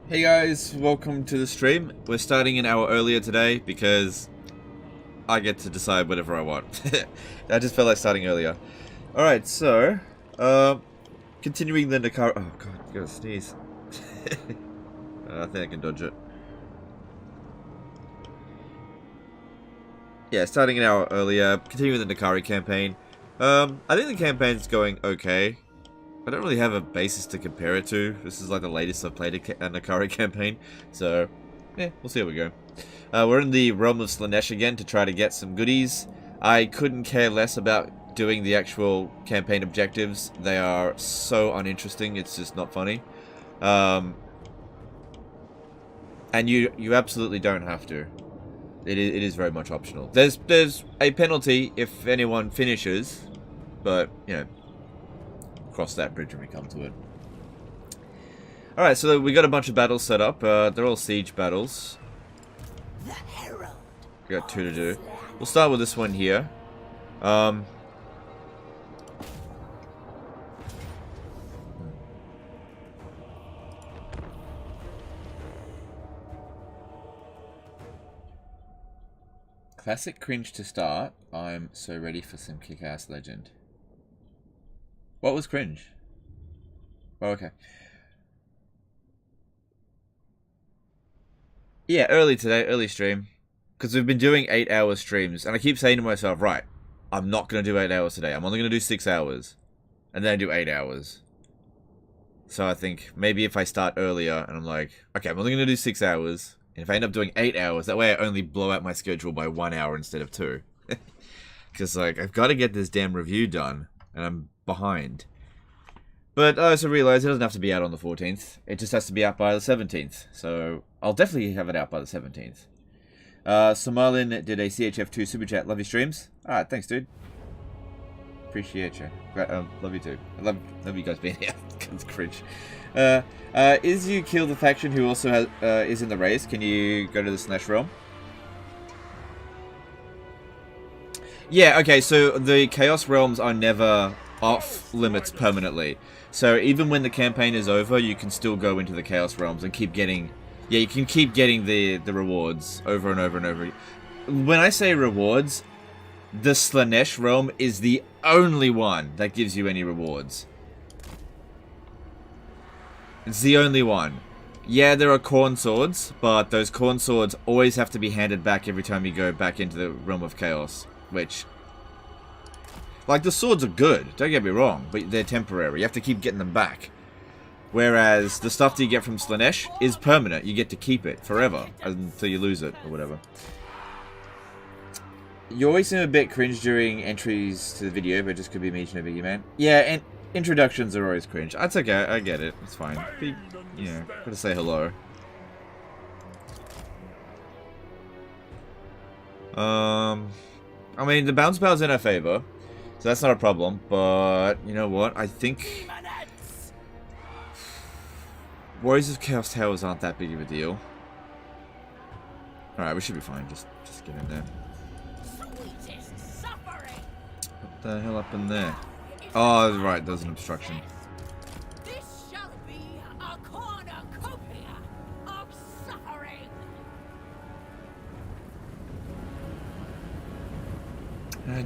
Hey guys, welcome to the stream. We're starting an hour earlier today because I get to decide whatever I want. I just felt like starting earlier. Alright, so, continuing the Nakara... Oh god, I gotta sneeze. I think I can dodge it. Yeah, starting an hour earlier, continuing the Nakari campaign. I think the campaign's going okay. I don't really have a basis to compare it to. This is like the latest I've played a Nakari campaign, so yeah, we'll see how we go. We're in the realm of Slaanesh again to try to get some goodies. I couldn't care less about doing the actual campaign objectives. They are so uninteresting, it's just not funny. And you absolutely don't have to. It is very much optional. There's a penalty if anyone finishes, but you know, cross that bridge when we come to it. Alright, so we got a bunch of battles set up. They're all siege battles. We got 2 to do. We'll start with this one here. Classic cringe to start. I'm so ready for some kick-ass legend. What was cringe? Oh, okay. Yeah, early today, early stream. Because we've been doing 8-hour streams. And I keep saying to myself, right, I'm not going to do 8 hours today. I'm only going to do 6 hours. And then I do 8 hours. So I think maybe if I start earlier and I'm like, okay, I'm only going to do 6 hours. And if I end up doing 8 hours, that way I only blow out my schedule by 1 hour instead of 2. Because, like, I've got to get this damn review done. And I'm behind. But I also realised it doesn't have to be out on the 14th. It just has to be out by the 17th. So I'll definitely have it out by the 17th. Somalin did a CHF2 super chat. Love your streams. Alright, thanks, dude. Appreciate you. Love you too. I love you guys being here. It's cringe. Is you kill the faction who also has, is in the race? Can you go to the Slaanesh realm? Yeah, okay, so the Chaos Realms are never off limits permanently. So even when the campaign is over, you can still go into the Chaos Realms and keep getting... Yeah, you can keep getting the rewards over and over and over. When I say rewards, the Slaanesh realm is the only one that gives you any rewards. It's the only one. Yeah, there are corn swords, but those corn swords always have to be handed back every time you go back into the realm of chaos, which... Like, the swords are good, don't get me wrong, but they're temporary. You have to keep getting them back. Whereas the stuff that you get from Slaanesh is permanent. You get to keep it forever until you lose it or whatever. You always seem a bit cringe during entries to the video, but it just could be me, no biggie, man. Yeah, and introductions are always cringe. That's okay, I get it. It's fine. But, you know, gotta say hello. I mean, the bounce power's in our favor. So that's not a problem, but you know what? I think Warriors of Chaos Towers aren't that big of a deal. Alright, we should be fine. Just get in there. What the hell up in there? Oh, right, there's an obstruction. This shall be a cornucopia of suffering.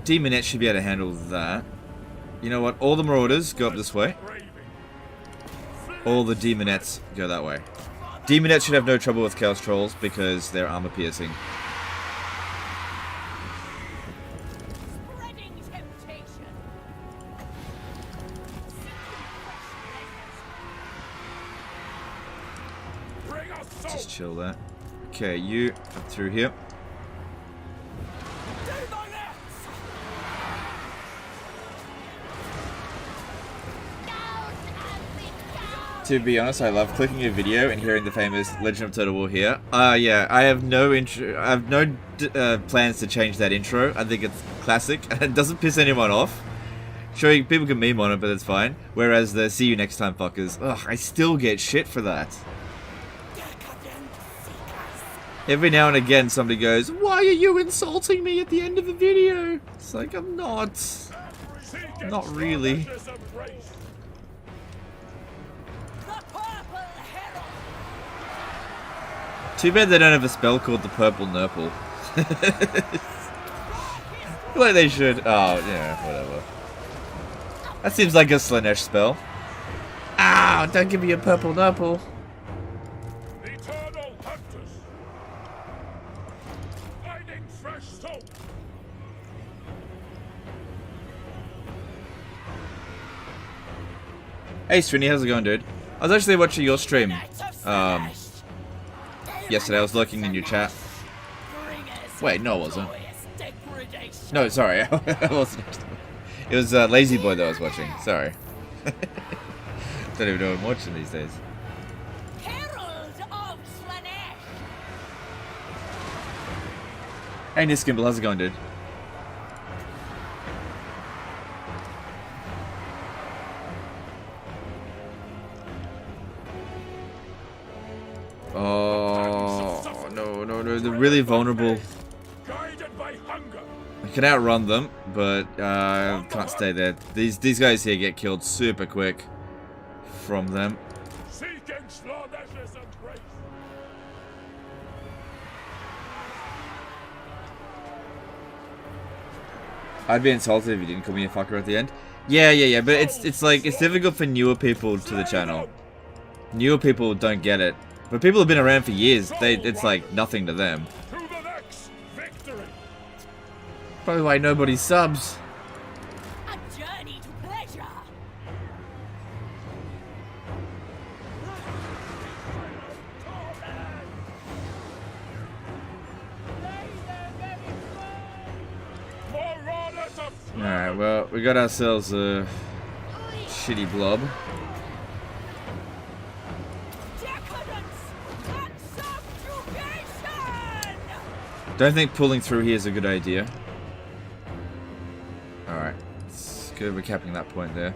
Demonette should be able to handle that. You know what? All the Marauders go up this way. All the Demonettes go that way. Demonettes should have no trouble with Chaos Trolls because they're armor piercing. Just chill that. Okay, you up through here. To be honest, I love clicking a video and hearing the famous Legend of Total War here. Yeah, I have no plans to change that intro. I think it's classic and it doesn't piss anyone off. Sure, people can meme on it, but it's fine. Whereas the see you next time fuckers, ugh, I still get shit for that. Every now and again somebody goes, "Why are you insulting me at the end of the video?" It's like, I'm not. Not really. Too bad they don't have a spell called the Purple Nurple. Like they should. Oh, yeah, whatever. That seems like a Slaanesh spell. Ow, don't give me a Purple Nurple. Eternal hunters. Finding fresh soul. Hey, Strini, how's it going, dude? I was actually watching your stream. Yesterday I was lurking in your chat. Wait, no, I wasn't. No, sorry, I wasn't. It was Lazy Boy that I was watching. Sorry. Don't even know what I'm watching these days. Herald of Slaanesh. Hey, Niskimble, how's it going, dude? Oh, no, they're really vulnerable. Guided by hunger. I can outrun them, but can't stay there. These guys here get killed super quick from them. Seeking Slaanesh's embrace. I'd be insulted if you didn't call me a fucker at the end. Yeah, but it's like it's difficult for newer people to the channel. Newer people don't get it. But people have been around for years. It's like nothing to them. To the next victory. Probably why nobody subs. A journey to pleasure. Marauders of Alright, well, we got ourselves a shitty blob. Don't think pulling through here is a good idea. Alright. It's good we're capping that point there.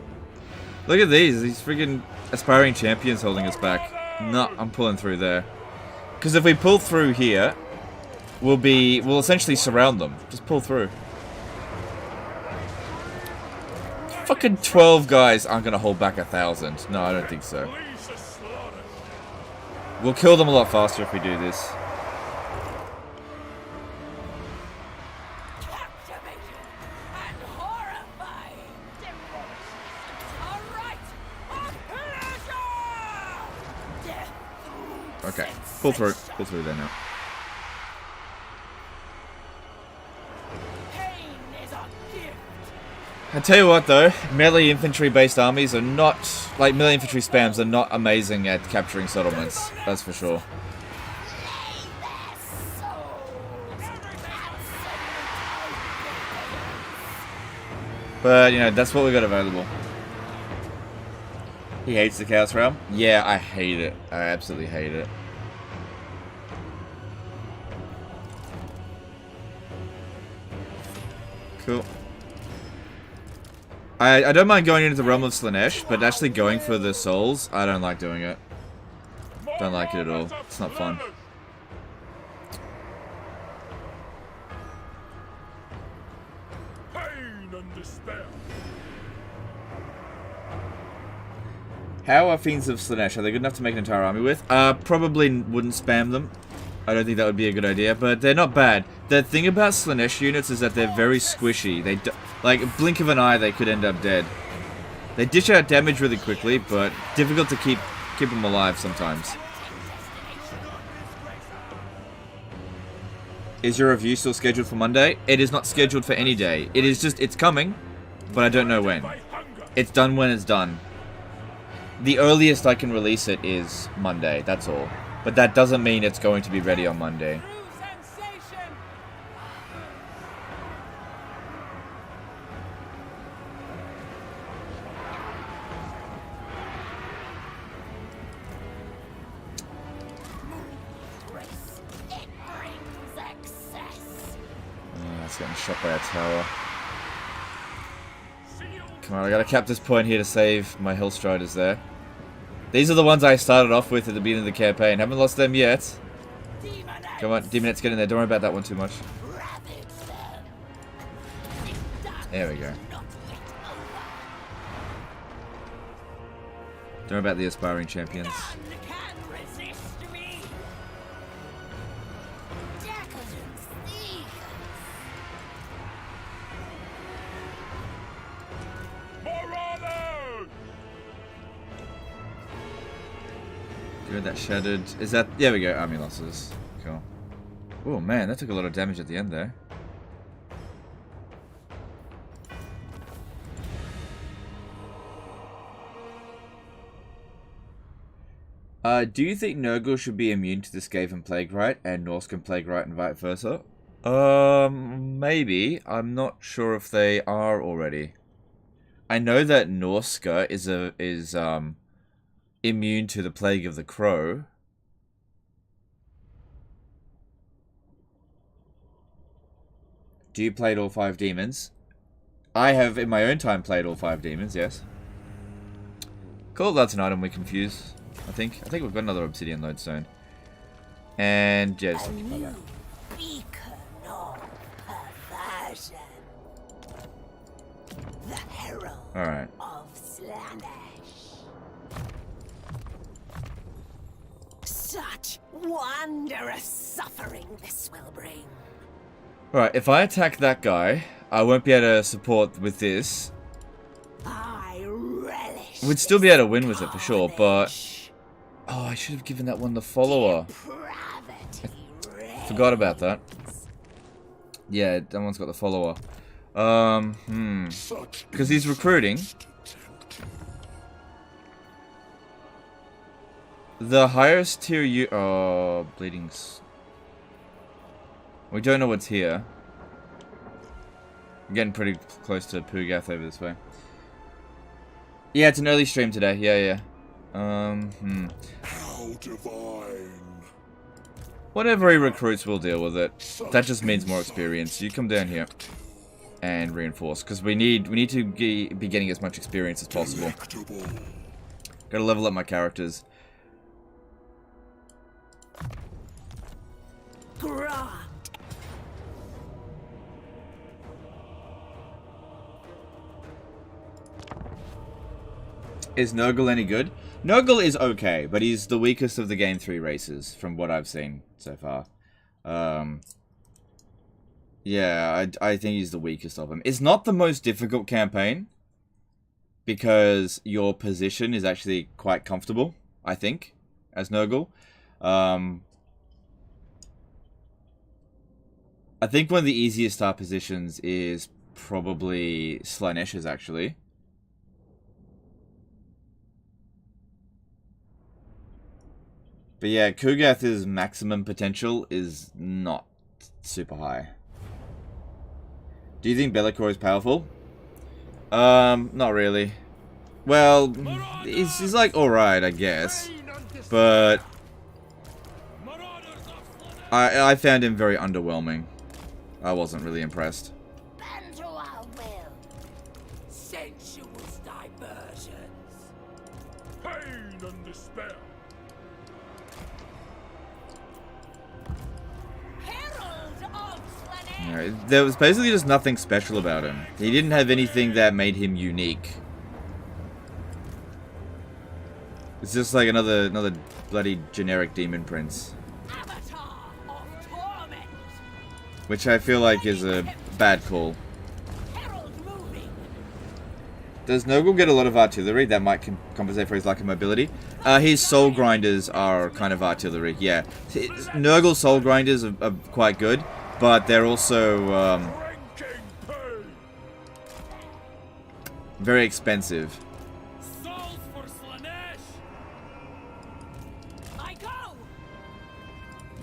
Look at these freaking aspiring champions holding us back. No, I'm pulling through there. Because if we pull through here, we'll essentially surround them. Just pull through. Fucking 12 guys aren't gonna hold back 1,000. No, I don't think so. We'll kill them a lot faster if we do this. Okay, pull through there now. I tell you what though, melee infantry based armies are not, like melee infantry spams are not amazing at capturing settlements, that's for sure. But, you know, that's what we got available. He hates the Chaos Realm? Yeah, I hate it. I absolutely hate it. Cool. I don't mind going into the realm of Slaanesh, but actually going for the souls, I don't like doing it. Don't like it at all. It's not fun. Pain and despair. How are Fiends of Slaanesh? Are they good enough to make an entire army with? Probably wouldn't spam them. I don't think that would be a good idea, but they're not bad. The thing about Slaanesh units is that they're very squishy. They like, a blink of an eye, they could end up dead. They dish out damage really quickly, but difficult to keep them alive sometimes. Is your review still scheduled for Monday? It is not scheduled for any day. It is just, it's coming, but I don't know when. It's done when it's done. The earliest I can release it is Monday, that's all. But that doesn't mean it's going to be ready on Monday. It's getting shot by a tower. Come on, I gotta cap this point here to save my Hellstriders there. These are the ones I started off with at the beginning of the campaign. Haven't lost them yet. Come on, Demonettes, get in there. Don't worry about that one too much. There we go. Don't worry about the aspiring champions. Good, that shattered. Is that... There we go, army losses. Cool. Oh man, that took a lot of damage at the end there. Do you think Nurgle should be immune to the Skaven Plague Rite and Norscan Plague Rite and vice versa? Maybe. I'm not sure if they are already. I know that Norska is immune to the Plague of the Crow. Do you play all 5 demons? I have, in my own time, played all 5 demons, yes. Cool, that's an item we can fuse, I think. I think we've got another obsidian lodestone. And, yeah, just A think about that. new beacon of perversion. The herald Alright. of Slaanesh. Such wondrous suffering this will bring. Alright, if I attack that guy, I won't be able to support with this. I relish. We'd still be able to win with it for sure, but... carnage. Oh, I should have given that one the follower. Depravity Forgot about that. Yeah, that one's got the follower. Because he's recruiting. The highest tier you... Oh, bleeding's... We don't know what's here. I'm getting pretty close to Pugath over this way. Yeah, it's an early stream today. Yeah. How divine. Whatever he recruits, we'll deal with it. That just means more experience. You come down here and reinforce, because we need to be getting as much experience as possible. Gotta level up my characters. grant. Is Nurgle any good? Nurgle is okay, but he's the weakest of the Game 3 races, from what I've seen so far. Yeah, I think he's the weakest of them. It's not the most difficult campaign, because your position is actually quite comfortable, I think, as Nurgle. I think one of the easiest start positions is probably Slaanesh's, actually. But yeah, Kugath's maximum potential is not super high. Do you think Be'lakor is powerful? Not really. Well, he's like alright, I guess. But I found him very underwhelming. I wasn't really impressed. Bend to our will. Sensuous diversions. Pain and despair. Herald of Slaanesh. You know, there was basically just nothing special about him. He didn't have anything that made him unique. It's just like another bloody generic demon prince. Avatar of torment. Which I feel like is a bad call. Herald moving. Does Nurgle get a lot of artillery? That might compensate for his lack of mobility. His soul grinders are kind of artillery, yeah. Nurgle soul grinders are quite good, but they're also Ranking pain. very expensive. Souls for Slaanesh. I go.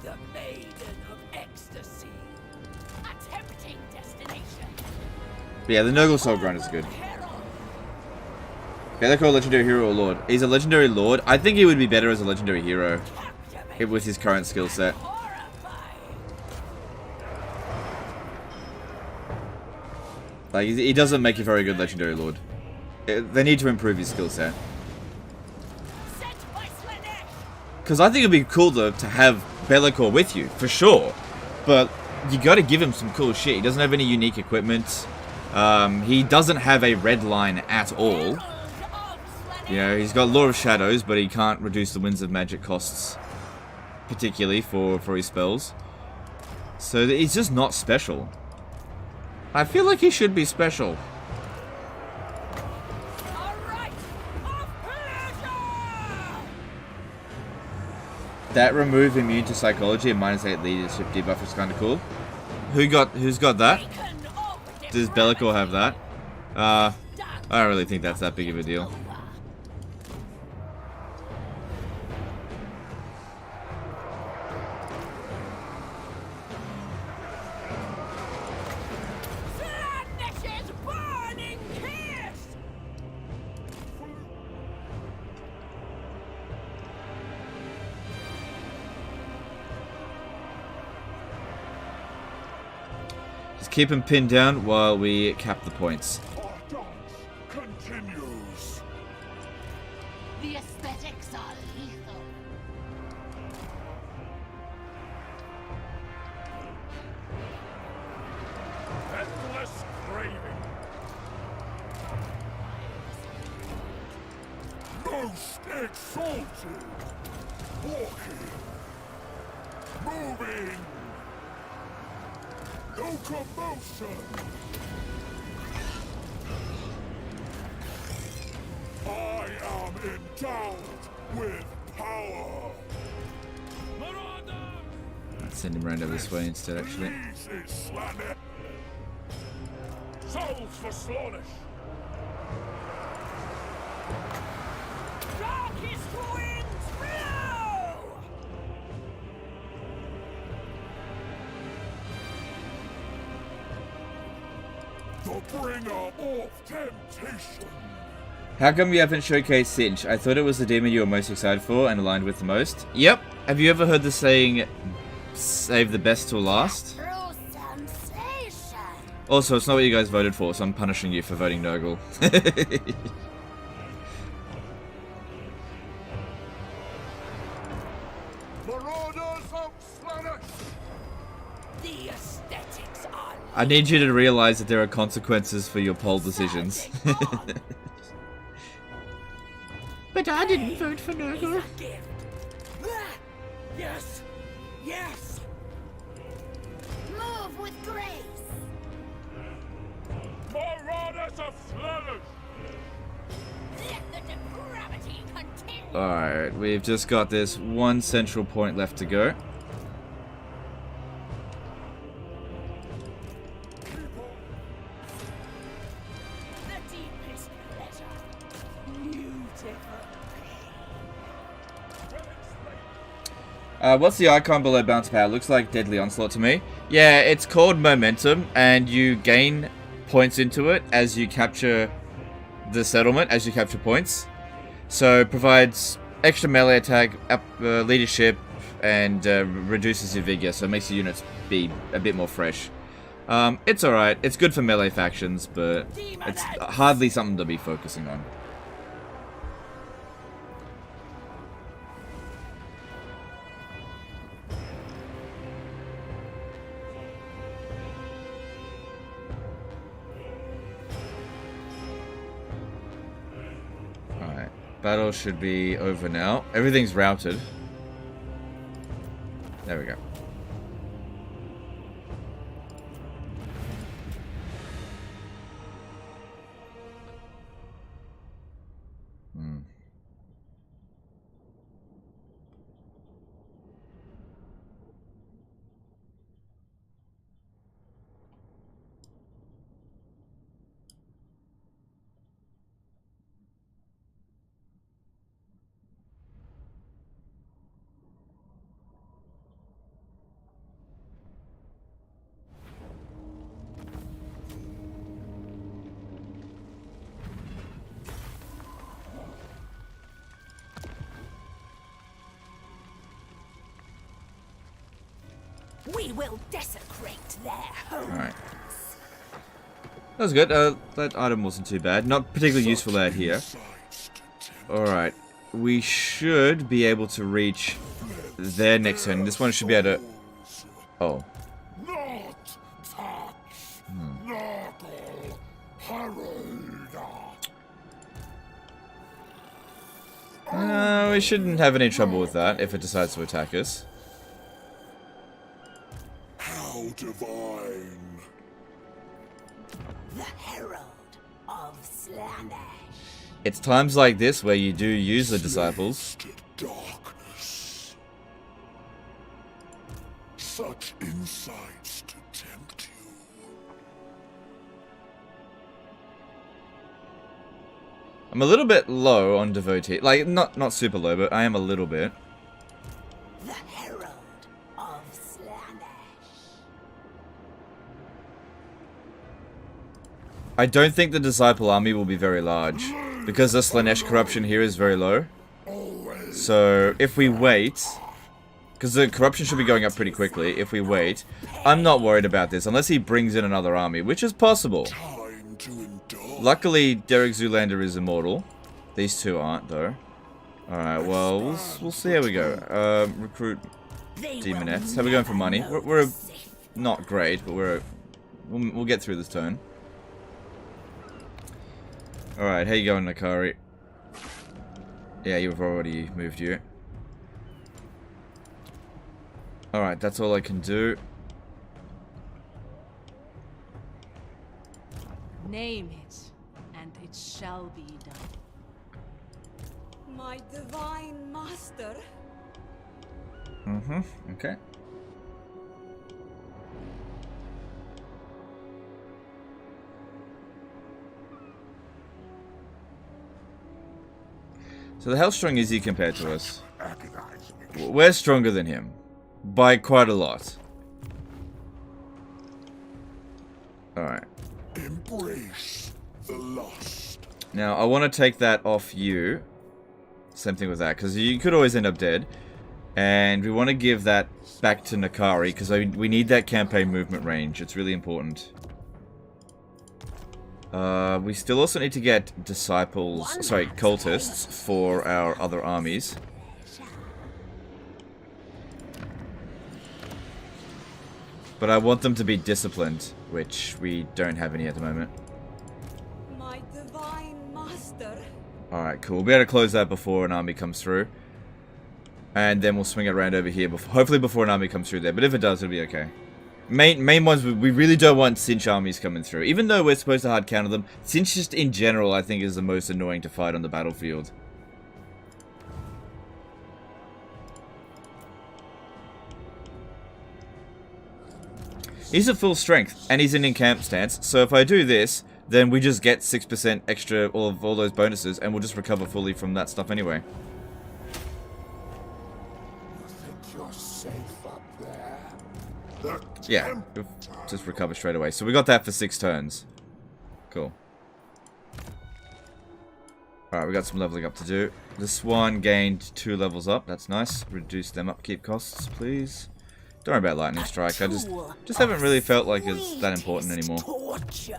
The maiden of ecstasy. A tempting destination. But yeah, the Nurgle soul grinders are good. Herald. Okay, they're called legendary hero or lord. He's a legendary lord. I think he would be better as a legendary hero with his current skill set. Horrifying. Like, he doesn't make a very good legendary lord. They need to improve his skill set. Sent by Slaanesh. Because I think it'd be cool to have Be'lakor with you, for sure. But you gotta give him some cool shit. He doesn't have any unique equipment. He doesn't have a red line at all. Herald of Slaanesh. You know, he's got Law of Shadows, but he can't reduce the Winds of Magic costs, particularly for his spells. So he's just not special. I feel like he should be special. A rite of pleasure. That remove immune to psychology and -8 leadership debuff is kind of cool. Who's got that? Does Bellicor have that? I don't really think that's that big of a deal. Slaanesh's burning kiss! Just keep him pinned down while we cap the points. Our dance continues. The aesthetics are lethal. Endless craving. Most exalted. Walking. Moving. No commotion. I am endowed with power. Marauder! Let's send him round over this way instead, actually. This is Slaanesh. Souls for Slaanesh. Darkest winds blow! The bringer of temptation. How come you haven't showcased Cinch? I thought it was the demon you were most excited for and aligned with the most. Yep. Have you ever heard the saying, save the best till last? True sensation. Also, it's not what you guys voted for, so I'm punishing you for voting Nurgle. Marauders of Slaanesh. The aesthetics are I need you to realize that there are consequences for your poll decisions. But I didn't vote for Nurgle. gift. Yes. Yes. Move with grace. Marauders of Slaanesh. Let the depravity continue. Alright, we've just got this one central point left to go. The deepest pleasure. Beautiful. What's the icon below bounce power? Looks like Deadly Onslaught to me. Yeah, it's called Momentum, and you gain points into it as you capture the settlement, as you capture points. So it provides extra melee attack, leadership, and reduces your vigor, so it makes your units be a bit more fresh. It's alright. It's good for melee factions, but it's hardly something to be focusing on. Alright. Battle should be over now. Everything's routed. There we go. We will desecrate their home. Alright. That was good. That item wasn't too bad. Not particularly useful out here. Alright. We should be able to reach their next turn. This one should be able to... Oh. Not touch. Nurgle. Herald. We shouldn't have any trouble with that if it decides to attack us. How divine. The herald of Slaanesh. It's times like this where you do use the disciples. Darkness. I'm a little bit low on devotee. Like, not super low, but I am a little bit. The herald of Slaanesh. I don't think the disciple army will be very large, because the Slaanesh corruption here is very low. So, if we wait, because the corruption should be going up pretty quickly, if we wait, I'm not worried about this, unless he brings in another army, which is possible. Time to endure. Luckily, Derek Zoolander is immortal. These two aren't, though. Alright, well, we'll see how we go. Recruit Demonettes. How are we going for money? We're not great, but we'll get through this turn. Alright, how you going, Nakari? Yeah, you've already moved you. Alright, that's all I can do. Name it, and it shall be done. My divine master. Okay. So how strong is he compared to us? Agonizing. We're stronger than him. By quite a lot. Alright. Embrace the lust. Now, I want to take that off you. Same thing with that, because you could always end up dead. And we want to give that back to Nakari, because we need that campaign movement range. It's really important. We still also need to get disciples, sorry, cultists for our other armies. But I want them to be disciplined, which we don't have any at the moment. My divine master. Alright, cool. We'll be able to close that before an army comes through. And then we'll swing it around over here, hopefully before an army comes through there. But if it does, it'll be okay. Main ones, we really don't want cinch armies coming through. Even though we're supposed to hard counter them, cinch just in general, I think, is the most annoying to fight on the battlefield. He's at full strength, and he's in camp stance, so if I do this, then we just get 6% extra of all those bonuses, and we'll just recover fully from that stuff anyway. You think you're safe up there? Yeah, we'll just recover straight away. So we got that for 6 turns. Cool. Alright, we got some leveling up to do. The Swan gained 2 levels up, that's nice. Reduce them upkeep costs, please. Don't worry about Lightning Strike, I just haven't really felt like it's that important anymore. Torture.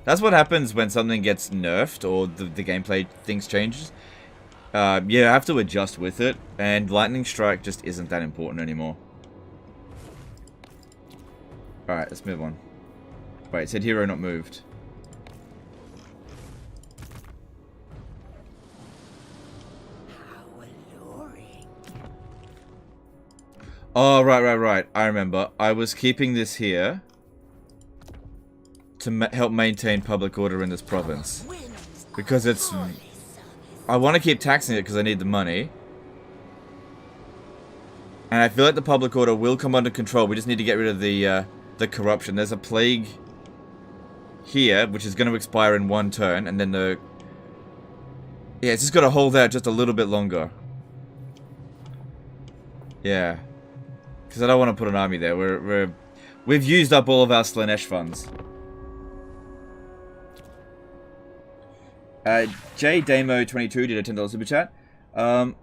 That's what happens when something gets nerfed or the gameplay things changes. You have to adjust with it, and Lightning Strike just isn't that important anymore. Alright, let's move on. Wait, it said hero not moved. How alluring. Oh, right. I remember. I was keeping this here to help maintain public order in this province. Because it's... I want to keep taxing it because I need the money. And I feel like the public order will come under control. We just need to get rid of the corruption. There's a plague here, which is going to expire in 1 turn. And then the... Yeah, it's just got to hold out just a little bit longer. Yeah. Because I don't want to put an army there. We've used up all of our Slaanesh funds. JDamo22 did a $10 super chat. Hang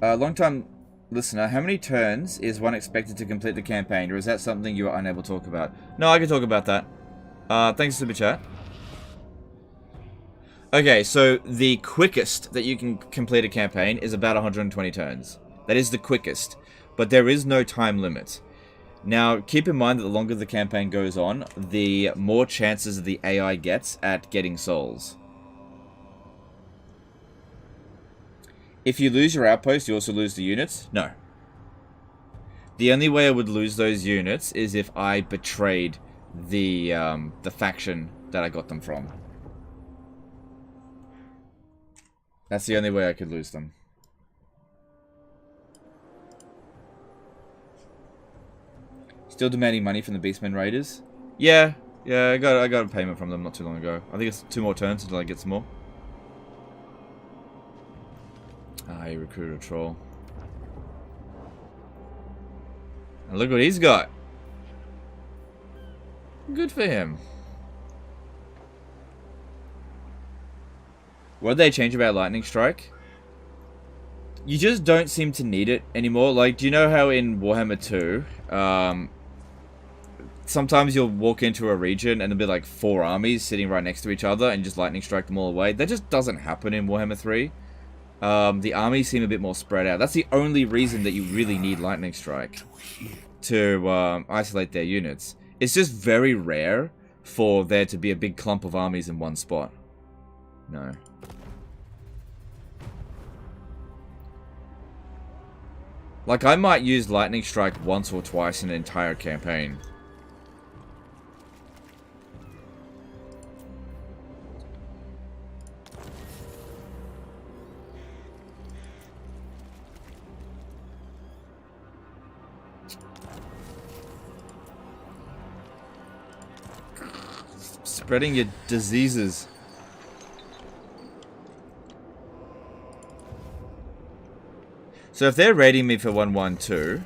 on. Long time listener, how many turns is one expected to complete the campaign, or is that something you are unable to talk about? No, I can talk about that. Thanks, super chat. Okay, so the quickest that you can complete a campaign is about 120 turns. That is the quickest, but there is no time limit. Now, keep in mind that the longer the campaign goes on, the more chances the AI gets at getting souls. If you lose your outpost, you also lose the units? No. The only way I would lose those units is if I betrayed the faction that I got them from. That's the only way I could lose them. Still demanding money from the Beastmen Raiders? Yeah, Yeah, I got a payment from them not too long ago. I think it's 2 more turns until I get some more. Ah, he recruited a troll. And look what he's got. Good for him. What did they change about Lightning Strike? You just don't seem to need it anymore. Like, do you know how in Warhammer 2, sometimes you'll walk into a region and there'll be like 4 armies sitting right next to each other and just lightning strike them all away? That just doesn't happen in Warhammer 3. The armies seem a bit more spread out. That's the only reason that you really need Lightning Strike, to isolate their units. It's just very rare for there to be a big clump of armies in one spot. No. Like, I might use Lightning Strike once or twice in an entire campaign. Spreading your diseases. So if they're raiding me for 112,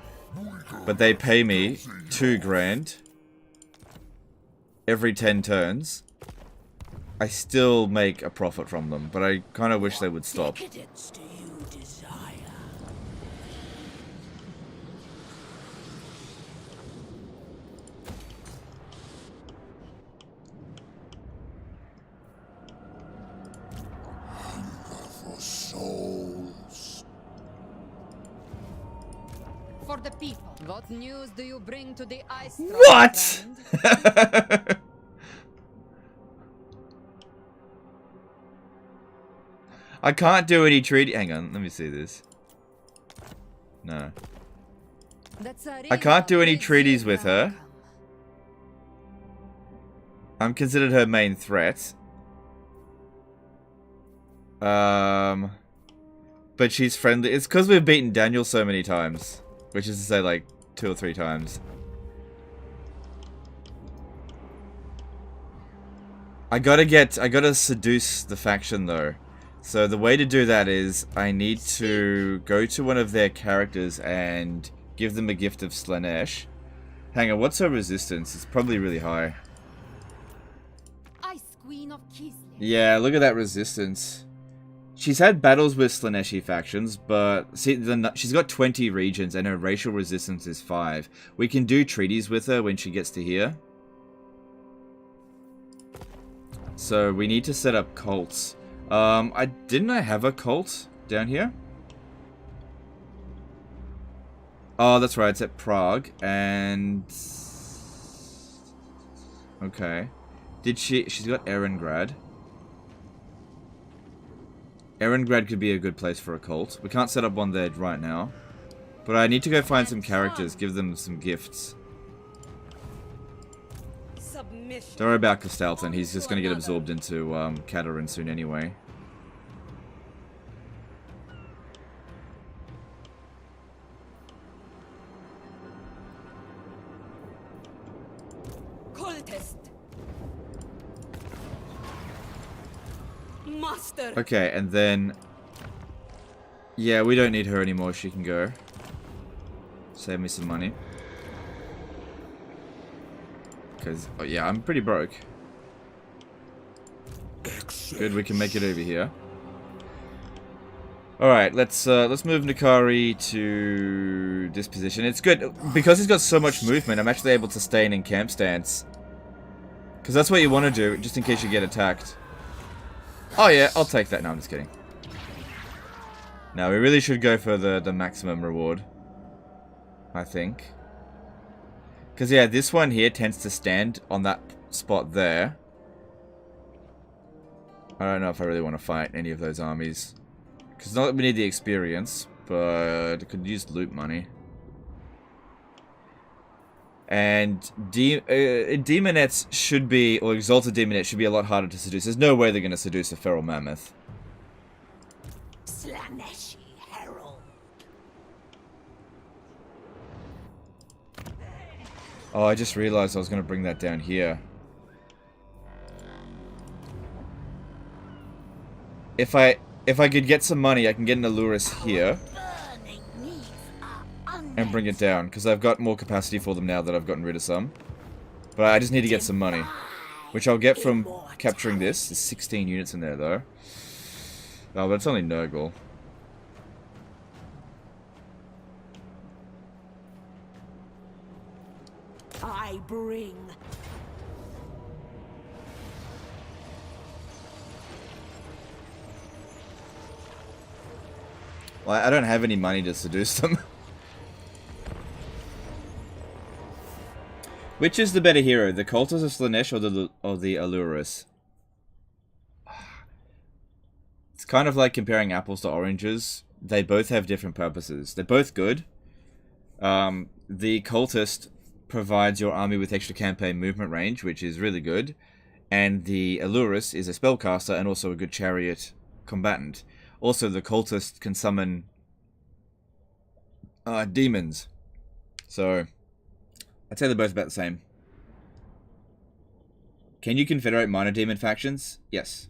but they pay me 2 grand every 10 turns, I still make a profit from them, but I kind of wish they would stop. Decadence do you desire? For souls. For the people. What news do you bring to the ice? What? I can't do any treaty. Hang on, let me see this. No. I can't do any treaties with her. I'm considered her main threat. But she's friendly. It's because we've beaten Daniel so many times. Which is to say, like, 2 or 3 times. I gotta seduce the faction, though. So the way to do that is, I need to go to one of their characters and give them a gift of Slaanesh. Hang on, what's her resistance? It's probably really high. Ice Queen of Kislev. Yeah, look at that resistance. She's had battles with Slaaneshi factions, but see, she's got 20 regions and her racial resistance is 5. We can do treaties with her when she gets to here. So we need to set up cults. Didn't I have a cult down here? Oh, that's right, it's at Prague, and... Okay. She's got Erengrad. Erengrad could be a good place for a cult. We can't set up one there right now. But I need to go find some characters, give them some gifts. Submission. Don't worry about Castalton, he's just going to get absorbed into Katarin soon anyway. Cultist. Master. Okay, and then... Yeah, we don't need her anymore, she can go. Save me some money. Because, oh yeah, I'm pretty broke. Good, we can make it over here. Alright, let's move Nakari to this position. It's good, because he's got so much movement, I'm actually able to stay in camp stance. Because that's what you want to do, just in case you get attacked. Oh yeah, I'll take that. No, I'm just kidding. No, we really should go for the maximum reward. I think. Because yeah, this one here tends to stand on that spot there. I don't know if I really want to fight any of those armies. Because not that we need the experience, but I could use loot money. And Demonettes should be, or Exalted Demonettes should be a lot harder to seduce. There's no way they're going to seduce a Feral Mammoth. Slaaneshi Herald. Oh, I just realized I was going to bring that down here. if I could get some money, I can get an Allurus here Burning needs are and bring it down, because I've got more capacity for them now that I've gotten rid of some. But I just need to get some money, which I'll get from capturing this. There's 16 units in there, though. Oh, but it's only Nurgle. I bring. Well, I don't have any money to seduce them. Which is the better hero, the Cultist of Slaanesh or the Allurus? It's kind of like comparing apples to oranges. They both have different purposes. They're both good. The Cultist provides your army with extra campaign movement range, which is really good. And the Allurus is a spellcaster and also a good chariot combatant. Also, the Cultist can summon demons. So, I'd say they're both about the same. Can you confederate minor demon factions? Yes.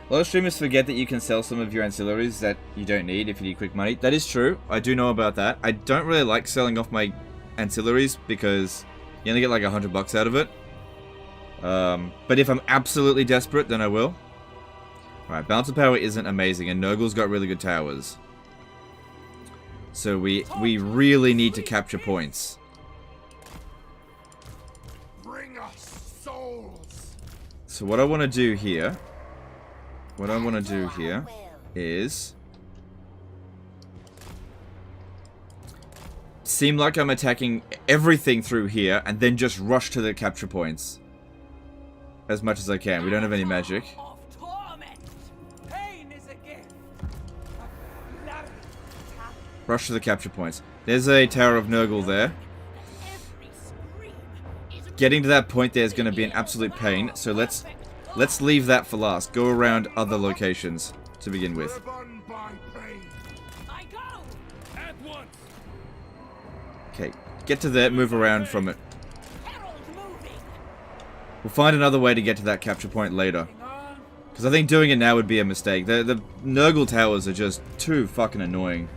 A lot of streamers forget that you can sell some of your ancillaries that you don't need if you need quick money. That is true. I do know about that. I don't really like selling off my ancillaries because you only get like $100 out of it. But if I'm absolutely desperate, then I will. Alright, balance of power isn't amazing, and Nurgle's got really good towers. So we really need to capture points. Bring us souls. So what I want to do here... is... seem like I'm attacking everything through here, and then just rush to the capture points. As much as I can. We don't have any magic. Rush to the capture points. There's a Tower of Nurgle there. Getting to that point there is going to be an absolute pain, so let's leave that for last. Go around other locations to begin with. Okay, get to there, move around from it. We'll find another way to get to that capture point later. Because I think doing it now would be a mistake. The Nurgle towers are just too fucking annoying.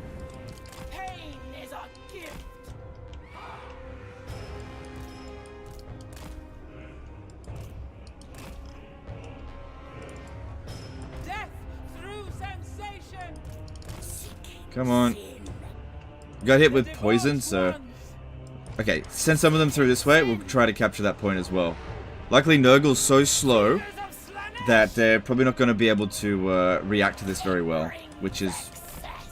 Come on. Got hit with poison, so... Okay, send some of them through this way. We'll try to capture that point as well. Luckily, Nurgle's so slow that they're probably not going to be able to react to this very well. Which is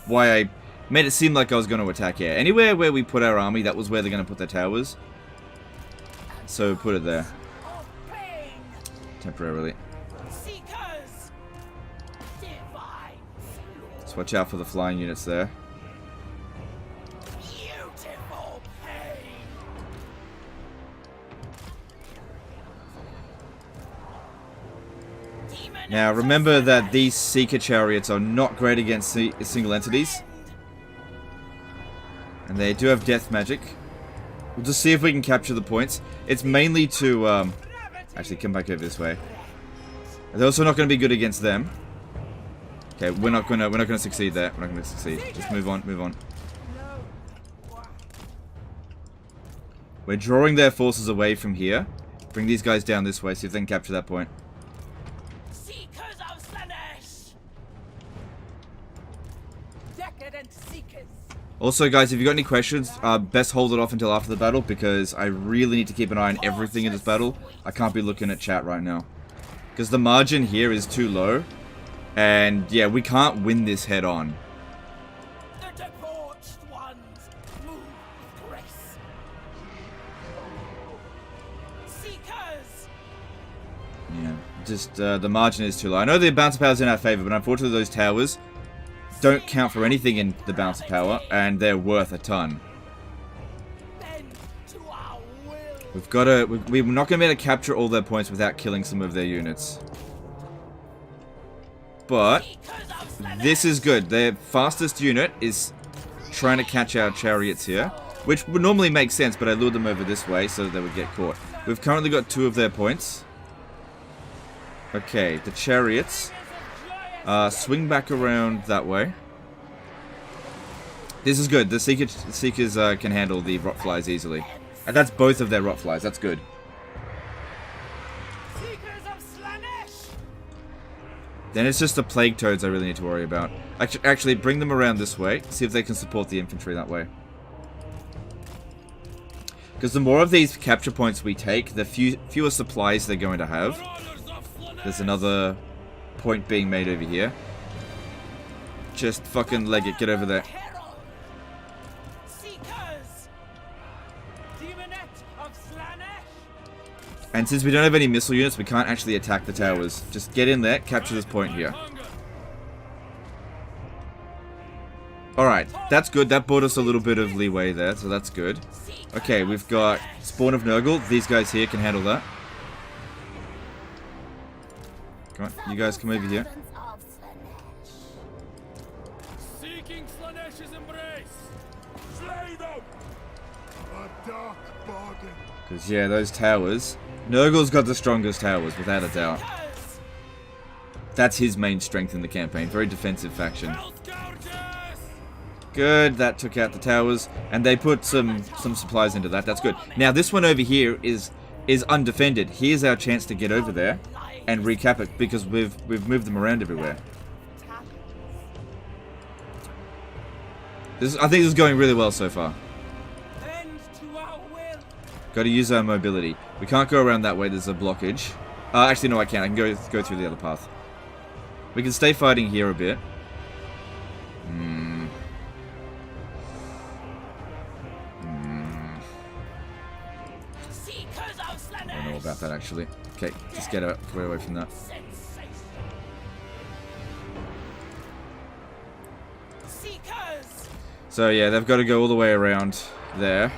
why I made it seem like I was going to attack here. Anywhere where we put our army, that was where they're going to put their towers. So put it there. Temporarily. Let's watch out for the flying units there. Now remember that these Seeker chariots are not great against single entities. And they do have death magic. We'll just see if we can capture the points. It's mainly to actually come back over this way. They're also not going to be good against them. Okay, we're not gonna succeed there. We're not gonna succeed. Just move on, move on. We're drawing their forces away from here. Bring these guys down this way, see if they can capture that point. Seekers of Slaanesh. Decadent seekers. Also, guys, if you've got any questions, best hold it off until after the battle, because I really need to keep an eye on everything in this battle. I can't be looking at chat right now. Because the margin here is too low. And, yeah, we can't win this head on. The debauched ones move with grace. Seekers. Yeah, just the margin is too low. I know the bounce power's in our favor, but unfortunately those towers don't count for anything in the bounce power, and they're worth a ton. We've got to... We're not going to be able to capture all their points without killing some of their units. But this is good. Their fastest unit is trying to catch our chariots here, which would normally make sense, but I lured them over this way so that they would get caught. We've currently got 2 of their points. Okay, the chariots. Swing back around that way. This is good. The Seekers can handle the Rotflies easily. And that's both of their Rotflies. That's good. Seekers of Slaanesh! Then it's just the Plague Toads I really need to worry about. Actually, bring them around this way. See if they can support the infantry that way. Because the more of these capture points we take, the fewer supplies they're going to have. There's another point being made over here. Just fucking leg it. Get over there. Herald! Seekers! Demonette of Slaanesh! And since we don't have any missile units, we can't actually attack the towers. Just get in there, capture this point here. Alright, that's good. That bought us a little bit of leeway there, so that's good. Okay, we've got Spawn of Nurgle. These guys here can handle that. Come on, you guys come over here. Seeking Slaanesh's embrace. Slay them. A dark bargain. Because, yeah, those towers... Nurgle's got the strongest towers, without a doubt. Seekers! That's his main strength in the campaign. Very defensive faction. Good, that took out the towers. And they put some supplies into that. That's good. Now, this one over here is undefended. Here's our chance to get over there and recap it, because we've moved them around everywhere. I think this is going really well so far. Bend to our will! Got to use our mobility. We can't go around that way, there's a blockage. Actually, no, I can. I can go through the other path. We can stay fighting here a bit. Seekers of Slaanesh! I don't know about that, actually. Okay, just get away from that. Seekers! So, yeah, they've got to go all the way around there.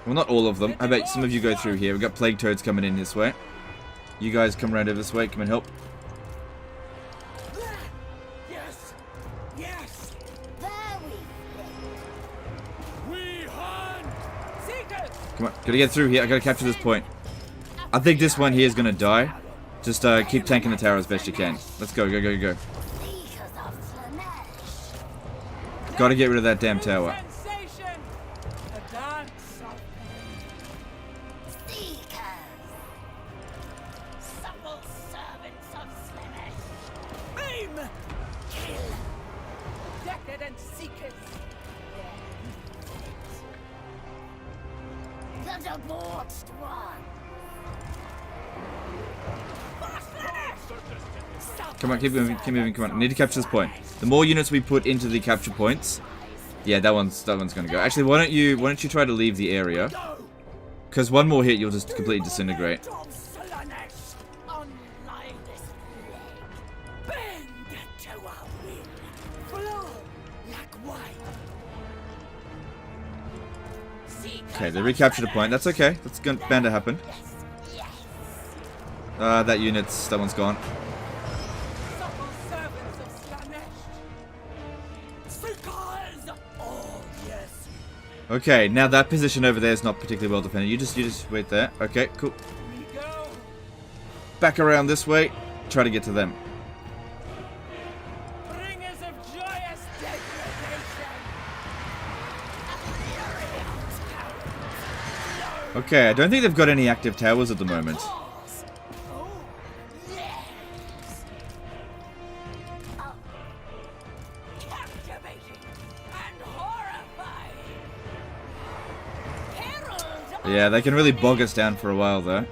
Well, not all of them. I bet some of you go through here. We've got Plague Toads coming in this way. You guys come around over this way. Come and help. Yes! Yes! We hunt. Seekers! Come on, gotta get through here. I gotta capture this point. I think this one here is gonna die. Just keep tanking the tower as best you can. Let's go, go, go, go. Gotta get rid of that damn tower. Sensation! A dance of supple servants of Slaanesh! Aim! Kill! Decadent seekers! The debauched one! Come on, keep moving, come on. I need to capture this point. The more units we put into the capture points, yeah, that one's gonna go. Actually, why don't you try to leave the area? Because one more hit, you'll just completely disintegrate. Okay, they recaptured a point. That's okay. That's bound to happen. That one's gone. Okay, now that position over there is not particularly well defended. You just wait there. Okay, cool. Back around this way. Try to get to them. Bringers of joyous degradation. Okay, I don't think they've got any active towers at the moment. Yeah, they can really bog us down for a while, though.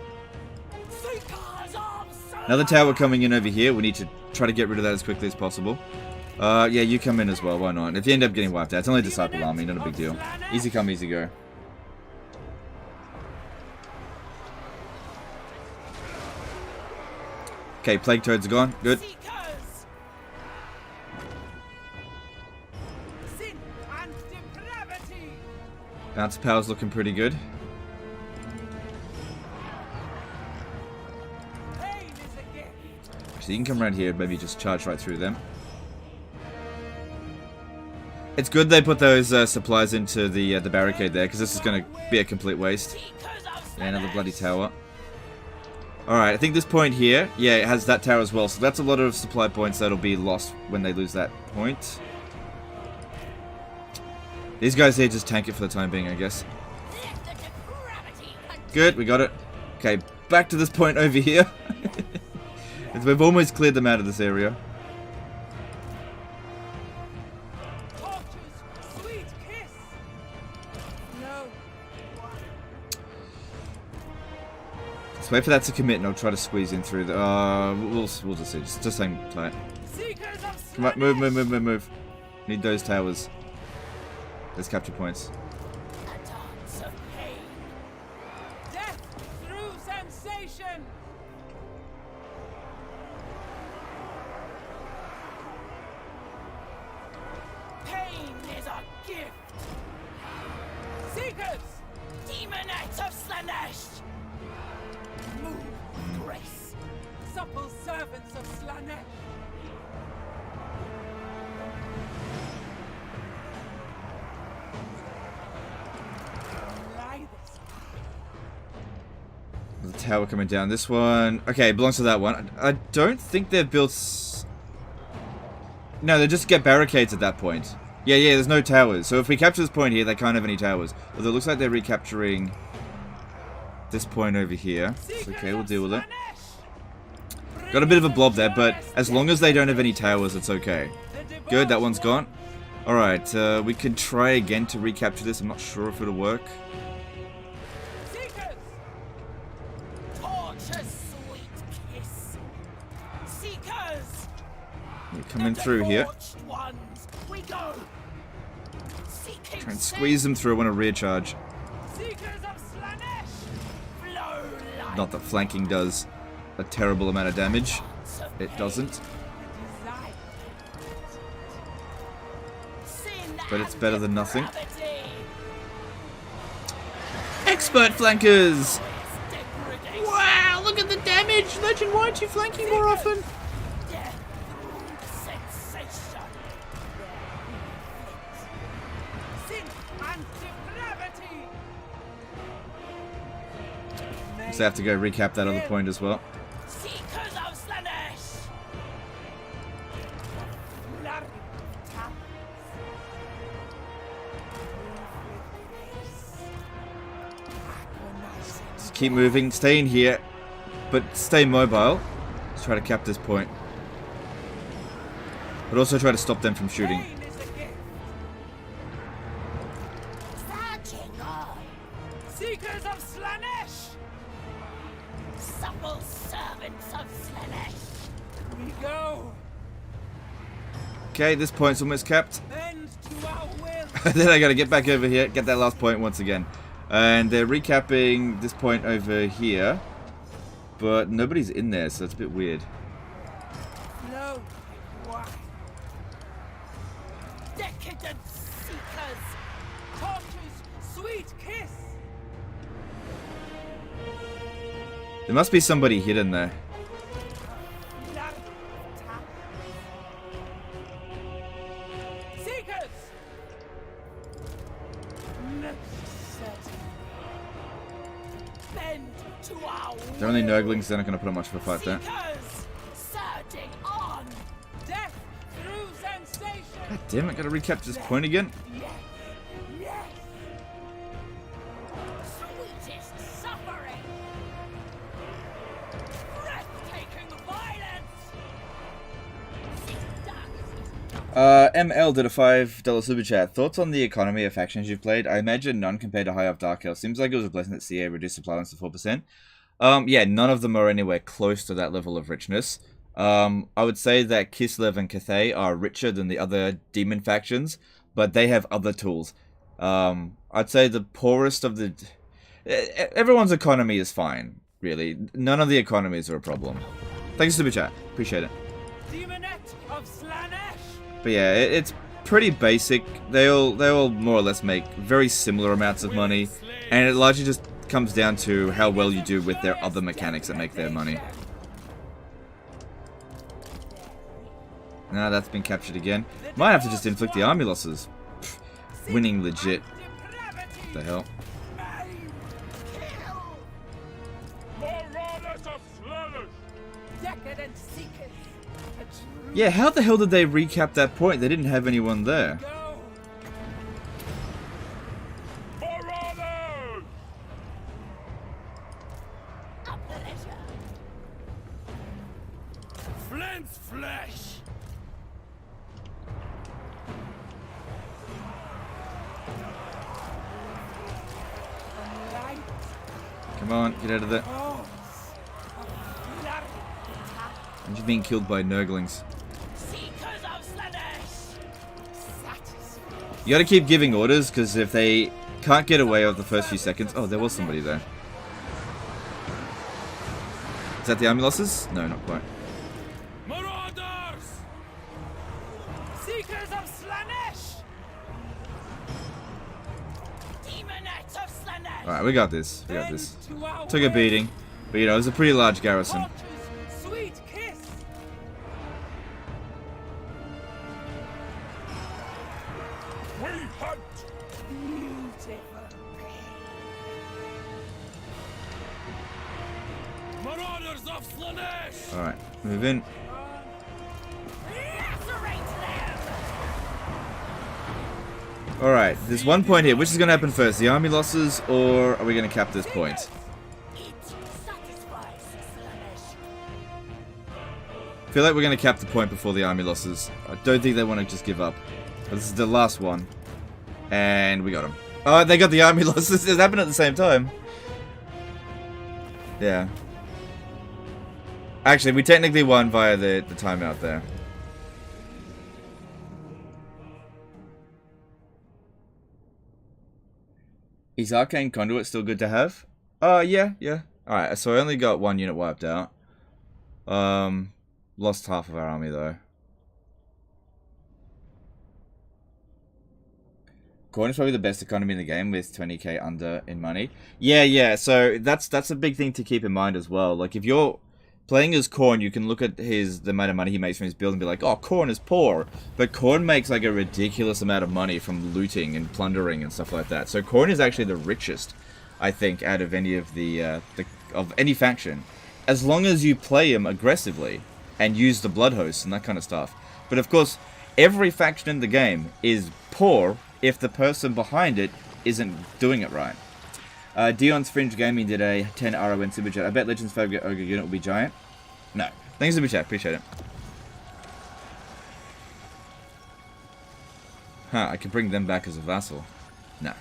Another tower coming in over here. We need to try to get rid of that as quickly as possible. Yeah, you come in as well. Why not? If you end up getting wiped out, it's only a Disciple army, not a big deal. Easy come, easy go. Okay, Plague Toads are gone. Good. Bounce power's looking pretty good. So you can come around here, maybe just charge right through them. It's good they put those supplies into the barricade there, because this is going to be a complete waste. Yeah, another bloody tower. Alright, I think this point here, yeah, it has that tower as well, so that's a lot of supply points that'll be lost when they lose that point. These guys here just tank it for the time being, I guess. Good, we got it. Okay, back to this point over here. We've almost cleared them out of this area. Let's wait for that to commit and I'll try to squeeze in through the... we'll just see. Just hang tight. Come on, move. Need those towers. Those capture points. Death through sensation. Pain is a gift. Seekers, demonettes of Slaanesh. Move, grace. Supple servants of Slaanesh. The tower coming down. This one... Okay, it belongs to that one. I don't think they've built... No, they just get barricades at that point. Yeah, there's no towers. So if we capture this point here, they can't have any towers. Although it looks like they're recapturing this point over here. It's okay, we'll deal with it. Got a bit of a blob there, but as long as they don't have any towers, it's okay. Good, that one's gone. Alright, we could try again to recapture this. I'm not sure if it'll work. We're coming through here. Try and squeeze them through. I want to rear charge. Not that flanking does a terrible amount of damage. It doesn't. But it's better than nothing. Expert flankers! Wow, look at the damage! Legend, why aren't you flanking more often? So I have to go recap that other point as well. Just keep moving, stay in here, but stay mobile. Let's try to cap this point. But also try to stop them from shooting. Seekers of Slaanesh! Supple servants of Slaanesh! We go! Okay, this point's almost capped. Bend to our will! Then I gotta get back over here, get that last point once again. And they're recapping this point over here. But nobody's in there, so it's a bit weird. No. Decadent seekers! Torture's sweet kiss! There must be somebody hidden there. Seekers! Bend to our They're only Nurglings, they're not going to put up much of a fight there. Seekers! Surging on! Death through sensation! God damn it, gotta recap this point again. Yes! Yes! Sweetest suffering! Breathtaking violence! ML did a $5 super chat. Thoughts on the economy of factions you've played? I imagine none compared to High Up Dark Elf. Seems like it was a blessing that CA reduced supply lines to 4%. Yeah, none of them are anywhere close to that level of richness. I would say that Kislev and Cathay are richer than the other demon factions, but they have other tools. I'd say the poorest of the... Everyone's economy is fine, really. None of the economies are a problem. Thanks, super chat. Appreciate it. Demonette of Slaanesh! But yeah, it's pretty basic. They all more or less make very similar amounts of money, and it largely just comes down to how well you do with their other mechanics that make their money. Now that's been captured again. Might have to just inflict the army losses. winning legit. What the hell? Marauders of Slaanesh! Decadent seekers. Yeah, how the hell did they recap that point? They didn't have anyone there. Go. Marauders! A pleasure. Flint's flesh! Light. Come on, get out of there. Oh. I'm just being killed by Nurglings. Seekers of Slaanesh. Satisfied. You gotta keep giving orders, because if they can't get away with the first few seconds... Oh, there was somebody there. Is that the army losses? No, not quite. Marauders! Seekers of Slaanesh. Demonettes of Slaanesh. Alright, we got this. We got this. Bend to our Took a will. beating. But, you know, it was a pretty large garrison. Torches, sweet kiss. We hunt! Beautiful. Marauders of Slaanesh! Alright, move in. Lacerate them. Alright, there's one point here. Which is gonna happen first? The army losses, or are we gonna cap this point? It satisfies Slaanesh. I feel like we're gonna cap the point before the army losses. I don't think they want to just give up. But this is the last one. And we got them. Oh, they got the army losses. It happened at the same time. Yeah. Actually, we technically won via the timeout there. Is Arcane Conduit still good to have? Yeah. Alright, so I only got one unit wiped out. Lost half of our army though. Corn is probably the best economy in the game with 20k under in money. Yeah, so that's a big thing to keep in mind as well. Like if you're playing as Corn, you can look at the amount of money he makes from his build and be like, oh, Corn is poor. But Corn makes like a ridiculous amount of money from looting and plundering and stuff like that. So Corn is actually the richest, I think, out of any of of any faction. As long as you play him aggressively and use the blood hosts and that kind of stuff. But of course, every faction in the game is poor if the person behind it isn't doing it right. Dion's Fringe Gaming did a 10 RON super chat. I bet Legends favorite Ogre unit will be giant. No. Thanks super chat, appreciate it. Huh, I can bring them back as a vassal. No.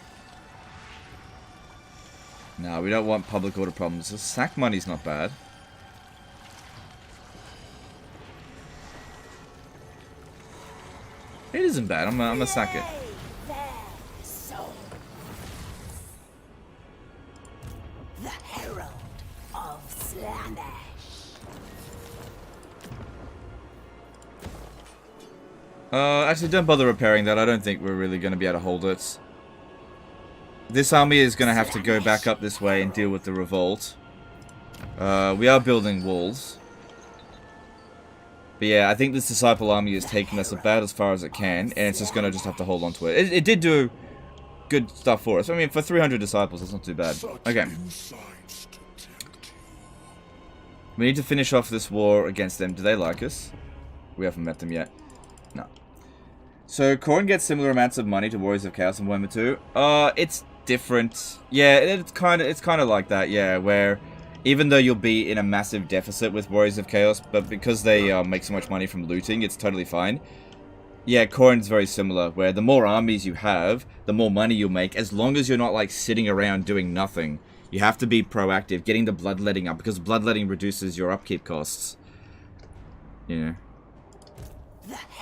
No, we don't want public order problems. The sack money's not bad. It isn't bad. I'm gonna sack it. The Herald of Slaanesh. Actually, don't bother repairing that. I don't think we're really going to be able to hold it. This army is going to have to go back up this way and deal with the revolt. We are building walls. But yeah, I think this Disciple army is taking us about as far as it can, and it's just going to have to hold on to it. It did do good stuff for us. I mean, for 300 Disciples, that's not too bad. Okay. We need to finish off this war against them. Do they like us? We haven't met them yet. No. So, Khorne gets similar amounts of money to Warriors of Chaos and Warhammer 2. It's different. Yeah, it's kind of like that, yeah, where even though you'll be in a massive deficit with Warriors of Chaos, but because they make so much money from looting, it's totally fine. Yeah, Khorne's very similar, where the more armies you have, the more money you'll make, as long as you're not, like, sitting around doing nothing. You have to be proactive, getting the bloodletting up, because bloodletting reduces your upkeep costs. You know.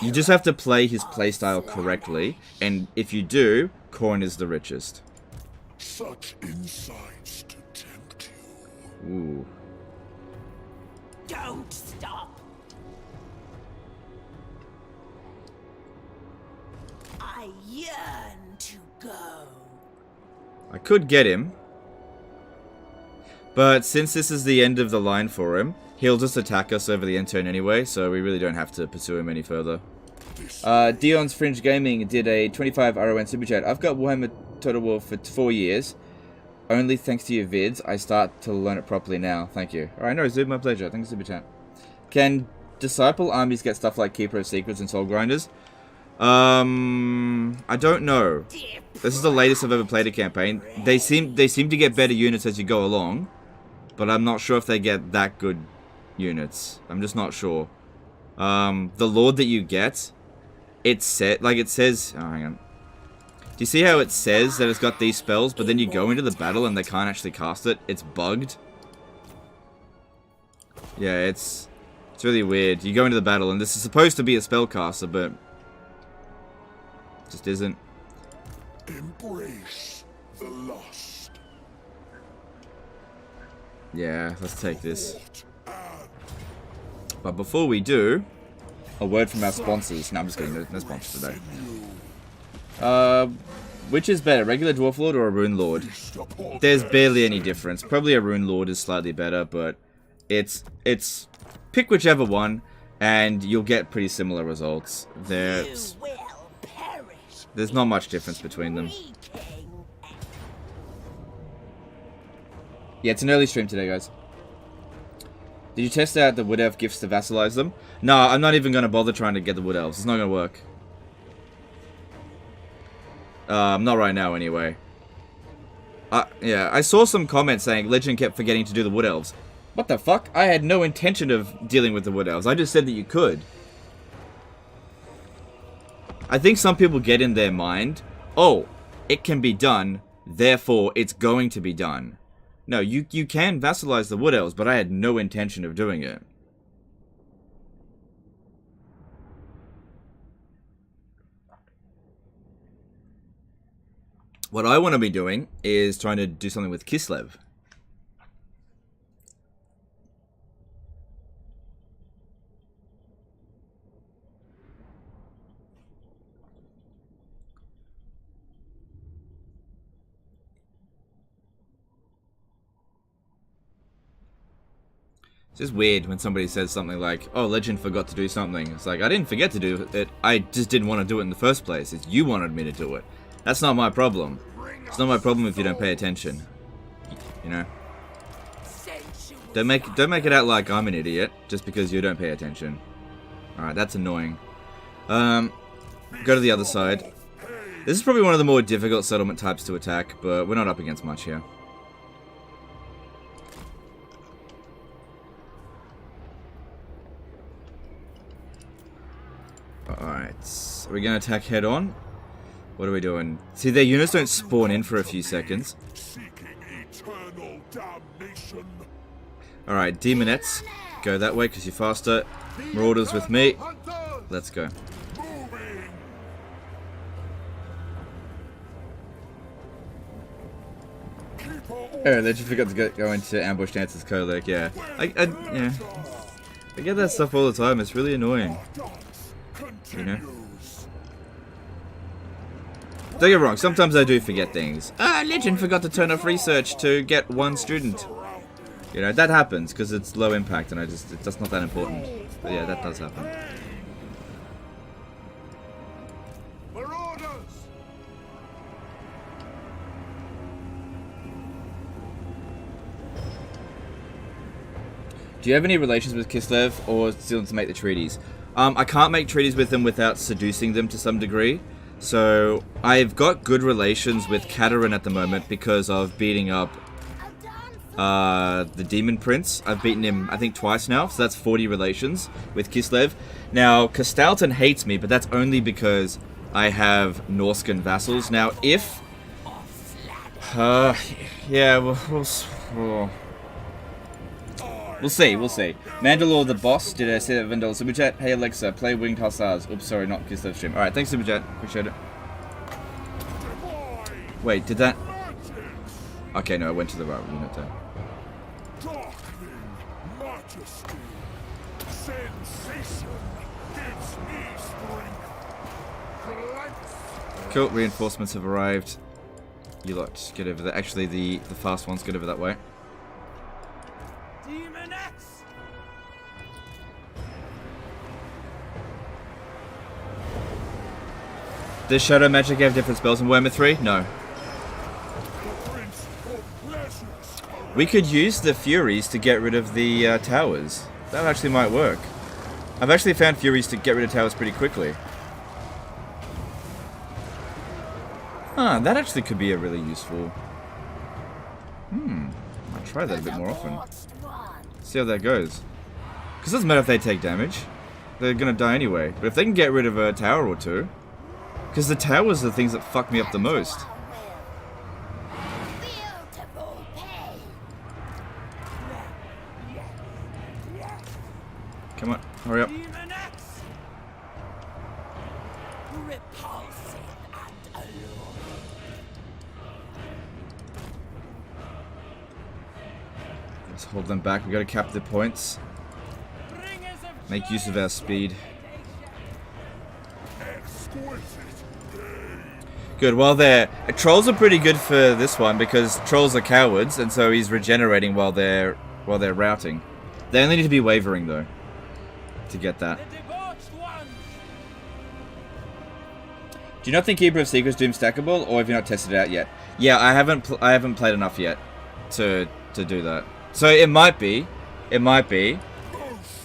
You just have to play his playstyle correctly, and if you do, Khorne is the richest. Such insights to tempt you. Ooh. Don't stop. I yearn to go. I could get him. But since this is the end of the line for him, he'll just attack us over the end turn anyway, so we really don't have to pursue him any further. The Dion's Fringe Gaming did a 25 RON super chat. I've got Warhammer Total War for 4 years. Only thanks to your vids, I start to learn it properly now. Thank you. Alright, no, Zoom, my pleasure. Thanks, super chat. Can Disciple armies get stuff like Keeper of Secrets and Soul Grinders? I don't know. This is the latest I've ever played a campaign. They seem to get better units as you go along, but I'm not sure if they get that good units. I'm just not sure. The Lord that you get, it says, oh, hang on. Do you see how it says that it's got these spells, but then you go into the battle and they can't actually cast it? It's bugged. Yeah, it's really weird. You go into the battle and this is supposed to be a spellcaster, but it just isn't. Embrace the lost. Yeah, let's take this. But before we do, a word from our sponsors. No, I'm just kidding. No sponsors today. Which is better, regular Dwarf Lord or a Rune Lord? There's barely any difference. Probably a Rune Lord is slightly better, but it's pick whichever one, and you'll get pretty similar results. There's not much difference between them. Yeah, it's an early stream today, guys. Did you test out the Wood Elf gifts to vassalize them? No, I'm not even going to bother trying to get the Wood Elves. It's not going to work. Not right now, anyway. Yeah, I saw some comments saying Legend kept forgetting to do the Wood Elves. What the fuck? I had no intention of dealing with the Wood Elves. I just said that you could. I think some people get in their mind, oh, it can be done, therefore it's going to be done. No, you can vassalize the Wood Elves, but I had no intention of doing it. What I want to be doing is trying to do something with Kislev. It's just weird when somebody says something like, oh, Legend forgot to do something. It's like, I didn't forget to do it. I just didn't want to do it in the first place. It's you wanted me to do it. That's not my problem. It's not my problem if you don't pay attention. You know? Don't make it out like I'm an idiot just because you don't pay attention. Alright, that's annoying. Go to the other side. This is probably one of the more difficult settlement types to attack, but we're not up against much here. Alright, are we going to attack head on? What are we doing? See, their units don't spawn in for a few seconds. Alright, Demonettes, go that way because you're faster. Marauders with me. Let's go. Oh, they just forgot to go into ambush dances, Kolek, yeah. Yeah. I get that stuff all the time, it's really annoying. You know? Don't get me wrong, sometimes I do forget things. Legend forgot to turn off research to get one student. You know, that happens because it's low impact and that's not that important. But yeah, that does happen. Do you have any relations with Kislev or still to make the treaties? I can't make treaties with them without seducing them to some degree. So I've got good relations with Katerin at the moment because of beating up the Demon Prince. I've beaten him, I think, twice now, so that's 40 relations with Kislev. Now, Kastalton hates me, but that's only because I have Norscan vassals. Now, if... yeah, we'll see. Mandalore the boss, did I say that Vendel Super Chat? Hey Alexa, play Winged Hussars. Oops, sorry, not Kiss Live Stream. Alright, thanks Super Chat, appreciate it. Wait, did that... Okay, no, I went to the right unit there. Cool, reinforcements have arrived. You lot just get over there. Actually, the fast ones get over that way. Does Shadow Magic have different spells in Warhammer 3? No. We could use the Furies to get rid of the towers. That actually might work. I've actually found Furies to get rid of towers pretty quickly. Huh, that actually could be a really useful... I'll try that a bit more often. See how that goes. Because it doesn't matter if they take damage. They're gonna die anyway. But if they can get rid of a tower or two... Because the towers are the things that fuck me up the most. Come on, hurry up. Let's hold them back. We gotta cap the points. Make use of our speed. Good. Well, trolls are pretty good for this one because trolls are cowards, and so he's regenerating while they're routing. They only need to be wavering though to get that. Do you not think Keeper of Secrets Doom stackable, or have you not tested it out yet? Yeah, I haven't played enough yet to do that. So it might be,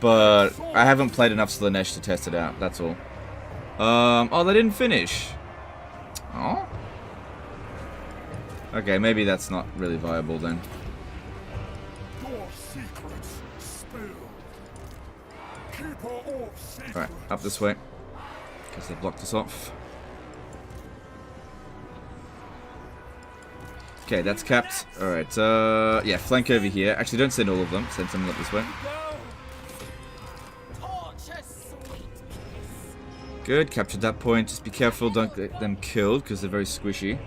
but I haven't played enough Slaanesh to test it out. That's all. Oh, they didn't finish. Oh. Okay, maybe that's not really viable then. Alright, up this way. Because they blocked us off. Okay, that's capped. Alright, yeah, flank over here. Actually, don't send all of them. Send some up this way. Good, captured that point. Just be careful, don't get them killed, because they're very squishy.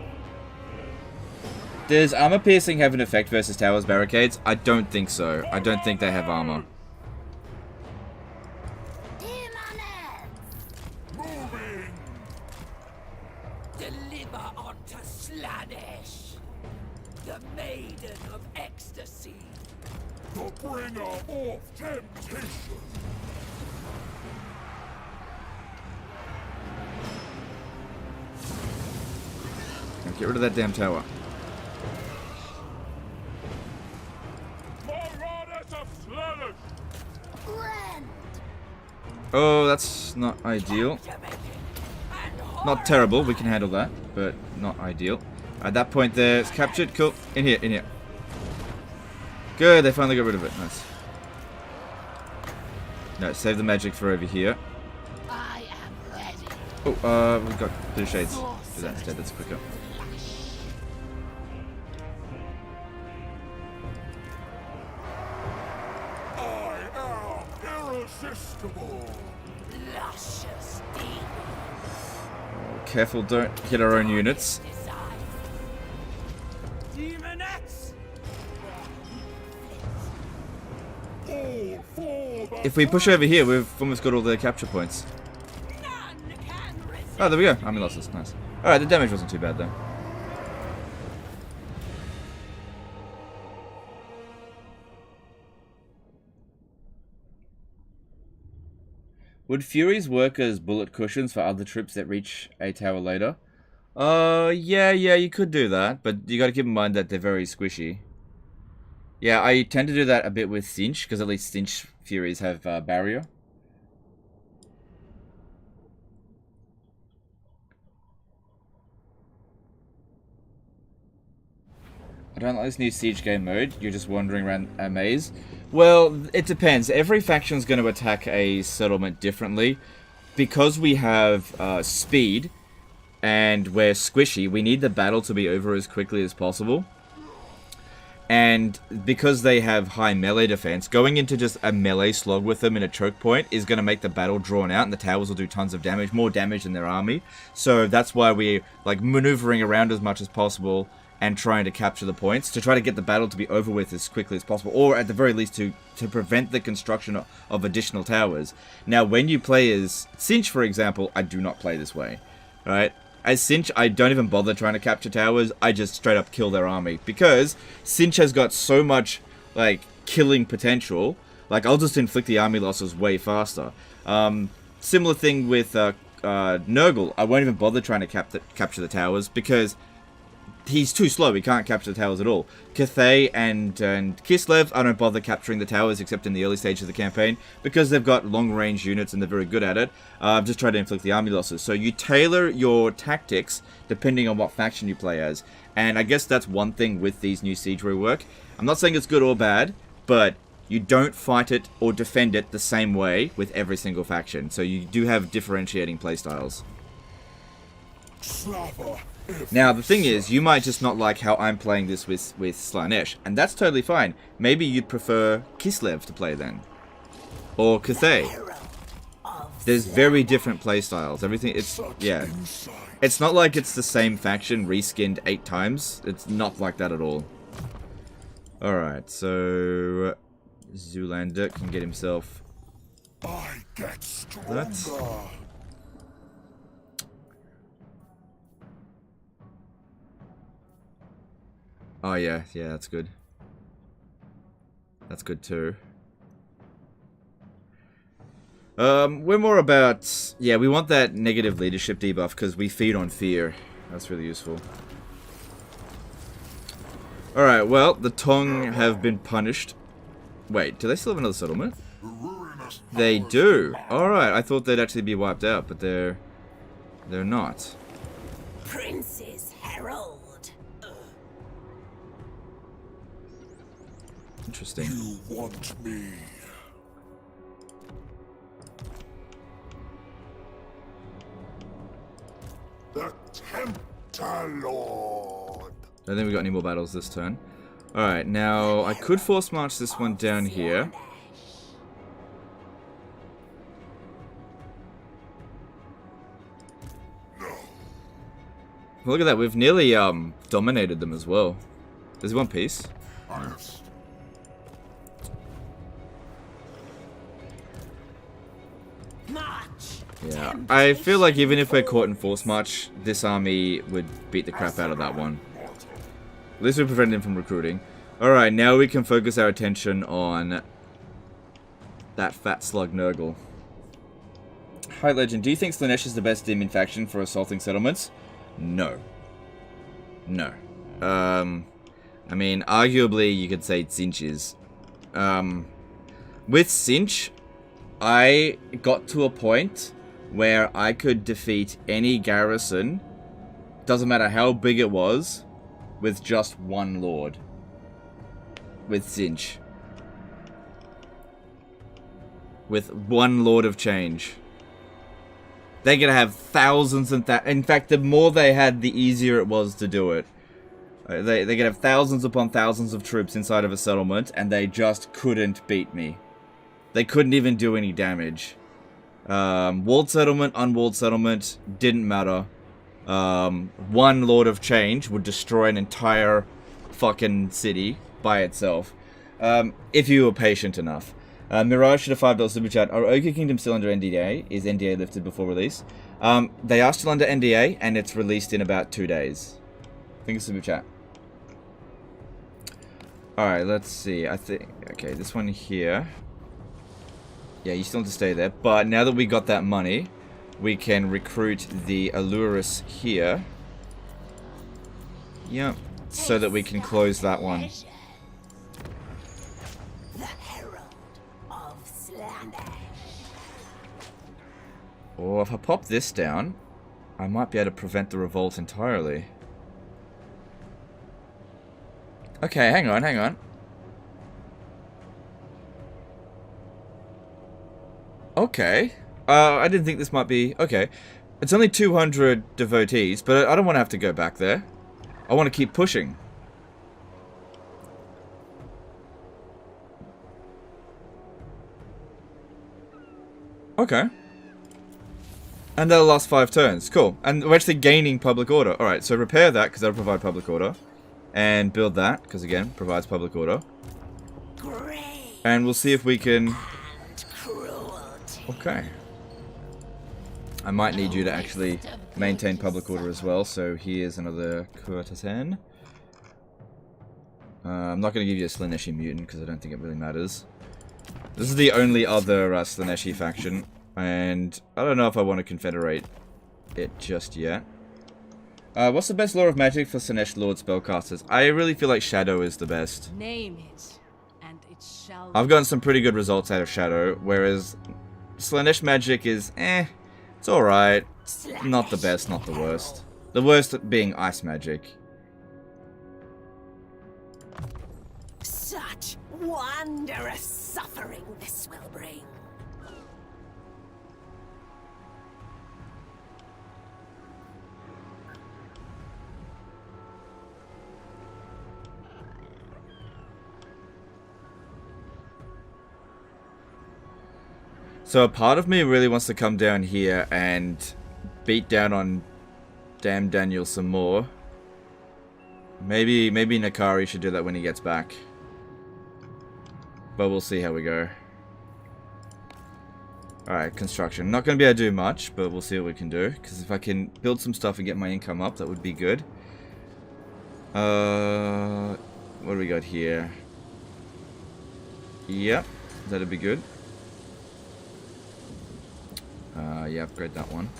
Does armor piercing have an effect versus towers barricades? I don't think so. I don't think they have armor. Deliver unto Slaanesh, the maiden of ecstasy, The bringer of temptation. Get rid of that damn tower. Moderators of Slaanesh. Oh, that's not ideal. Not terrible, we can handle that, but not ideal. At that point there, it's captured. Cool. In here, in here. Good, they finally got rid of it. Nice. No, save the magic for over here. I am ready. Oh, we've got blue shades. Do that instead, that's quicker. Irresistible. Luscious Careful, don't hit our own units. If we push over here, we've almost got all the capture points. Oh, there we go. Army losses. Nice. Alright, the damage wasn't too bad, though. Would Furies work as bullet cushions for other troops that reach a tower later? Yeah, you could do that, but you gotta keep in mind that they're very squishy. Yeah, I tend to do that a bit with Cinch, because at least Cinch Furies have barrier. I don't like this new siege game mode. You're just wandering around a maze. Well, it depends. Every faction's going to attack a settlement differently. Because we have speed and we're squishy, we need the battle to be over as quickly as possible. And because they have high melee defense, going into just a melee slog with them in a choke point is going to make the battle drawn out, and the towers will do tons of damage, more damage than their army. So that's why we're like maneuvering around as much as possible and trying to capture the points to try to get the battle to be over with as quickly as possible, or at the very least to prevent the construction of additional towers. Now, when you play as Cinch, for example, I do not play this way, right? As Cinch, I don't even bother trying to capture towers. I just straight up kill their army. Because Cinch has got so much, like, killing potential. Like, I'll just inflict the army losses way faster. Similar thing with Nurgle, I won't even bother trying to capture the towers because he's too slow. He can't capture the towers at all. Cathay and Kislev, I don't bother capturing the towers except in the early stage of the campaign because they've got long-range units and they're very good at it. I've just tried to inflict the army losses. So you tailor your tactics depending on what faction you play as. And I guess that's one thing with these new siege rework. I'm not saying it's good or bad, but you don't fight it or defend it the same way with every single faction. So you do have differentiating playstyles. Now, the thing is, you might just not like how I'm playing this with Slaanesh, and that's totally fine. Maybe you'd prefer Kislev to play then. Or Cathay. There's very different playstyles. Everything, yeah. It's not like it's the same faction reskinned 8 times. It's not like that at all. Alright, so Zoolander can get himself that. Oh yeah, that's good. That's good too. We're more about, yeah, we want that negative leadership debuff because we feed on fear. That's really useful. Alright, well, the Tong have been punished. Wait, do they still have another settlement? They do. Alright, I thought they'd actually be wiped out, but they're not. Prince's Herald. Interesting. You want me? The Tempter Lord. I don't think we got any more battles this turn. Alright, now I could force march this one down here. Look at that, we've nearly dominated them as well. There's one piece. Yeah, I feel like even if we're caught in force march, this army would beat the crap out of that one. At least we prevented him from recruiting. Alright, now we can focus our attention on that fat slug Nurgle. Hi Legend, do you think Slaanesh is the best demon faction for assaulting settlements? No. No. I mean, arguably you could say Tzeentch is. With Tzeentch, I got to a point where I could defeat any garrison, doesn't matter how big it was, with just one lord. With Tzeentch. With one lord of change. They're gonna have thousands and in fact, the more they had, the easier it was to do it. They're gonna have thousands upon thousands of troops inside of a settlement, and they just couldn't beat me. They couldn't even do any damage. Walled settlement, unwalled settlement, didn't matter. One Lord of Change would destroy an entire fucking city by itself. If you were patient enough. Mirage should have $5 super chat. Are Ogre Kingdom still under NDA? Is NDA lifted before release? They are still under NDA, and it's released in about 2 days. Thank you, super chat. Alright, let's see. I think... Okay, this one here. Yeah, you still have to stay there. But now that we got that money, we can recruit the Allurus here. Yep. So that we can close that one. The Herald of Slaanesh. Or if I pop this down, I might be able to prevent the revolt entirely. Okay, hang on, hang on. Okay. I didn't think this might be... Okay. It's only 200 devotees, but I don't want to have to go back there. I want to keep pushing. Okay. And that'll last 5 turns. Cool. And we're actually gaining public order. Alright, so repair that, because that'll provide public order. And build that, because again, provides public order. And we'll see if we can... Okay. I might need you to actually maintain public order as well, so here's another courtesan. I'm not going to give you a Slaaneshi mutant, because I don't think it really matters. This is the only other Slaaneshi faction. And I don't know if I want to confederate it just yet. What's the best lore of magic for Slaanesh Lord spellcasters? I really feel like Shadow is the best. Name it, and it shall I've gotten some pretty good results out of Shadow, whereas Slaanesh magic is, it's alright. Not the best, not the worst. The worst being ice magic. Such wondrous suffering this will bring. So a part of me really wants to come down here and beat down on damn Daniel some more. Maybe Nakari should do that when he gets back. But we'll see how we go. Alright, construction. Not going to be able to do much, but we'll see what we can do. Because if I can build some stuff and get my income up, that would be good. What do we got here? Yep, that'd be good. Yeah, upgrade that one.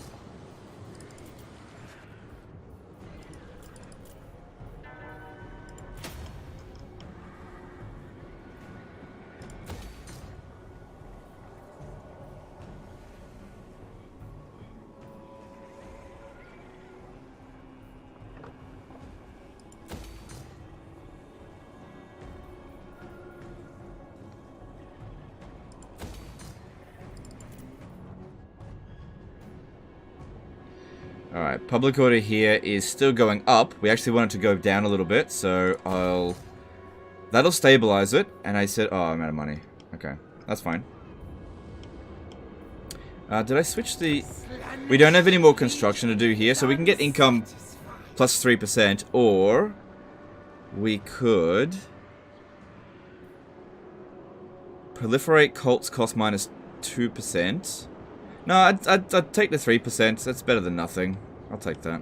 Alright, public order here is still going up. We actually want it to go down a little bit, so that'll stabilize it. And I said, oh, I'm out of money. Okay, that's fine. Did I switch the... We don't have any more construction to do here, so we can get income plus 3%, or we could proliferate cults cost minus 2%. No, I'd take the 3%. That's better than nothing. I'll take that.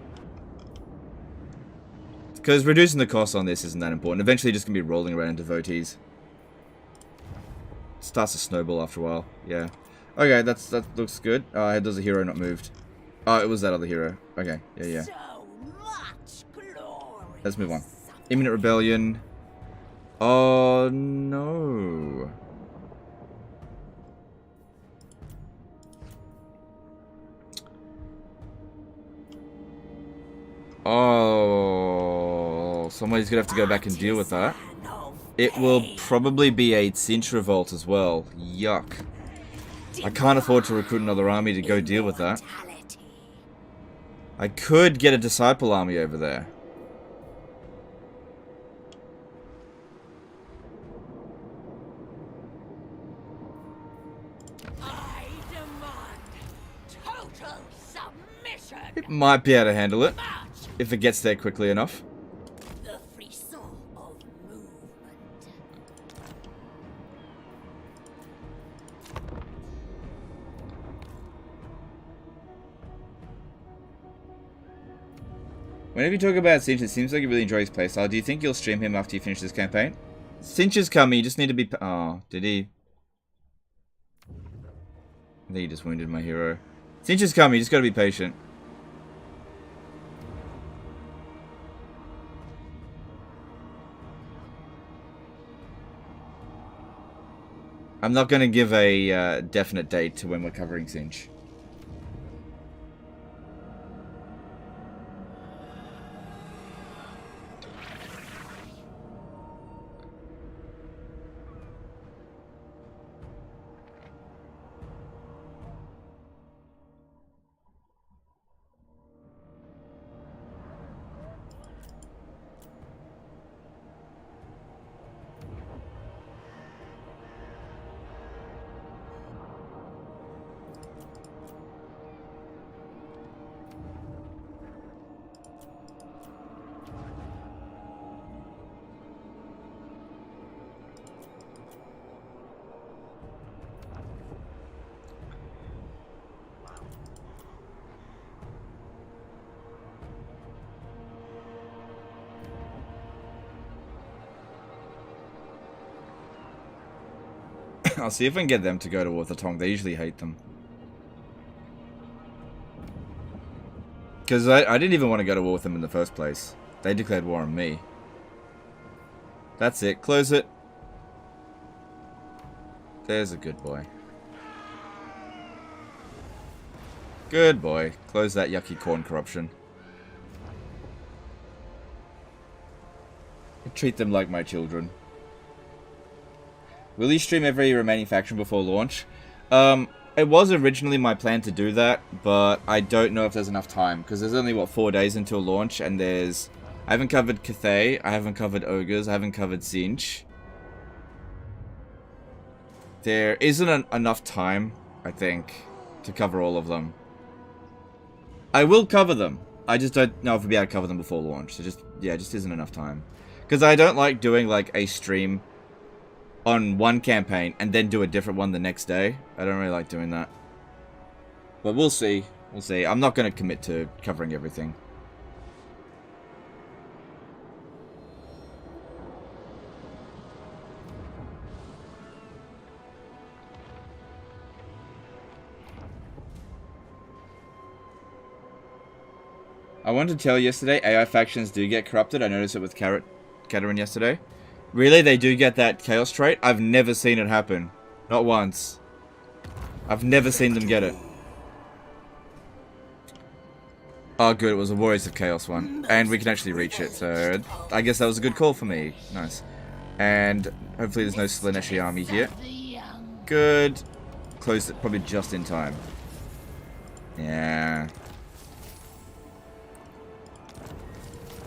Because reducing the cost on this isn't that important. Eventually, you're just going to be rolling around in devotees. It starts to snowball after a while. Yeah. Okay, that looks good. There's a hero not moved. Oh, it was that other hero. Okay, yeah. So much glory. Let's move on. Imminent rebellion. Oh, no. Oh, somebody's gonna have to go back and deal with that. It will probably be a cinch revolt as well. Yuck. I can't afford to recruit another army to go deal with that. I could get a disciple army over there. I demand total submission. It might be able to handle it if it gets there quickly enough. The frisson of movement. Whenever you talk about Cinch, it seems like you really enjoy his playstyle. Do you think you'll stream him after you finish this campaign? Cinch is coming, you just need to be... Oh, did he? I think he just wounded my hero. Cinch is coming, you just gotta be patient. I'm not gonna give a definite date to when we're covering Cinch. I'll see if I can get them to go to war with the Tong. They usually hate them. Because I didn't even want to go to war with them in the first place. They declared war on me. That's it. Close it. There's a good boy. Good boy. Close that yucky corn corruption. I treat them like my children. Will you stream every remaining faction before launch? It was originally my plan to do that, but I don't know if there's enough time, because there's only, what, 4 days until launch, and there's... I haven't covered Cathay, I haven't covered Ogres, I haven't covered Sinch. There isn't enough time, I think, to cover all of them. I will cover them. I just don't know if I'll be able to cover them before launch. So just, yeah, just isn't enough time. Because I don't like doing, like, a stream on one campaign and then do a different one the next day. I don't really like doing that. But we'll see. We'll see. I'm not going to commit to covering everything. I wanted to tell you yesterday, AI factions do get corrupted. I noticed it with Katerin yesterday. Really? They do get that chaos trait? I've never seen it happen. Not once. I've never seen them get it. Oh good, it was a Warriors of Chaos one. And we can actually reach it, so I guess that was a good call for me. Nice. And hopefully there's no Slaanesh army here. Good. Closed it probably just in time. Yeah.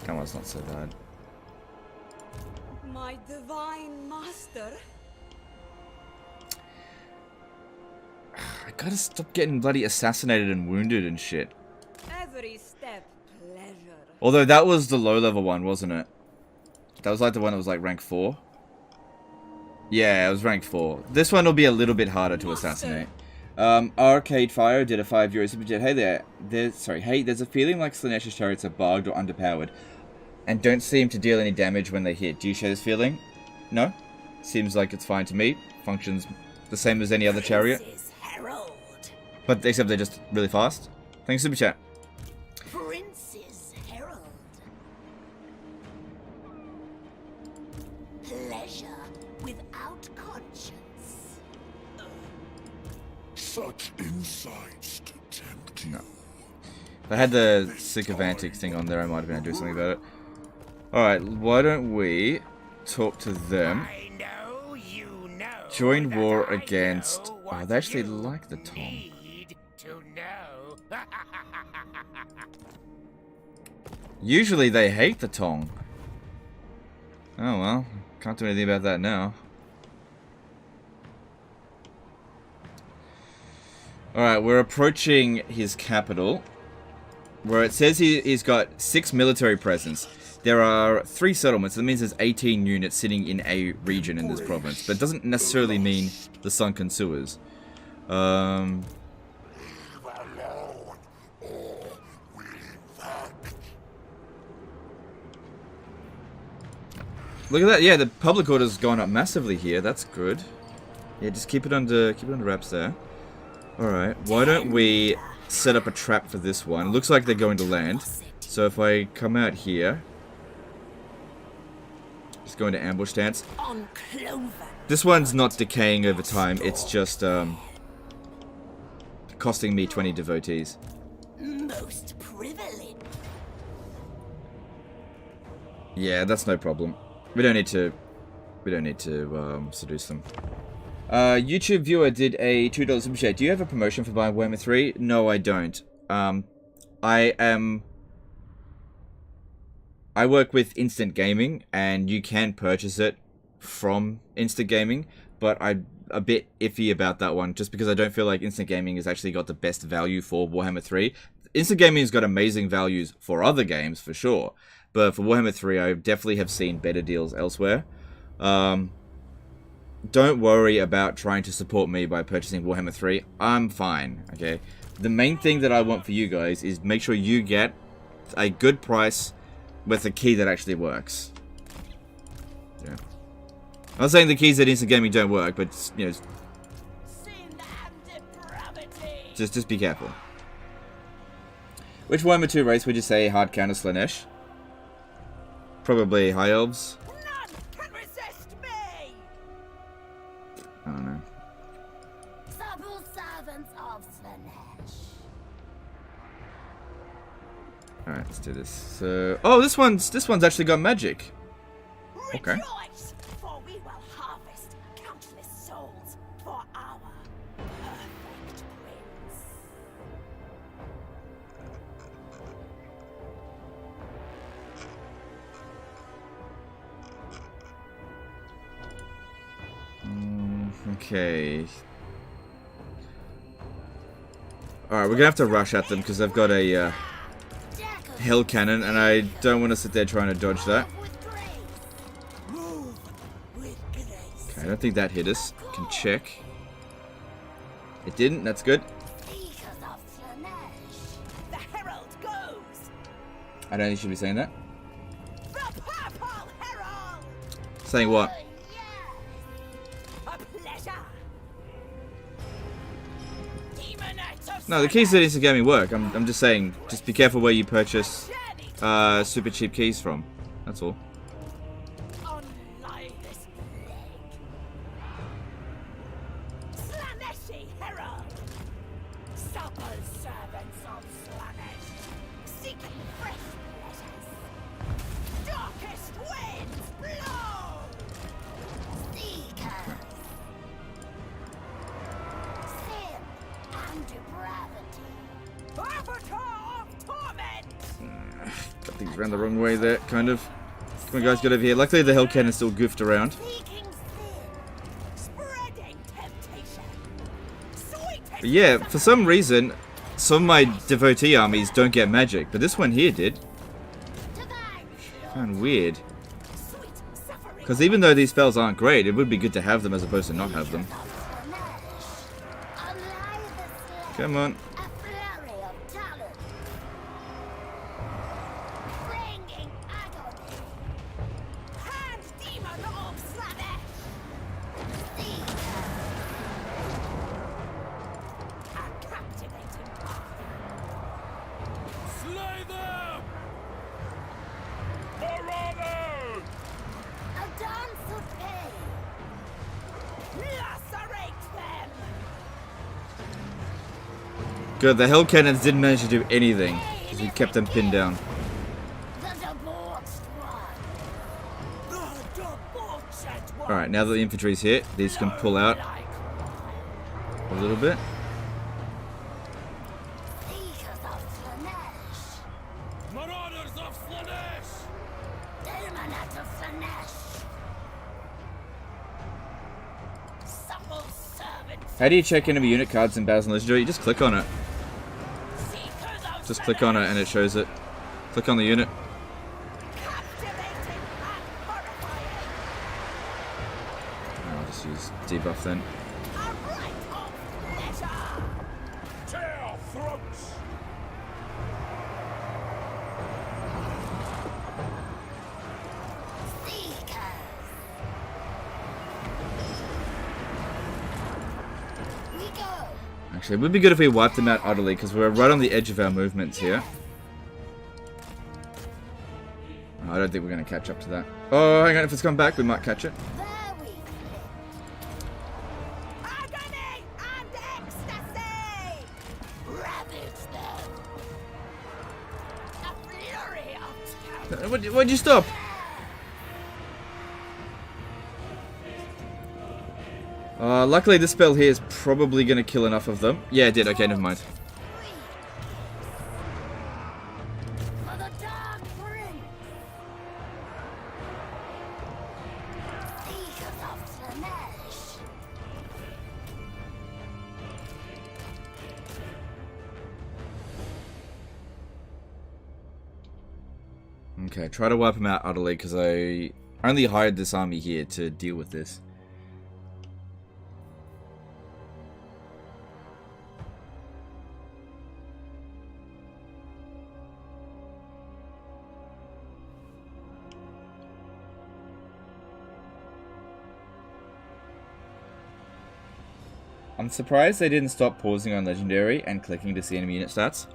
Come on, it's not so bad. My divine master. I gotta stop getting bloody assassinated and wounded and shit. Every step pleasure. Although that was the low level one, wasn't it? That was like the one that was like rank 4. Yeah, it was rank 4. This one will be a little bit harder to assassinate. Arcade Fire did a €5 super chat. Hey there. There's a feeling like Slaanesh's turrets are bugged or underpowered and don't seem to deal any damage when they hit. Do you share this feeling? No? Seems like it's fine to me. Functions the same as any other chariot. But except they're just really fast. Thanks, super chat. Prince's Herald. Pleasure without conscience. Such insights to tempt you. No. If I had the sycophantic thing on there, I might have been able to do something about it. Alright, why don't we talk to them. I know you know. Join that war I against... know Oh, what they actually you like the Tong. need to know. Usually they hate the Tong. Oh well, can't do anything about that now. Alright, we're approaching his capital, where it says he's got 6 military presence. There are 3 settlements, that means there's 18 units sitting in a region in this province, but it doesn't necessarily mean the sunken sewers. Look at that, yeah, the public order's gone up massively here, that's good. Yeah, just keep it under wraps there. Alright, why don't we set up a trap for this one? Looks like they're going to land. So if I come out here, just go into ambush stance. On Clover. This one's not decaying over time, it's just costing me 20 devotees. Most privileged. Yeah, that's no problem. We don't need to seduce them. YouTube viewer did a $2 super chat. Do you have a promotion for buying Warhammer 3? No, I don't. I work with Instant Gaming, and you can purchase it from Instant Gaming, but I'm a bit iffy about that one, just because I don't feel like Instant Gaming has actually got the best value for Warhammer 3. Instant Gaming has got amazing values for other games, for sure, but for Warhammer 3, I definitely have seen better deals elsewhere. Don't worry about trying to support me by purchasing Warhammer 3. I'm fine, okay? The main thing that I want for you guys is make sure you get a good price with a key that actually works. Yeah. I'm not saying the keys at Instant Gaming don't work, but, you know, just be careful. Which Warhammer 2 race would you say hard counter Slaanesh? Probably High Elves. None can resist me! I don't know. Supple servants of Slaanesh. Alright, let's do this. So, oh, this one's actually got magic. Okay. Rejoice, for we will harvest countless souls for our perfect prince. Okay. Alright, we're gonna have to rush at them because they've got a hell cannon, and I don't want to sit there trying to dodge that. Move with grace. Okay, I don't think that hit us. Can check. It didn't. That's good. Seekers of Slaanesh. The herald goes. I don't think you should be saying that. The purple herald. Saying what? A pleasure. Demonator. No, the keys to this gaming work. I'm just saying, just be careful where you purchase super cheap keys from. That's all. Unlie this plague. Slaaneshi herald. Supple servants of Slaanesh. Seeking fresh pleasures. Darkest winds blow. Seekers. Sin and depravity. Avatar of torment. Got things around the wrong way there, kind of. Come on, guys, get over here. Luckily, the hell cannon still goofed around. Seeking sin. Spreading temptation. Sweetest But yeah, for some reason, some of my devotee armies don't get magic, but this one here did. Divine Kind of weird. sweet suffering. Because even though these spells aren't great, it would be good to have them as opposed to not have them. of Slaanesh. Unlie the slave. Come on. A flurry of talent. Bringing agony. Hand demon of Slaanesh. Seekers. A captivating path. Slay them! For honor! A dance of pain. Lacerate them. Good, the hell cannons didn't manage to do anything. Because we kept them pinned down. The debauched one. The debauched one. Alright, now that the infantry's here, these can pull out Like a little bit. Seekers of Slaanesh. Marauders of Slaanesh! Demonat of Slaanesh. supple servants. How do you check enemy unit cards in Battles and Legendary? You just click on it. Seekers of Just click on it and it shows it. Click on the unit. captivating and horrifying. I'll just use debuff then. A rite of pleasure. Tear throats! Seekers. We go. Actually, it would be good if we wiped them out utterly, because we're right on the edge of our movements here. Oh, I don't think we're going to catch up to that. Oh, hang on, if it's come back, we might catch it. There we flit. Agony and ecstasy. Ravage them. A flurry of terror. Why'd you stop? Luckily this spell here is probably going to kill enough of them. Yeah, it did. Okay, never mind. For the Dark Prince. Seekers of Slaanesh. Okay, try to wipe them out utterly, because I only hired this army here to deal with this. I'm surprised they didn't stop pausing on Legendary and clicking to see enemy unit stats.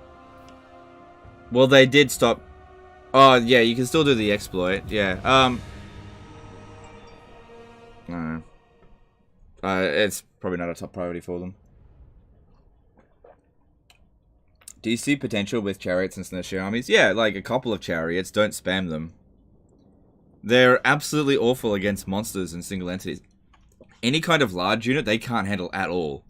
Well, they did stop. Oh, yeah, you can still do the exploit. Yeah. No. It's probably not a top priority for them. Do you see potential with chariots and Slaanesh armies? Yeah, like a couple of chariots. Don't spam them. They're absolutely awful against monsters and single entities. Any kind of large unit, they can't handle at all.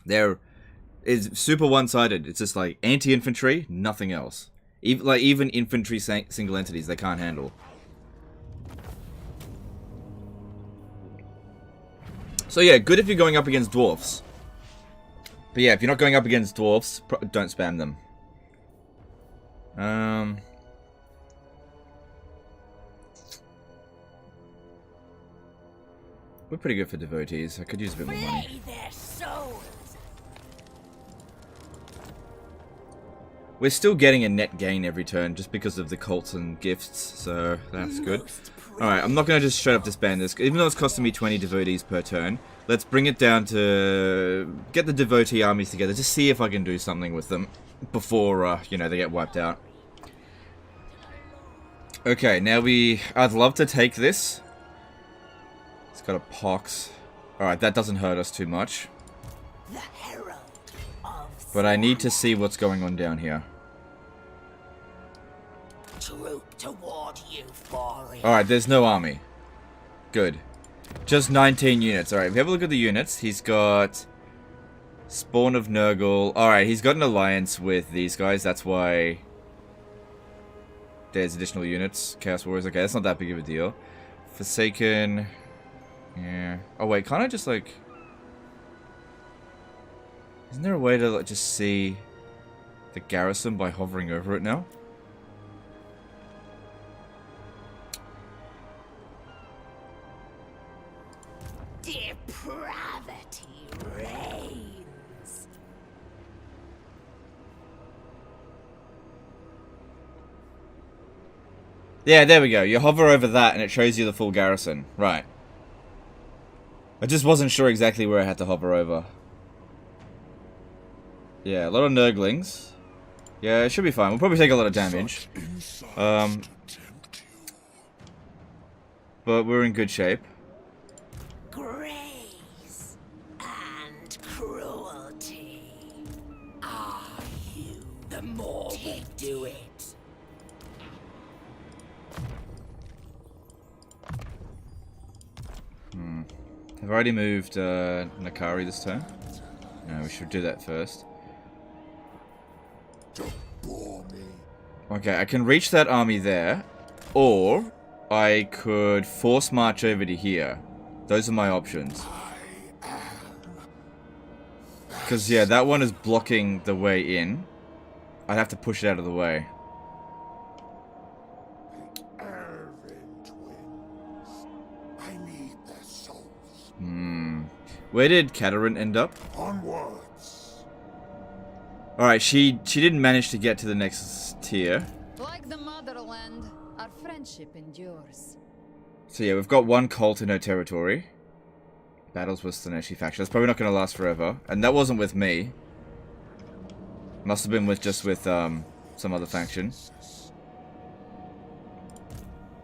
It's super one-sided. It's just like anti-infantry, nothing else. Even infantry single entities, they can't handle. So yeah, good if you're going up against dwarfs. But yeah, if you're not going up against dwarfs, don't spam them. We're pretty good for devotees. I could use a bit more money. Free their souls. We're still getting a net gain every turn just because of the cults and gifts, so that's good. Alright, I'm not going to just straight up disband this. Even though it's costing me 20 devotees per turn, let's bring it down to get the devotee armies together. Just see if I can do something with them before, you know, they get wiped out. Okay, now I'd love to take this. It's got a pox. Alright, that doesn't hurt us too much. The herald of But I need to see what's going on down here. troop toward you for it. Alright, there's no army. Good. Just 19 units. Alright, if we have a look at the units, he's got Spawn of Nurgle. Alright, he's got an alliance with these guys. That's why there's additional units. Chaos Warriors. Okay, that's not that big of a deal. Forsaken. Yeah. Oh, wait, can't I just, like... Isn't there a way to, like, just see the garrison by hovering over it now? Depravity reigns. Yeah, there we go. You hover over that and it shows you the full garrison. Right. I just wasn't sure exactly where I had to hover over. Yeah, a lot of Nurglings. Yeah, it should be fine. We'll probably take a lot of damage. But we're in good shape. Grace and cruelty. Are you the more we do it? I've already moved Nakari this turn. No, we should do that first. Okay, I can reach that army there. Or I could force march over to here. Those are my options. Because, yeah, that one is blocking the way in. I'd have to push it out of the way. Where did Kataryn end up? Onwards. Alright, she didn't manage to get to the next tier. Like the motherland, our friendship endures. So yeah, we've got one cult in her territory. Battles with Slaanesh faction. That's probably not going to last forever. And that wasn't with me. Must have been just with some other faction.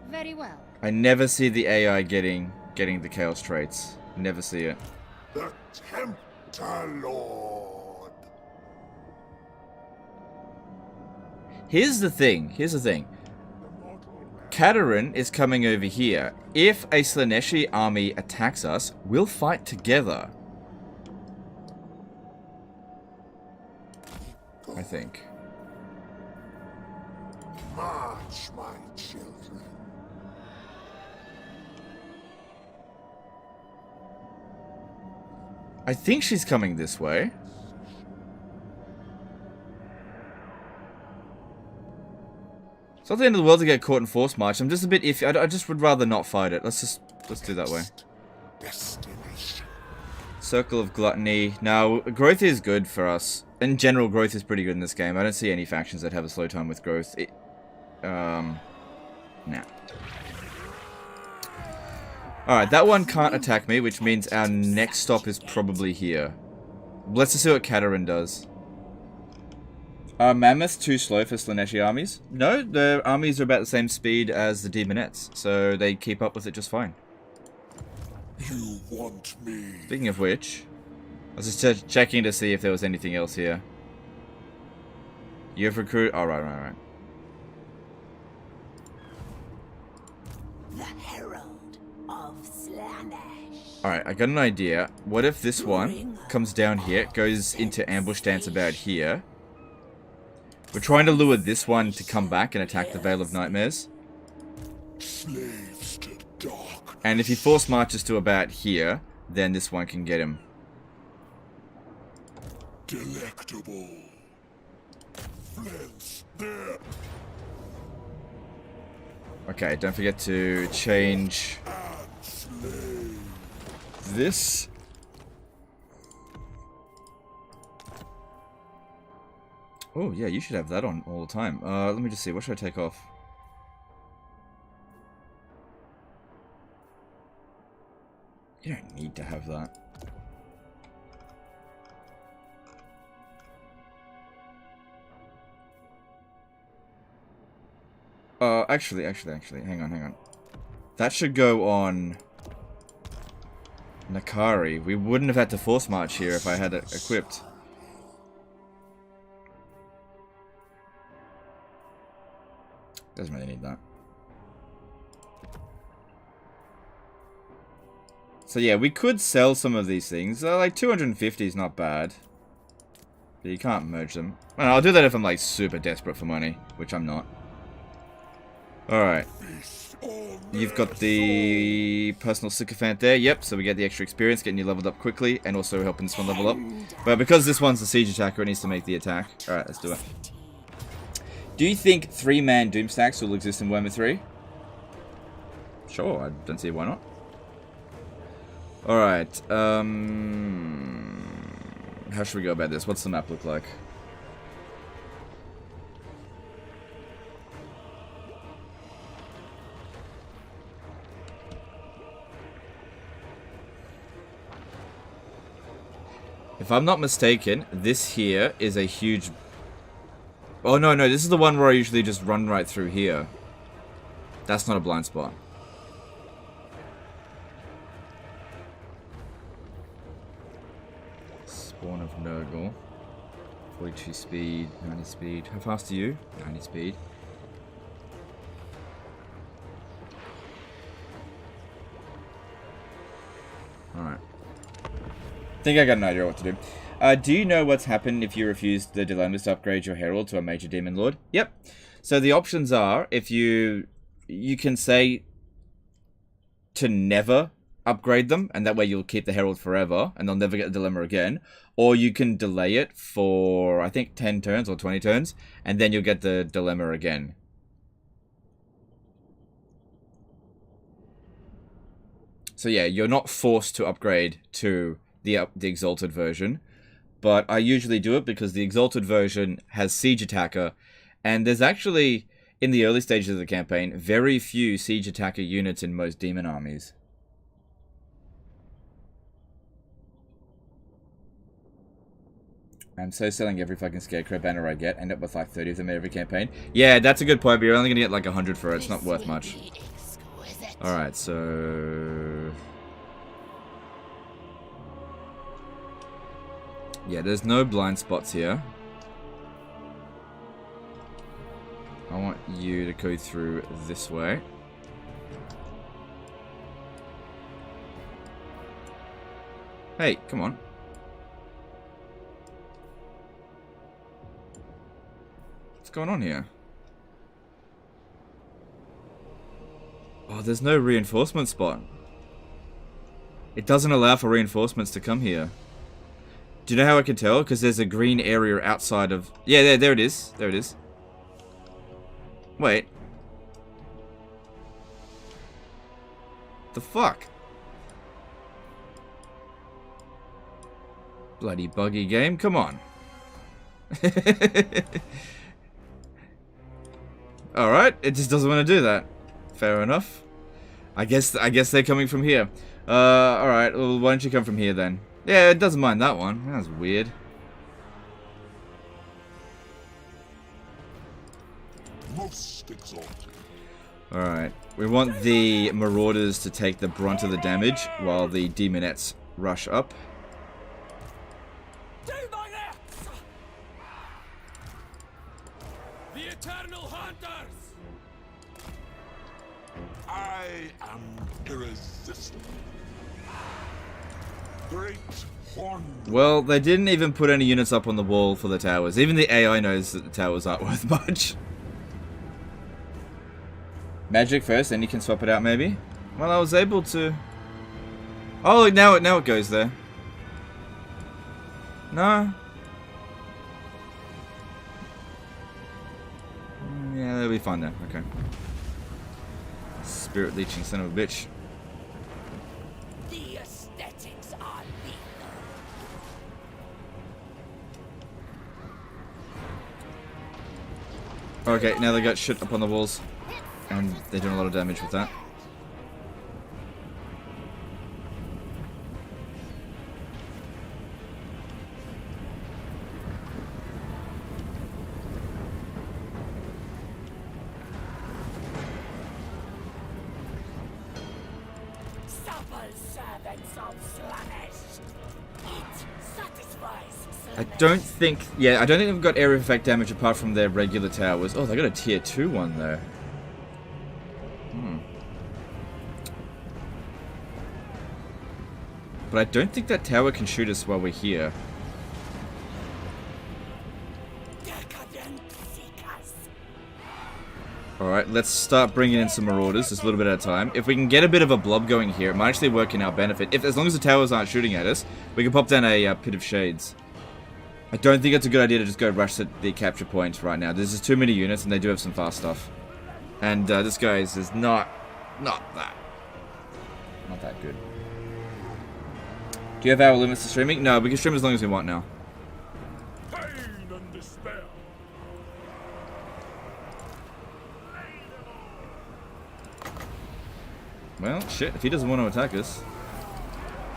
Very well. I never see the AI getting the chaos traits. Never see it. The Tempter Lord. Here's the thing. Kataryn is coming over here. If a Slaaneshi army attacks us, we'll fight together. I think. March, my children. I think she's coming this way. It's not the end of the world to get caught in force march. I'm just a bit iffy. I just would rather not fight it. Let's do that way. Destination. Circle of Gluttony. Now, growth is good for us. In general, growth is pretty good in this game. I don't see any factions that have a slow time with growth. Nah. Alright, that one can't attack me, which means our next stop is probably here. Let's just see what Kataryn does. Are mammoths too slow for Slaaneshi armies? No, the armies are about the same speed as the demonettes, so they keep up with it just fine. You want me? Speaking of which, I was just checking to see if there was anything else here. You have recruited... Oh, right. The Herald of Slaanesh. Alright, I got an idea. What if this one comes down here, goes into ambush stance about here? We're trying to lure this one to come back and attack the Veil of Nightmares. Slaves to dark. And if he force marches to about here, then this one can get him. Delectable. Flens there. Okay, don't forget to change And slave. this. Oh, yeah, you should have that on all the time. Let me just see. What should I take off? You don't need to have that. Actually, hang on. That should go on Nakari. We wouldn't have had to force march here if I had it equipped. Doesn't really need that. So yeah, we could sell some of these things. Like 250 is not bad. But you can't merge them. Well, I'll do that if I'm like super desperate for money, which I'm not. Alright. You've got the personal sycophant there. Yep, so we get the extra experience, getting you leveled up quickly, and also helping this one level up. But because this one's the siege attacker, it needs to make the attack. Alright, let's do it. Do you think 3-man Doom stacks will exist in Warhammer 3? Sure, I don't see why not. Alright, how should we go about this? What's the map look like? If I'm not mistaken, this here is a huge... Oh, no, this is the one where I usually just run right through here. That's not a blind spot. Spawn of Nurgle. 42 speed, 90 speed. How fast are you? 90 speed. Alright. I think I got an idea what to do. Do you know what's happened if you refuse the dilemmas to upgrade your herald to a major demon lord? Yep. So the options are, if you can say to never upgrade them, and that way you'll keep the herald forever, and they'll never get the dilemma again. Or you can delay it for, I think, 10 turns or 20 turns, and then you'll get the dilemma again. So yeah, you're not forced to upgrade to the Exalted version, but I usually do it because the Exalted version has Siege Attacker, and there's actually, in the early stages of the campaign, very few Siege Attacker units in most demon armies. I'm so selling every fucking Scarecrow banner I get, end up with like 30 of them in every campaign. Yeah, that's a good point, but you're only gonna get like 100 for it, it's not worth much. Alright, so... yeah, there's no blind spots here. I want you to go through this way. Hey, come on. What's going on here? Oh, there's no reinforcement spot. It doesn't allow for reinforcements to come here. Do you know how I can tell? Because there's a green area outside of... yeah, there it is. There it is. Wait. The fuck? Bloody buggy game, come on. Alright, it just doesn't want to do that. Fair enough. I guess they're coming from here. Alright, well, why don't you come from here then? Yeah, it doesn't mind that one. That's weird. Most exalted. Alright. We want the Marauders to take the brunt of the damage while the Demonettes rush up. Do my next! The Eternal Hunters! I am irresistible. Great one. Well, they didn't even put any units up on the wall for the towers. Even the AI knows that the towers aren't worth much. Magic first, then you can swap it out maybe? Well, I was able to... Oh, look, now it goes there. No? Yeah, that'll be fine then. Okay. Spirit leeching son of a bitch. The aesthetics are lethal. Okay, now they got shit up on the walls. And they're doing a lot of damage with that. Supple servants of Slaanesh. It satisfies I don't think they've got area effect damage apart from their regular towers. Oh, they got a tier 2 one though. But I don't think that tower can shoot us while we're here. decadent seekers. Alright, let's start bringing in some Marauders, just a little bit at a time. If we can get a bit of a blob going here, it might actually work in our benefit. As long as the towers aren't shooting at us, we can pop down a Pit of Shades. I don't think it's a good idea to just go rush at the capture point right now. There's just too many units, and they do have some fast stuff. And this guy is not that good. Do you have hour limits to streaming? No, we can stream as long as we want now. Pain and despair. Well, shit, if he doesn't want to attack us.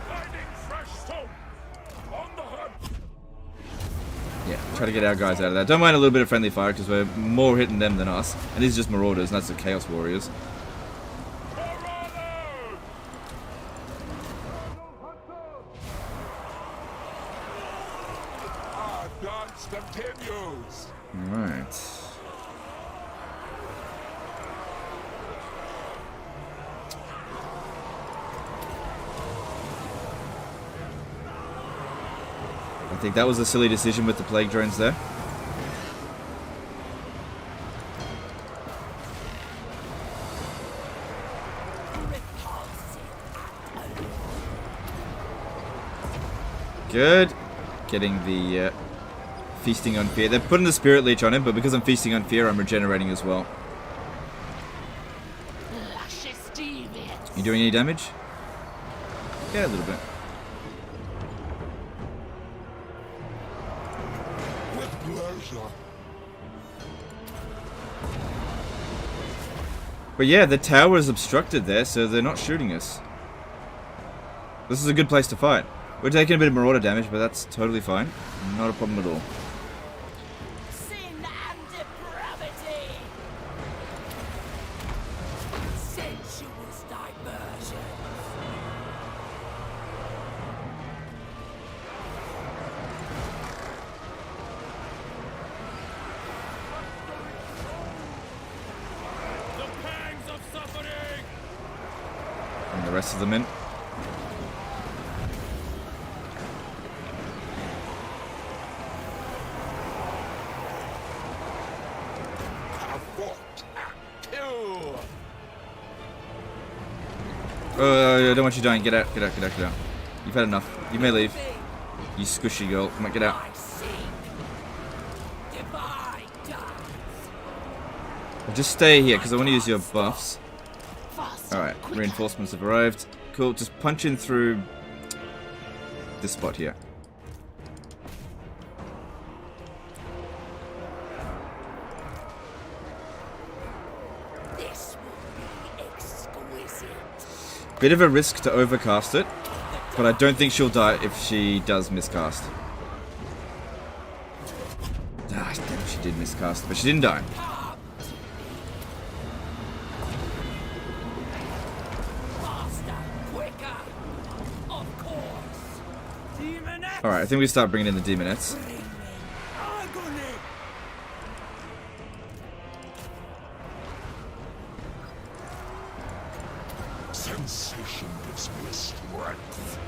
Finding fresh stone. On the hunt. Yeah, try to get our guys out of that. Don't mind a little bit of friendly fire, because we're more hitting them than us. And these are just Marauders, and that's the Chaos Warriors. Our dance continues. Alright. I think that was a silly decision with the plague drones there. Good. Getting the feasting on fear. They're putting the spirit leech on him, but because I'm feasting on fear, I'm regenerating as well. Luscious deviants. You doing any damage? Yeah, a little bit. With pleasure. But yeah, the tower is obstructed there, so they're not shooting us. This is a good place to fight. We're taking a bit of marauder damage, but that's totally fine. Not a problem at all. Sin and depravity. Sensuous diversion. The pangs of suffering! And the rest of them in. I don't want you dying. Get out, get out, get out, get out. You've had enough. You may leave. You squishy girl. Come on, get out. I seek. Divine dance. Well, just stay here, because I want to use your buffs. Faster, Alright, quicker. reinforcements have arrived. Cool, just punch in through this spot here. This will be exquisite. Bit of a risk to overcast it, but I don't think she'll die if she does miscast. Ah, damn, she did miscast, but she didn't die. Alright, I think we start bringing in the demonettes. Sensation gives me strength.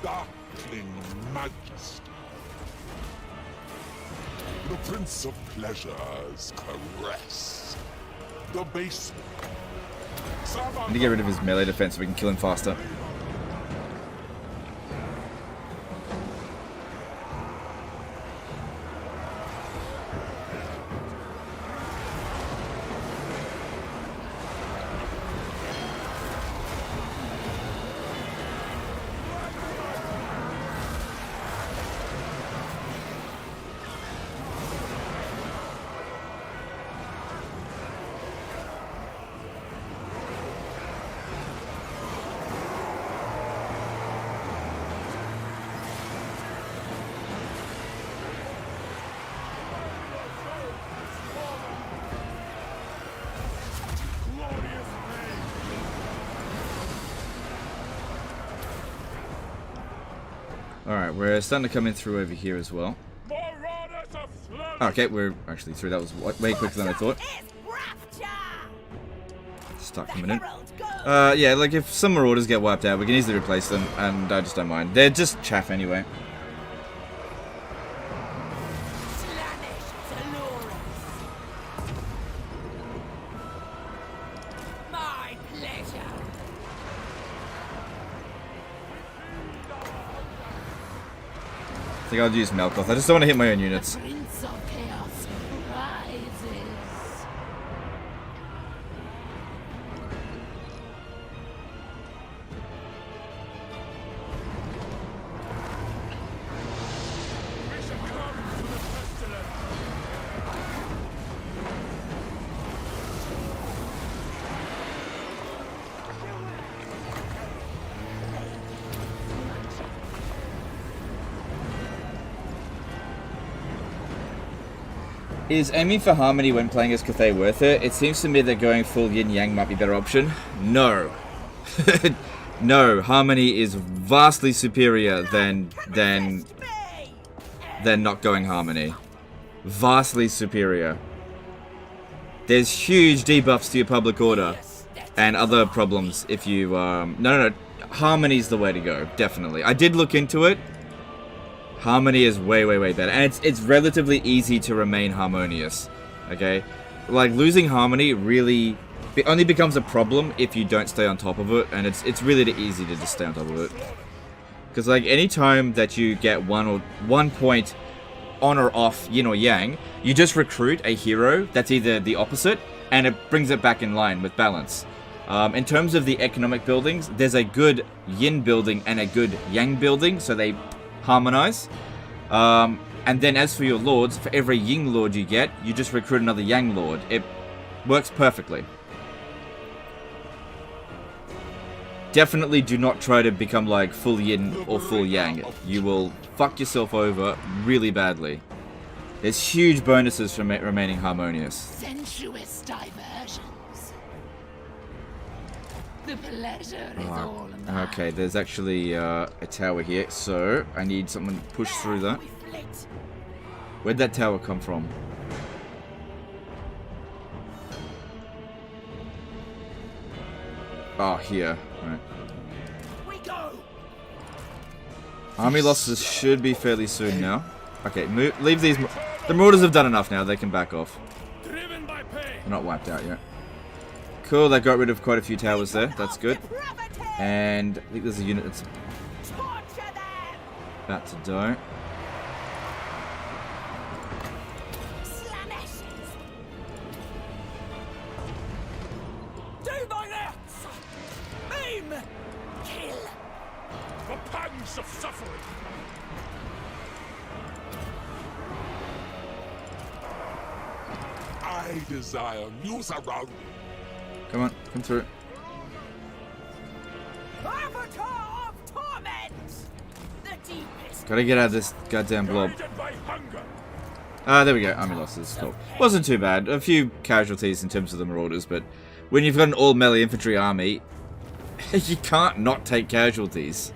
Darkling majesty. The Prince of Pleasure's caress. The basement. I need to get rid of his melee defense so we can kill him faster. Alright, we're starting to come in through over here as well. Marauders of Slaanesh! Okay, we're actually through. That was way quicker than I thought. It's rapture! Start The coming in. herald goes. Yeah, like if some marauders get wiped out, we can easily replace them, and I just don't mind. They're just chaff anyway. Slaanesh Dolores. My pleasure. I think I'll use Melkoth. I just don't want to hit my own units. Prince of Chaos rises. We shall come to the pestilence! Is aiming for harmony when playing as Cathay worth it? It seems to me that going full yin-yang might be a better option. No. No, harmony is vastly superior than not going harmony. Vastly superior. There's huge debuffs to your public order and other problems if you no, harmony's the way to go, definitely. I did look into it. Harmony is way better, and it's relatively easy to remain harmonious. Okay, like losing harmony really only becomes a problem if you don't stay on top of it, and it's really easy to just stay on top of it. Because like any time that you get one point on or off yin or yang, you just recruit a hero that's either the opposite, and it brings it back in line with balance. In terms of the economic buildings, there's a good yin building and a good yang building, so they harmonize. And then as for your lords, for every yin lord you get, you just recruit another yang lord. It works perfectly. Definitely do not try to become like full yin or full yang. You will fuck yourself over really badly. There's huge bonuses for remaining harmonious. Sensuous diversions. The pleasure is all mine. Okay, there's actually a tower here, so I need someone to push through that. We flit. Where'd that tower come from? Oh, here. Right. We go. Army losses should be fairly soon now. Okay, leave these. The Marauders have done enough now. They can back off. Driven by pain! They're not wiped out yet. Cool, they got rid of quite a few towers there. That's good. And I think there's a unit that's Torture them! about to die. Slaanesh! Do my left. Aim. Kill. The pangs of suffering! I desire news around me. Come on, come through. Avatar of torment! The deepest Gotta get out of this goddamn blob. Guided by hunger. There we go. Army losses. Cool. Wasn't too bad. A few casualties in terms of the marauders, but when you've got an all melee infantry army, you can't not take casualties.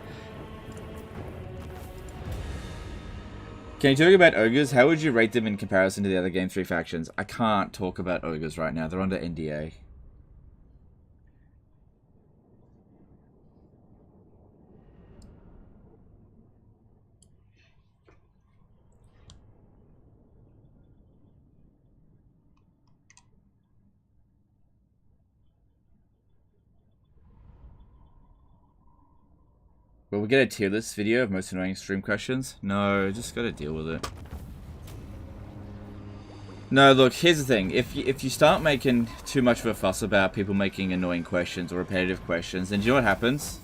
Can you talk about ogres? How would you rate them in comparison to the other Game 3 factions? I can't talk about ogres right now. They're under NDA. Will we get a tier list video of most annoying stream questions? No, just gotta deal with it. No, look, here's the thing. If you start making too much of a fuss about people making annoying questions or repetitive questions, then do you know what happens?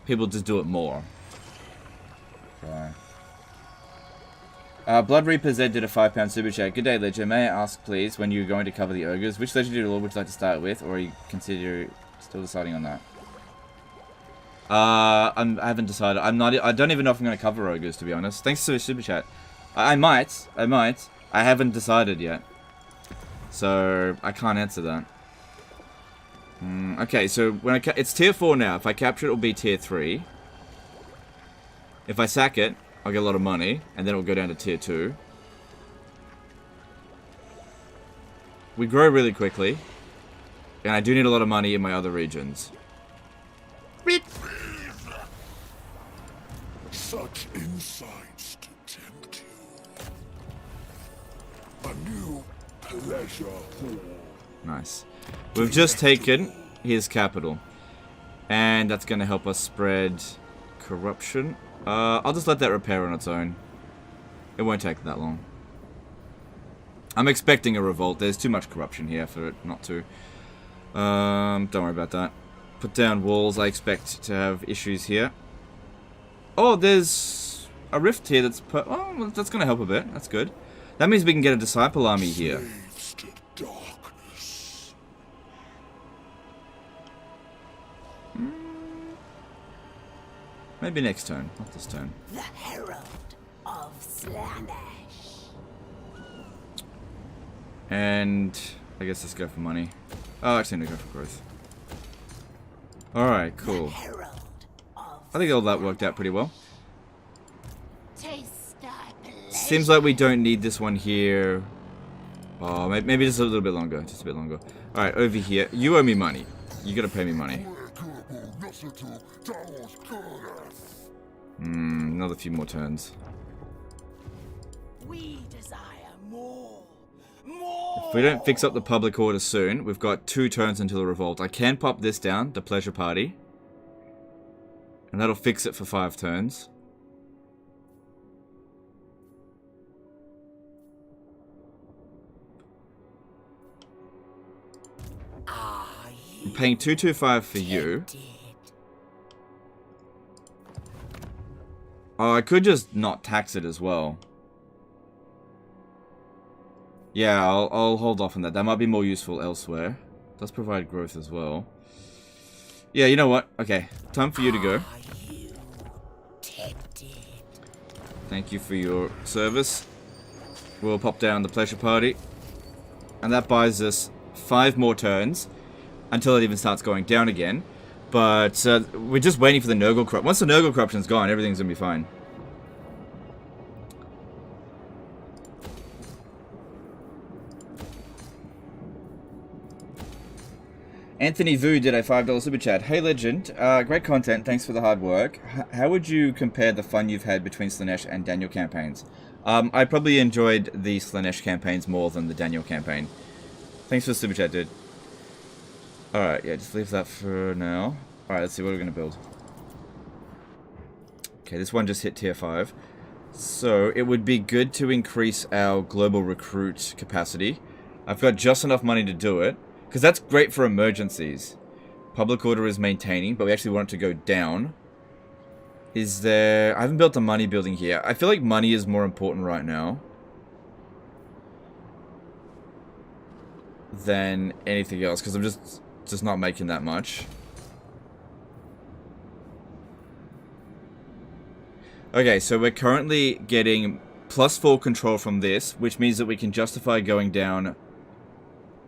People just do it more. So. Blood Reaper Z did a £5 super chat. Good day, Legend. May I ask, please, when you're going to cover the ogres, which legendary lord would you like to start with, or are you consider still deciding on that? I haven't decided. I don't even know if I'm going to cover ogres, to be honest. Thanks for the super chat. I might. I haven't decided yet, so I can't answer that. Okay, so when it's tier 4 now. If I capture it, it'll be tier 3. If I sack it, I'll get a lot of money, and then it'll go down to tier 2. We grow really quickly, and I do need a lot of money in my other regions. Such insights to tempt you. A new pleasure hall. Nice. We've just taken his capital, and that's going to help us spread corruption. I'll just let that repair on its own. It won't take that long. I'm expecting a revolt. There's too much corruption here for it not to. Don't worry about that. Put down walls. I expect to have issues here. Oh, there's a rift here that's well, that's going to help a bit. That's good. That means we can get a disciple army here. Slaves to darkness. Maybe next turn, not this turn. The Herald of Slaanesh. And I guess let's go for money. Oh, actually, no, go for growth. Alright, cool. Herald of I think all that worked out pretty well. Taste thy pleasure. Seems like we don't need this one here. Oh, maybe just a little bit longer. Just a bit longer. Alright, over here. You owe me money. You gotta pay me money. Another few more turns. We desire more. More. If we don't fix up the public order soon, we've got 2 turns until the revolt. I can pop this down, the pleasure party. And that'll fix it for 5 turns. I'm paying 225 for you. Oh, I could just not tax it as well. Yeah, I'll hold off on that. That might be more useful elsewhere. Does provide growth as well. Yeah, you know what? Okay, time for you to go. Thank you for your service. We'll pop down the pleasure party. And that buys us 5 more turns until it even starts going down again. But we're just waiting for the Nurgle corruption. Once the Nurgle corruption's gone, everything's gonna be fine. Anthony Vu did a $5 super chat. Hey Legend, great content, thanks for the hard work. How would you compare the fun you've had between Slaanesh and Daniel campaigns? I probably enjoyed the Slaanesh campaigns more than the Daniel campaign. Thanks for the super chat, dude. Alright, yeah, just leave that for now. Alright, let's see what we're going to build. Okay, this one just hit tier 5. So, it would be good to increase our global recruit capacity. I've got just enough money to do it. Because that's great for emergencies. Public order is maintaining, but we actually want it to go down. Is there... I haven't built the money building here. I feel like money is more important right now than anything else, because I'm just not making that much. Okay, so we're currently getting +4 control from this, which means that we can justify going down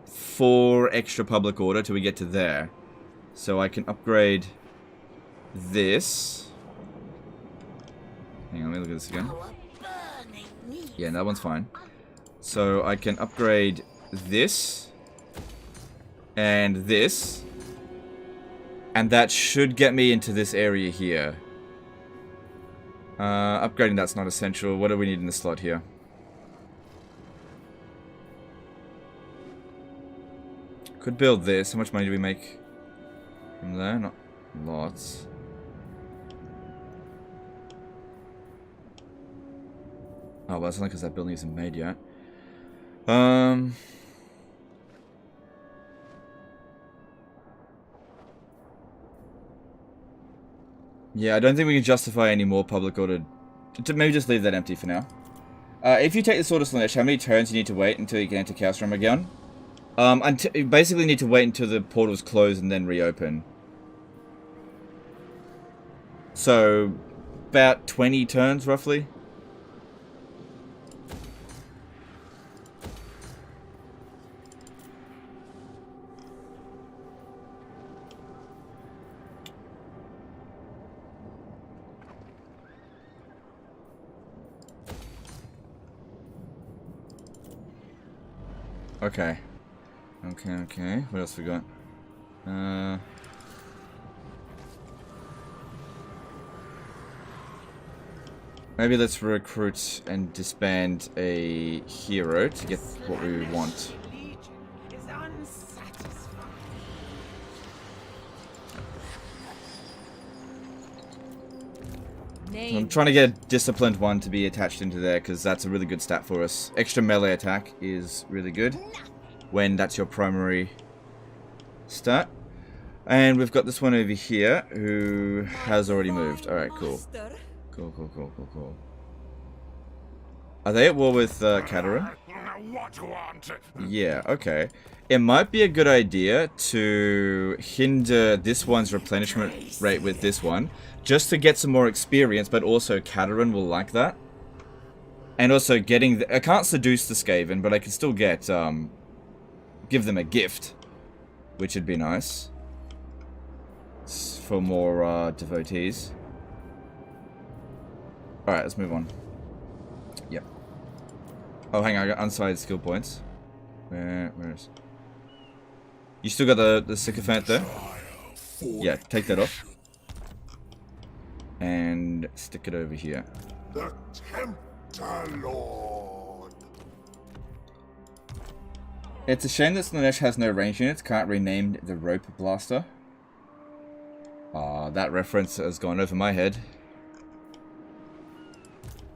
4 extra public order till we get to there. So I can upgrade this. Hang on, let me look at this again. Yeah, that one's fine. So I can upgrade this and this, and that should get me into this area here. Upgrading that's not essential. What do we need in the slot here? Could build this. How much money do we make from there? Not lots. Oh, well, that's only because that building isn't made yet. Yeah, I don't think we can justify any more public order. Maybe just leave that empty for now. If you take the Sword of Slaanesh, how many turns you need to wait until you can enter Chaos Realm again? You basically need to wait until the portals close and then reopen. So, about 20 turns, roughly. Okay. Okay. What else we got? Maybe let's recruit and disband a hero to get what we want. I'm trying to get a disciplined one to be attached into there because that's a really good stat for us. Extra melee attack is really good when that's your primary stat. And we've got this one over here who has already moved. Alright, cool. Cool. Are they at war with Cataran? Yeah, okay. It might be a good idea to hinder this one's replenishment rate with this one, just to get some more experience, but also Cataran will like that. And also getting... I can't seduce the Skaven, but I can still get... give them a gift, which would be nice. For more devotees. Alright, let's move on. Yep. Oh, hang on, I got unsighted skill points. Where is... You still got the sycophant there? Yeah, take that off. And stick it over here. The Tempter Lord. It's a shame that Slaanesh has no range units, can't rename the Rope Blaster. That reference has gone over my head.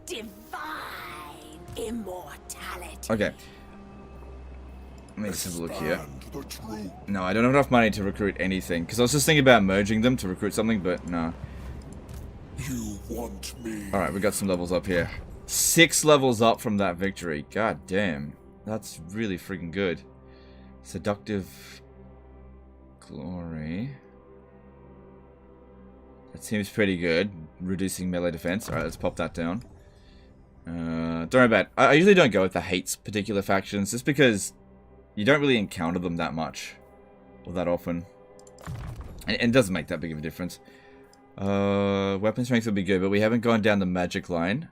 Divine immortality. Okay. Let me just have a look here. No, I don't have enough money to recruit anything. Because I was just thinking about merging them to recruit something, but no. You want me? Alright, we got some levels up here. 6 levels up from that victory. God damn. That's really freaking good. Seductive Glory. That seems pretty good. Reducing melee defense. Alright, let's pop that down. Don't worry about it. I usually don't go with the hates particular factions, just because you don't really encounter them that much. Or that often. And it doesn't make that big of a difference. Weapon strength will be good, but we haven't gone down the magic line.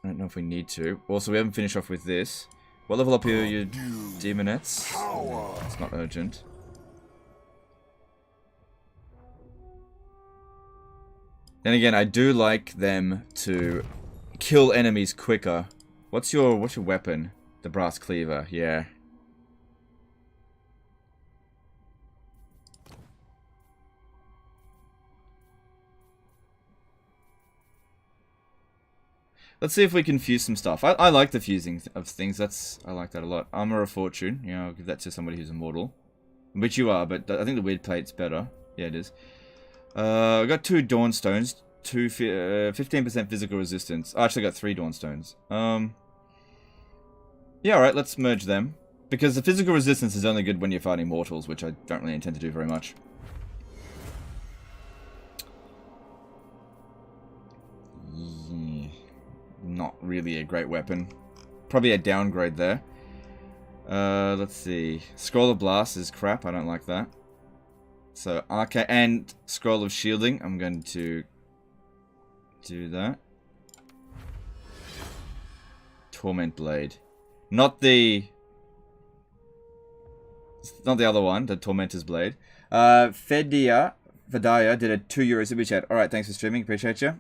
I don't know if we need to. Also, we haven't finished off with this. What level up are your demonettes? It's not urgent. Then again, I do like them to kill enemies quicker. What's your weapon? The brass cleaver, yeah. Let's see if we can fuse some stuff. I like the fusing of things. I like that a lot. Armor of Fortune. Yeah, I'll give that to somebody who's immortal. Which you are, but I think the weird plate's better. Yeah, it is. I got 2 Dawnstones. 15% physical resistance. I actually got 3 Dawnstones. Yeah, alright, let's merge them. Because the physical resistance is only good when you're fighting mortals, which I don't really intend to do very much. Yeah, not really a great weapon. Probably a downgrade there. Let's see. Scroll of Blast is crap. I don't like that. So, okay, and Scroll of Shielding. I'm going to do that. Torment Blade. Not the other one, the Tormentor's Blade. Fedaya did a €2 super chat. Alright, thanks for streaming. Appreciate you.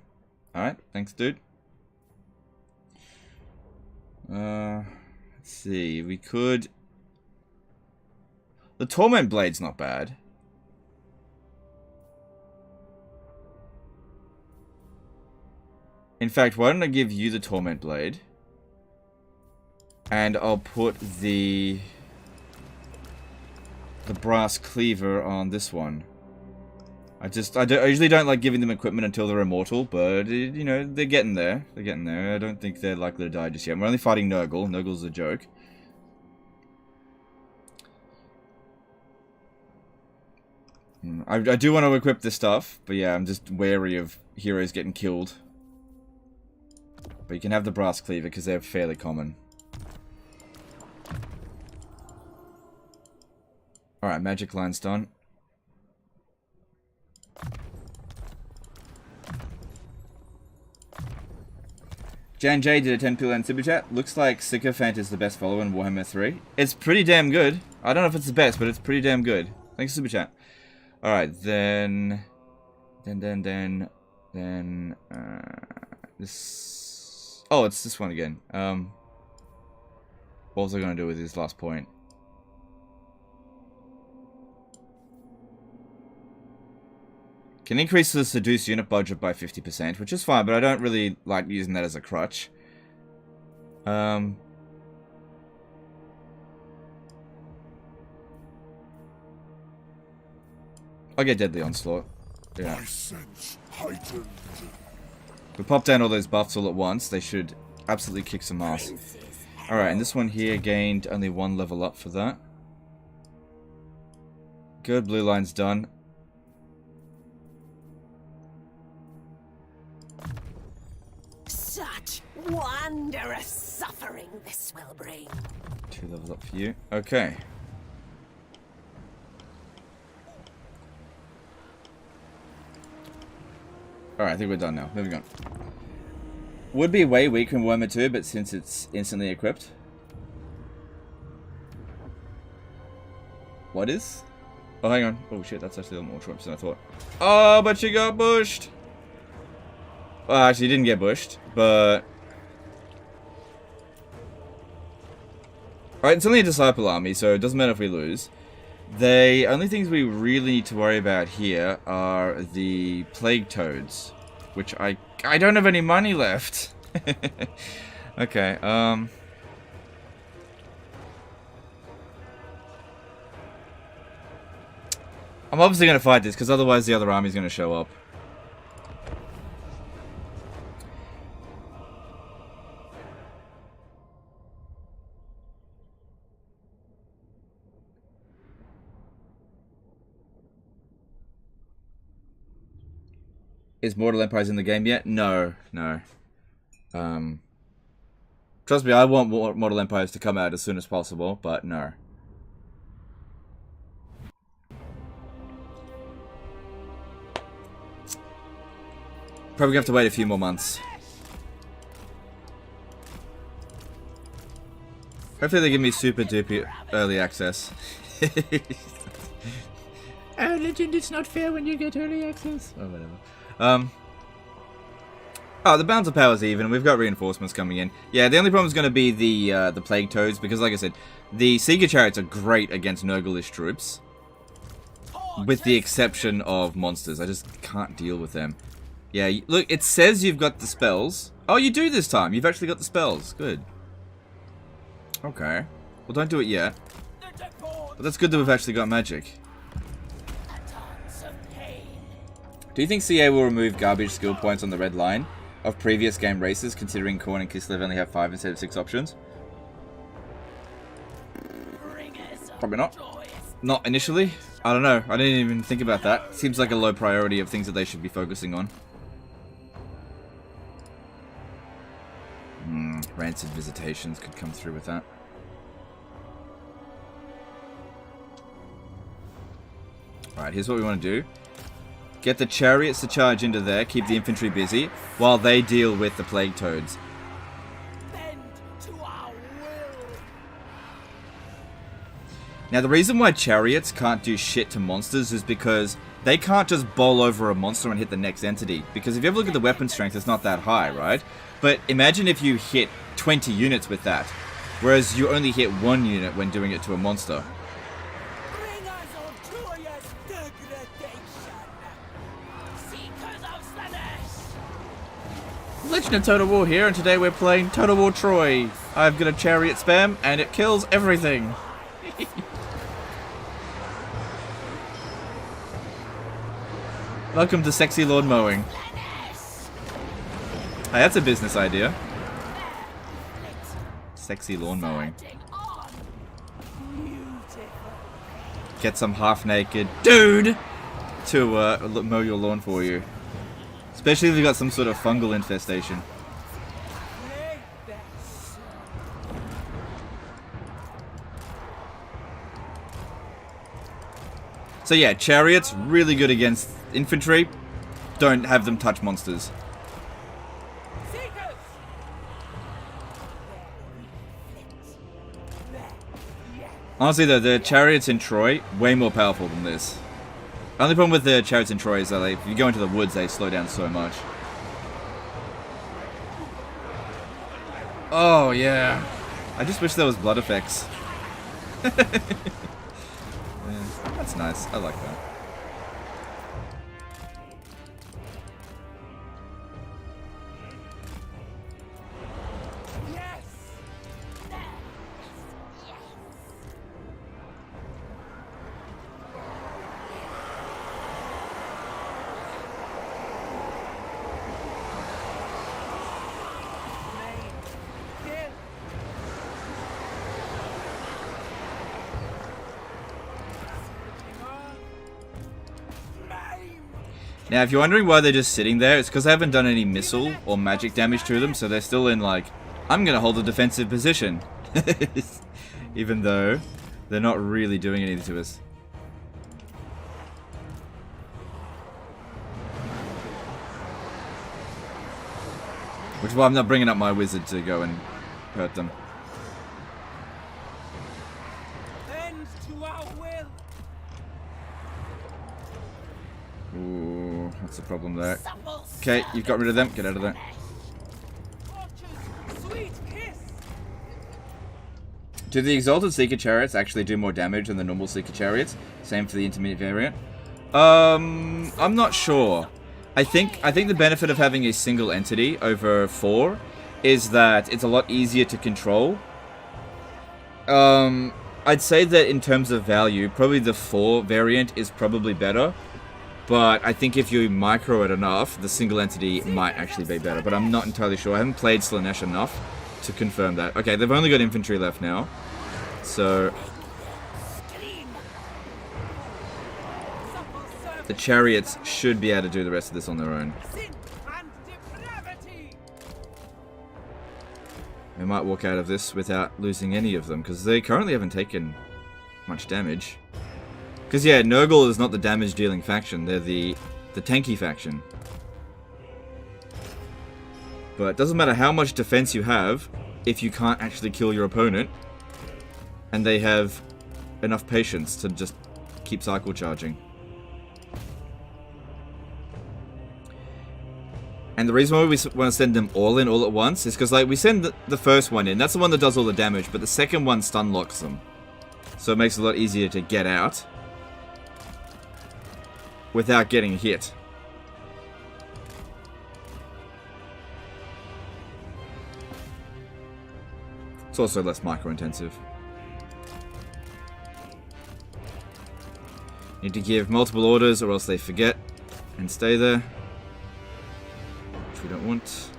Alright, thanks, dude. Let's see. We could... The Torment Blade's not bad. In fact, why don't I give you the Torment Blade? And I'll put the Brass Cleaver on this one. I usually don't like giving them equipment until they're immortal, but, you know, they're getting there. They're getting there. I don't think they're likely to die just yet. We're only fighting Nurgle. Nurgle's a joke. I do want to equip this stuff, but yeah, I'm just wary of heroes getting killed. But you can have the Brass Cleaver because they're fairly common. Alright, Magic Line's done. Jan J did a 10 PLN super chat. Looks like Sycophant is the best follower in Warhammer 3. It's pretty damn good. I don't know if it's the best, but it's pretty damn good. Thanks for super chat. Alright, then this... Oh, it's this one again. What was I going to do with this last point? Can increase the Seduce unit budget by 50%, which is fine, but I don't really like using that as a crutch. I'll get Deadly Onslaught. Yeah. My sense heightened. We pop down all those buffs all at once, they should absolutely kick some ass. Alright, and this one here gained only 1 level up for that. Good, blue line's done. Such wondrous suffering this will bring. 2 levels up for you. Okay. Alright, I think we're done now. Moving on. Would be way weaker in Warhammer 2, but since it's instantly equipped. What is? Oh, hang on. Oh shit, that's actually a lot more troops than I thought. Oh, but she got bushed! Well, actually, he didn't get bushed, but... Alright, it's only a Disciple army, so it doesn't matter if we lose. The only things we really need to worry about here are the Plague Toads, which I don't have any money left. Okay, I'm obviously going to fight this, because otherwise the other army's going to show up. Is Mortal Empires in the game yet? No, no. Trust me, I want Mortal Empires to come out as soon as possible, but no. Probably gonna have to wait a few more months. Hopefully they give me super duper early access. Oh, Legend, it's not fair when you get early access. Oh, whatever. Oh, the balance of power is even. We've got reinforcements coming in. Yeah, the only problem is going to be the Plague Toads, because like I said, the Seeker Chariots are great against Nurgle-ish troops. With the exception of monsters. I just can't deal with them. Yeah, look, it says you've got the spells. Oh, you do this time. You've actually got the spells. Good. Okay. Well, don't do it yet. But that's good that we've actually got magic. Do you think CA will remove garbage skill points on the red line of previous game races, considering Khorne and Kislev only have 5 instead of 6 options? Probably not. Not initially. I don't know. I didn't even think about that. Seems like a low priority of things that they should be focusing on. Rancid visitations could come through with that. Alright, here's what we want to do. Get the chariots to charge into there, keep the infantry busy, while they deal with the plague toads. Bend to our will. Now, the reason why chariots can't do shit to monsters is because they can't just bowl over a monster and hit the next entity. Because if you ever look at the weapon strength, it's not that high, right? But imagine if you hit 20 units with that, whereas you only hit 1 unit when doing it to a monster. Bring us on joyous degradation. Seekers of Slaanesh. Legend of Total War here, and today we're playing Total War Troy. I've got a chariot spam, and it kills everything. Welcome to Sexy Lawn Mowing. Hey, that's a business idea. Sexy lawn mowing. Get some half-naked dude to mow your lawn for you. Especially if you've got some sort of fungal infestation. So yeah, chariots, really good against infantry. Don't have them touch monsters. Honestly though, the chariots in Troy, way more powerful than this. Only problem with the chariots in Troy is that if you go into the woods, they slow down so much. Oh yeah. I just wish there was blood effects. Yeah, that's nice, I like that. Now, if you're wondering why they're just sitting there, it's because I haven't done any missile or magic damage to them, so they're still in, like, I'm gonna hold a defensive position. Even though they're not really doing anything to us. Which is why I'm not bringing up my wizard to go and hurt them. Bend to our will. Ooh, that's the problem there. Okay, you've got rid of them. Get out of there. Sweet kiss. Do the Exalted Seeker Chariots actually do more damage than the normal Seeker Chariots? Same for the intermediate variant. I'm not sure. I think the benefit of having a single entity over 4 is that it's a lot easier to control. I'd say that in terms of value, probably the 4 variant is probably better. But I think if you micro it enough, the single entity might actually be better. But I'm not entirely sure. I haven't played Slaanesh enough to confirm that. Okay, they've only got infantry left now. So the chariots should be able to do the rest of this on their own. We might walk out of this without losing any of them, because they currently haven't taken much damage. Because yeah, Nurgle is not the damage-dealing faction, they're the tanky faction. But it doesn't matter how much defense you have, if you can't actually kill your opponent, and they have enough patience to just keep cycle charging. And the reason why we want to send them all in all at once is because, like, we send the first one in, that's the one that does all the damage, but the second one stun locks them. So it makes it a lot easier to get out without getting hit. It's also less micro-intensive. Need to give multiple orders or else they forget and stay there. Which we don't want.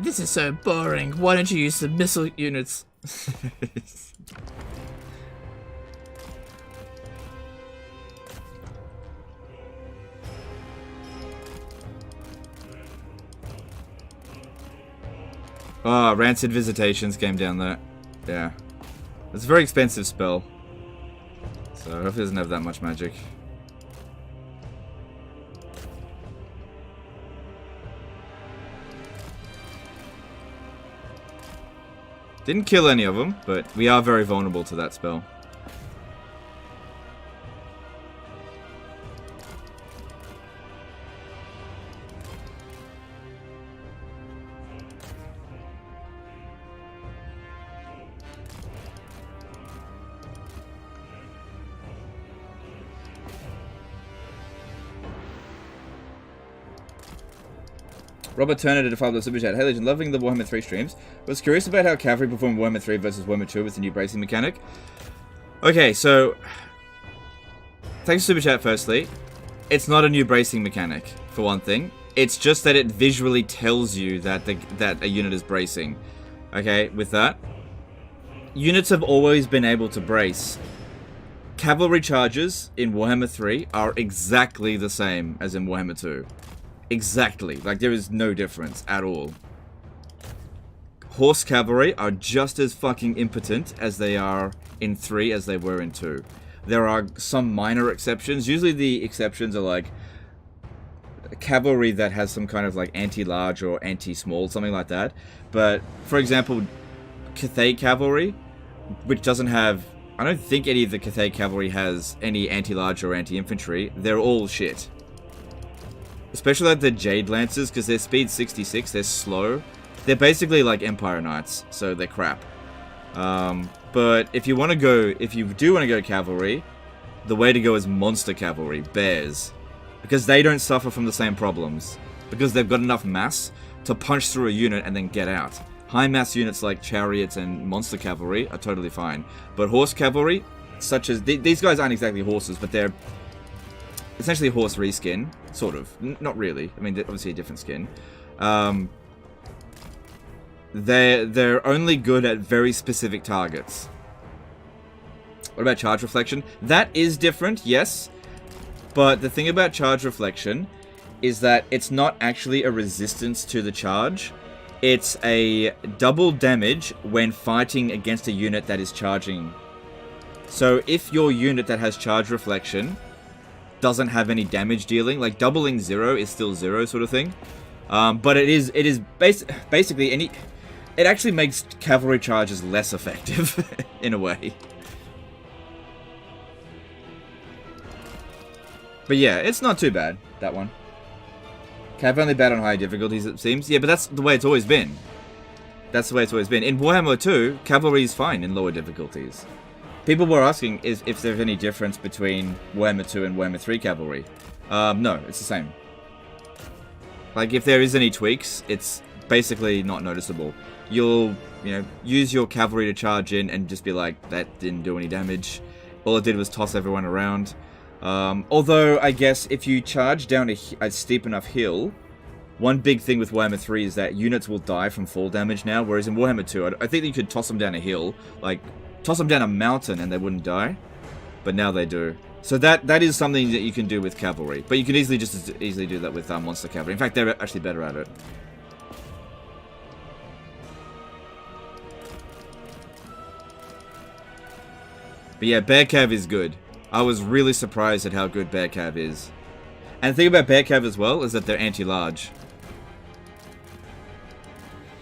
This is so boring. Why don't you use the missile units? Oh, Rancid Visitations came down there. Yeah. It's a very expensive spell. So I hope it doesn't have that much magic. Didn't kill any of them, but we are very vulnerable to that spell. Robert Turner did a 5 super chat. Hey Legend, loving the Warhammer 3 streams. Was curious about how Cavalry performed Warhammer 3 versus Warhammer 2 with the new bracing mechanic. Okay, so thanks super chat firstly. It's not a new bracing mechanic, for one thing. It's just that it visually tells you that that a unit is bracing. Okay, with that. Units have always been able to brace. Cavalry charges in Warhammer 3 are exactly the same as in Warhammer 2. Exactly. Like, there is no difference at all. Horse cavalry are just as fucking impotent as they are in 3 as they were in 2. There are some minor exceptions. Usually the exceptions are like cavalry that has some kind of like anti-large or anti-small, something like that. But, for example, Cathay cavalry, which doesn't have... I don't think any of the Cathay cavalry has any anti-large or anti-infantry. They're all shit. Especially like the Jade Lancers, because they're speed 66, they're slow. They're basically like Empire Knights, so they're crap. But if you want to go, if you do want to go cavalry, the way to go is monster cavalry, bears. Because they don't suffer from the same problems. Because they've got enough mass to punch through a unit and then get out. High mass units like chariots and monster cavalry are totally fine. But horse cavalry, such as... these guys aren't exactly horses, but they're essentially horse reskin. Sort of. Not really. I mean, they're obviously a different skin. They're only good at very specific targets. What about charge reflection? That is different, yes. But the thing about charge reflection is that it's not actually a resistance to the charge. It's a double damage when fighting against a unit that is charging. So if your unit that has charge reflection doesn't have any damage dealing, like doubling 0 is still 0 sort of thing. But it is basically any... It actually makes cavalry charges less effective, in a way. But yeah, it's not too bad, that one. Cav only bad on higher difficulties, it seems. Yeah, but that's the way it's always been. That's the way it's always been. In Warhammer 2, cavalry is fine in lower difficulties. People were asking if there's any difference between Warhammer 2 and Warhammer 3 cavalry. No, it's the same. Like, if there is any tweaks, it's basically not noticeable. You'll, use your cavalry to charge in and just be like, that didn't do any damage. All it did was toss everyone around. Although, I guess, if you charge down a steep enough hill, one big thing with Warhammer 3 is that units will die from fall damage now, whereas in Warhammer 2, I think you could toss them down a hill, like, toss them down a mountain and they wouldn't die, but now they do. So that is something that you can do with cavalry, but you can just as easily do that with monster cavalry. In fact, they're actually better at it. But yeah, Bear Cav is good. I was really surprised at how good Bear Cav is. And the thing about Bear Cav as well is that they're anti-large.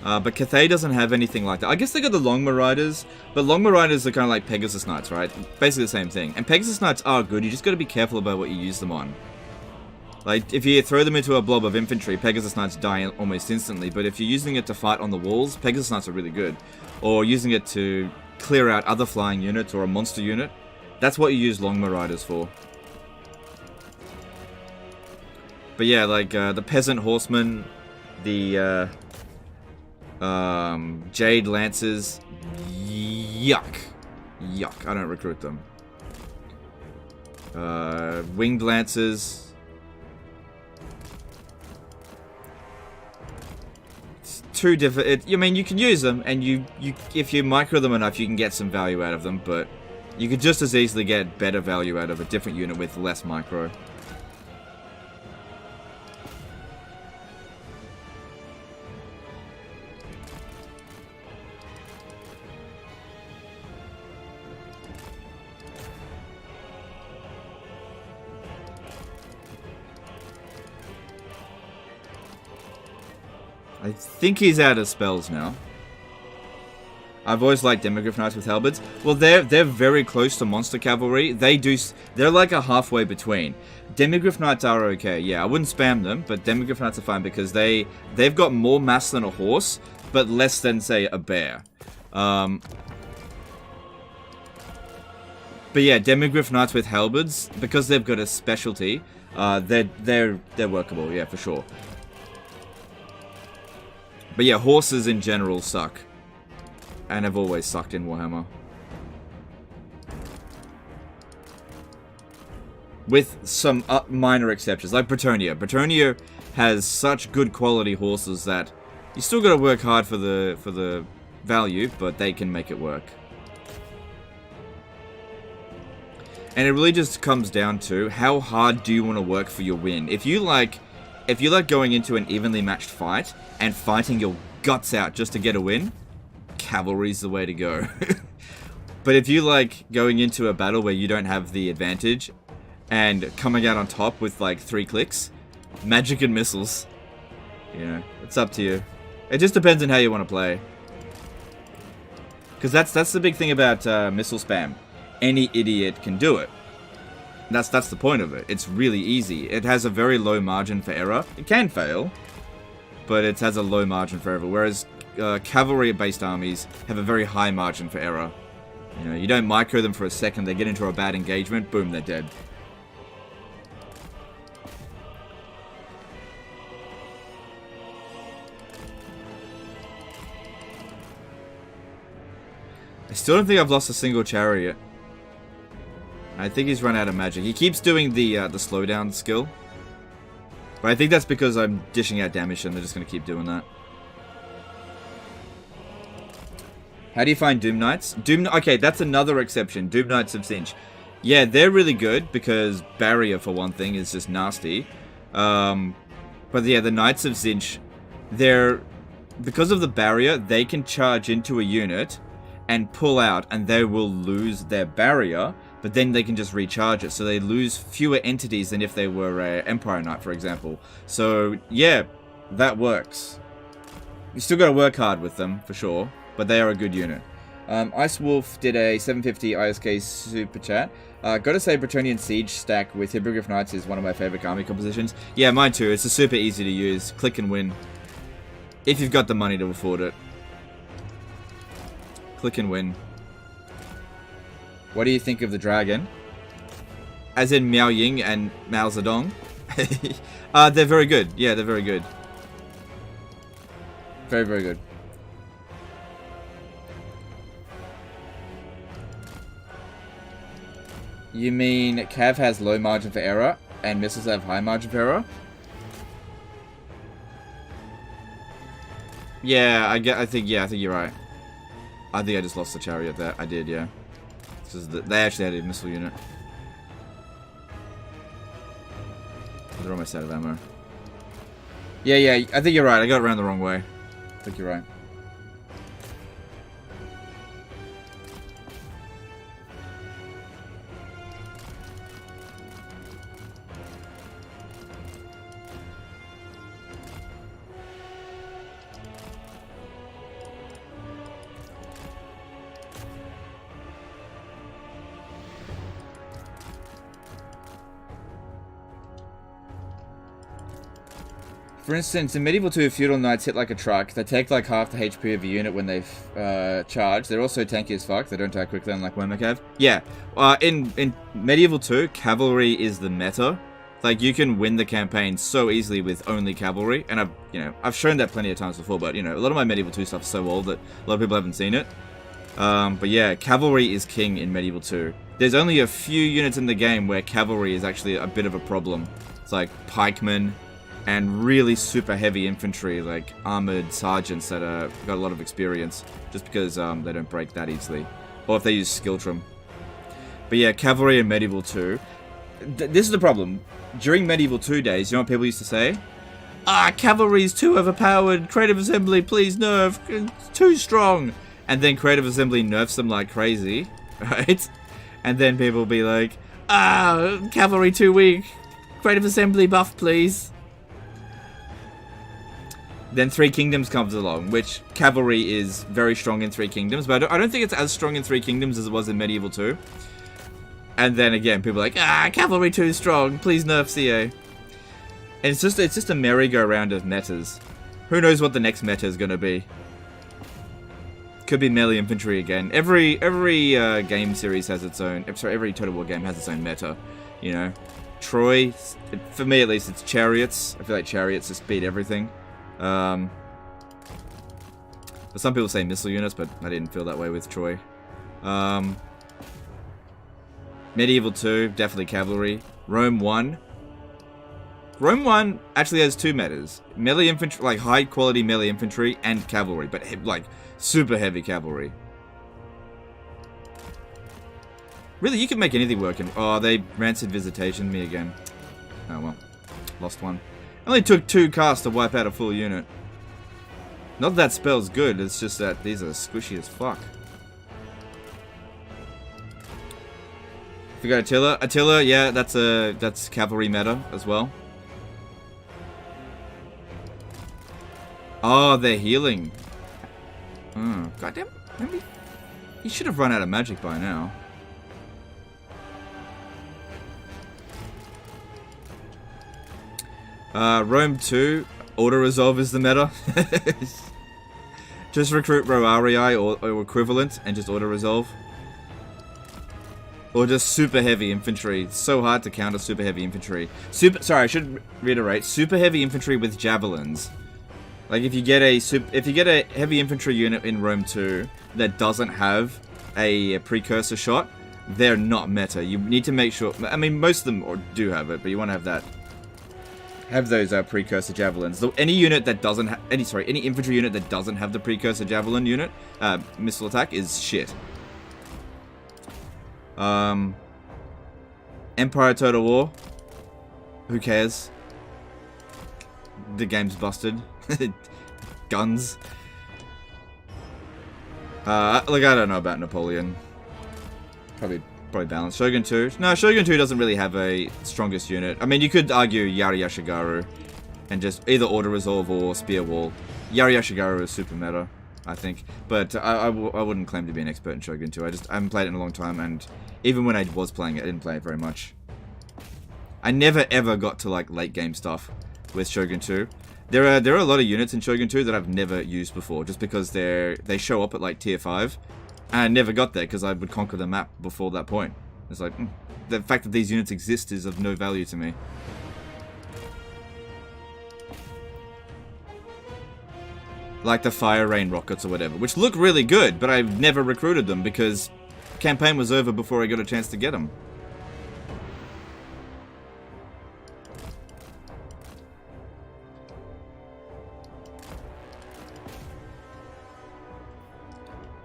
But Cathay doesn't have anything like that. I guess they got the Longma Riders, but Longma Riders are kind of like Pegasus Knights, right? Basically the same thing. And Pegasus Knights are good, you just gotta be careful about what you use them on. Like, if you throw them into a blob of infantry, Pegasus Knights die almost instantly, but if you're using it to fight on the walls, Pegasus Knights are really good. Or using it to clear out other flying units or a monster unit, that's what you use Longma Riders for. But yeah, like, the Peasant Horsemen, the, Jade Lancers, yuck. Yuck, I don't recruit them. Winged Lancers. It's too different. I mean, you can use them, and if you micro them enough, you can get some value out of them, but you could just as easily get better value out of a different unit with less micro. I think he's out of spells now. I've always liked Demogryph Knights with halberds. Well, they're very close to Monster Cavalry. They're like a halfway between. Demogryph Knights are okay. Yeah, I wouldn't spam them, but Demogryph Knights are fine because they've got more mass than a horse, but less than, say, a bear. But yeah, Demogryph Knights with halberds, because they've got a specialty, they're workable, yeah, for sure. But yeah, horses in general suck. And have always sucked in Warhammer. With some minor exceptions, like Bretonnia. Bretonnia has such good quality horses that you still gotta work hard for the value, but they can make it work. And it really just comes down to how hard do you want to work for your win. If you like going into an evenly matched fight and fighting your guts out just to get a win, cavalry's the way to go. But if you like going into a battle where you don't have the advantage and coming out on top with like 3 clicks, magic and missiles. You know, it's up to you. It just depends on how you want to play. Because that's the big thing about missile spam. Any idiot can do it. That's the point of it. It's really easy. It has a very low margin for error. It can fail, but it has a low margin for error. Whereas cavalry-based armies have a very high margin for error. You know, you don't micro them for a second, they get into a bad engagement, boom, they're dead. I still don't think I've lost a single chariot. I think he's run out of magic. He keeps doing the slowdown skill. But I think that's because I'm dishing out damage and they're just going to keep doing that. How do you find Doom Knights? Okay, that's another exception. Doom Knights of Tzeentch. Yeah, they're really good because barrier, for one thing, is just nasty. But yeah, the Knights of Tzeentch, because of the barrier, they can charge into a unit and pull out, and they will lose their barrier, but then they can just recharge it, so they lose fewer entities than if they were an Empire Knight, for example. So, yeah, that works. You still gotta work hard with them, for sure. But they are a good unit. Ice Wolf did a 750 ISK super chat. Gotta say, Bretonnian Siege stack with Hippogriff Knights is one of my favorite army compositions. Yeah, mine too. It's super easy to use. Click and win. If you've got the money to afford it. Click and win. What do you think of the dragon? As in Miao Ying and Mao Zedong? They're very good. Yeah, they're very good. Very, very good. You mean Cav has low margin for error and missiles have high margin for error? Yeah, I think you're right. I think I just lost the chariot there. I did, yeah. They actually had a missile unit. They're almost out of ammo. Yeah, I think you're right. I got it around the wrong way. I think you're right. For instance, in Medieval 2, Feudal Knights hit like a truck. They take like half the HP of a unit when they charge. They're also tanky as fuck. They don't die quickly unlike Wormacav. Yeah, in Medieval 2, cavalry is the meta. Like, you can win the campaign so easily with only cavalry. And I've shown that plenty of times before, but, you know, a lot of my Medieval 2 stuff is so old that a lot of people haven't seen it. But yeah, cavalry is king in Medieval 2. There's only a few units in the game where cavalry is actually a bit of a problem. It's like pikemen and really super heavy infantry, like armored sergeants that got a lot of experience, just because they don't break that easily, or if they use Skiltrum. But yeah, cavalry in Medieval 2. This is the problem. During Medieval 2 days, you know what people used to say? Cavalry's too overpowered. Creative Assembly, please nerf. It's too strong. And then Creative Assembly nerfs them like crazy, right? And then people will be like, cavalry too weak. Creative Assembly buff, please. Then Three Kingdoms comes along, which cavalry is very strong in Three Kingdoms, but I don't think it's as strong in Three Kingdoms as it was in Medieval 2. And then again, people are like, cavalry 2 is strong, please nerf CA. And it's just a merry-go-round of metas. Who knows what the next meta is going to be? Could be melee infantry again. Every game series has its own. Sorry, every Total War game has its own meta. You know, Troy. For me at least, it's chariots. I feel like chariots just beat everything. But some people say missile units, but I didn't feel that way with Troy. Medieval 2, definitely cavalry. Rome 1. Rome 1 actually has two metas. Melee infantry, like high quality melee infantry and cavalry, but like super heavy cavalry. Really, you can make anything work in... Oh, they rancid visitation me again. Oh well, lost one. Only took 2 casts to wipe out a full unit. Not that spell's good, it's just that these are squishy as fuck. If we got Attila. Attila, yeah, that's cavalry meta as well. Oh, they're healing. Oh, goddamn. Maybe he should have run out of magic by now. Rome 2, auto-resolve is the meta. Just recruit Roarii or equivalent and just auto-resolve. Or just super heavy infantry. It's so hard to counter super heavy infantry. Sorry, I should reiterate. Super heavy infantry with javelins. Like if you get a heavy infantry unit in Rome 2 that doesn't have a precursor shot, they're not meta. You need to make sure. I mean, most of them do have it, but you want to have that. Have those precursor javelins. Any unit that doesn't have any infantry unit that doesn't have the precursor javelin unit missile attack is shit. Empire Total War. Who cares? The game's busted. Guns. Look, I don't know about Napoleon. Probably balanced. Shogun 2. No, Shogun 2 doesn't really have a strongest unit. I mean, you could argue Yari Yashigaru and just either auto-resolve or spear wall. Yari Yashigaru is super meta, I think. But I wouldn't claim to be an expert in Shogun 2. I haven't played it in a long time, and even when I was playing it, I didn't play it very much. I never ever got to like late game stuff with Shogun 2. There are a lot of units in Shogun 2 that I've never used before, just because they show up at like tier 5. And I never got there because I would conquer the map before that point. It's like, the fact that these units exist is of no value to me. Like the fire rain rockets or whatever, which look really good, but I've never recruited them because campaign was over before I got a chance to get them.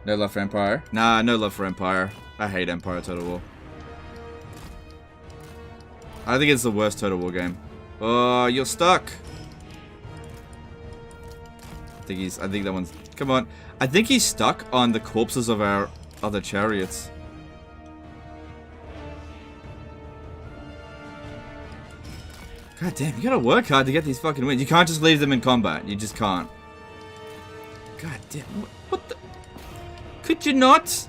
No love for Empire? Nah, no love for Empire. I hate Empire Total War. I think it's the worst Total War game. Oh, you're stuck. I think that one's... Come on. I think he's stuck on the corpses of our other chariots. God damn, you gotta work hard to get these fucking wins. You can't just leave them in combat. You just can't. God damn. What the... Could you not?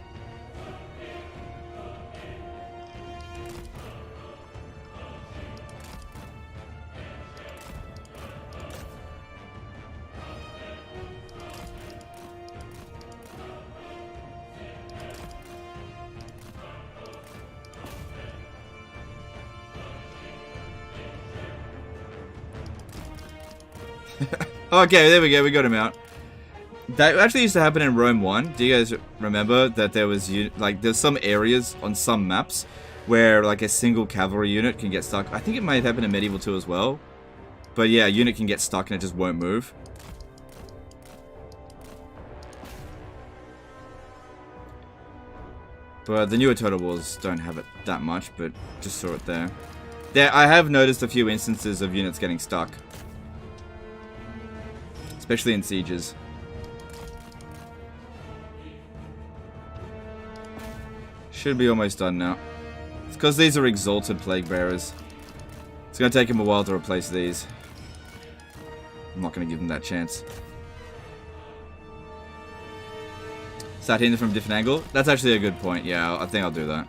Okay, there we go. We got him out. That actually used to happen in Rome 1. Do you guys remember that there was, like, there's some areas on some maps where, like, a single cavalry unit can get stuck. I think it might happen in Medieval 2 as well. But yeah, a unit can get stuck and it just won't move. But the newer Total Wars don't have it that much, but just saw it there. I have noticed a few instances of units getting stuck. Especially in sieges. Should be almost done now. It's because these are exalted plague bearers. It's going to take him a while to replace these. I'm not going to give them that chance. Start hitting them from a different angle? That's actually a good point. Yeah, I think I'll do that.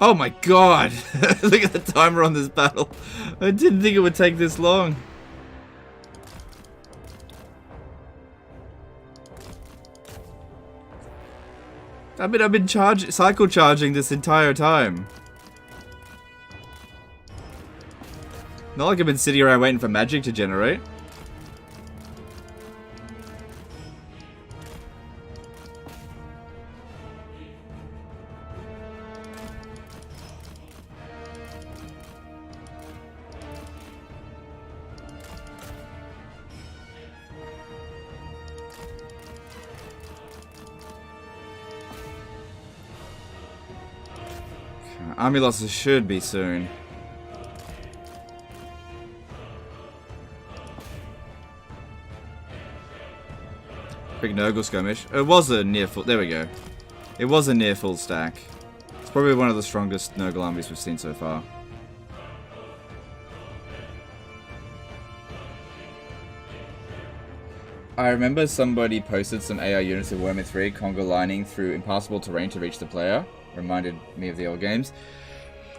Oh my god! Look at the timer on this battle. I didn't think it would take this long. I mean, I've been cycle charging this entire time. Not like I've been sitting around waiting for magic to generate. Army losses should be soon. Big Nurgle skirmish. It was a near full. There we go. It was a near full stack. It's probably one of the strongest Nurgle armies we've seen so far. I remember somebody posted some AI units of Warhammer 3 conga lining through impassable terrain to reach the player. Reminded me of the old games.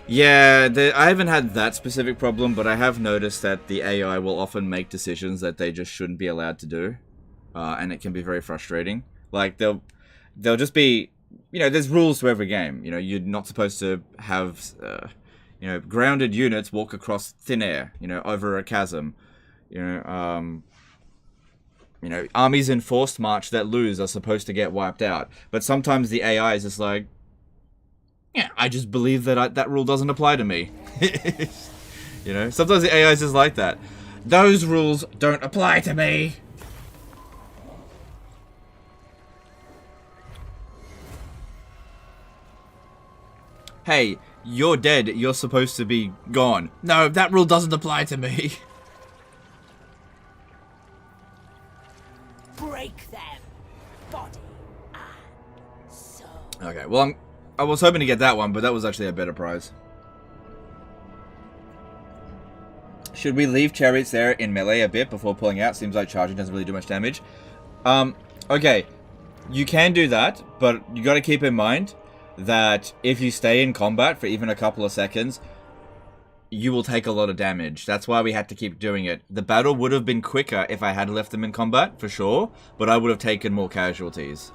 Yeah, I haven't had that specific problem, but I have noticed that the AI will often make decisions that they just shouldn't be allowed to do. And it can be very frustrating. Like, they'll just be... You know, there's rules to every game. You know, you're not supposed to have, you know, grounded units walk across thin air, you know, over a chasm. You know, armies in forced march that lose are supposed to get wiped out. But sometimes the AI is just like, yeah, I just believe that that rule doesn't apply to me. You know, sometimes the AI is just like that. Those rules don't apply to me. Hey, you're dead. You're supposed to be gone. No, that rule doesn't apply to me. Break them, body and soul. Okay, well, I was hoping to get that one, but that was actually a better prize. Should we leave chariots there in melee a bit before pulling out? Seems like charging doesn't really do much damage. Okay, you can do that, but you got to keep in mind that if you stay in combat for even a couple of seconds, you will take a lot of damage. That's why we had to keep doing it. The battle would have been quicker if I had left them in combat, for sure, but I would have taken more casualties.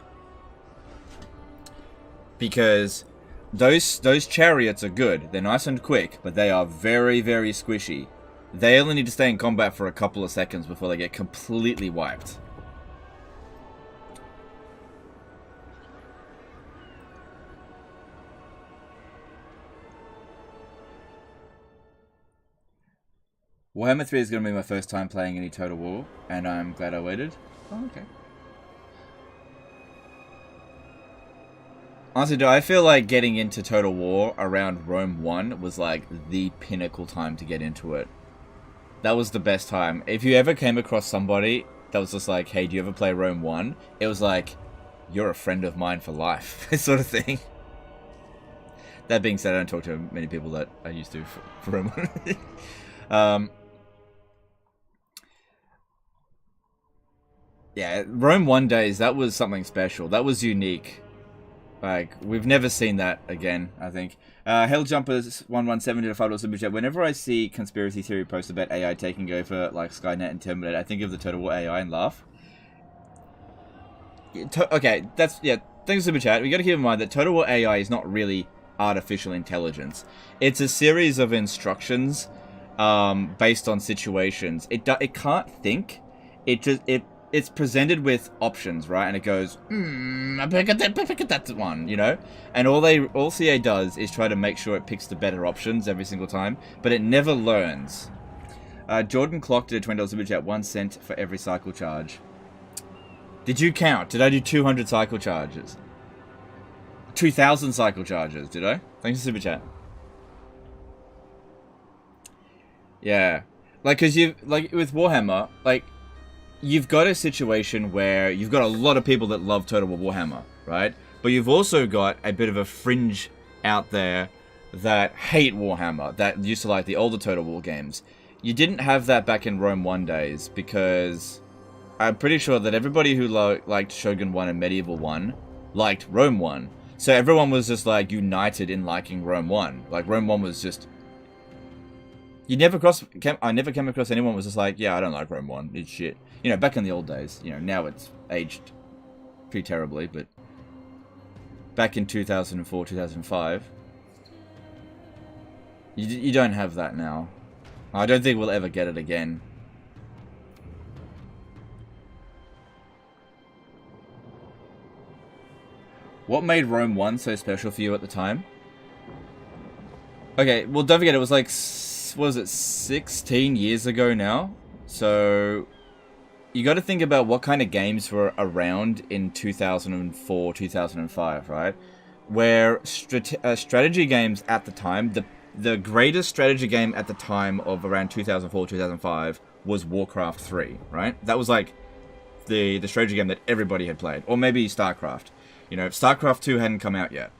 Because those chariots are good. They're nice and quick, but they are very, very squishy. They only need to stay in combat for a couple of seconds before they get completely wiped. Warhammer 3 is going to be my first time playing any Total War, and I'm glad I waited. Oh, okay. Honestly, I feel like getting into Total War around Rome 1 was like the pinnacle time to get into it. That was the best time. If you ever came across somebody that was just like, hey, do you ever play Rome 1? It was like, you're a friend of mine for life, sort of thing. That being said, I don't talk to many people that I used to for Rome 1. Yeah, Rome 1 days, that was something special. That was unique. Like, we've never seen that again, I think. Helljumpers117 did a $5 super chat. Whenever I see conspiracy theory posts about AI taking over, like Skynet and Terminator, I think of the Total War AI and laugh. Okay, that's, yeah, thanks for super chat. We gotta keep in mind that Total War AI is not really artificial intelligence. It's a series of instructions, based on situations. It can't think. It's presented with options, right? And it goes, I pick that one, you know? And all CA does is try to make sure it picks the better options every single time, but it never learns. Jordan Clock did a $20 super chat, 1 cent for every cycle charge. Did you count? Did I do 200 cycle charges? 2,000 cycle charges, did I? Thanks for super chat. Yeah. Like, cause like, with Warhammer, like, you've got a situation where you've got a lot of people that love Total War Warhammer, right? But you've also got a bit of a fringe out there that hate Warhammer, that used to like the older Total War games. You didn't have that back in Rome 1 days, because I'm pretty sure that everybody who liked Shogun 1 and Medieval 1 liked Rome 1. So everyone was just, like, united in liking Rome 1. Like, Rome 1 was just... I never came across anyone who was just like, yeah, I don't like Rome 1. It's shit. You know, back in the old days. You know, now it's aged pretty terribly, but... back in 2004, 2005... You don't have that now. I don't think we'll ever get it again. What made Rome 1 so special for you at the time? Okay, well, don't forget, it was like, what was it, 16 years ago now? So, you got to think about what kind of games were around in 2004, 2005, right? Where strategy games at the time, the greatest strategy game at the time of around 2004, 2005 was Warcraft 3, right? That was like the strategy game that everybody had played. Or maybe StarCraft. You know, StarCraft 2 hadn't come out yet.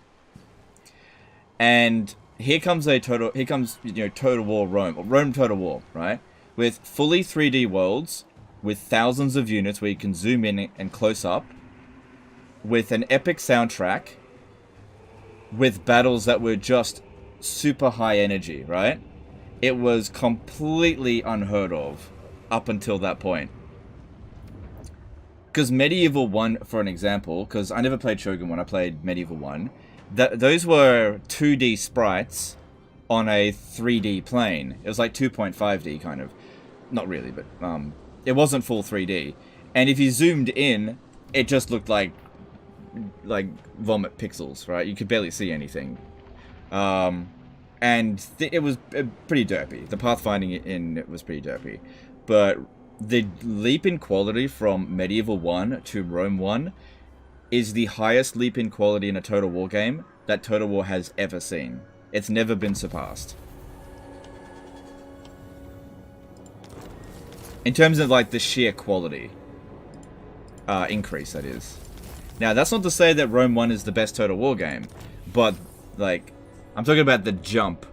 And here comes Total War Rome Total War, right? With fully 3D worlds, with thousands of units where you can zoom in and close up, with an epic soundtrack, with battles that were just super high energy, right? It was completely unheard of up until that point. Because Medieval 1, for an example, because I never played Shogun 1, I played Medieval 1, those were 2D sprites on a 3D plane. It was like 2.5D kind of. Not really, but it wasn't full 3D. And if you zoomed in, it just looked like vomit pixels, right? You could barely see anything. And it was pretty derpy. The pathfinding in it was pretty derpy. But the leap in quality from Medieval 1 to Rome 1 is the highest leap in quality in a Total War game that Total War has ever seen. It's never been surpassed. In terms of, like, the sheer quality increase, that is. Now, that's not to say that Rome 1 is the best Total War game, but, like, I'm talking about the jump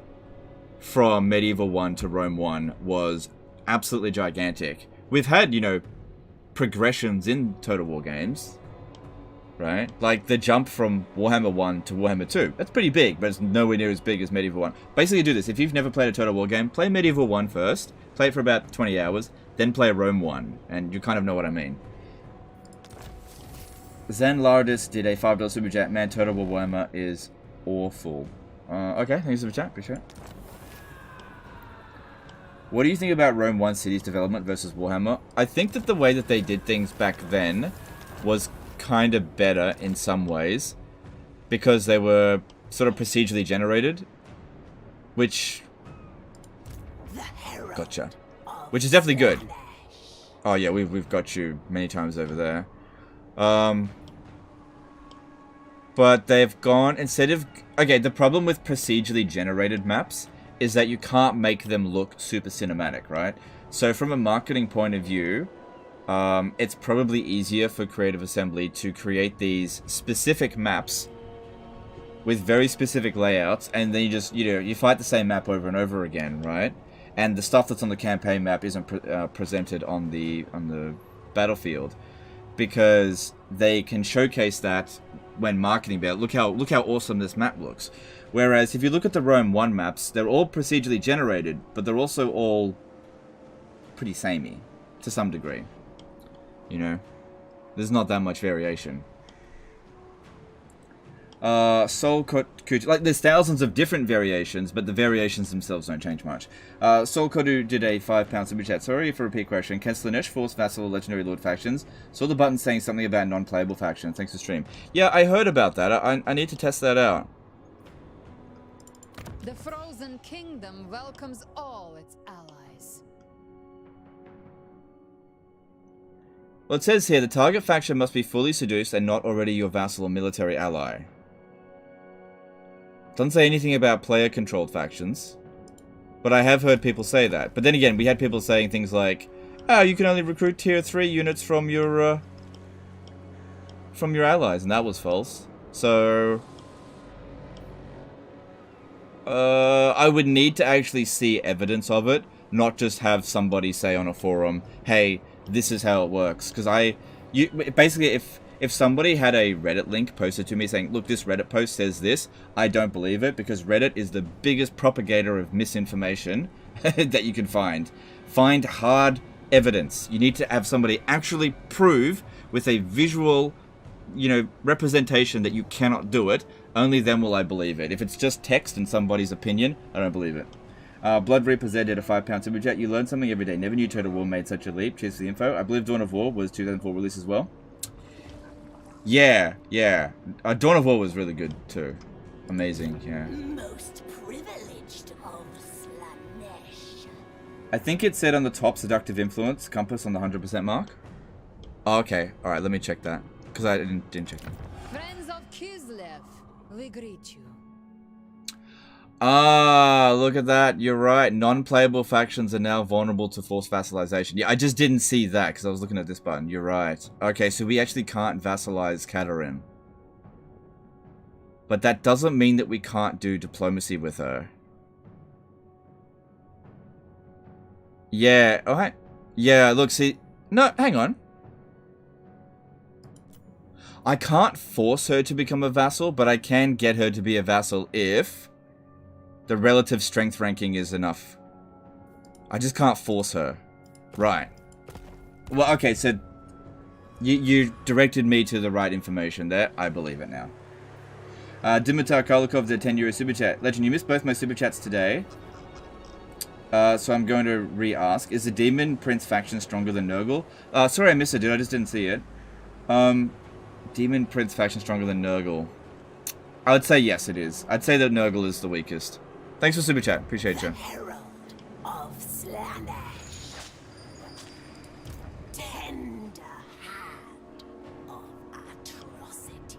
from Medieval 1 to Rome 1 was absolutely gigantic. We've had, you know, progressions in Total War games, right? Like the jump from Warhammer 1 to Warhammer 2. That's pretty big, but it's nowhere near as big as Medieval 1. Basically, do this. If you've never played a Total War game, play Medieval 1 first, play it for about 20 hours, then play Rome 1, and you kind of know what I mean. Zen Lardis did a $5 super chat. Man, Total War Warhammer is awful. Okay, thanks for the chat. Appreciate it. What do you think about Rome 1 City's development versus Warhammer? I think that the way that they did things back then was kind of better in some ways, because they were sort of procedurally generated, which... Gotcha. Which is definitely good. Oh yeah, we've got you many times over there. But they've gone, instead of... Okay, the problem with procedurally generated maps is that you can't make them look super cinematic, right? So from a marketing point of view, it's probably easier for Creative Assembly to create these specific maps with very specific layouts, and then you just, you fight the same map over and over again, right? And the stuff that's on the campaign map isn't presented on the battlefield, because they can showcase that when marketing about, look how awesome this map looks. Whereas if you look at the Rome 1 maps, they're all procedurally generated, but they're also all pretty samey to some degree. You know, there's not that much variation. Like, there's thousands of different variations, but the variations themselves don't change much. Sol Kodu did a £5 super chat. Sorry for a repeat question. Can Slaanesh force Vassal Legendary Lord factions? Saw the button saying something about non-playable factions. Thanks for stream. Yeah, I heard about that. I need to test that out. The Frozen Kingdom welcomes all its allies. Well, it says here, the target faction must be fully seduced and not already your vassal or military ally. Doesn't say anything about player-controlled factions. But I have heard people say that. But then again, we had people saying things like, oh, you can only recruit tier 3 units from your allies, and that was false. So I would need to actually see evidence of it, not just have somebody say on a forum, hey, this is how it works. Because basically, if somebody had a Reddit link posted to me saying, look, this Reddit post says this, I don't believe it, because Reddit is the biggest propagator of misinformation that you can find. Find hard evidence. You need to have somebody actually prove with a visual, representation that you cannot do it. Only then will I believe it. If it's just text and somebody's opinion, I don't believe it. Blood Reaper Z did a £5 super chat. You learn something every day. Never knew Total War made such a leap. Cheers for the info. I believe Dawn of War was 2004 release as well. Yeah. Dawn of War was really good too. Amazing, yeah. Most privileged of Slaanesh. I think it said on the top seductive influence compass on the 100% mark. Oh, okay, alright, let me check that. Because I didn't check that. Friends of Kislev, we greet you. Ah, look at that. You're right. Non-playable factions are now vulnerable to forced vassalization. Yeah, I just didn't see that because I was looking at this button. You're right. Okay, so we actually can't vassalize Katerin. But that doesn't mean that we can't do diplomacy with her. Yeah, alright. Yeah, look, see... No, hang on. I can't force her to become a vassal, but I can get her to be a vassal if the relative strength ranking is enough. I just can't force her. Right. Well, okay, so you directed me to the right information there. I believe it now. Dimitar Karlikov, the 10 euro super chat. Legend, you missed both my super chats today. So I'm going to re-ask. Is the Demon Prince faction stronger than Nurgle? Sorry I missed it, dude. I just didn't see it. Demon Prince faction stronger than Nurgle? I would say yes, it is. I'd say that Nurgle is the weakest. Thanks for super chat. Appreciate you. Herald of Slaanesh. Tender hand of atrocity.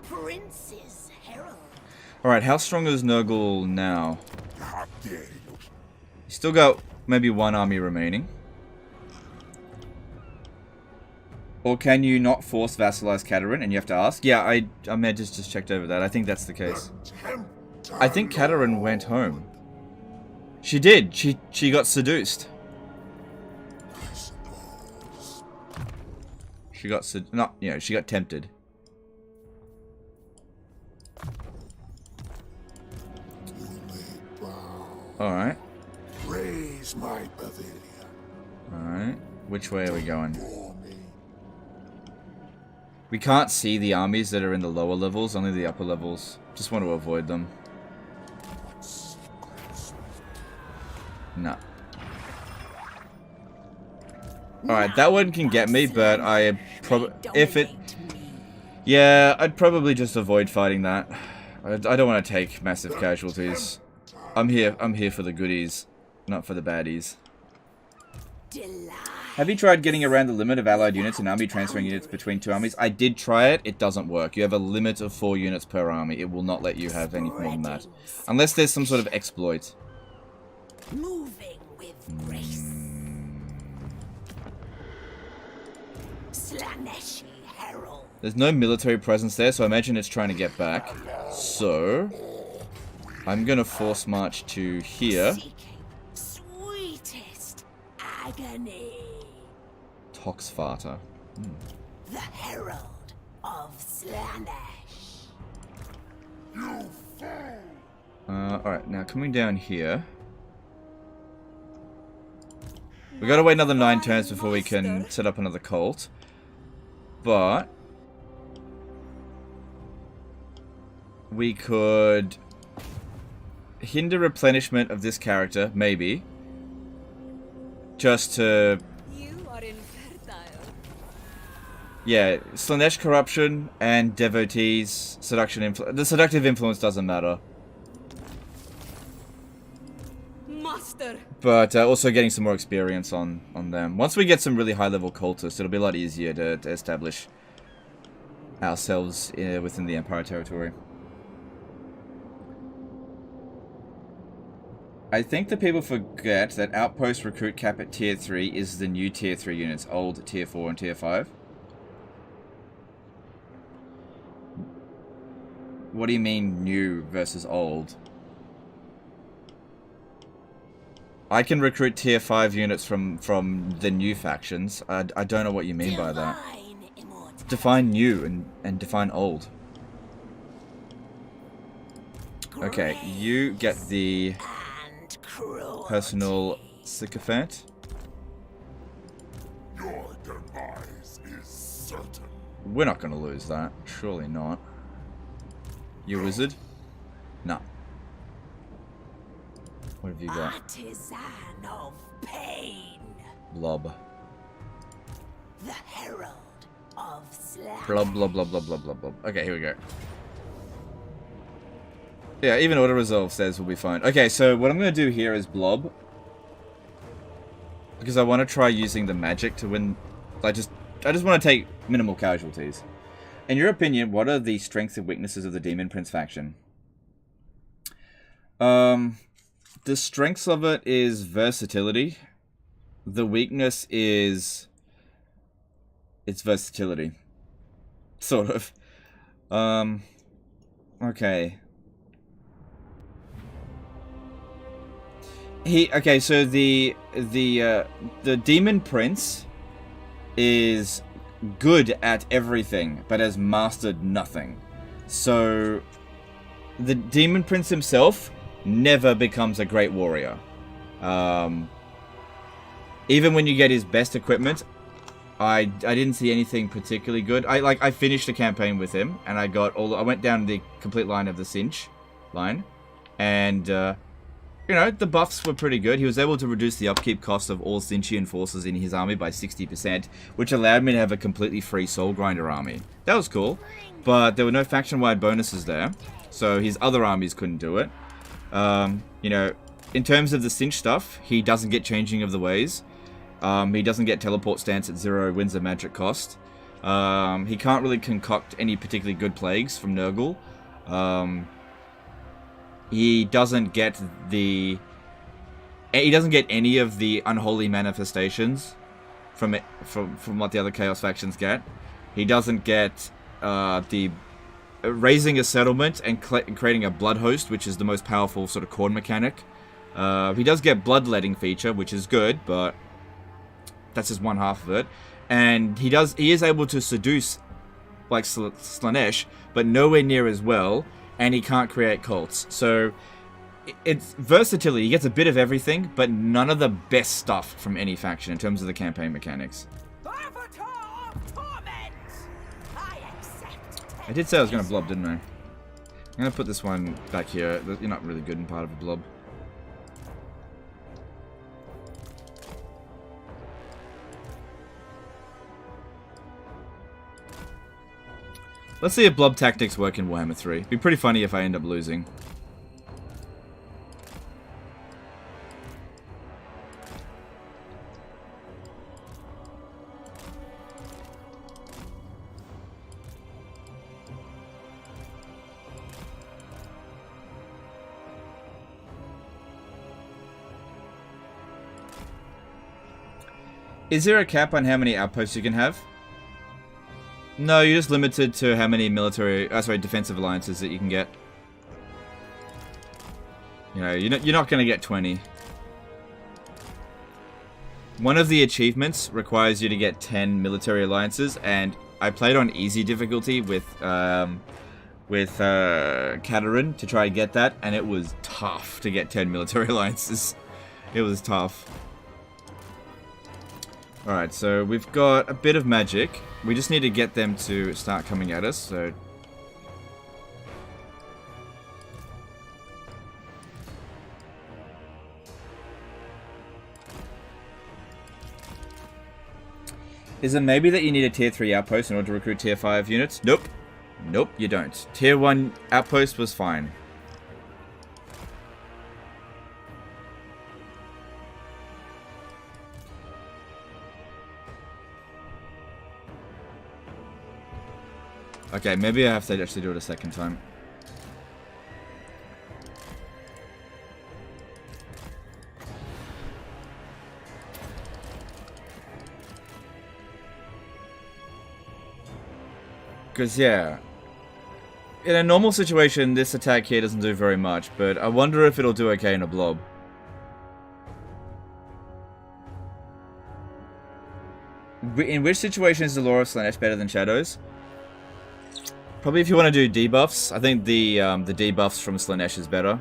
Prince's herald. Alright, how strong is Nurgle now? How dare you? You still got maybe one army remaining. Or can you not force vassalize Katerin and you have to ask? Yeah, I may have just checked over that. I think that's the case. I think Katerin went home. She did. She got seduced. She got she got tempted. Alright. Raise my pavilion. Alright. Which way are we going? For me. We can't see the armies that are in the lower levels, only the upper levels. Just want to avoid them. No. Alright, that one can get me, but I yeah, I'd probably just avoid fighting that. I don't want to take massive casualties. I'm here for the goodies, not for the baddies. Have you tried getting around the limit of allied units and army transferring units between two armies? I did try it. It doesn't work. You have a limit of 4 units per army. It will not let you have any more than that. Unless there's some sort of exploit. Moving with grace. Slaaneshi herald. There's no military presence there, so I imagine it's trying to get back. So I'm going to force march to here. Seeking sweetest agony. Toxfarter. The herald of Slaanesh. Alright, now coming down here. We gotta wait another 9 turns before we can set up another cult. But we could hinder replenishment of this character, maybe. Just to... You are infertile. Yeah, Slaanesh corruption and devotees, seduction influence. The seductive influence doesn't matter. Must master. But also getting some more experience on them. Once we get some really high-level cultists, it'll be a lot easier to establish ourselves within the Empire territory. I think that people forget that Outpost recruit cap at tier 3 is the new tier 3 units, old tier 4 and tier 5. What do you mean new versus old? I can recruit tier 5 units from the new factions. I don't know what you mean by that. Define new and define old. Okay, you get the personal sycophant. Your demise is certain. We're not going to lose that. Surely not. You wizard? No. What have you got? Artisan of pain. Blob. The herald of Slaanesh. Blob, blob, blob, blob, blob, blob, blob. Okay, here we go. Yeah, even auto resolve says we'll be fine. Okay, so what I'm going to do here is blob. Because I want to try using the magic to win. I just want to take minimal casualties. In your opinion, what are the strengths and weaknesses of the Demon Prince faction? The strengths of it is versatility. The weakness is its versatility. Sort of. Okay. Okay, so the Demon Prince is good at everything, but has mastered nothing. So the Demon Prince himself never becomes a great warrior. Even when you get his best equipment, I didn't see anything particularly good. I finished a campaign with him, and I went down the complete line of the Cinch line, and you know, the buffs were pretty good. He was able to reduce the upkeep cost of all Cinchian forces in his army by 60%, which allowed me to have a completely free Soul Grinder army. That was cool, but there were no faction-wide bonuses there, so his other armies couldn't do it. You know, in terms of the Cinch stuff, he doesn't get Changing of the Ways. He doesn't get Teleport Stance at 0 Winds of Magic cost. He can't really concoct any particularly good plagues from Nurgle. He doesn't get any of the unholy manifestations from what the other Chaos factions get. He doesn't get the raising a settlement and creating a blood host, which is the most powerful sort of Khorne mechanic. He does get bloodletting feature, which is good, but that's just one half of it. And he is able to seduce like Slaanesh, but nowhere near as well. And he can't create cults. So it's versatility. He gets a bit of everything, but none of the best stuff from any faction in terms of the campaign mechanics. Avatar of torment. I accept. I did say I was going to blob, didn't I? I'm going to put this one back here. You're not really good in part of a blob. Let's see if blob tactics work in Warhammer 3. It'd be pretty funny if I end up losing. Is there a cap on how many outposts you can have? No, you're just limited to how many defensive alliances that you can get. You know, you're not going to get 20. One of the achievements requires you to get 10 military alliances, and I played on easy difficulty with Kataryn to try to get that, and it was tough to get 10 military alliances. It was tough. Alright, so we've got a bit of magic. We just need to get them to start coming at us, so... Is it maybe that you need a tier 3 outpost in order to recruit tier 5 units? Nope. Nope, you don't. Tier 1 outpost was fine. Okay, maybe I have to actually do it a second time. Because, yeah, in a normal situation, this attack here doesn't do very much, but I wonder if it'll do okay in a blob. In which situation is the Lore of Slaanesh better than Shadows? Probably if you want to do debuffs. I think the debuffs from Slaanesh is better.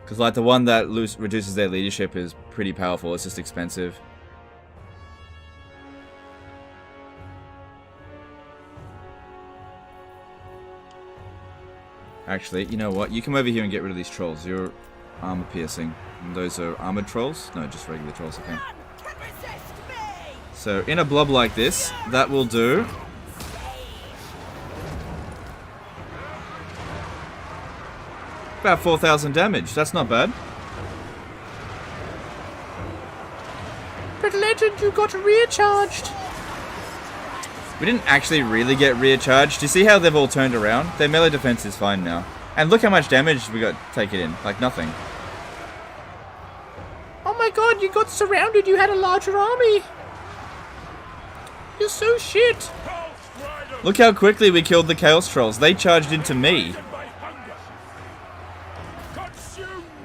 Because, like, the one that reduces their leadership is pretty powerful, it's just expensive. Actually, you know what? You come over here and get rid of these trolls. You're armor piercing. And those are armored trolls? No, just regular trolls, okay. So, in a blob like this, that will do about 4,000 damage. That's not bad. But Legend, you got recharged. We didn't actually really get recharged. Do you see how they've all turned around? Their melee defense is fine now. And look how much damage we got taken in. Like nothing. Oh my god, you got surrounded. You had a larger army. You're so shit. Look how quickly we killed the Chaos Trolls. They charged into me.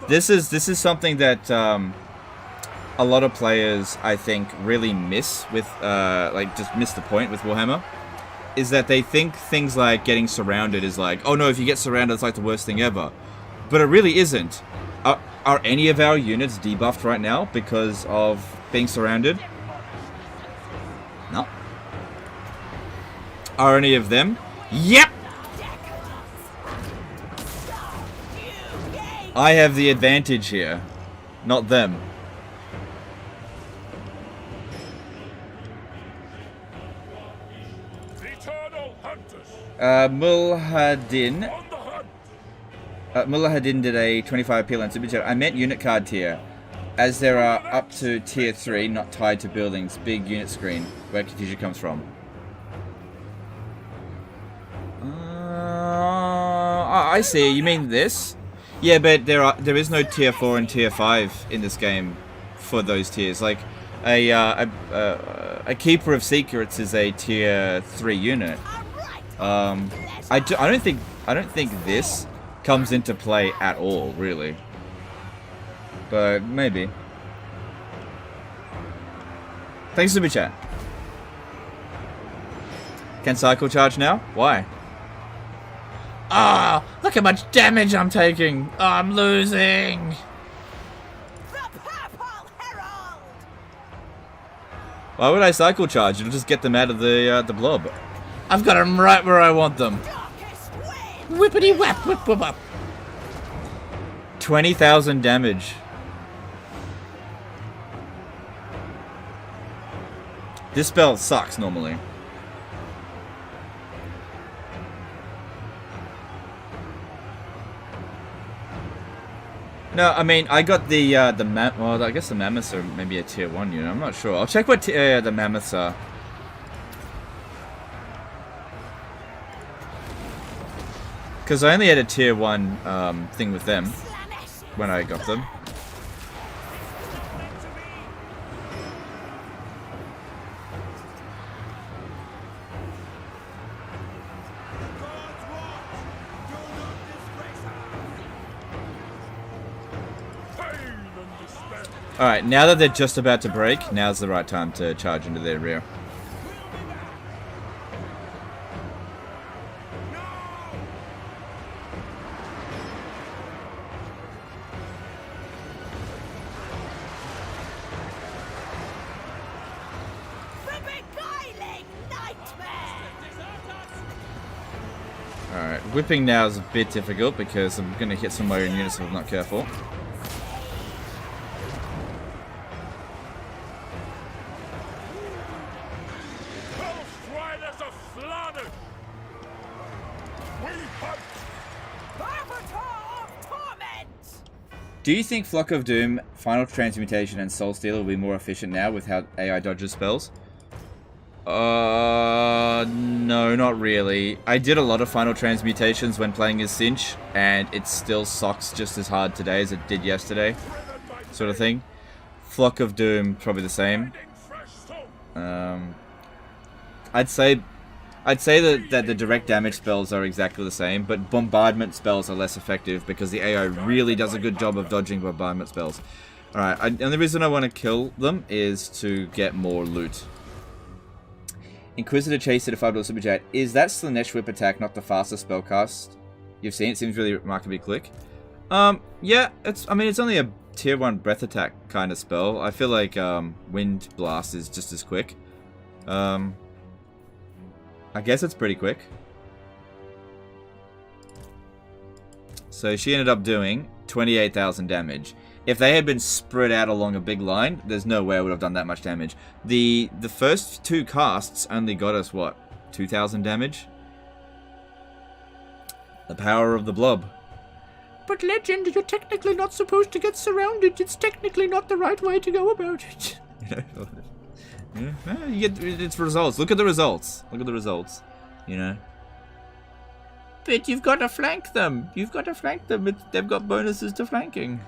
This is something that a lot of players, I think, really miss with, like, just miss the point with Warhammer. Is that they think things like getting surrounded is like, oh no, if you get surrounded, it's like the worst thing ever. But it really isn't. Are any of our units debuffed right now because of being surrounded? No. Are any of them? Yep! I have the advantage here, not them. Mulahadin did a 25 appeal on Super Chat. I meant unit card tier, as there are up to tier 3 not tied to buildings. Big unit screen where confusion comes from. I see. You mean this? Yeah, but there is no tier 4 and tier 5 in this game for those tiers. Like a Keeper of Secrets is a tier 3 unit. I don't think this comes into play at all, really. But maybe. Thanks, Super Chat. Can cycle charge now? Why? Ah, oh, look how much damage I'm taking. Oh, I'm losing. Why would I cycle charge? It'll just get them out of the blob. I've got them right where I want them. Whippity whap, whip whip up. 20,000 damage. This spell sucks normally. No, I mean, I got the well, I guess the mammoths are maybe a tier 1 unit. I'm not sure. I'll check what the mammoths are. Because I only had a tier 1 thing with them when I got them. Alright, now that they're just about to break, now's the right time to charge into their rear. Alright, whipping now is a bit difficult because I'm going to hit some Warrior units if I'm not careful. Do you think Flock of Doom, Final Transmutation, and Soul Stealer will be more efficient now with how AI dodges spells? No, not really. I did a lot of final transmutations when playing as Cinch, and it still sucks just as hard today as it did yesterday, sort of thing. Flock of Doom, probably the same. I'd say that the direct damage spells are exactly the same, but bombardment spells are less effective because the AI really does a good job of dodging bombardment spells. Alright, the only reason I want to kill them is to get more loot. Inquisitor Chase did a $5 super chat. Is that Slaanesh whip attack not the fastest spellcast you've seen? It seems really remarkably quick. Yeah, it's only a tier 1 breath attack kind of spell. I feel like Wind Blast is just as quick. I guess it's pretty quick. So she ended up doing 28,000 damage. If they had been spread out along a big line, there's no way I would have done that much damage. The first 2 casts only got us, what, 2,000 damage? The power of the blob. But Legend, you're technically not supposed to get surrounded. It's technically not the right way to go about it. You get it's results. Look at the results. Look at the results. You know. But you've got to flank them. You've got to flank them. They've got bonuses to flanking.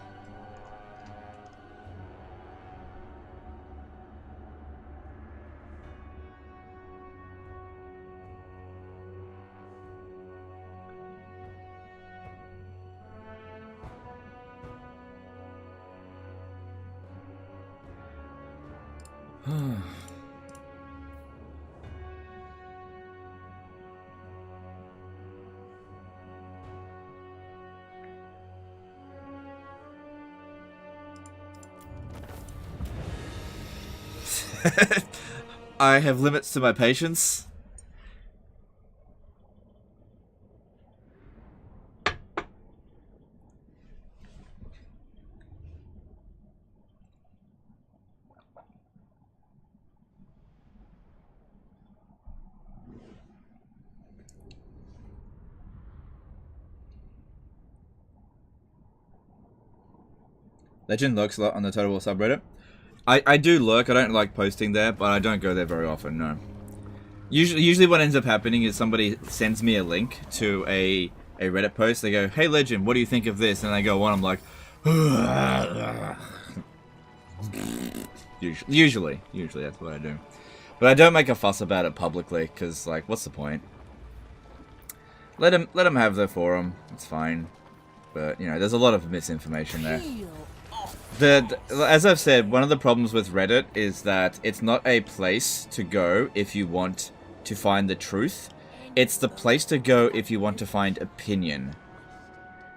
I have limits to my patience. Legend lurks a lot on the Total War subreddit. I do lurk. I don't like posting there, but I don't go there very often, no. Usually what ends up happening is somebody sends me a link to a Reddit post. They go, hey Legend, what do you think of this? And I go on, I'm like, usually that's what I do. But I don't make a fuss about it publicly, because, like, what's the point? Let them have their forum. It's fine. But, you know, there's a lot of misinformation there. As I've said, one of the problems with Reddit is that it's not a place to go if you want to find the truth. It's the place to go if you want to find opinion.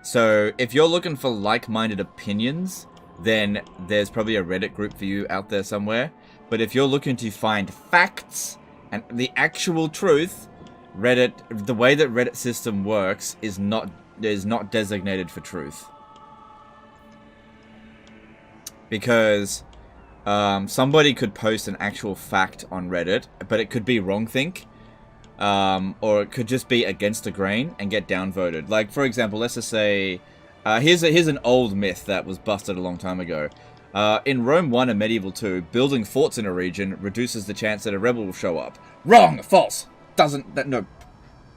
So, if you're looking for like-minded opinions, then there's probably a Reddit group for you out there somewhere. But if you're looking to find facts and the actual truth, Reddit, the way that Reddit system works is not designated for truth. Because somebody could post an actual fact on Reddit, but it could be wrongthink, or it could just be against the grain and get downvoted. Like, for example, let's just say, here's an old myth that was busted a long time ago. In Rome 1 and Medieval 2, building forts in a region reduces the chance that a rebel will show up. Wrong! False! No.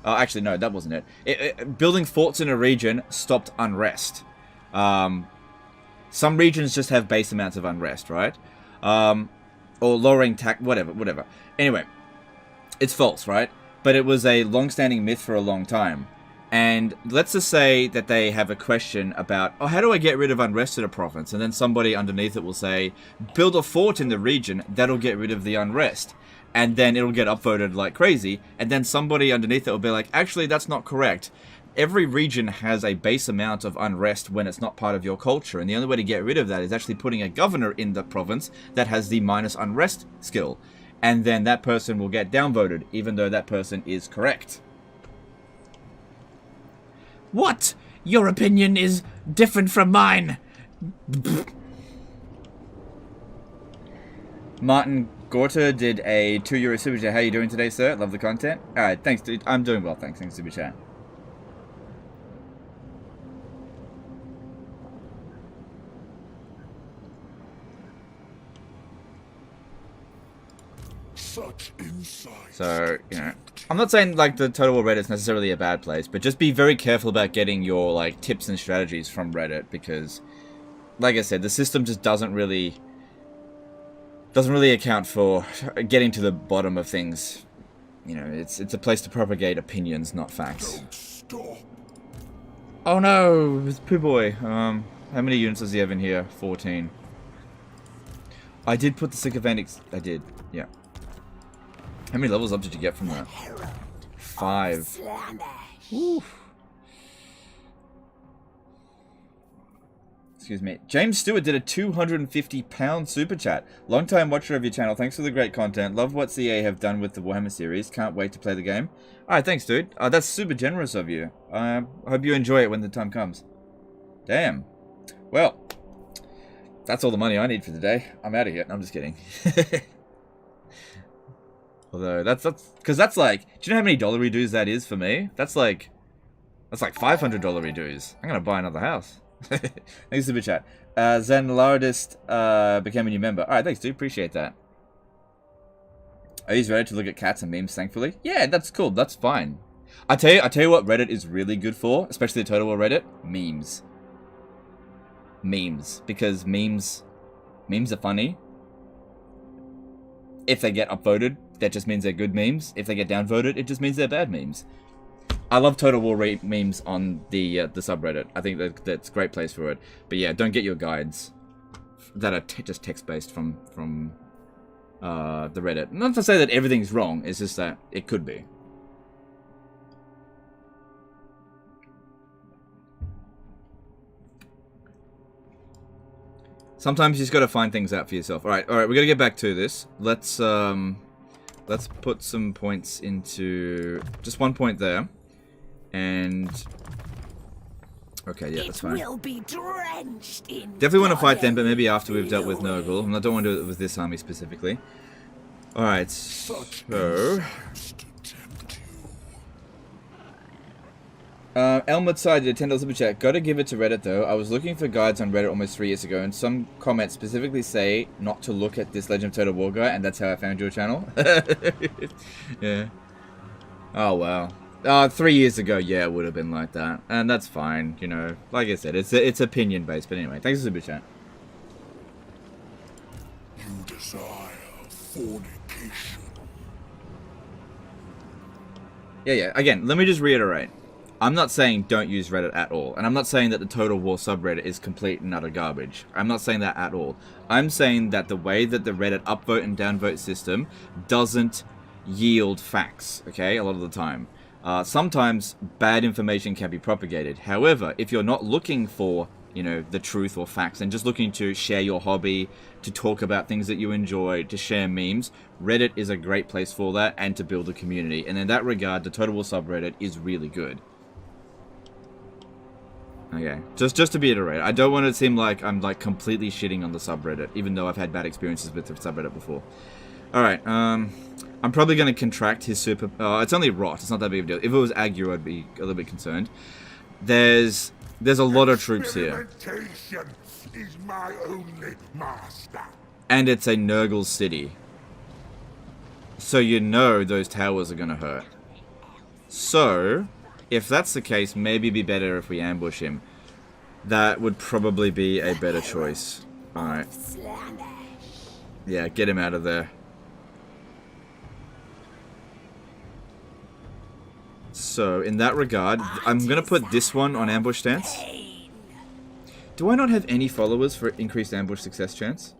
Actually, no, that wasn't it. Building forts in a region stopped unrest. Some regions just have base amounts of unrest, right? Or lowering tax, whatever. Anyway, it's false, right? But it was a long-standing myth for a long time. And let's just say that they have a question about, oh, how do I get rid of unrest in a province? And then somebody underneath it will say, build a fort in the region, that'll get rid of the unrest. And then it'll get upvoted like crazy. And then somebody underneath it will be like, actually, that's not correct. Every region has a base amount of unrest when it's not part of your culture, and the only way to get rid of that is actually putting a governor in the province that has the minus unrest skill. And then that person will get downvoted, even though that person is correct. What? Your opinion is different from mine. Martin Gorta did a €2 super chat. How are you doing today, sir? Love the content. Alright, thanks, dude. I'm doing well, thanks. Thanks, super chat. Such Such insight. So, you know, I'm not saying like the Total War Reddit's necessarily a bad place, but just be very careful about getting your like tips and strategies from Reddit because, like I said, the system just doesn't really account for getting to the bottom of things. You know, it's a place to propagate opinions, not facts. Don't stop. Oh no, it's Pooh Boy. How many units does he have in here? 14. I did put the sycophantics. I did, yeah. How many levels up did you get from that? 5. Slaanesh. Oof. Excuse me. James Stewart did a £250 super chat. Long-time watcher of your channel. Thanks for the great content. Love what CA have done with the Warhammer series. Can't wait to play the game. Alright, thanks, dude. That's super generous of you. I hope you enjoy it when the time comes. Damn. Well, that's all the money I need for today. I'm out of here. No, I'm just kidding. Although, that's because that's like, do you know how many dollary dues that is for me? That's like $500 dollary dues. I'm going to buy another house. Thanks, super chat. Zen Lardist became a new member. Alright, thanks, dude. Appreciate that. I use Reddit to look at cats and memes, thankfully. Yeah, that's cool. That's fine. I tell you what Reddit is really good for, especially the Total War Reddit. Memes. Memes. Because memes are funny. If they get upvoted, that just means they're good memes. If they get downvoted, it just means they're bad memes. I love Total War memes on the subreddit. I think that's a great place for it. But yeah, don't get your guides that are just text-based from the Reddit. Not to say that everything's wrong, it's just that it could be. Sometimes you just gotta find things out for yourself. Alright, we gotta get back to this. Let's put some points into... Just 1 point there. And... Okay, yeah, that's fine. It will be drenched in Definitely want to fight them, but maybe after we've dealt with Nurgle. And I don't want to do it with this army specifically. Alright, so... Elmwood Side did a $10 super chat. Gotta give it to Reddit though. I was looking for guides on Reddit almost 3 years ago, and some comments specifically say not to look at this Legend of Total War guy, and that's how I found your channel. Yeah. Oh wow. 3 years ago, yeah, it would have been like that, and that's fine. You know, like I said, it's opinion based. But anyway, thanks for the super chat. You desire fornication. Yeah. Again, let me just reiterate. I'm not saying don't use Reddit at all. And I'm not saying that the Total War subreddit is complete and utter garbage. I'm not saying that at all. I'm saying that the way that the Reddit upvote and downvote system doesn't yield facts, okay, a lot of the time. Sometimes bad information can be propagated. However, if you're not looking for, you know, the truth or facts and just looking to share your hobby, to talk about things that you enjoy, to share memes, Reddit is a great place for that and to build a community. And in that regard, the Total War subreddit is really good. Okay, just to reiterate, I don't want it to seem like I'm like completely shitting on the subreddit, even though I've had bad experiences with the subreddit before. Alright, I'm probably going to contract his super... it's only rot, it's not that big of a deal. If it was Aggro, I'd be a little bit concerned. There's a lot of troops here. Experimentation is my only master. And it's a Nurgle city. So you know those towers are going to hurt. So... if that's the case, maybe it'd be better if we ambush him. That would probably be a better choice. Alright. Yeah, get him out of there. So, in that regard, I'm going to put this one on ambush stance. Do I not have any followers for increased ambush success chance?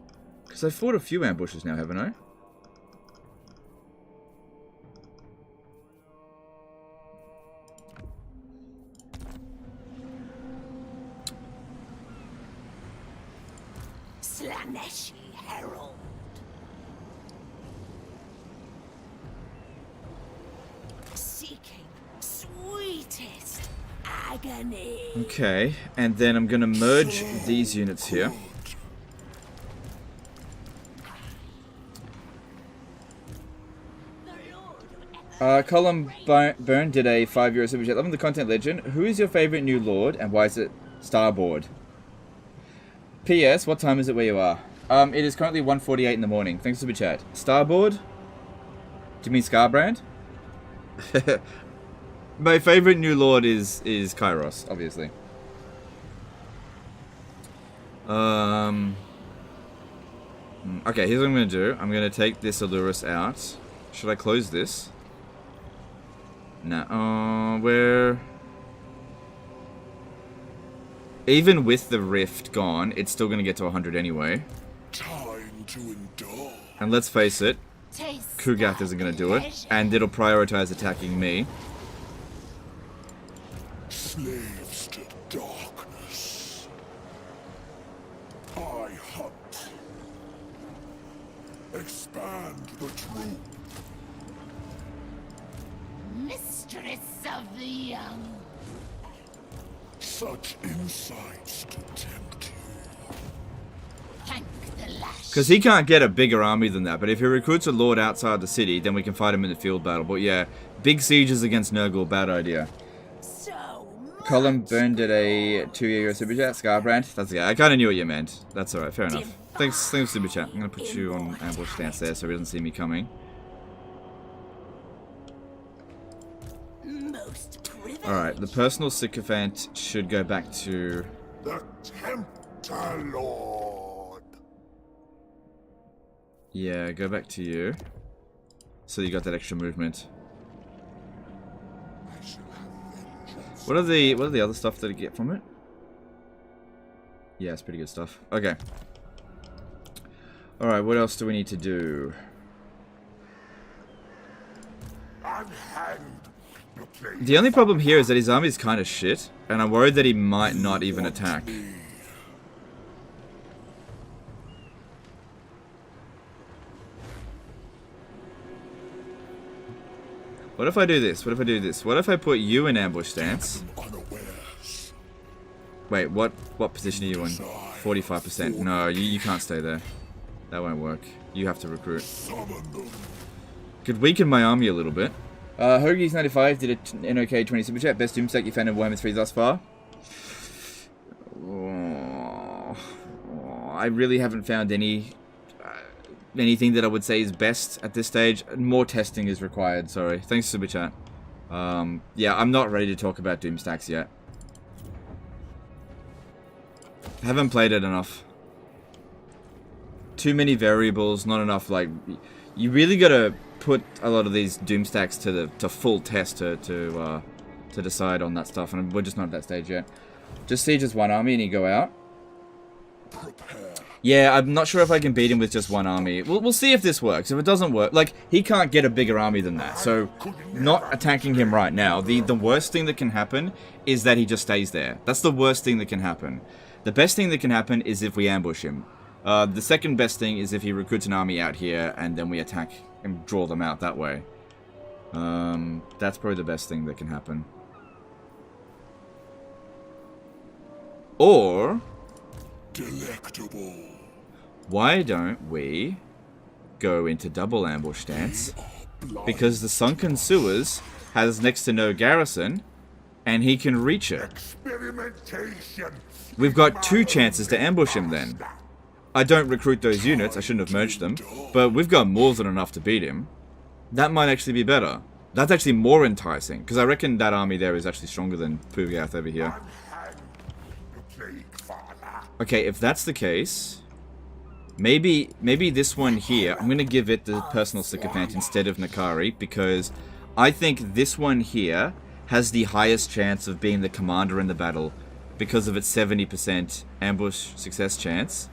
Because I've fought a few ambushes now, haven't I? Slaanesh Herald. Seeking sweetest agony. Okay, and then I'm gonna merge these units here. Colin Byrne did a €5 super chat. Loving the content, legend. Who is your favorite new lord, and why is it Starboard? P.S. What time is it where you are? It is currently 1:48 in the morning. Thanks for the chat. Starboard? Do you mean Scarbrand? My favorite new lord is Kairos, obviously. Okay, here's what I'm gonna do. I'm gonna take this Allurus out. Should I close this? No. Where? Even with the rift gone, it's still gonna get to 100 anyway. Time to endure. And let's face it, Kugath isn't gonna do it, and it'll prioritize attacking me. Slaves to darkness. I hunt. Expand the troop. Mistress of the young. Such insights to tempt you. Thank the lash. Because he can't get a bigger army than that, but if he recruits a lord outside the city, then we can fight him in the field battle. But yeah, big sieges against Nurgle, bad idea. So Colin Byrne did a 2-year super chat. Scarbrand. That's the guy. I kind of knew what you meant. That's alright, fair enough. Thanks super chat. I'm going to put you on ambush stance there so he doesn't see me coming. most privileged. Alright, the personal sycophant should go back to... The Tempter Lord. Yeah, go back to you. So you got that extra movement. I shall have vengeance. What are the other stuff that I get from it? Yeah, it's pretty good stuff. Okay. Alright, what else do we need to do? Unhand the place. The only problem here is that his army is kind of shit, and I'm worried that he might not even attack. What if I do this? What if I do this? What if I put you in ambush stance? Unawares. Wait, what position are you in? 45%. No, you can't stay there. That won't work. You have to recruit. Summon them. Could weaken my army a little bit. Hoagies95 did an OK 20 super chat. Best doomstack you found in Warhammer 3 thus far? I really haven't found anything that I would say is best at this stage. More testing is required, sorry. Thanks, super chat. Yeah, I'm not ready to talk about doomstacks yet. I haven't played it enough. Too many variables, not enough, like... You really gotta put a lot of these doomstacks to full test to decide on that stuff, and we're just not at that stage yet. Just siege as one army and you go out. Prepare. Yeah, I'm not sure if I can beat him with just one army. We'll see if this works. If it doesn't work, like, he can't get a bigger army than that. So, not attacking him right now. The worst thing that can happen is that he just stays there. That's the worst thing that can happen. The best thing that can happen is if we ambush him. The second best thing is if he recruits an army out here and then we attack and draw them out that way. That's probably the best thing that can happen. Or... Delectable. why don't we go into double ambush stance? Because the Sunken Sewers has next to no garrison, and he can reach it. Experimentation. We've got 2 chances to ambush him then. I don't recruit those units, I shouldn't have merged them, but we've got more than enough to beat him. That might actually be better. That's actually more enticing, because I reckon that army there is actually stronger than Pugath over here. Unhand the plague father. Okay, if that's the case, maybe this one here, I'm going to give it the personal sycophant instead of Nakari, because I think this one here has the highest chance of being the commander in the battle because of its 70% ambush success chance.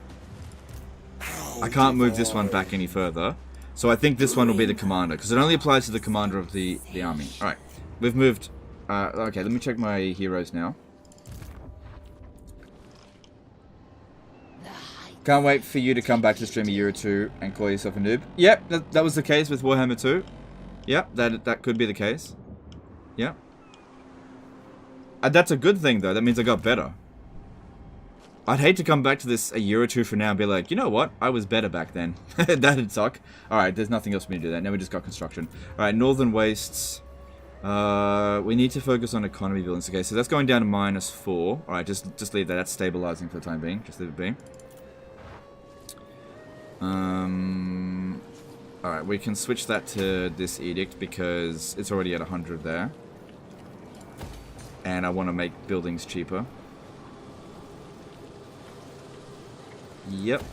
I can't move this one back any further, so I think this one will be the commander, because it only applies to the commander of the army. Alright, we've moved. Okay, let me check my heroes now. Can't wait for you to come back to stream a year or 2 and call yourself a noob. Yep, that was the case with Warhammer 2. Yep, that could be the case. Yep. And that's a good thing, though. That means I got better. I'd hate to come back to this a year or 2 from now and be like, you know what? I was better back then. That'd suck. Alright, there's nothing else for me to do that. Now we just got construction. Alright, Northern Wastes. We need to focus on economy buildings. Okay, so that's going down to -4. Alright, just leave that. That's stabilizing for the time being. Just leave it be. Alright, we can switch that to this edict because it's already at 100 there. And I want to make buildings cheaper. Yep.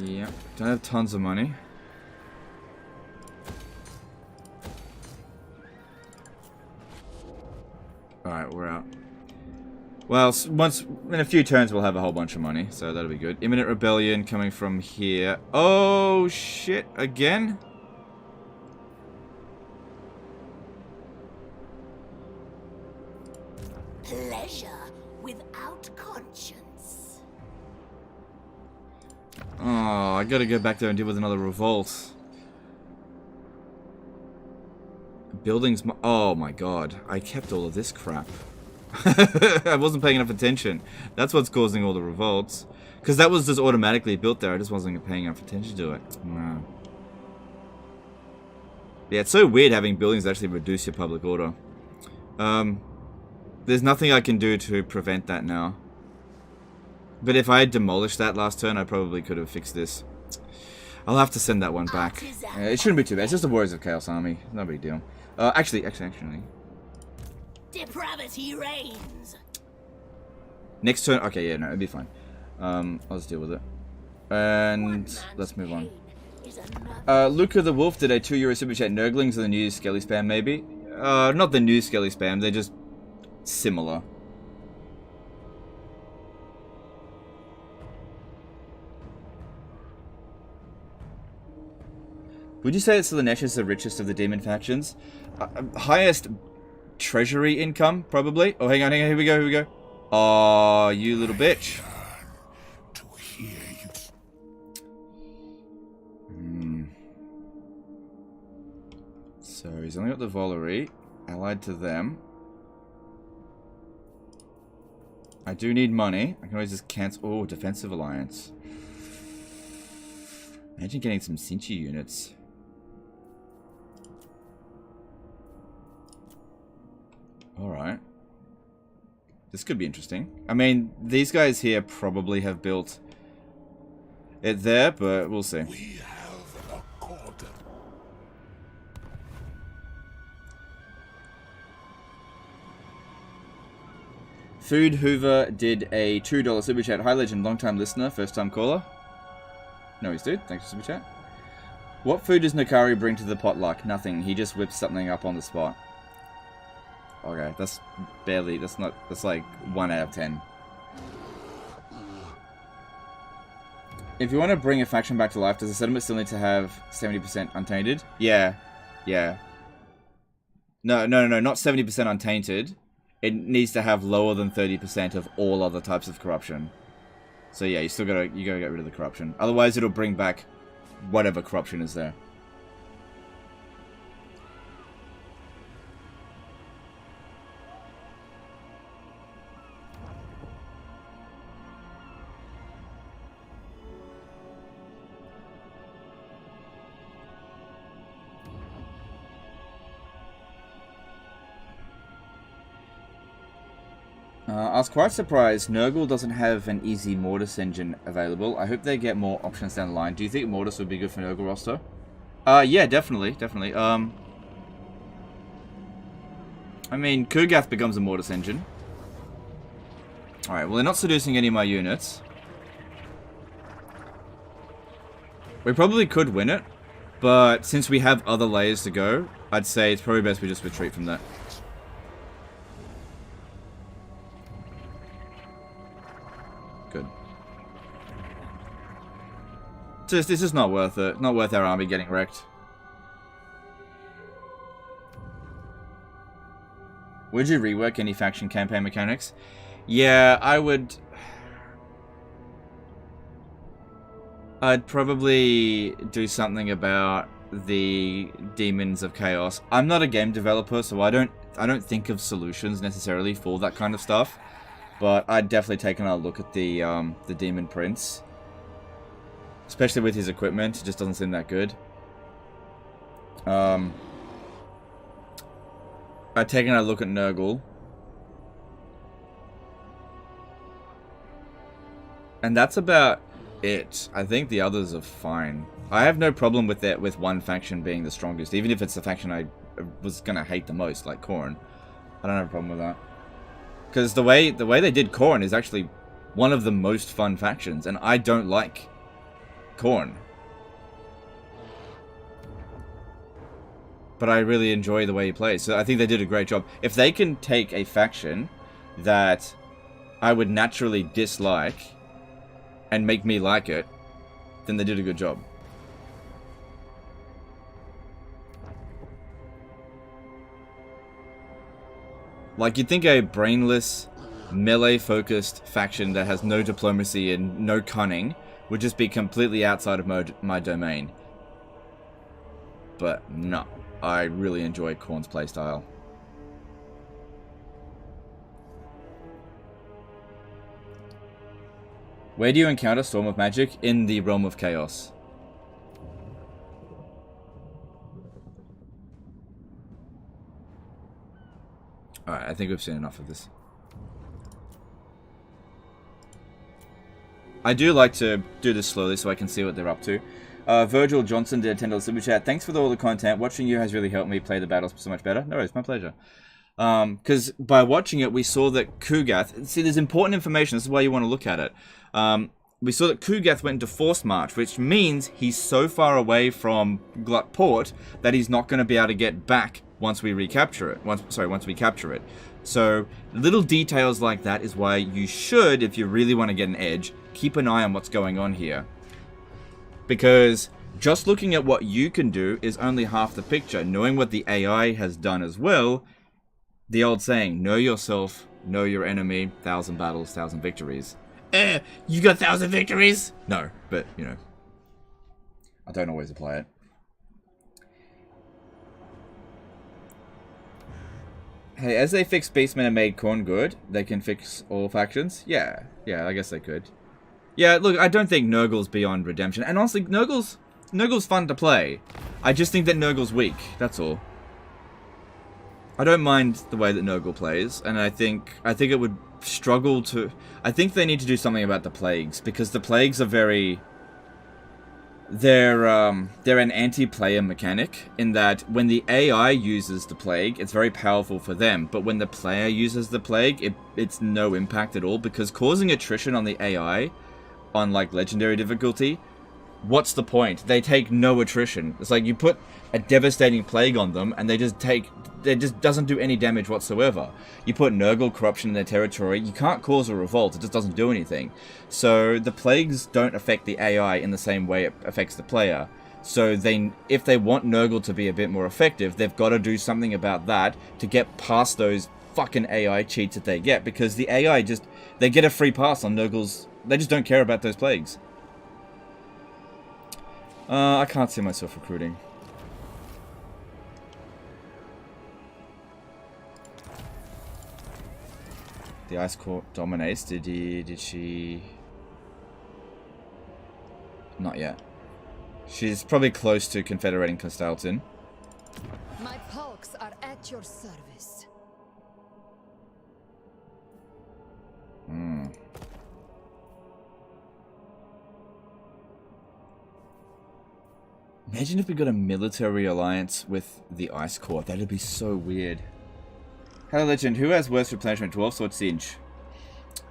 Yep. Don't have tons of money. Alright, we're out. Well, once in a few turns we'll have a whole bunch of money, so that'll be good. Imminent rebellion coming from here. Oh shit, again? Pleasure without conscience. Oh, I gotta go back there and deal with another revolt. Buildings. Oh my god, I kept all of this crap. I wasn't paying enough attention. That's what's causing all the revolts. Because that was just automatically built there. I just wasn't paying enough attention to it. No. Yeah, it's so weird having buildings actually reduce your public order. There's nothing I can do to prevent that now. But if I had demolished that last turn, I probably could have fixed this. I'll have to send that one back. It shouldn't be too bad. It's just the Warriors of Chaos army. No big deal. Actually. Depravity reigns. Next turn. Okay, yeah, no, it'll be fine. I'll just deal with it. And let's move on. Luca the Wolf did a €2 super chat. Nurglings are the new Skelly spam, maybe? Not the new Skelly spam. They're just similar. Would you say that Slaanesh is the richest of the demon factions? Highest treasury income, probably. Oh, hang on, here we go. Oh, you little bitch. To hear you. So he's only got the Volary allied to them. I do need money. I can always just cancel. Oh, defensive alliance. Imagine getting some Sinchi units. Alright. This could be interesting. I mean, these guys here probably have built it there, but we'll see. We have a court. Food Hoover did a $2 super chat. Hi legend, long time listener, first time caller. No, he's dude. Thanks for super chat. What food does Nakari bring to the potluck? Nothing. He just whips something up on the spot. Okay, that's barely. That's like 1 out of 10. If you want to bring a faction back to life, does the settlement still need to have 70% untainted? Yeah. No, not 70% untainted. It needs to have lower than 30% of all other types of corruption. So yeah, you gotta get rid of the corruption. Otherwise, it'll bring back whatever corruption is there. I was quite surprised Nurgle doesn't have an easy Mortis engine available. I hope they get more options down the line. Do you think Mortis would be good for Nurgle roster? Yeah, definitely. I mean, Kugath becomes a Mortis engine. Alright, well they're not seducing any of my units. We probably could win it, but since we have other layers to go, I'd say it's probably best we just retreat from that. Good. This is not worth it. Not worth our army getting wrecked. Would you rework any faction campaign mechanics? Yeah, I would. I'd probably do something about the Demons of Chaos. I'm not a game developer, so I don't think of solutions necessarily for that kind of stuff. But I'd definitely take another look at the Demon Prince. Especially with his equipment, it just doesn't seem that good. I'd take another look at Nurgle. And that's about it. I think the others are fine. I have no problem with that, with one faction being the strongest, even if it's the faction I was gonna hate the most, like Khorne. I don't have a problem with that. Because the way they did Khorne is actually one of the most fun factions, and I don't like Khorne. But I really enjoy the way he plays, so I think they did a great job. If they can take a faction that I would naturally dislike and make me like it, then they did a good job. Like, you'd think a brainless, melee-focused faction that has no diplomacy and no cunning would just be completely outside of my domain. But no, I really enjoy Khorne's playstyle. Where do you encounter Storm of Magic? In the Realm of Chaos. Alright, I think we've seen enough of this. I do like to do this slowly so I can see what they're up to. Virgil Johnson did a $10 super chat. Thanks for all the content. Watching you has really helped me play the battles so much better. No, it's my pleasure. Because by watching it, we saw that Kugath... See, there's important information. This is why you want to look at it. We saw that Kugath went into Forced March, which means he's so far away from Glut Port that he's not going to be able to get back once we recapture it. Once we capture it. So, little details like that is why you should, if you really want to get an edge, keep an eye on what's going on here. Because just looking at what you can do is only half the picture. Knowing what the AI has done as well, the old saying, know yourself, know your enemy, 1,000 battles, 1,000 victories. You got 1,000 victories? No, but, you know, I don't always apply it. Hey, as they fixed Beastmen and made Khorne good, they can fix all factions? Yeah, I guess they could. Yeah, look, I don't think Nurgle's beyond redemption. And honestly, Nurgle's fun to play. I just think that Nurgle's weak, that's all. I don't mind the way that Nurgle plays, and I think it would struggle to... I think they need to do something about the plagues, because the plagues are very... They're an anti-player mechanic, in that when the AI uses the plague, it's very powerful for them, but when the player uses the plague, it's no impact at all, because causing attrition on the AI, on like legendary difficulty, what's the point? They take no attrition. It's like you put a devastating plague on them, and they just doesn't do any damage whatsoever. You put Nurgle corruption in their territory, you can't cause a revolt, it just doesn't do anything. So the plagues don't affect the AI in the same way it affects the player. So if they want Nurgle to be a bit more effective, they've got to do something about that to get past those fucking AI cheats that they get, because the AI they get a free pass on Nurgle's. They just don't care about those plagues. I can't see myself recruiting. The Ice Court dominates. Did she? Not yet. She's probably close to confederating Consolidating. My pulks are at your service. Imagine if we got a military alliance with the Ice Court. That'd be so weird. Hello, Legend. Who has worse replenishment, Dwarfs or Tzinch?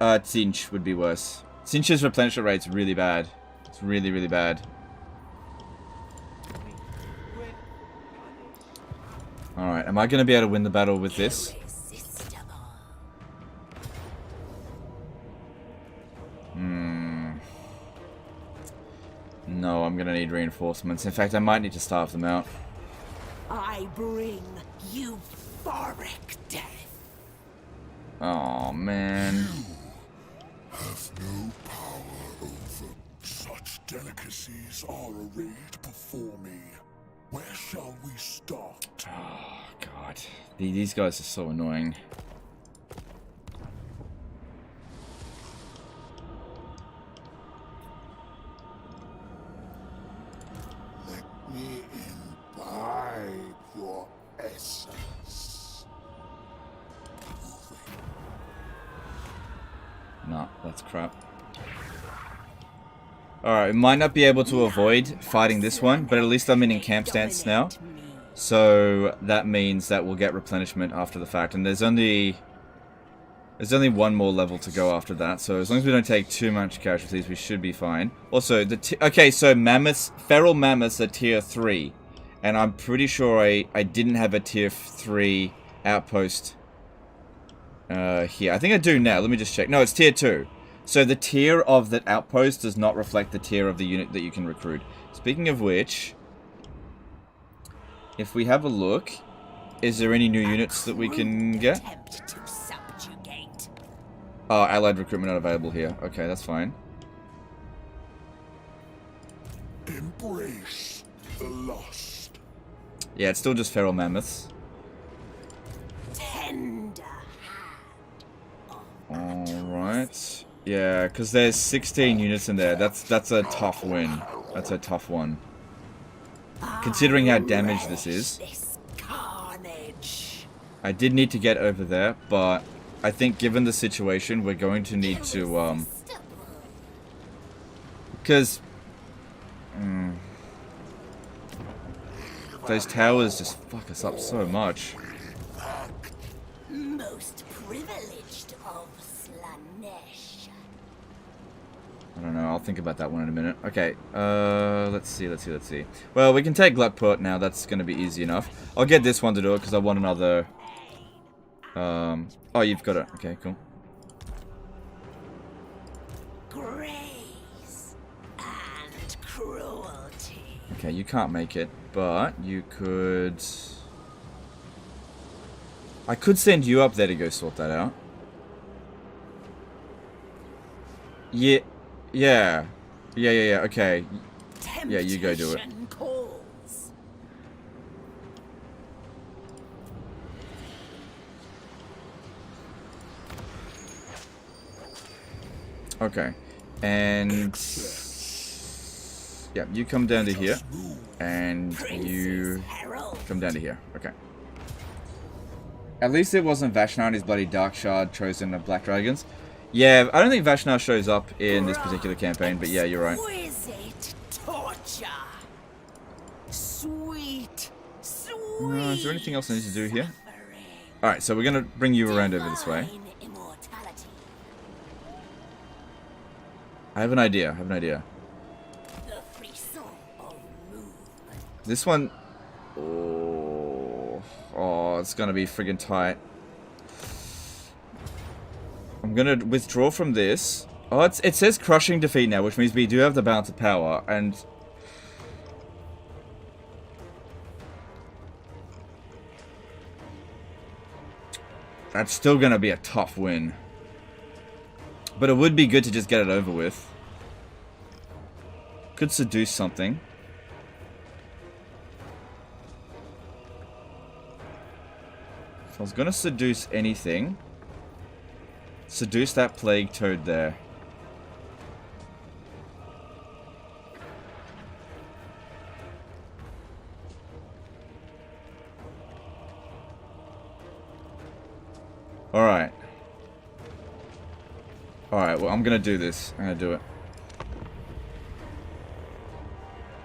Tzinch would be worse. Tzinch's replenishment rate's really bad. It's really, really bad. Alright, am I going to be able to win the battle with this? No, I'm going to need reinforcements. In fact, I might need to starve them out. I bring euphoric death. Oh man. Have no power over. Such delicacies are arrayed before me. Where shall we start? Oh god. These guys are so annoying. Let me imbibe your essence. Nah, that's crap. Alright, we might not be able to avoid fighting this one, but at least I'm in camp stance now. So that means that we'll get replenishment after the fact, and there's only one more level to go after that. So as long as we don't take too much casualties, we should be fine. Also, okay, so mammoths, feral mammoths are tier 3, and I'm pretty sure I didn't have a tier 3 outpost here. I think I do now. Let me just check. No, it's tier 2. So the tier of that outpost does not reflect the tier of the unit that you can recruit. Speaking of which, if we have a look, is there any new units that we can get? Oh, allied recruitment not available here. Okay, that's fine. Embrace the lost. Yeah, it's still just feral mammoths. Alright. Yeah, because there's 16 units in there. That's a tough win. That's a tough one. Considering how damaged this is. I did need to get over there, but I think given the situation, we're going to need to, because those towers just fuck us up so much. Most privileged of Slaanesh. I don't know, I'll think about that one in a minute. Okay, let's see. Well, we can take Gluckport now, that's going to be easy enough. I'll get this one to do it, because I want another... oh, you've got it. Okay, cool. Grace and cruelty. Okay, you can't make it, but you could... I could send you up there to go sort that out. Yeah, okay. Yeah, you go do it. Calls. Okay, and... yeah, you come down to here, and you come down to here. Okay. At least it wasn't Vashnar and his bloody Dark Shard chosen of Black Dragons. Yeah, I don't think Vashnar shows up in this particular campaign, but yeah, you're right. Exquisite torture. Sweet, Is there anything else I need to do here? Alright, so we're going to bring you around over this way. I have an idea, This one... Oh, it's going to be friggin' tight. I'm going to withdraw from this. Oh, it says crushing defeat now, which means we do have the balance of power, and... that's still going to be a tough win. But it would be good to just get it over with. Could seduce something. If I was going to seduce anything, seduce that plague toad there. Alright. Alright, well, I'm going to do this. I'm going to do it.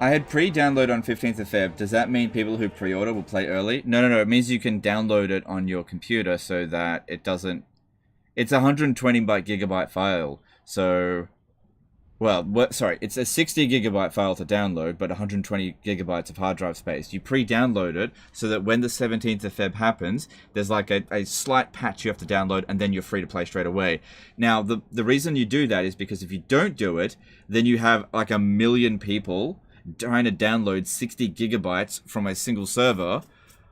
I had pre-download on 15th of Feb. Does that mean people who pre-order will play early? No. It means you can download it on your computer so that it doesn't... It's a 120 gigabyte file. So... well, sorry. It's a 60 gigabyte file to download, but 120 gigabytes of hard drive space. You pre-download it so that when the 17th of Feb happens, there's like a slight patch you have to download, and then you're free to play straight away. Now, the reason you do that is because if you don't do it, then you have like 1 million people trying to download 60 gigabytes from a single server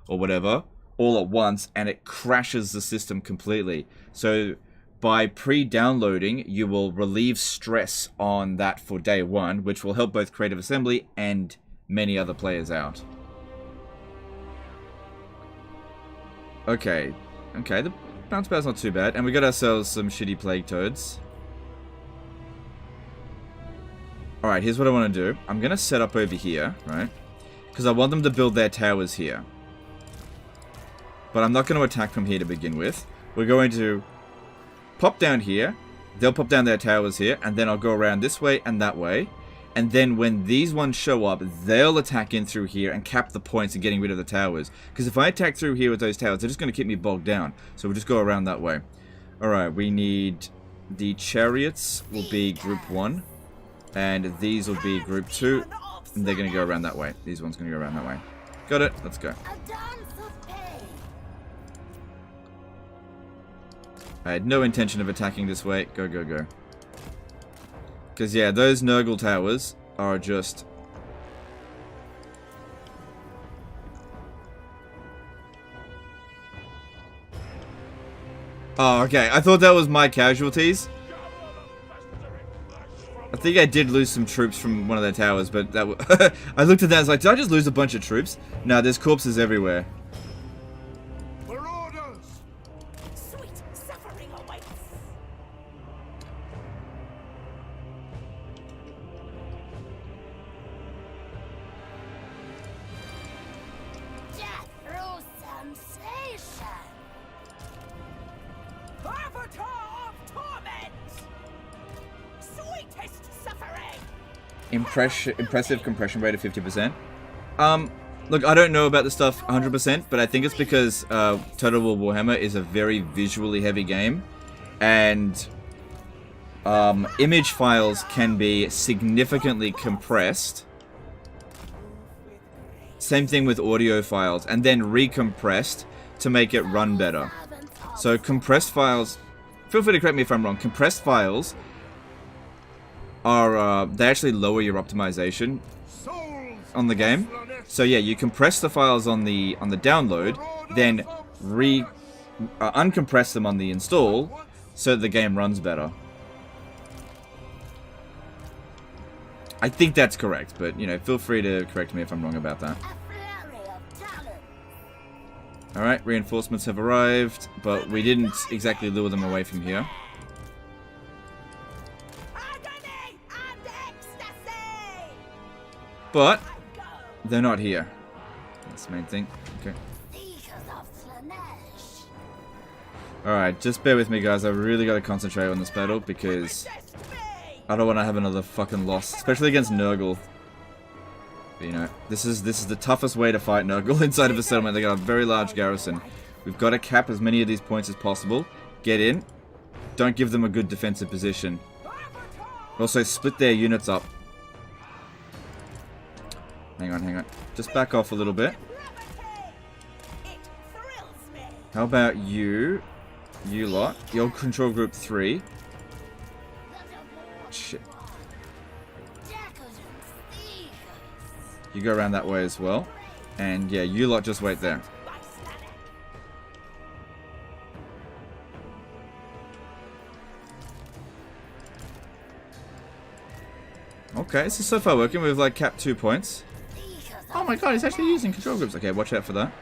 or whatever all at once, and it crashes the system completely. So by pre-downloading, you will relieve stress on that for day one, which will help both Creative Assembly and many other players out. Okay, the bounce bar's not too bad, and we got ourselves some shitty plague toads. Alright, here's what I want to do. I'm going to set up over here, right? Because I want them to build their towers here. But I'm not going to attack from here to begin with. We're going to pop down here. They'll pop down their towers here. And then I'll go around this way and that way. And then when these ones show up, they'll attack in through here and cap the points and getting rid of the towers. Because if I attack through here with those towers, they're just going to keep me bogged down. So we'll just go around that way. Alright, we need... The chariots will be group 1. And these will be group 2. And they're going to go around that way. These ones going to go around that way. Got it. Let's go. I had no intention of attacking this way. Go, go, go. Because, yeah, those Nurgle towers are just... Oh, okay. I thought that was my casualties. I think I did lose some troops from one of their towers, but that I looked at that and was like, did I just lose a bunch of troops? No, there's corpses everywhere. Sweet suffering awaits. Death through sensation. Avatar of torment. Sweetest suffering. Impressive compression rate of 50%. Look, I don't know about the stuff 100%, but I think it's because Total War Warhammer is a very visually heavy game, and image files can be significantly compressed. Same thing with audio files, and then recompressed to make it run better. So compressed files, feel free to correct me if I'm wrong, compressed files are, they actually lower your optimization on the game. So yeah, you compress the files on the download, then uncompress them on the install, so the game runs better. I think that's correct, but you know, feel free to correct me if I'm wrong about that. Alright, reinforcements have arrived, but we didn't exactly lure them away from here. But they're not here. That's the main thing. Okay. Alright, just bear with me, guys. I really got to concentrate on this battle because I don't want to have another fucking loss, especially against Nurgle. But, you know, this is the toughest way to fight Nurgle inside of a settlement. They got a very large garrison. We've got to cap as many of these points as possible. Get in. Don't give them a good defensive position. Also, split their units up. Hang on, hang on. Just back off a little bit. How about you? You lot. You'll control group 3. Shit. You go around that way as well. And yeah, you lot just wait there. Okay, this is so far working. We've like capped 2 points. Oh my god, he's actually using control groups. Okay, watch out for that.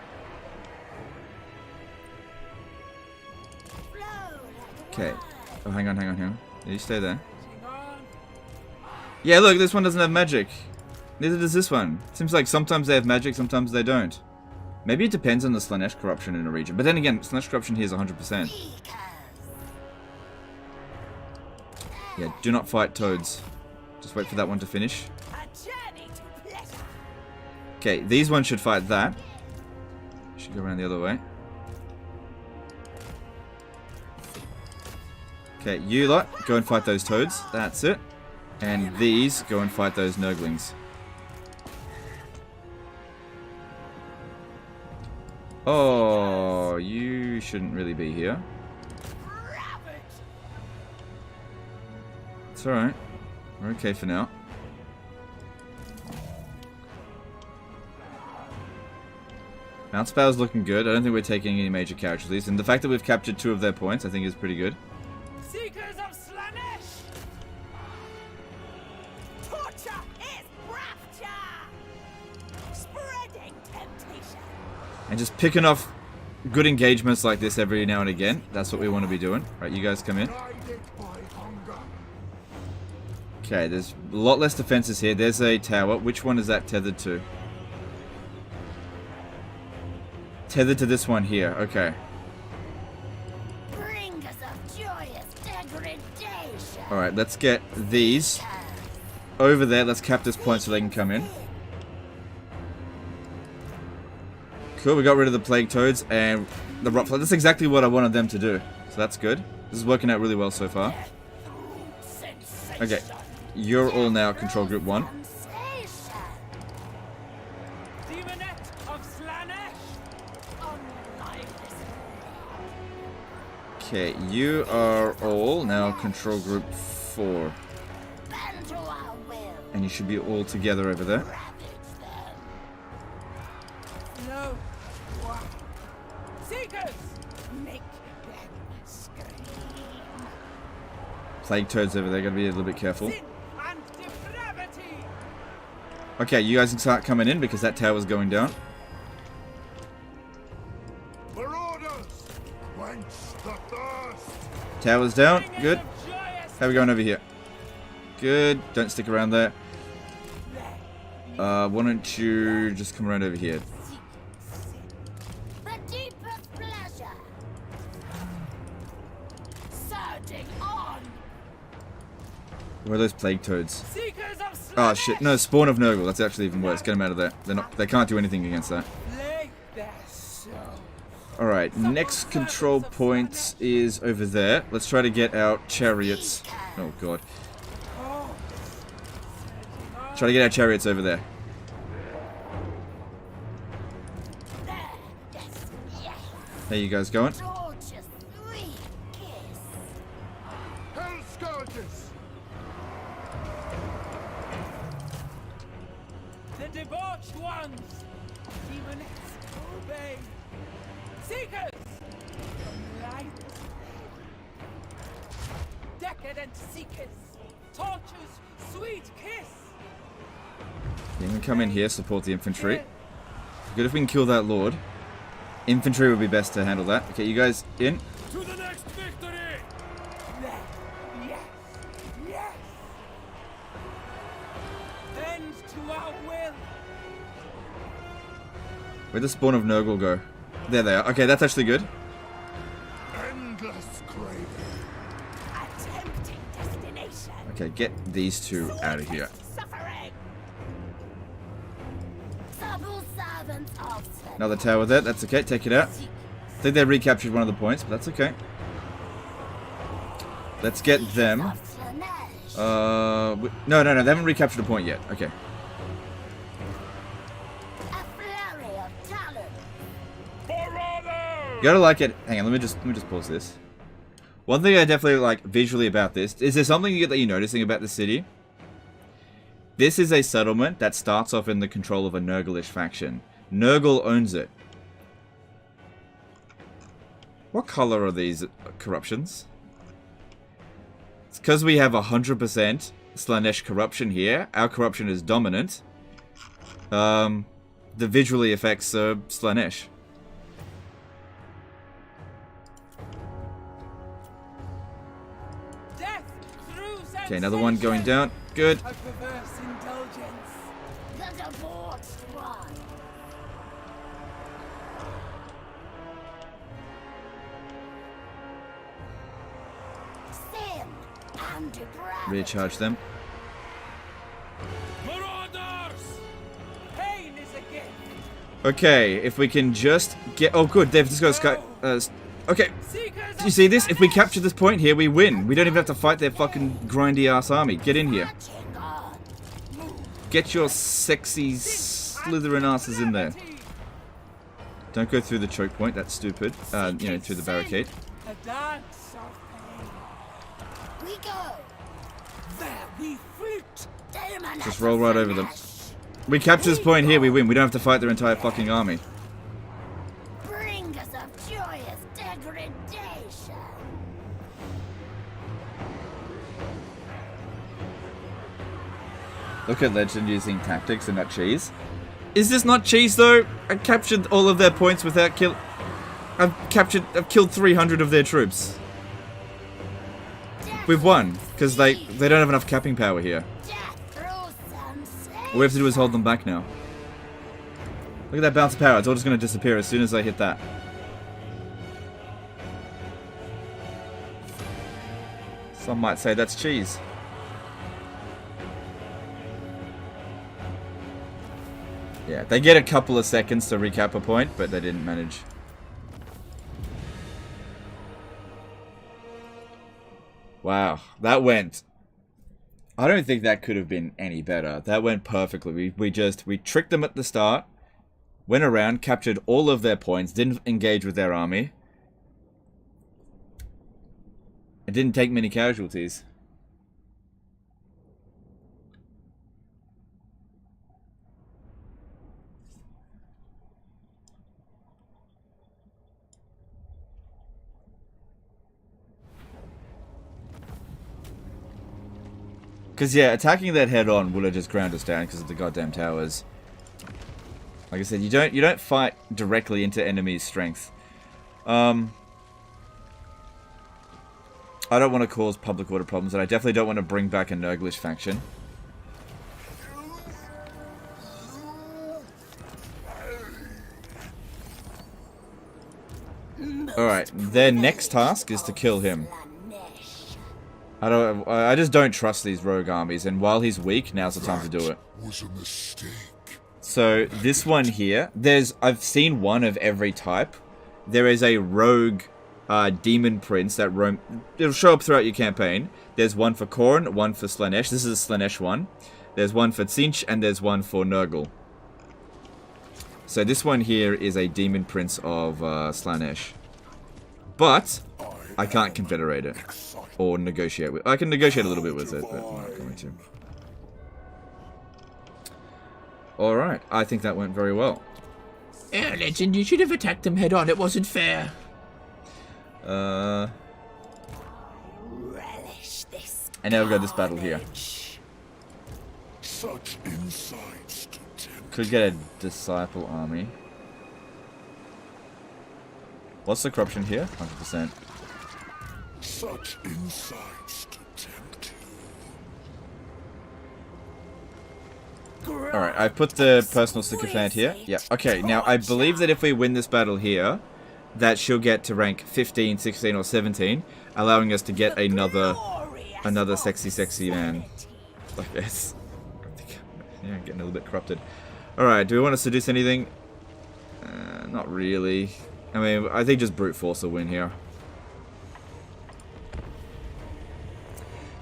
Okay. Oh, hang on, hang on, hang on. Yeah, you stay there. Yeah, look, this one doesn't have magic. Neither does this one. Seems like sometimes they have magic, sometimes they don't. Maybe it depends on the Slaanesh corruption in a region. But then again, Slaanesh corruption here is 100%. Yeah, do not fight toads. Just wait for that one to finish. Okay, these ones should fight that. Should go around the other way. Okay, you lot, go and fight those toads. That's it. And these, go and fight those Nurglings. Oh, you shouldn't really be here. It's alright. We're okay for now. Mount Spow's looking good. I don't think we're taking any major casualties. And the fact that we've captured 2 of their points, I think is pretty good. Seekers of Slaanesh! Torture is rapture! Spreading temptation! And just picking off good engagements like this every now and again. That's what we want to be doing. Right, you guys come in. Okay, there's a lot less defenses here. There's a tower. Which one is that tethered to? Tethered to this one here. Okay. Bringers of joyous degradation. Alright, let's get these over there. Let's cap this point so they can come in. Cool, we got rid of the plague toads and the rot flood. That's exactly what I wanted them to do. So that's good. This is working out really well so far. Okay, you're all now control group 1. Demonette of Slaanesh. Okay, you are all now control group 4. And you should be all together over there. No. Seekers! Make them scream. Plague toads over there, gotta be a little bit careful. Sin and depravity. Okay, you guys can start coming in because that tower's going down. Marauders! Quench the thirst! Tower's down, Bringers good. of joyous How are we going over here? Good, don't stick around there. Why don't you just come around over here? The deepest pleasure. Surging on. Where are those plague toads? Seekers of Oh shit, no, spawn of Nurgle, that's actually even worse. Get them out of there. They can't do anything against that. Slay their soul. Alright, next control point is over there. Let's try to get our chariots. Oh god. Try to get our chariots over there. There. Yes. Yes. How you guys going? Gorgeous sweet kiss. Hell scourges! The debauched ones. Demonettes obey. Seekers from light. Decadent seekers. Torture's sweet kiss. You can come in here, support the infantry. Good if we can kill that lord. Infantry would be best to handle that. Okay, you guys in? To the next victory! There. Yes. Yes. Bend to our will. Where'd the spawn of Nurgle go? There they are. Okay, that's actually good. Endless craving. A tempting destination. Okay, get these two out of here. Suffering. Subtle servants of Slaanesh. Another tower there, that's okay, take it out. I think they recaptured one of the points, but that's okay. Let's get them. Of Slaanesh. No, they haven't recaptured a point yet. Okay. A flurry of talent. Marauders! You gotta like it. Hang on, let me just pause this. One thing I definitely like visually about this is there something that you're noticing about the city. This is a settlement that starts off in the control of a Nurgle-ish faction. Nurgle owns it. What color are these corruptions? It's because we have 100% Slaanesh corruption here. Our corruption is dominant. The visually affects Slaanesh. Death through Okay, another one going down. Good. A perverse indulgence. The debauched one. Sin and depravity. Recharge them. Marauders! Pain is a gift. Okay, if we can just get... Oh, good. They've just got sky... okay. Seekers Do you see this? If we capture this point here, we win. We don't even have to fight their fucking grindy-ass army. Get in here. Marching on. Get your sexy slithering asses in there. Don't go through the choke point. That's stupid. You know, through the barricade. A dance of pain. We go. There we fleet. Demon Just of roll right over them. Slaanesh. We capture this point here, we win. We don't have to fight their entire fucking army. Bringers of joyous degradation. Look at Legend using tactics and not cheese. Is this not cheese though? I captured all of their points without kill. I've killed 300 of their troops. We've won because they don't have enough capping power here. Death through sensation. All we have to do is hold them back now. Look at that bounce of power. It's all just going to disappear as soon as I hit that. Some might say that's cheese. Yeah, they get a couple of seconds to recap a point, but they didn't manage. Wow, that went... I don't think that could have been any better. That went perfectly. We tricked them at the start, went around, captured all of their points, didn't engage with their army. It didn't take many casualties. Because, yeah, attacking that head-on would have just ground us down because of the goddamn towers. Like I said, you don't fight directly into enemies' strength. I don't want to cause public order problems, and I definitely don't want to bring back a Nurglish faction. Alright, their next task is to kill him. I just don't trust these rogue armies, and while he's weak, now's the time to do it. Was a mistake. So, this one here, I've seen one of every type. There is a rogue demon prince that it'll show up throughout your campaign. There's one for Khorne, one for Slaanesh. This is a Slaanesh one. There's one for Tzeentch, and there's one for Nurgle. So this one here is a demon prince of Slaanesh. But I can't confederate it or negotiate with. I can negotiate a little bit with it, but I'm not going to. Alright, I think that went very well. Yeah, Legend, you should have attacked them head on. It wasn't fair. Relish this And now we've got this battle here. Such insights to tempt. Could get a disciple army. What's the corruption here? 100%. Such insights to tempt you. Alright, I've put the personal sycophant here. Yeah, okay, now I believe that if we win this battle here, that she'll get to rank 15, 16, or 17, allowing us to get another sexy man. Like this. Yeah, getting a little bit corrupted. Alright, do we want to seduce anything? Not really. I mean, I think just brute force will win here.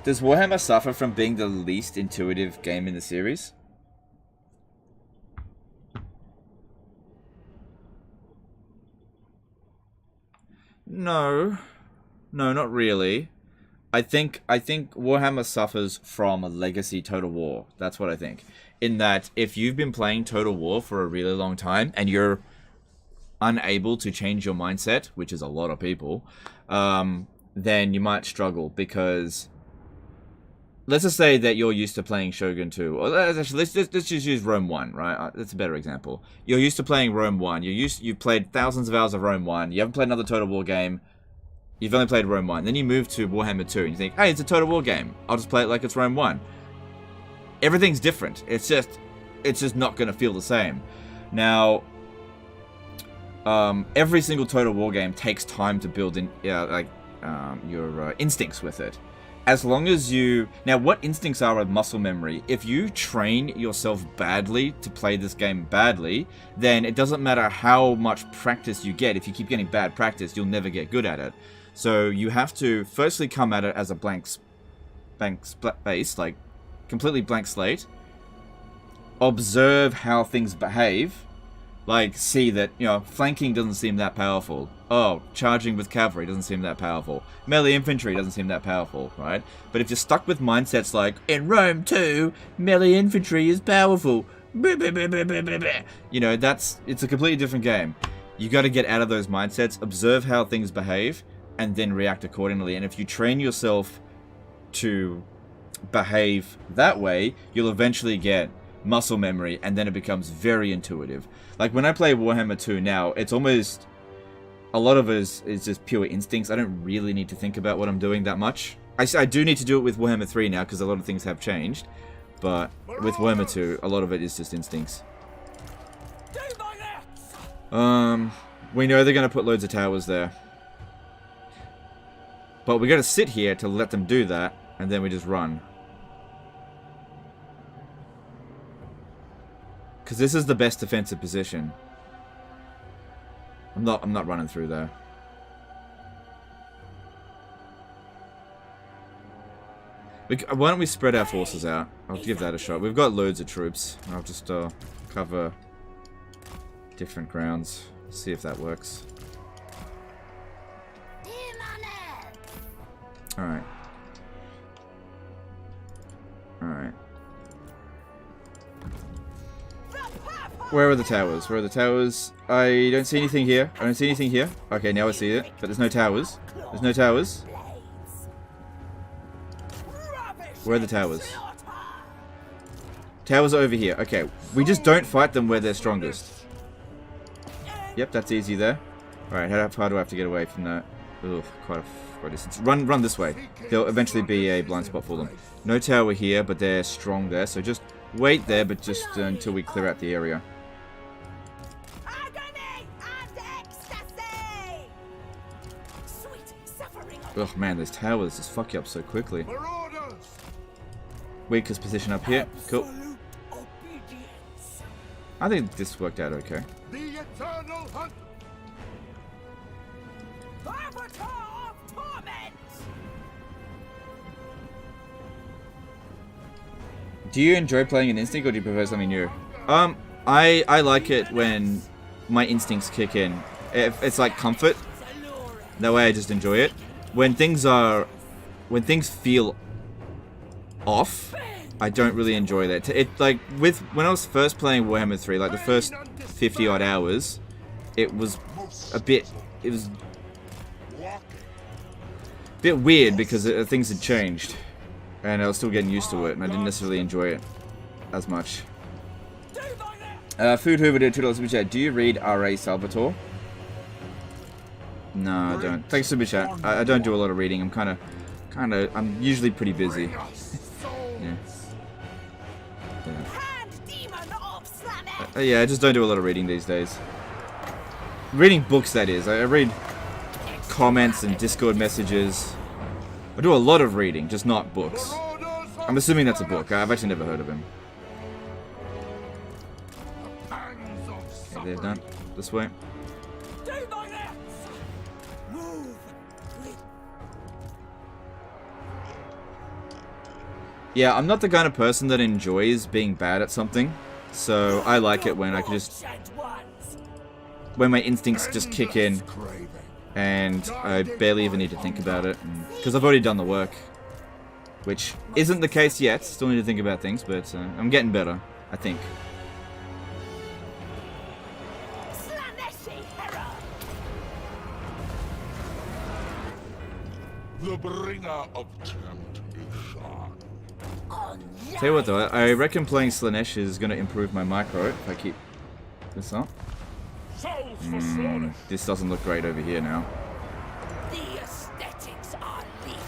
Does Warhammer suffer from being the least intuitive game in the series? No. No, not really. I think Warhammer suffers from a legacy Total War. That's what I think. In that, if you've been playing Total War for a really long time, and you're unable to change your mindset, which is a lot of people, then you might struggle, because let's just say that you're used to playing Shogun 2, or actually, let's just use Rome 1, right? That's a better example. You're used to playing Rome 1, you've played thousands of hours of Rome 1, you haven't played another Total War game, you've only played Rome 1, then you move to Warhammer 2, and you think, hey, it's a Total War game, I'll just play it like it's Rome 1. Everything's different, it's just not going to feel the same. Now, every single Total War game takes time to build in, your instincts with it. As long as you... Now, what instincts are of muscle memory? If you train yourself badly to play this game badly, then it doesn't matter how much practice you get. If you keep getting bad practice, you'll never get good at it. So you have to firstly come at it as a blank base, like completely blank slate. Observe how things behave. Like, see that, flanking doesn't seem that powerful. Oh, charging with cavalry doesn't seem that powerful. Melee infantry doesn't seem that powerful, right? But if you're stuck with mindsets like, in Rome 2, melee infantry is powerful. It's a completely different game. You got to get out of those mindsets, observe how things behave, and then react accordingly. And if you train yourself to behave that way, you'll eventually get muscle memory, and then it becomes very intuitive. Like, when I play Warhammer 2 now, it's almost... A lot of it is just pure instincts. I don't really need to think about what I'm doing that much. I do need to do it with Warhammer 3 now, because a lot of things have changed. But with Warhammer 2, a lot of it is just instincts. We know they're going to put loads of towers there. But we got to sit here to let them do that, and then we just run. Because this is the best defensive position. I'm not running through there. Why don't we spread our forces out? I'll give that a shot. We've got loads of troops. I'll just cover different grounds. See if that works. Alright. Alright. Where are the towers? Where are the towers? I don't see anything here. I don't see anything here. Okay, now I see it. But there's no towers. There's no towers. Where are the towers? Towers are over here. Okay, we just don't fight them where they're strongest. Yep, that's easy there. Alright, how far do I have to get away from that? Ugh, quite a distance. Run this way. There'll eventually be a blind spot for them. No tower here, but they're strong there. So just wait there, but just until we clear out the area. Oh man, those towers just fuck you up so quickly. Weakest position up here. Cool. I think this worked out okay. The eternal hunt. Avatar of torment. Do you enjoy playing an instinct or do you prefer something new? I like it when my instincts kick in. It's like comfort. That way I just enjoy it. When things feel off, I don't really enjoy that. Like when I was first playing Warhammer 3, like the first 50 odd hours, it was a bit weird because things had changed, and I was still getting used to it, and I didn't necessarily enjoy it as much. Food Hoover did $2 super chat. Do you read R.A. Salvatore? No, I don't. Thanks super chat. I don't do a lot of reading. I'm usually pretty busy. Yeah. Yeah, I just don't do a lot of reading these days. Reading books, that is. I read comments and Discord messages. I do a lot of reading, just not books. I'm assuming that's a book. I've actually never heard of him. Okay, they're done. This way. Yeah, I'm not the kind of person that enjoys being bad at something. So I like it when I can just... when my instincts just kick in and I barely even need to think about it. Because I've already done the work. Which isn't the case yet. Still need to think about things, but I'm getting better, I think. The bringer of temptation. Tell you what though, I reckon playing Slaanesh is going to improve my micro if I keep this up. This doesn't look great over here now. The aesthetics are lethal.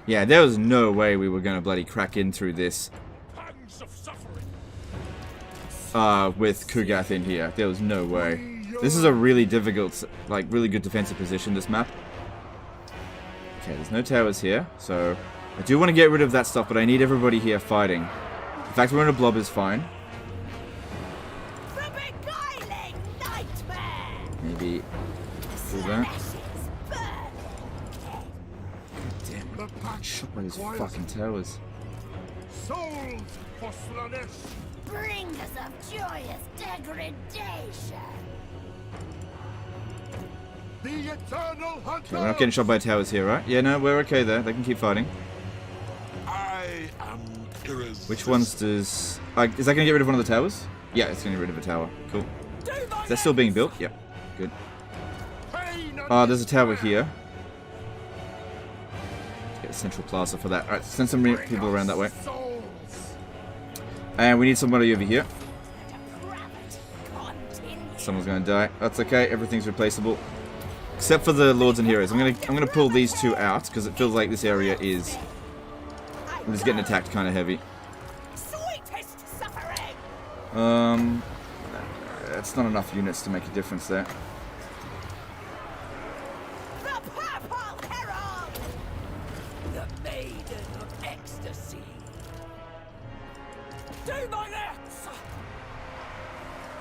Yeah, there was no way we were going to bloody crack in through this with Kugath in here. There was no way. This is a really difficult, like really good defensive position, this map. Okay, there's no towers here, so I do want to get rid of that stuff, but I need everybody here fighting. In fact, we're in a blob is fine. The beguiling nightmare. Maybe do that. The pack Shot by these fucking towers. souls for Slaanesh. Brings of joyous degradation. The eternal hunter. Okay, we're not getting shot by towers here, right? Yeah, no, we're okay there. They can keep fighting. I am irresistible. Which ones does... is that going to get rid of one of the towers? Yeah, it's going to get rid of a tower. Cool. Is that still being built? Yep. Good. There's a tower here. Let's get a central plaza for that. Alright, send some people around that way. And we need somebody over here. Someone's going to die. That's okay. Everything's replaceable. Except for the Lords and Heroes. I'm gonna pull these two out because it feels like this area is getting attacked kind of heavy. That's not enough units to make a difference there. The purple herald. The maiden of ecstasy. Do my next!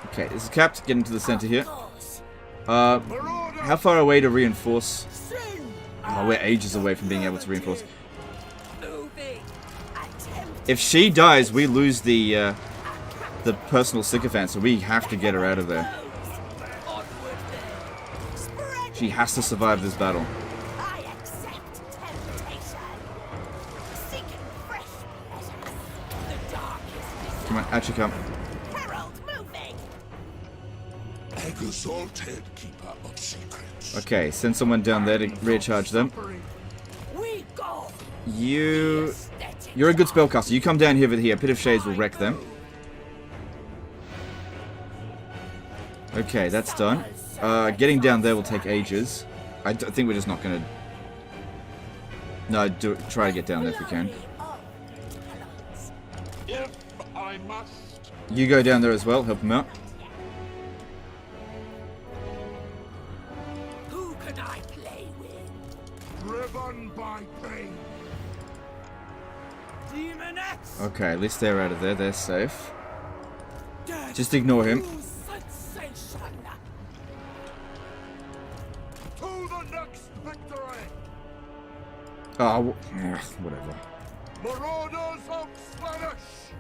Okay, this is capped. Get into the center here. Course. How far away to reinforce? Sing! Oh, we're ages away from being able to reinforce. Moving. Attempt. If she dies, we lose the personal sycophant, so we have to get her out of there. Onward then. Spread. She has to survive this battle. I accept temptation. Seeking fresh pleasures. The darkest Come on, out you come. herald moving. Exalted keeper of secrets. Okay, send someone down there to recharge them. We go. You're a good spellcaster. You come down here with here. Pit of Shades will wreck them. Okay, that's done. Getting down there will take ages. I think we're just not gonna. No, try to get down there if we can. If I must. You go down there as well. Help him out. Who could I play with? Driven by pain. Demonettes! Okay, at least they're out of there. They're safe. Death Just ignore him. through sensation! To the next victory. Oh, whatever. Marauders of Slaanesh.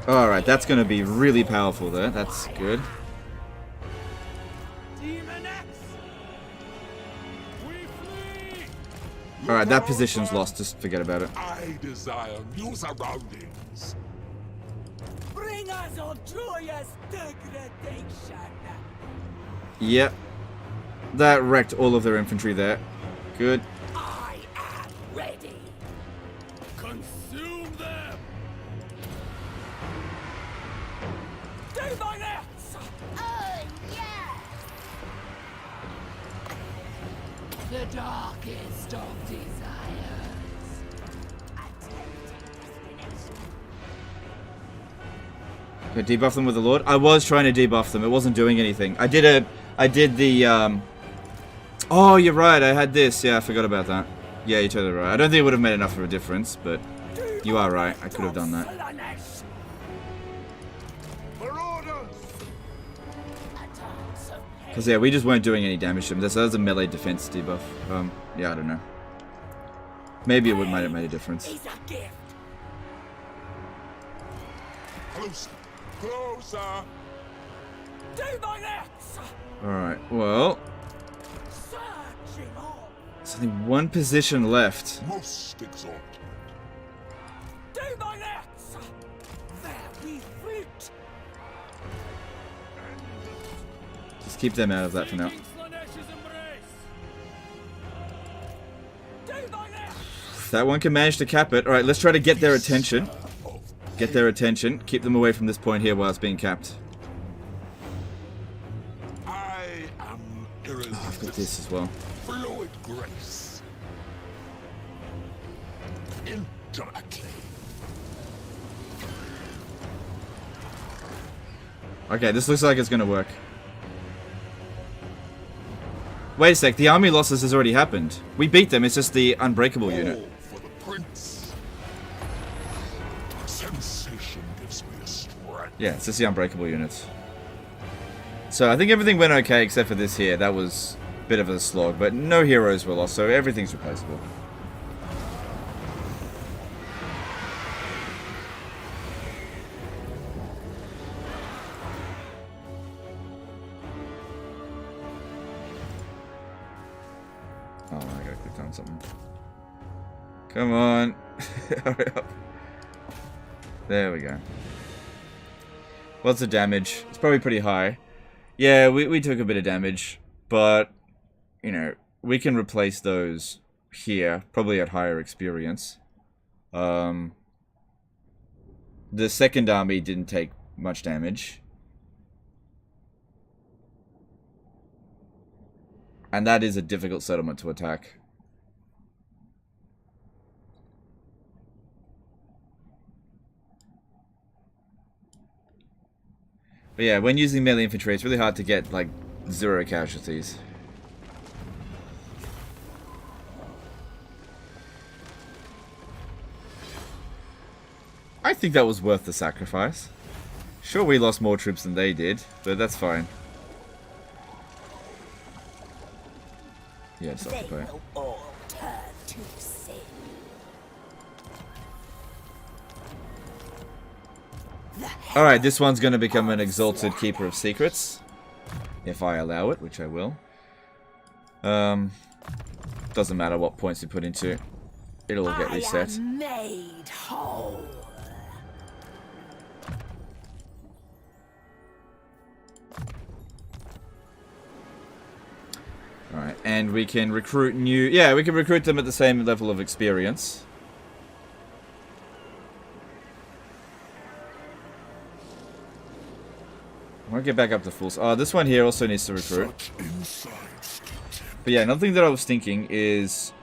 Alright, that's going to be really powerful there. That's good. Demonettes! We flee! Alright, that position's lost. Just forget about it. I desire new surroundings. Bring us on joyous degradation! Yep. That wrecked all of their infantry there. Good. I am ready. Consume them! Do my next! Oh, yeah. The darkest of desires. Attempting destination. Okay, debuff them with the Lord. I was trying to debuff them. It wasn't doing anything. I did the, Oh, you're right. I had this. Yeah, I forgot about that. Yeah, you're totally right. I don't think it would have made enough of a difference, but you are right. I could have done that. Slaanesh! Marauders. A dance of pain. Because, yeah, we just weren't doing any damage to them. That was a melee defense debuff. Yeah, I don't know. Maybe it might have made a difference. Is a gift. Closer. Closer. Do my next! Alright, well, Searching on! there's only one position left. Most exalted. Do my next! There we flit! Just keep them out of that for now. Seeking Slaanesh's embrace! Do my next! That one can manage to cap it. Alright, let's try to get their attention. Get their attention. Keep them away from this point here while it's being capped. I am I've got irresistible. this as well. Fluid grace. Indirectly. Okay, this looks like it's gonna work. Wait a sec, the army losses has already happened. We beat them, it's just the unbreakable unit. All for the prince. Sensation gives me a strength. Yeah, it's just the unbreakable units. So I think everything went okay except for this here. That was a bit of a slog, but no heroes were lost, so everything's replaceable. Oh, I gotta click on something. Come on. Hurry up. There we go. What's the damage? It's probably pretty high. Yeah, we took a bit of damage, but, you know, we can replace those here, probably at higher experience. The second army didn't take much damage. And that is a difficult settlement to attack. But yeah, when using melee infantry, it's really hard to get, like, 0 casualties. I think that was worth the sacrifice. Sure, we lost more troops than they did, but that's fine. Yeah, it's They occupy. will all turn to sin. Alright, this one's going to become an exalted keeper of secrets. If I allow it, which I will. Doesn't matter what points you put into it. It'll all get reset. I am made whole. Alright, and we can recruit new... Yeah, we can recruit them at the same level of experience. I want to get back up to full... Oh, this one here also needs to recruit. But yeah, another thing that I was thinking is...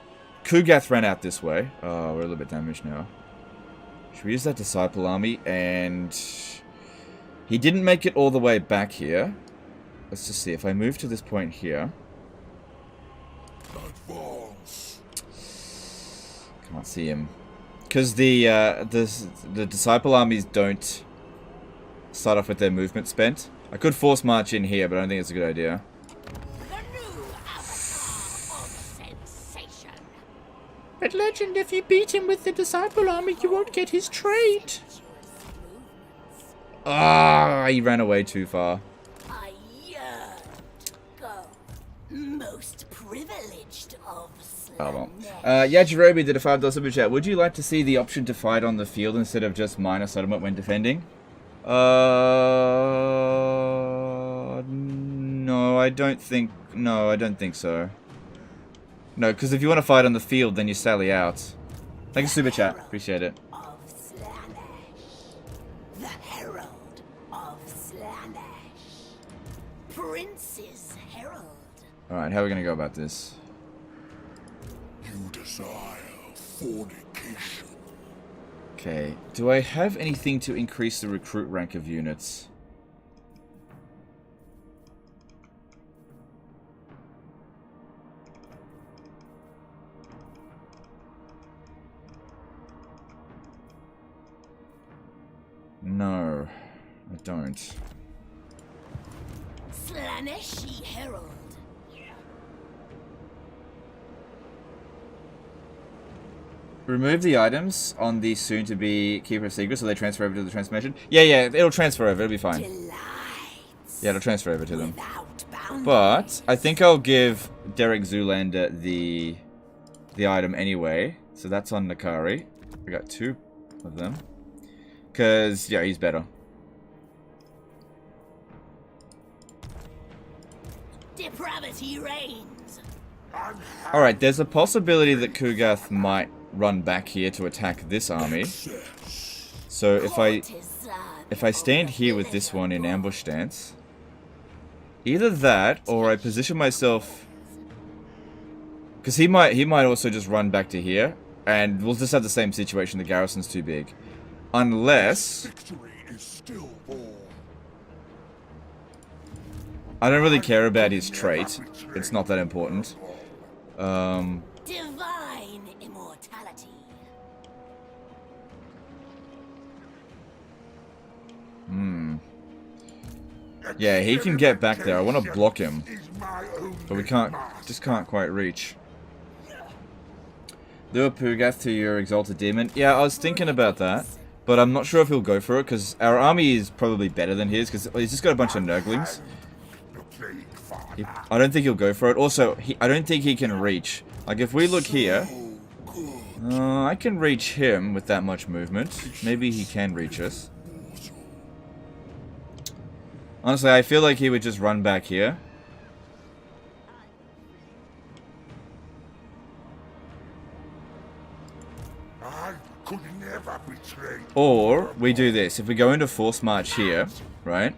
Kugath ran out this way. Oh, we're a little bit damaged now. Should we use that Disciple Army? And... He didn't make it all the way back here. Let's just see. If I move to this point here... Can't see him. Because the Disciple Armies don't start off with their movement spent. I could force march in here, but I don't think it's a good idea. The new avatar of sensation. But Legend, if you beat him with the Disciple Army, you won't get his trait. Ah, he ran away too far. I yearn to go. Most privileged of Oh Slaanesh. well. Yajirobe did a $5 super chat. Would you like to see the option to fight on the field instead of just minor settlement when defending? No, I don't think... No, I don't think so. No, because if you want to fight on the field, then you sally out. Thank you, super chat. Appreciate it. Of Slaanesh. The herald of Slaanesh. Prince's herald. Alright, how are we going to go about this? You desire fornication. Okay. Do I have anything to increase the recruit rank of units? No, I don't. Slaaneshi herald. Remove the items on the soon-to-be Keeper of Secrets so they transfer over to the transformation. Yeah, it'll transfer over. It'll be fine. Delights. Yeah, it'll transfer over to them. Without boundaries. But I think I'll give Derek Zoolander the item anyway. So that's on Nakari. We got 2 of them. Because, yeah, he's better. Depravity reigns. Alright, there's a possibility that Kugath might run back here to attack this army. So if I stand here with this one in ambush stance, either that or I position myself, because he might also just run back to here and we'll just have the same situation. The garrison's too big, unless Victory is still born. I don't really care about his trait. It's not that important. Divine immortality. Yeah, he can get back there. I want to block him, Is my only but we can't. master. Just can't quite reach. Do a Pugath to your Exalted Demon. Yeah, I was thinking about that, but I'm not sure if he'll go for it, because our army is probably better than his, because he's just got a bunch of Nurglings. The plague father. I don't think he'll go for it. Also, I don't think he can reach. Like, if we look here, I can reach him with that much movement. Maybe he can reach us. Honestly, I feel like he would just run back here. I could never betray. Or, we do this. If we go into Force March here, right?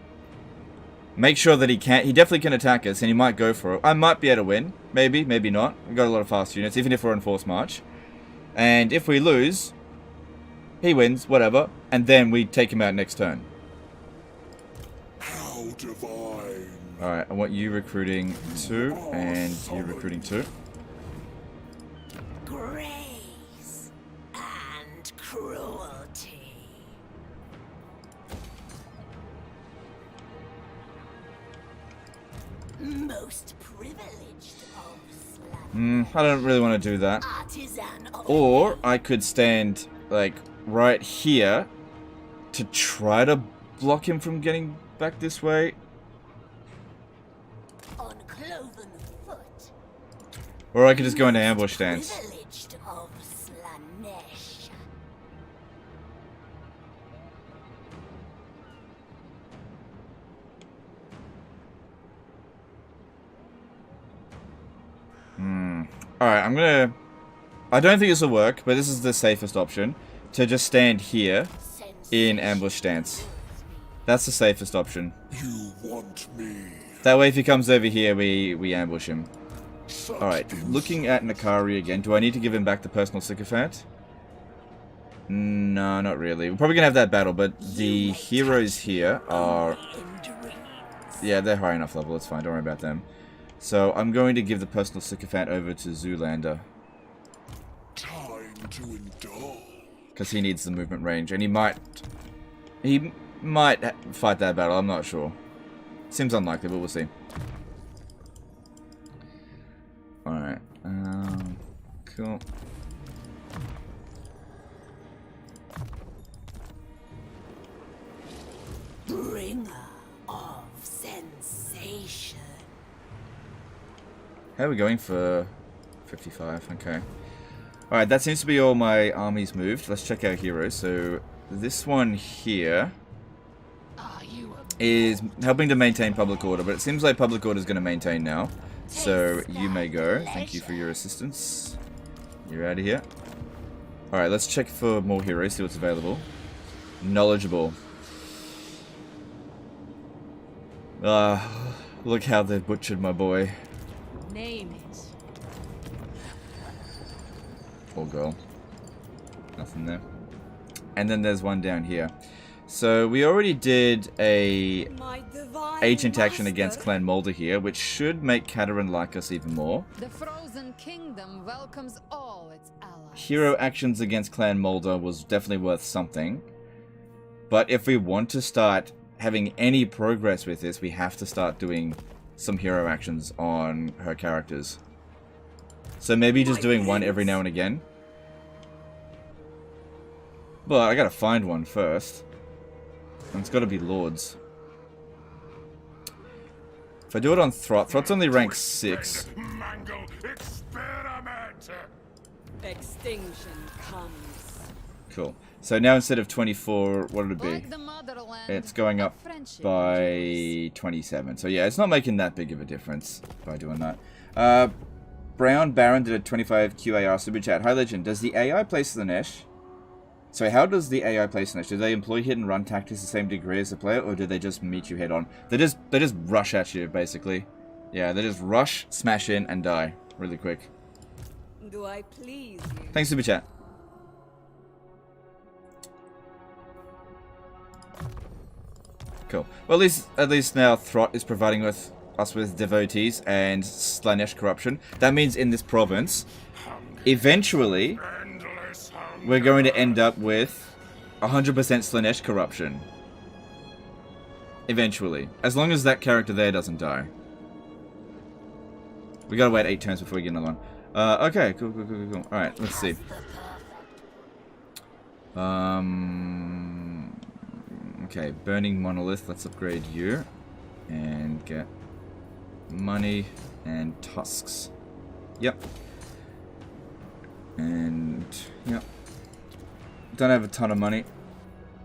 Make sure that he definitely can attack us, and he might go for it. I might be able to win. Maybe, maybe not. We've got a lot of fast units, even if we're in Force March. And if we lose, he wins, whatever. And then we take him out next turn. How divine. Alright, I want you recruiting 2, and you recruiting 2. Grace and cruelty. Most privileged of Slaanesh. I don't really want to do that. Artisan of Or I could stand, like, right here to try to block him from getting back this way. uncloven foot. Or I could just go into ambush stance. Privileged of Slaanesh. Alright, I'm gonna... I don't think this will work, but this is the safest option. To just stand here in ambush stance. That's the safest option. You want me? That way if he comes over here, we ambush him. Such Alright, looking at Nakari again. Do I need to give him back the personal sycophant? No, not really. We're probably gonna have that battle, but the heroes here are... Yeah, they're high enough level, it's fine, don't worry about them. So I'm going to give the personal sycophant over to Zoolander. time to indulge. Because he needs the movement range, and he might fight that battle, I'm not sure. Seems unlikely, but we'll see. Alright, cool. Bringer of sensation. How are we going for 55? Okay. Alright, that seems to be all my armies moved. Let's check our heroes. So, this one here is helping to maintain public order, but it seems like public order is going to maintain now. So, you may go. Thank you for your assistance. You're out of here. Alright, let's check for more heroes, see what's available. Knowledgeable. Look how they've butchered my boy. Name it. Poor girl. Nothing there. And then there's one down here. So we already did a My divine agent action master. against Clan Mulder here, which should make Katerin like us even more. The Frozen Kingdom welcomes all its allies. Hero actions against Clan Mulder was definitely worth something. But if we want to start having any progress with this, we have to start doing some hero actions on her characters. So maybe just doing one every now and again. But I gotta find one first. And it's gotta be Lords. If I do it on Throt, Throt's only rank 6. Mangle experiment. Extinction comes. Cool. So now instead of 24, what would it be? Like the motherland, It's going up friendship by 27. So yeah, it's not making that big of a difference by doing that. Brown Baron did a 25 QAR super chat. Hi Legend, does the AI play Slaanesh? So how does the AI play Slaanesh? Do they employ hit and run tactics the same degree as the player, or do they just meet you head on? They just rush at you basically. Yeah, they just rush, smash in, and die really quick. Do I please you? Thanks super chat. Cool. Well, at least now Throt is providing us with devotees and Slaanesh corruption. That means in this province, eventually, Endless hunger. we're going to end up with 100% Slaanesh corruption. Eventually. As long as that character there doesn't die. We gotta wait 8 turns before we get another one. Okay, cool. Alright, let's see. Okay, Burning Monolith, let's upgrade you. And get money and tusks. Yep. And, yep. Don't have a ton of money,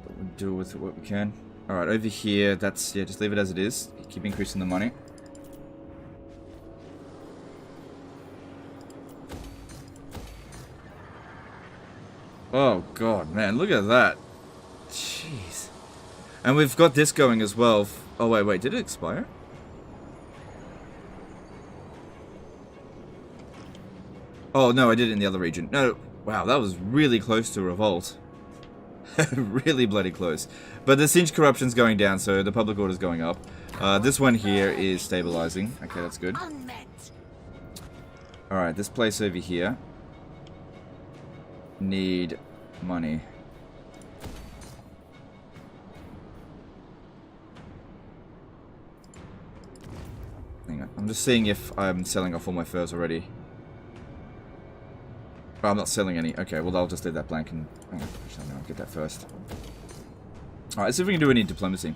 but we'll do with what we can. Alright, over here, that's, yeah, just leave it as it is. Keep increasing the money. Oh god, man, look at that. Jeez. And we've got this going as well. Oh, wait, did it expire? Oh, no, I did it in the other region. No, wow, that was really close to revolt. Really bloody close. But the siege corruption's going down, so the public order's going up. This one here is stabilizing. Okay, that's good. Unmet. Alright, this place over here. Need money. Hang selling. I'm just seeing if I'm selling off all my furs already. Oh, I'm not selling any. Okay, well, I'll just leave that blank and... Oh, actually, no, I'll get that first. Alright, let's see if we can do any diplomacy.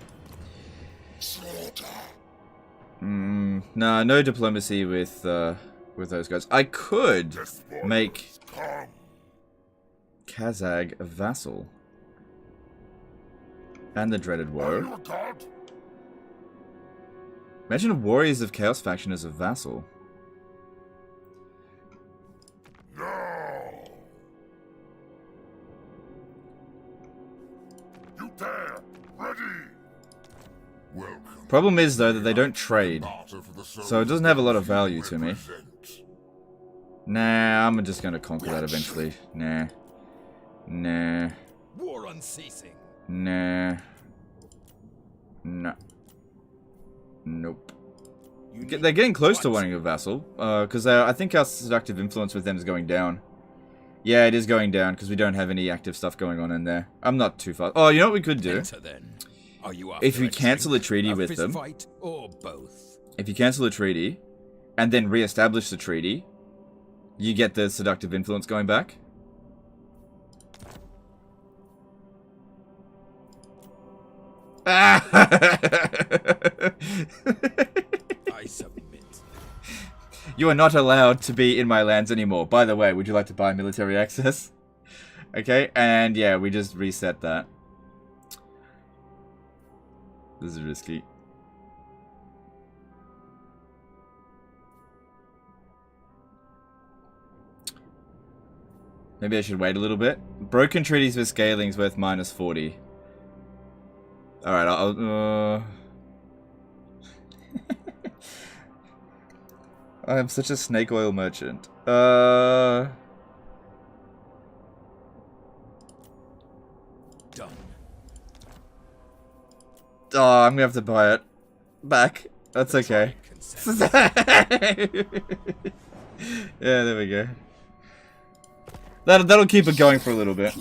Nah, no diplomacy with those guys. I could make Kazag a vassal. And the dreaded woe. Imagine a Warriors of Chaos faction as a vassal. No! You there! Ready! Welcome. Problem is, though, that they don't trade. So it doesn't have a lot of value to me. Nah, I'm just gonna conquer that eventually. Nah. Nah. War unceasing. Nah. Nah. Nope. They're getting close to wanting a vassal. Because I think our seductive influence with them is going down. Yeah, it is going down because we don't have any active stuff going on in there. I'm not too far. Oh, you know what we could do? Enter, then. Are you If we cancel a treaty with them, fight or both? if you cancel a treaty, and then re-establish the treaty, you get the seductive influence going back. I submit. You are not allowed to be in my lands anymore. By the way, would you like to buy military access? Okay, and yeah, we just reset that. This is risky. Maybe I should wait a little bit. Broken treaties with scaling's worth minus 40. Alright, I'll... I am such a snake oil merchant. Done. Oh, I'm gonna have to buy it back. That's okay. Yeah, there we go. That'll keep it going for a little bit.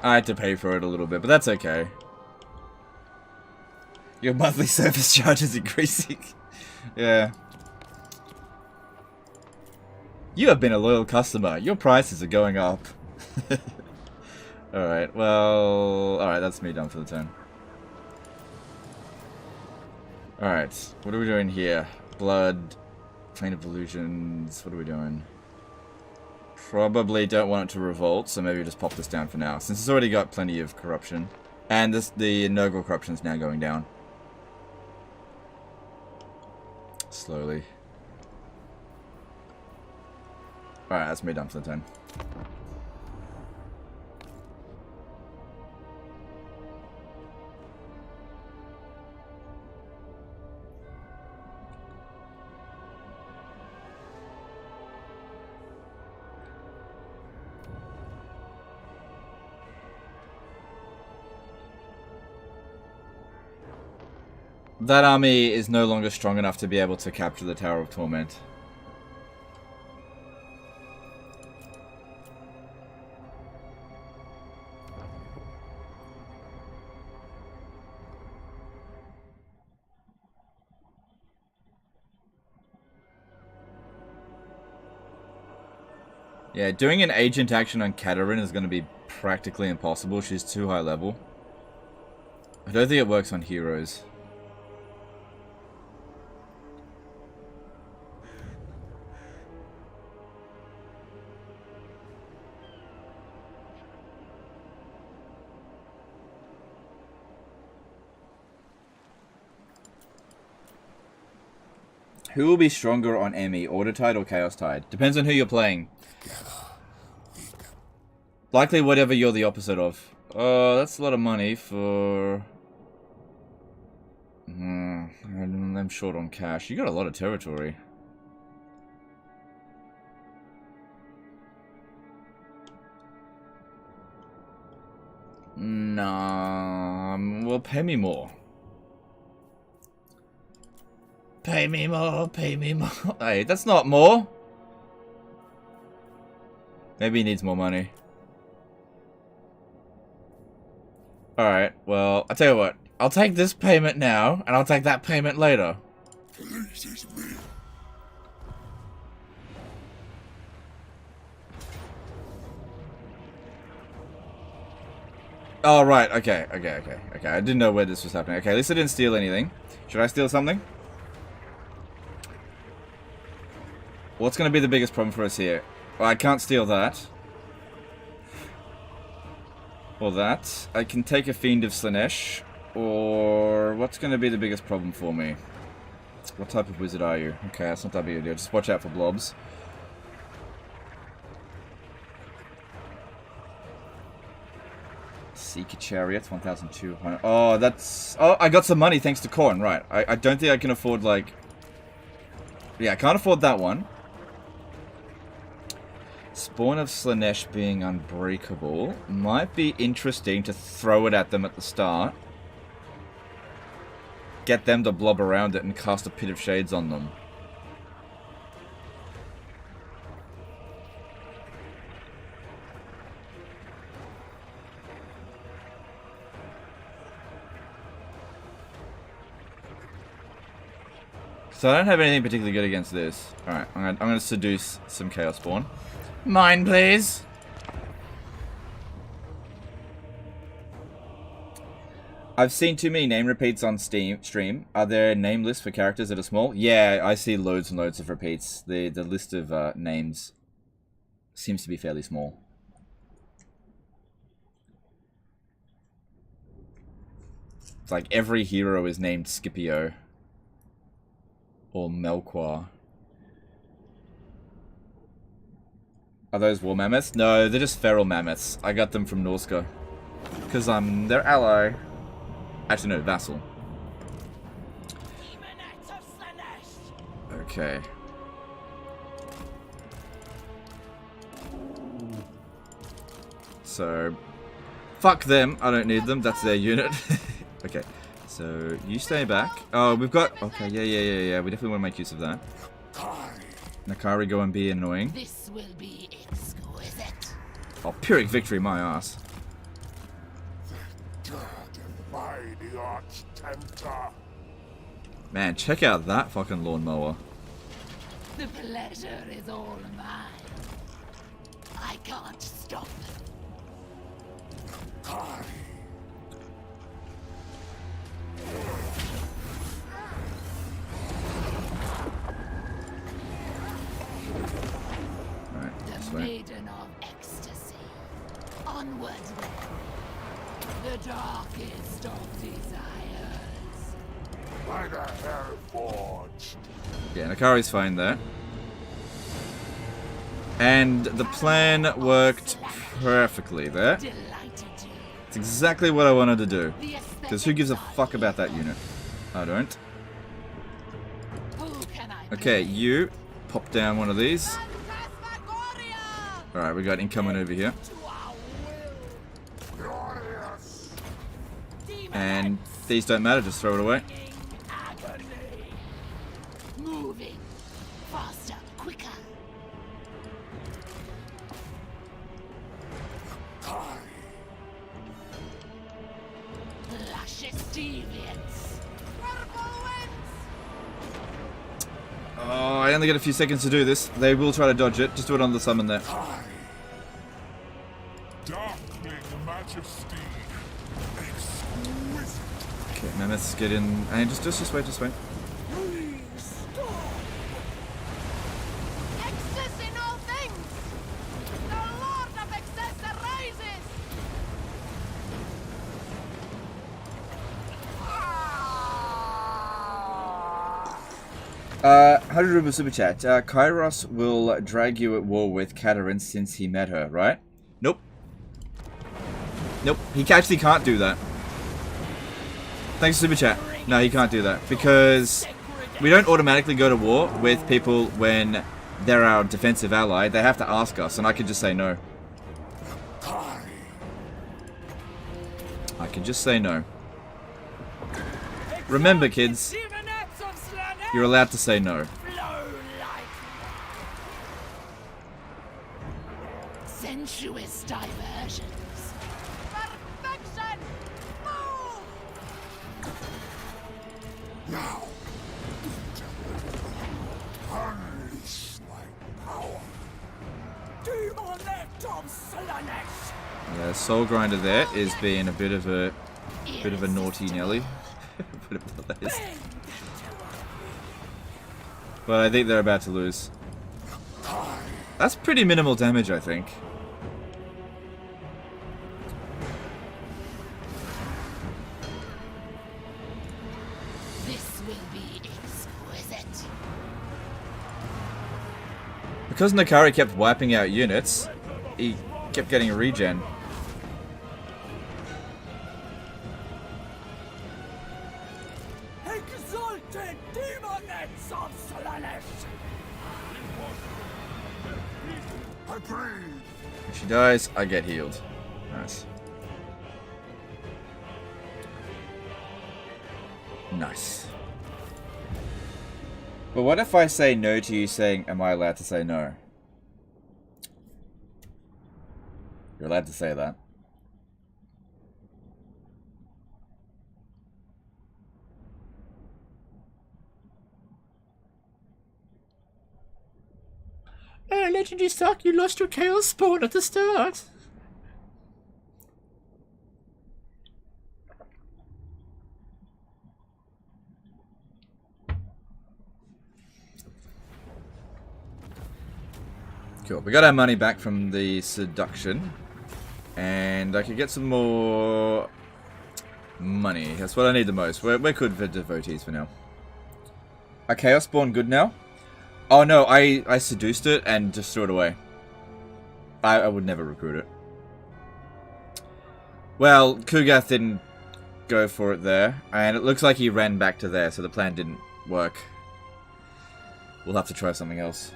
I had to pay for it a little bit, but that's okay. Your monthly service charge is increasing. Yeah. You have been a loyal customer. Your prices are going up. Alright, well... Alright, that's me done for the turn. Alright, what are we doing here? Blood, Plane of Illusions, what are we doing? Probably don't want it to revolt, so maybe just pop this down for now, since it's already got plenty of corruption. And the Nurgle corruption is now going down. Slowly. Alright, that's me done for the turn. That army is no longer strong enough to be able to capture the Tower of Torment. Yeah, doing an agent action on Kataryn is going to be practically impossible. She's too high level. I don't think it works on heroes. Who will be stronger on Emmy, Order Tide or Chaos Tide? Depends on who you're playing. Likely whatever you're the opposite of. Oh, that's a lot of money for... I'm short on cash. You got a lot of territory. Nah, well, pay me more. Pay me more, pay me more. Hey, that's not more. Maybe he needs more money. Alright, well, I'll tell you what. I'll take this payment now, and I'll take that payment later. pleases me. Oh, right. Okay. I didn't know where this was happening. Okay, at least I didn't steal anything. Should I steal something? What's going to be the biggest problem for us here? Well, I can't steal that. Or that. I can take a Fiend of Slaanesh. Or what's going to be the biggest problem for me? What type of wizard are you? Okay, that's not that big a deal. Just watch out for blobs. Seeker Chariot, 1,200. Oh, that's... Oh, I got some money thanks to corn. Right. I don't think I can afford, like... Yeah, I can't afford that one. Spawn of Slaanesh being unbreakable. Might be interesting to throw it at them at the start. Get them to blob around it and cast a Pit of Shades on them. So I don't have anything particularly good against this. Alright, I'm gonna seduce some Chaos Spawn. Mine, please! I've seen too many name repeats on stream. Are there name lists for characters that are small? Yeah, I see loads and loads of repeats. The list of names seems to be fairly small. It's like every hero is named Scipio. Or Melquar. Are those war mammoths? No, they're just feral mammoths. I got them from Norska. Because I'm their ally. Actually, no, vassal. Okay. So, fuck them. I don't need them. That's their unit. Okay. So, you stay back. Oh, we've got... Okay, yeah. We definitely want to make use of that. Nakari, go and be annoying. This will be exquisite. Oh, Pyrrhic victory, my ass. Defy the Arch-Tempter. Man, check out that fucking lawnmower. The pleasure is all mine. I can't stop. The maiden of ecstasy. Onward then. The darkest of desires. By the hell forged. Yeah, Nakari's fine there. And the plan worked perfectly there. Delighted to. It's exactly what I wanted to do. Because who gives a fuck about that unit? I don't. Who can I Okay, you pop down one of these. Alright, we got incoming over here. And these don't matter, just throw it away. Moving faster, quicker. Luscious deviants. Oh, I only get a few seconds to do this. They will try to dodge it. Just do it on the summon there. Darkling majesty. Okay, mammoths get in. And just wait. Excess in all things. The Lord of excess arises. $100 Ruble Super Chat. Kairos will drag you at war with Katarine since he met her, right? Nope. Nope. He actually can't do that. Thanks, Super Chat. No, he can't do that. Because we don't automatically go to war with people when they're our defensive ally. They have to ask us, and I can just say no. I can just say no. Remember, kids, you're allowed to say no. Sensuous diversions. Perfection. Move. Now. Soul Grinder there is being a bit of a naughty Nelly. But I think they're about to lose. That's pretty minimal damage, I think. This will be exquisite. Because Nakari kept wiping out units, he kept getting a regen. Exalted demoness of Slaanesh! I breathe. If she dies, I get healed. Nice. Nice. But what if I say no to you saying, am I allowed to say no? You're allowed to say that. Legendary Stark, you lost your Chaos Spawn at the start. Cool. We got our money back from the seduction. And I could get some more money. That's what I need the most. We're good for devotees for now. Our Chaos Spawn good now? Oh no, I seduced it and just threw it away. I would never recruit it. Well, Kugath didn't go for it there. And it looks like he ran back to there, so the plan didn't work. We'll have to try something else.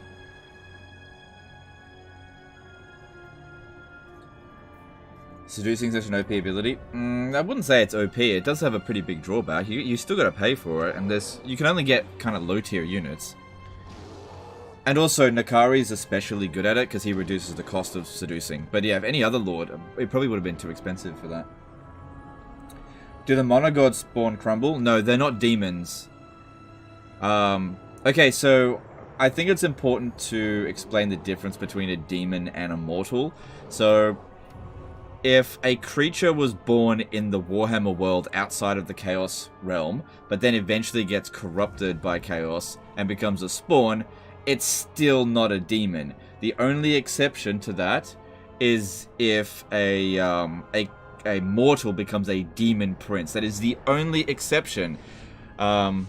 Seducing such an OP ability? I wouldn't say it's OP. It does have a pretty big drawback. You still gotta pay for it, and you can only get kind of low tier units. And also, Nakari is especially good at it because he reduces the cost of seducing. But yeah, if any other lord, it probably would have been too expensive for that. Do the monogods spawn crumble? No, they're not demons. Okay, so I think it's important to explain the difference between a demon and a mortal. So, if a creature was born in the Warhammer world outside of the Chaos realm, but then eventually gets corrupted by Chaos and becomes a spawn, it's still not a demon. The only exception to that is if a mortal becomes a demon prince. That is the only exception. So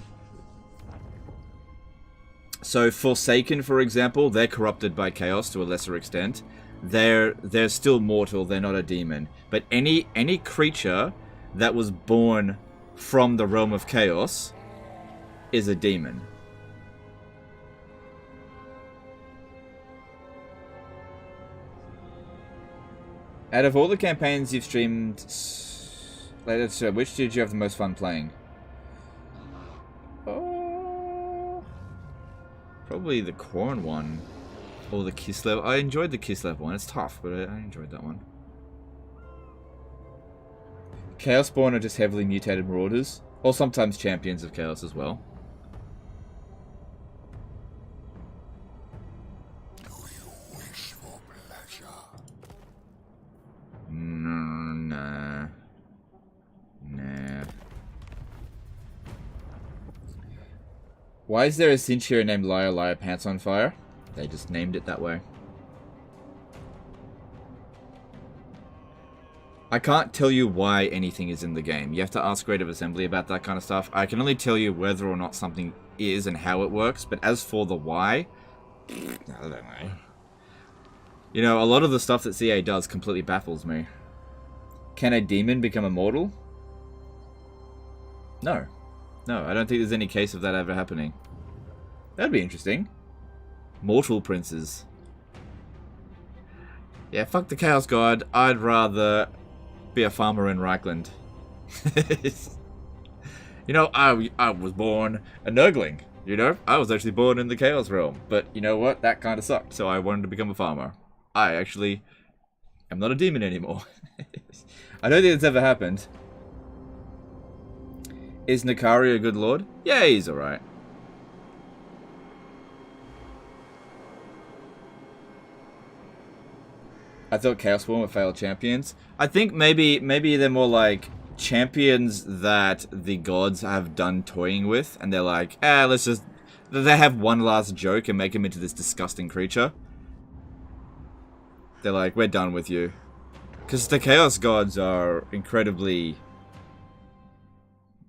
Forsaken, for example, they're corrupted by Chaos to a lesser extent. They're still mortal, they're not a demon. But any creature that was born from the realm of Chaos is a demon. Out of all the campaigns you've streamed, which did you have the most fun playing? Oh, probably the Corn one. Or the Kislev. I enjoyed the Kislev one. It's tough, but I enjoyed that one. Chaos Spawn are just heavily mutated Marauders. Or sometimes Champions of Chaos as well. Do you wish for pleasure? Nah. Nah. Why is there a Cinchir named Liar Liar Pants on Fire? They just named it that way. I can't tell you why anything is in the game. You have to ask Creative Assembly about that kind of stuff. I can only tell you whether or not something is and how it works, but as for the why, I don't know. You know, a lot of the stuff that CA does completely baffles me. Can a demon become immortal? No. No, I don't think there's any case of that ever happening. That'd be interesting. Mortal princes. Yeah, fuck the Chaos God. I'd rather be a farmer in Reichland. You know, I was born a Nurgling. You know, I was actually born in the Chaos realm. But you know what? That kind of sucked. So I wanted to become a farmer. I actually am not a demon anymore. I don't think it's ever happened. Is Nakari a good lord? Yeah, he's alright. I thought Chaos Spawn were failed champions. I think maybe they're more like champions that the gods have done toying with, and they're like, let's just... They have one last joke and make him into this disgusting creature. They're like, we're done with you. Because the Chaos Gods are incredibly...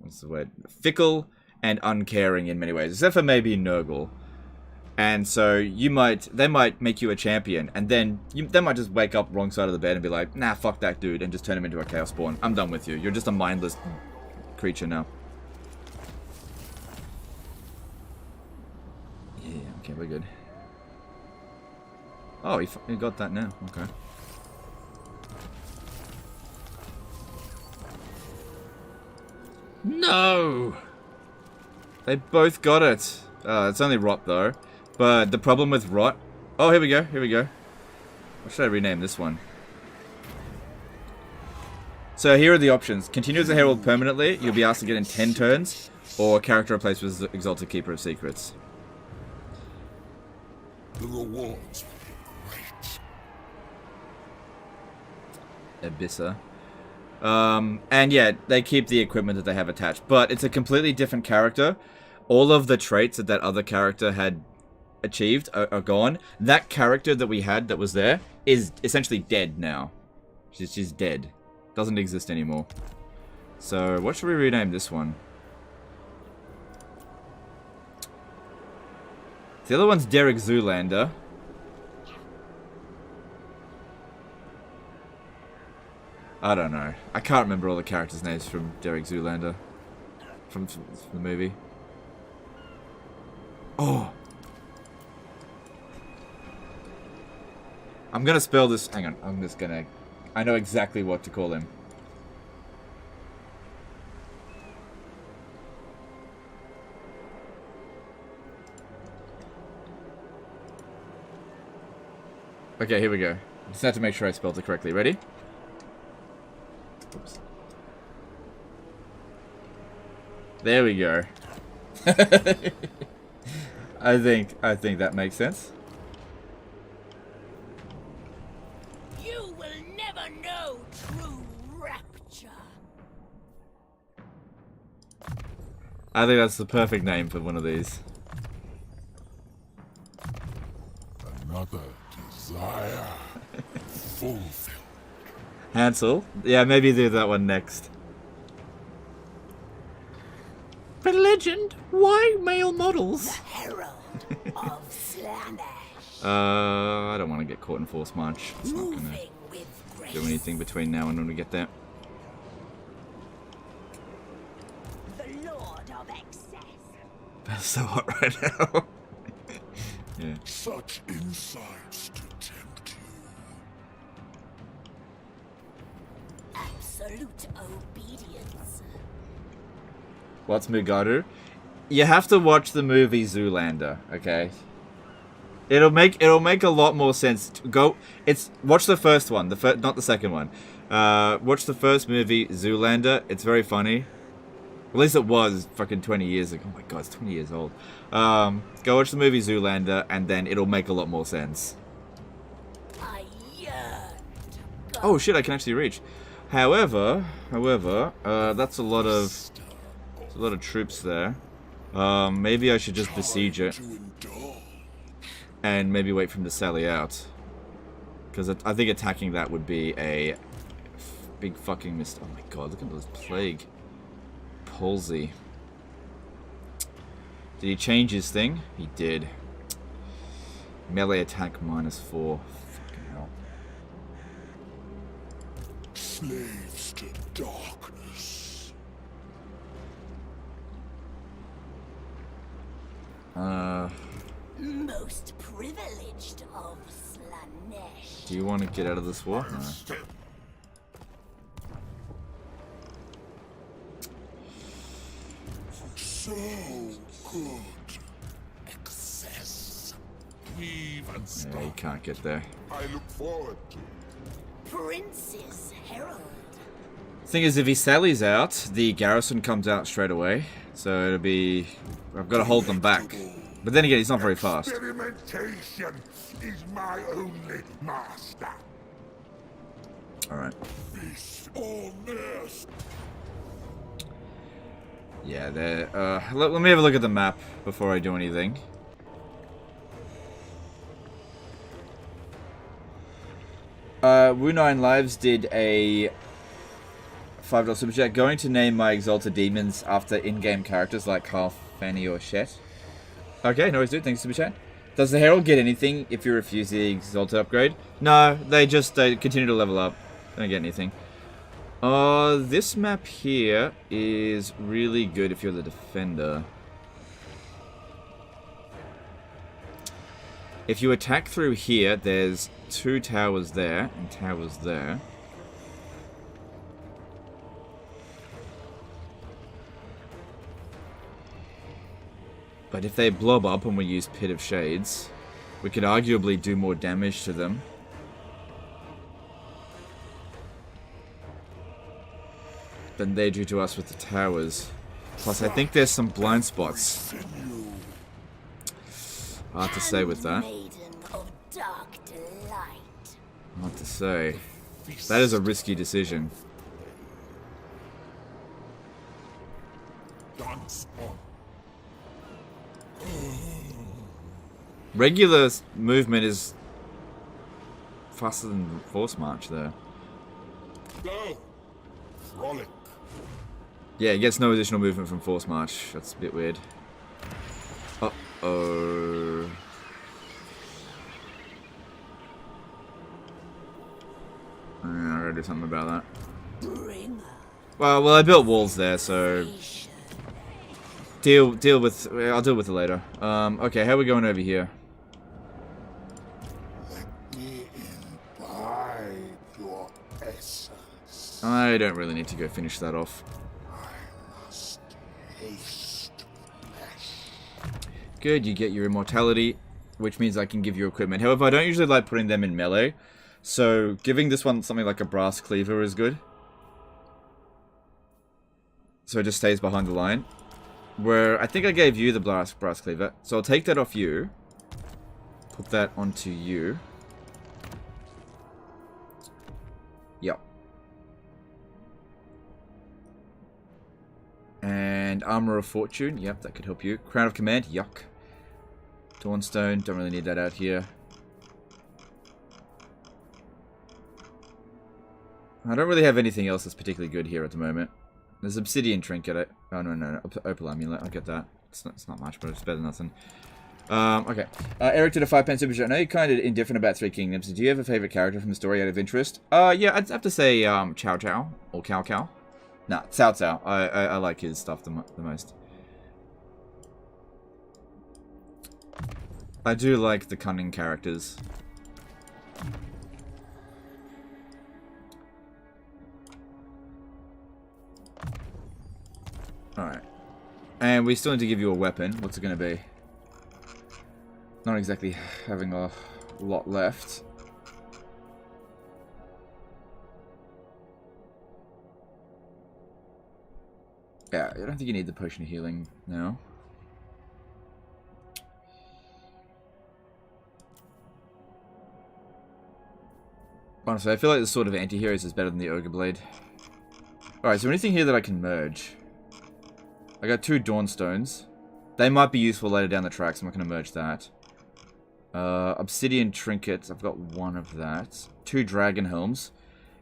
What's the word? Fickle and uncaring in many ways. Except for maybe Nurgle. And so they might make you a champion, and then they might just wake up wrong side of the bed and be like, nah, fuck that dude, and just turn him into a Chaos Spawn. I'm done with you. You're just a mindless creature now. Yeah, okay, we're good. Oh, he got that now. Okay. No! They both got it. It's only rot though. But the problem with rot... Oh, here we go. Here we go. What should I rename this one? So here are the options. Continue as a herald permanently. You'll be asked to get in 10 turns. Or character replaced with Exalted Keeper of Secrets. The rewards will be great. Abyssa. And yeah, they keep the equipment that they have attached. But it's a completely different character. All of the traits that other character had achieved are gone. That character that we had that was there is essentially dead now. She's dead. Doesn't exist anymore. So, what should we rename this one? The other one's Derek Zoolander. I don't know. I can't remember all the characters' names from Derek Zoolander. From the movie. Oh! I'm gonna spell this... Hang on. I'm just gonna... I know exactly what to call him. Okay, here we go. Just have to make sure I spelled it correctly. Ready? Oops. There we go. I think that makes sense. You will never know true rapture. I think that's the perfect name for one of these. Another desire fulfilled. Hansel? Yeah, maybe do that one next. But legend, why male models? Herald of Slaanesh. I don't want to get caught in force march. It's not gonna Moving with grace. do anything between now and when we get there. The Lord of Excess. That's so hot right now. Yeah. Such insights to tempt you. Absolute obedience. What's Mugaru? You have to watch the movie Zoolander, okay? It'll make a lot more sense. Watch the first one, not the second one. Watch the first movie Zoolander. It's very funny. At least it was fucking 20 years ago. Oh my god, it's 20 years old. Go watch the movie Zoolander, and then it'll make a lot more sense. I yearn to go. Oh shit, I can actually reach. However, that's a lot of troops there. Maybe I should just besiege it. To indulge. And maybe wait for him to sally out. Because I think attacking that would be a big fucking mistake. Oh my god, look at this plague. Palsy. Did he change his thing? He did. Melee attack -4. Fucking hell. Slaves to darkness. Most privileged of Slaanesh. Do you want to get out of this war? No. So good. Excess. Weave and Yeah, you stop. can't get there. I look forward to. Prince's Herald. Thing is, if he sallies out, the garrison comes out straight away. So it'll be... I've got to hold them back. But then again, he's not very fast. Experimentation is my only master. Alright. Feast on this. Yeah, there. Let me have a look at the map before I do anything. Wu9 Lives did a $5 super chat. Going to name my Exalted Demons after in-game characters like Carl, Fanny, or Shet. Okay, no worries, dude. Thanks, super chat. Does the Herald get anything if you refuse the Exalted upgrade? No, they continue to level up. Don't get anything. This map here is really good if you're the defender. If you attack through here, there's 2 towers there and towers there. But if they blob up and we use Pit of Shades, we could arguably do more damage to them. Than they do to us with the towers. Plus, I think there's some blind spots. Hard to say with that. Hard to say. That is a risky decision. Regular movement is faster than Force March, though. Go. Frolic. Yeah, it gets no additional movement from Force March. That's a bit weird. Uh-oh. I gotta do something about that. Well, I built walls there, so I'll deal with it later. Okay, how are we going over here? Let me imbibe your essence. I don't really need to go finish that off. I must taste flesh. Good, you get your immortality, which means I can give you equipment. However, I don't usually like putting them in melee, so giving this one something like a brass cleaver is good. So it just stays behind the line. Where I think I gave you the brass cleaver, so I'll take that off you. Put that onto you. Yep. And Armor of Fortune, yep, that could help you. Crown of Command, yuck. Dawnstone, don't really need that out here. I don't really have anything else that's particularly good here at the moment. There's Obsidian Trinket. Oh, no. Opal Amulet. I'll get that. It's not much, but it's better than nothing. Okay. Eric did a 5-pence super chat. I know you're kind of indifferent about Three Kingdoms. Do you have a favorite character from the story out of interest? Yeah, I'd have to say Chow Chow. Or Cow Cow. Nah, Cao Cao. I like his stuff the most. I do like the cunning characters. Alright. And we still need to give you a weapon. What's it going to be? Not exactly having a lot left. Yeah, I don't think you need the potion of healing now. Honestly, I feel like the Sword of Anti-Heroes is better than the Ogre Blade. Alright, so anything here that I can merge? I got 2 Dawnstones. They might be useful later down the track, so I'm not going to merge that. Obsidian Trinkets, I've got 1 of that. 2 Dragon Helms.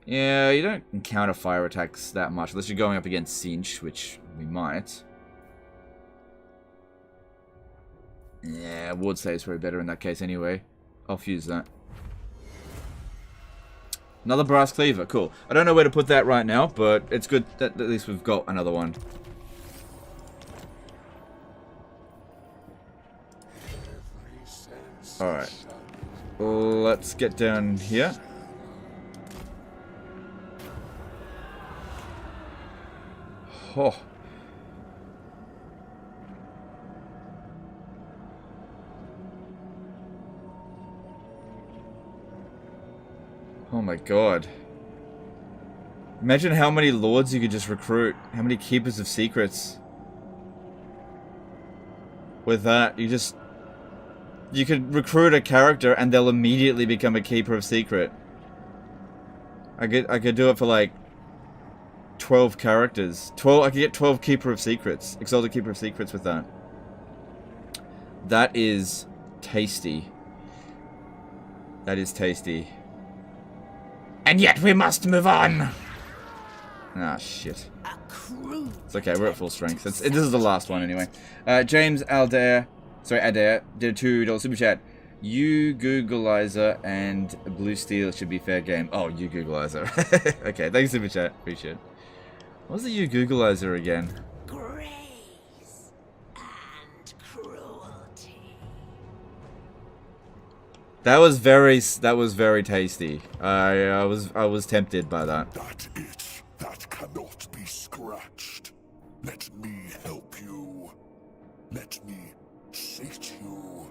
Yeah, you don't encounter fire attacks that much, unless you're going up against Cinch, which we might. Yeah, Ward Save is probably better in that case anyway. I'll fuse that. Another Brass Cleaver, cool. I don't know where to put that right now, but it's good that at least we've got another one. Alright. Let's get down here. Oh. Oh my god. Imagine how many lords you could just recruit. How many keepers of secrets. With that, you could recruit a character and they'll immediately become a keeper of secret. I could do it for like 12 characters. 12. I could get 12 Keeper of Secrets, Exalted Keeper of Secrets with that. That is tasty. That is tasty. And yet we must move on. Ah, shit. A crude It's okay, we're at full strength. This is the last one anyway. James Adair did a $2 super chat. You Googleizer and Blue Steel should be fair game. Oh, you Googleizer. Okay, thanks super chat. Appreciate it. What was the you Googleizer again? grace and cruelty. That was very tasty. I was tempted by that. That itch that cannot be scratched. Let me help you. Let me sate you.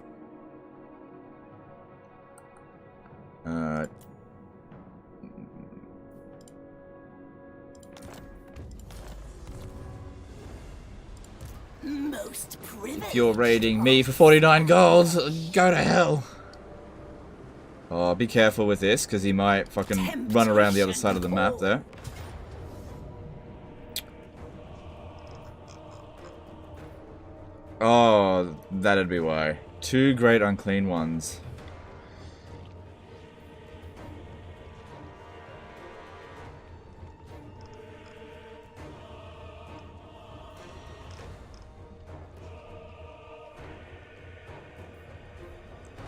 Most privileged. If you're raiding me for 49 golds, go to hell. Oh, be careful with this, because he might fucking run around the other side of the map there. Oh, that'd be why. 2 great unclean ones.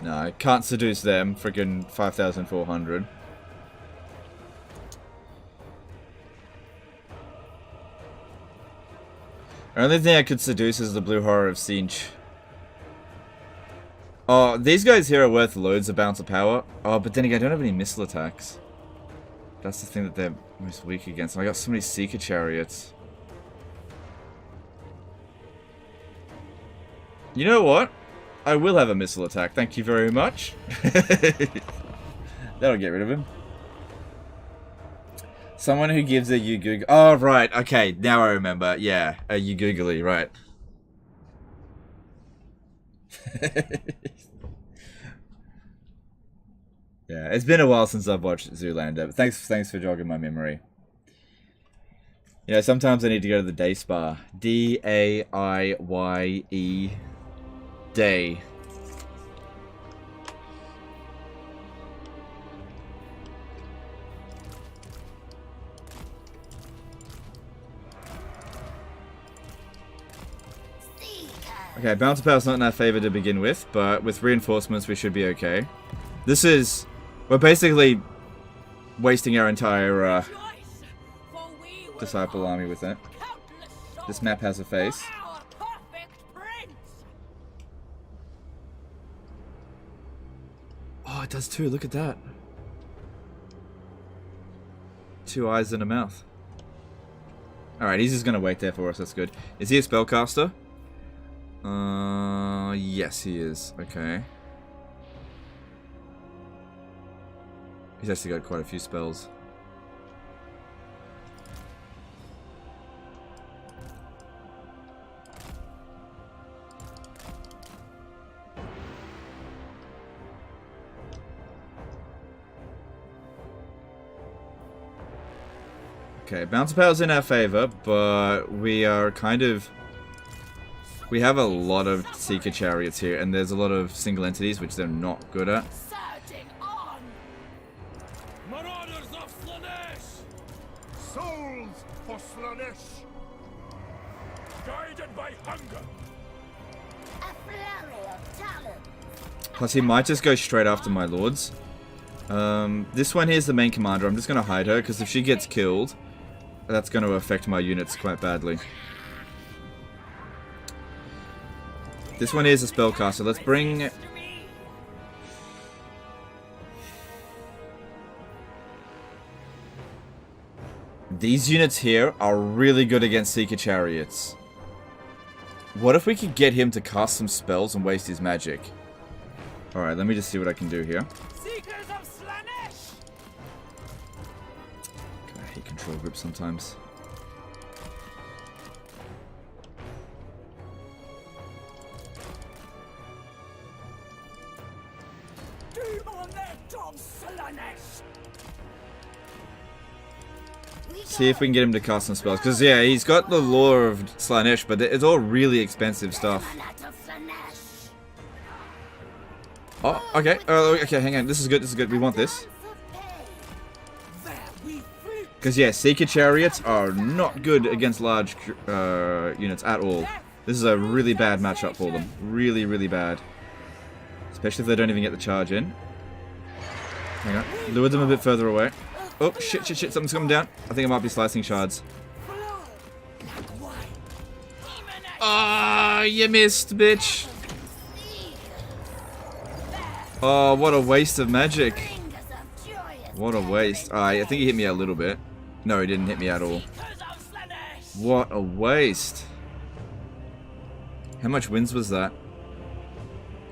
No, I can't seduce them. Freaking 5,400. The only thing I could seduce is the Blue Horror of Sinch. Oh, these guys here are worth loads of bounce of power. Oh, but then again, I don't have any missile attacks. That's the thing that they're most weak against. I got so many Seeker Chariots. You know what? I will have a missile attack, thank you very much. That'll get rid of him. Someone who gives a you Google. Oh, right, okay, now I remember. Yeah, a you googly, right. Yeah, it's been a while since I've watched Zoolander, but thanks for jogging my memory. You know, sometimes I need to go to the day spa. D-A-I-Y-E. Day. Okay, bounce power's not in our favor to begin with, but with reinforcements we should be okay. This is... we're basically wasting our entire disciple army with it. This map has a face. Oh, it does too. Look at that. 2 eyes and a mouth. Alright, he's just going to wait there for us. That's good. Is he a spellcaster? Yes, he is. Okay. He's actually got quite a few spells. Okay, bounce power's in our favor, but we are kind of... we have a lot of Seeker Chariots here, and there's a lot of single entities, which they're not good at. Surging on. Marauders of Slaanesh! Souls for Slaanesh. Guided by hunger! A flurry of talent. Plus, he might just go straight after my lords. This one here is the main commander. I'm just going to hide her, because if she gets killed, that's going to affect my units quite badly. This one is a spellcaster. Let's bring... these units here are really good against Seeker Chariots. What if we could get him to cast some spells and waste his magic? Alright, let me just see what I can do here. Seekers of Slaanesh! I hate control grip sometimes. Demonet of Slaanesh! See if we can get him to cast some spells. Because, yeah, he's got the lore of Slaanesh, but it's all really expensive stuff. Oh, okay. Okay, hang on. This is good. This is good. We want this. Because, yeah, Seeker Chariots are not good against large units at all. This is a really bad matchup for them. Really, really bad. Especially if they don't even get the charge in. Hang on. Lure them a bit further away. Oh, shit, shit, shit. Something's coming down. I think it might be slicing shards. Ah, you missed, bitch. Oh, what a waste of magic. What a waste. I think he hit me a little bit. No, he didn't hit me at all. What a waste. How much wins was that?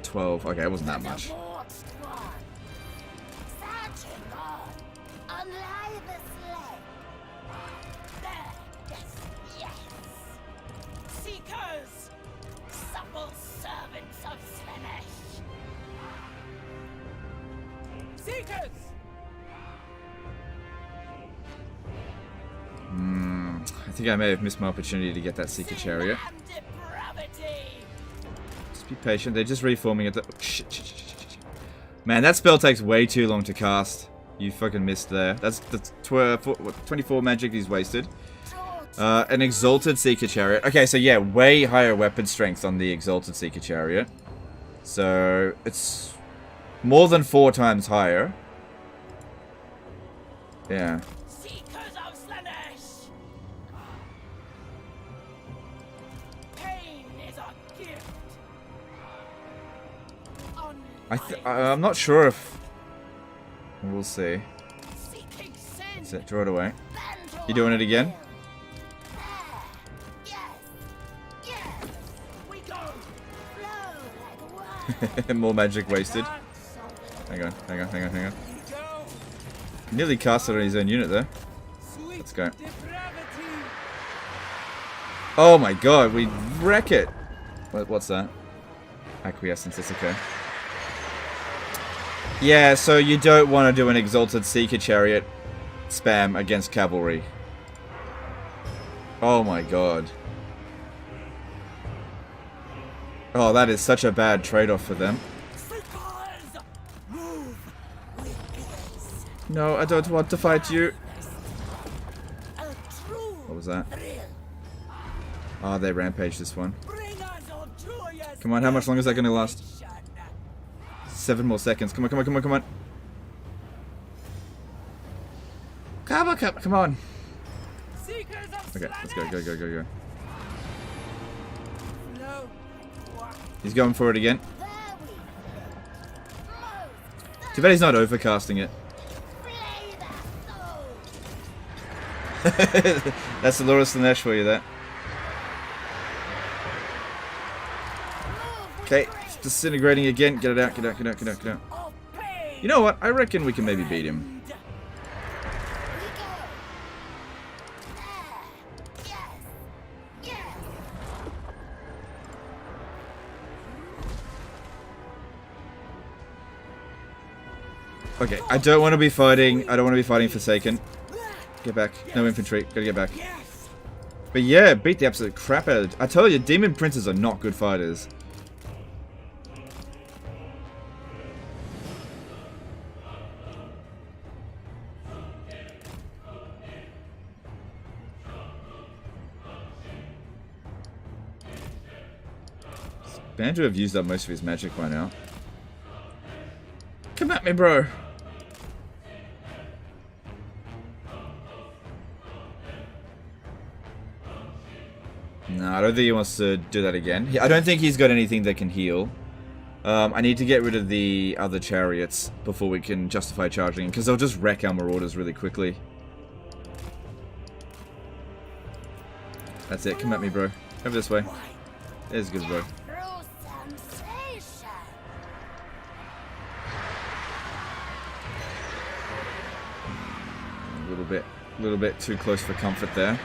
12. Okay, it wasn't that much. I think I may have missed my opportunity to get that Seeker Chariot. Just be patient. They're just reforming it. Oh, shit, shit, shit, shit. Man, that spell takes way too long to cast. You fucking missed there. That's 24 magic he's wasted. An Exalted Seeker Chariot. Okay, so yeah, way higher weapon strength on the Exalted Seeker Chariot. So, it's more than 4 times higher. Yeah. I'm not sure if... We'll see. That's it, draw it away. You doing it again? More magic wasted. Hang on, hang on, hang on, hang on. Nearly cast it on his own unit there. Let's go. Oh my god, we wreck it! What's that? Acquiescence, it's okay. Yeah, so you don't want to do an Exalted Seeker Chariot spam against cavalry. Oh my god. Oh, that is such a bad trade-off for them. No, I don't want to fight you. What was that? Oh, they rampaged this one. Come on, how much longer is that going to last? 7 more seconds. Come on, come on, come on, come on. Come on, come on. Okay, let's go, go, go, go, go. He's going for it again. Too bad he's not overcasting it. That's the Lord of Slaanesh for you, that. Okay, it's disintegrating again. Get it out, get out, get out, get out, get out. You know what? I reckon we can maybe beat him. Okay, I don't want to be fighting. I don't want to be fighting Forsaken. Get back. No infantry. Gotta get back. But yeah, beat the absolute crap out of it. I tell you, Demon Princes are not good fighters. Bound to have used up most of his magic by now. Come at me, bro. No, I don't think he wants to do that again. I don't think he's got anything that can heal. I need to get rid of the other chariots before we can justify charging, because they'll just wreck our marauders really quickly. That's it. Come at me, bro. Over this way. There's good, bro. A little bit too close for comfort there.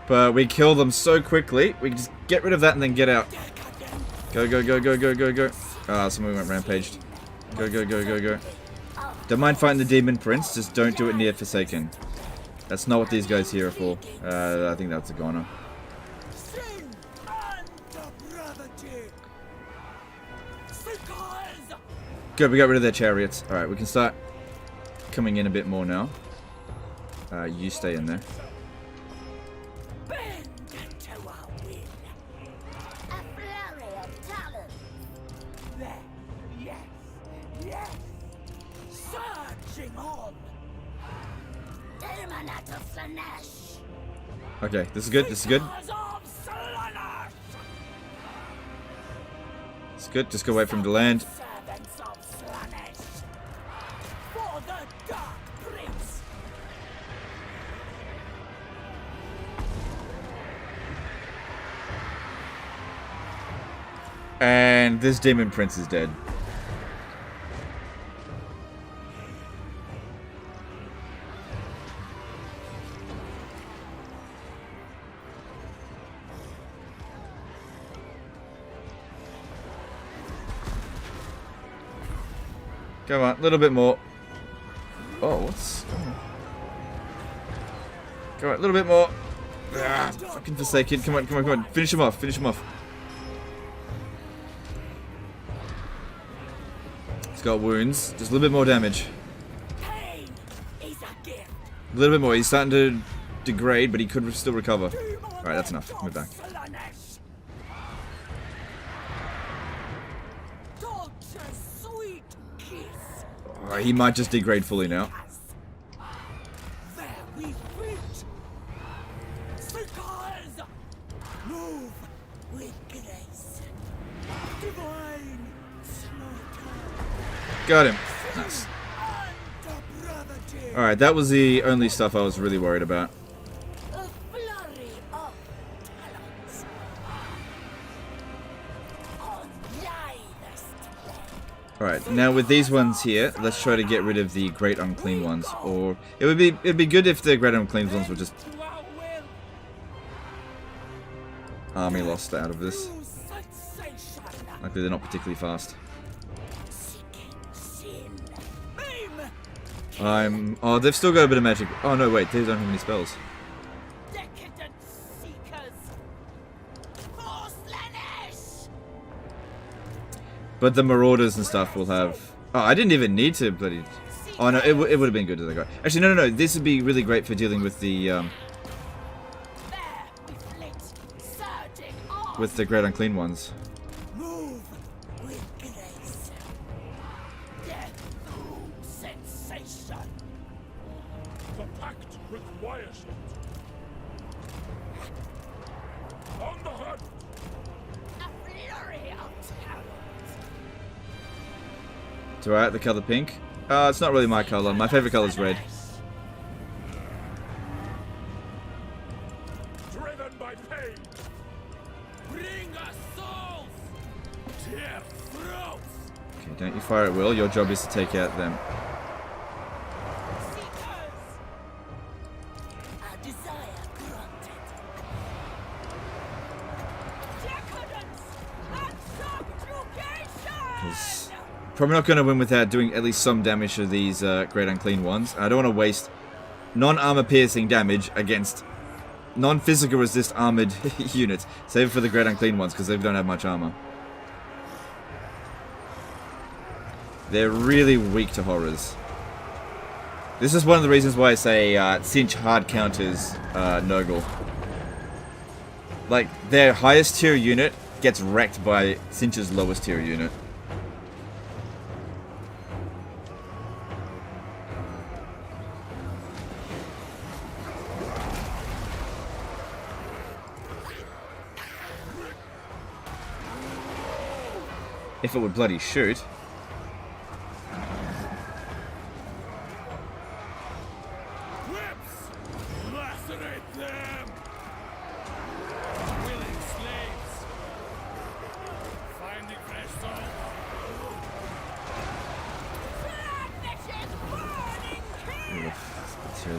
But we kill them so quickly. We can just get rid of that and then get out. Go, go, go, go, go, go, go. Ah, someone went rampaged. Go, go, go, go, go. Don't mind fighting the Demon Prince, just don't do it near Forsaken. That's not what these guys here are for. I think that's a goner. Good, we got rid of their chariots. Alright, we can start coming in a bit more now. You stay in there. Okay, this is good, this is good. It's good, just go away from the land. And this Demon Prince is dead. Come on, a little bit more. Oh, what's going on? Come on, a little bit more. Ah, fucking Forsaken. Come on, come on, come on. Finish him off, finish him off. He's got wounds. Just a little bit more damage. A little bit more. He's starting to degrade, but he could still recover. Alright, that's enough. Move back. Oh, he might just degrade fully now. Got him. Nice. Alright, that was the only stuff I was really worried about. Alright, now with these ones here, let's try to get rid of the Great Unclean Ones. Or it'd be good if the Great Unclean Ones were just army lost out of this. Luckily they're not particularly fast. Oh, they've still got a bit of magic. Oh no, wait, they don't have any spells. But the Marauders and stuff will have... Oh, I didn't even need to bloody... Oh no, it would have been good if they got... Actually, no. This would be really great for dealing with the... with the Great Unclean Ones. It's alright, the colour pink. It's not really my colour. My favourite colour is red. Driven by pain. Bring us souls. Tear throats. Okay, don't you fire at will. Your job is to take out them. Probably not going to win without doing at least some damage to these Great Unclean Ones. I don't want to waste non-armor piercing damage against non-physical resist armored units. Save it for the Great Unclean Ones because they don't have much armor. They're really weak to horrors. This is one of the reasons why I say Cinch hard counters Nurgle. Like, their highest tier unit gets wrecked by Cinch's lowest tier unit. If it would bloody shoot. Whips! Lacerate them! Willing slaves! Finding fresh souls!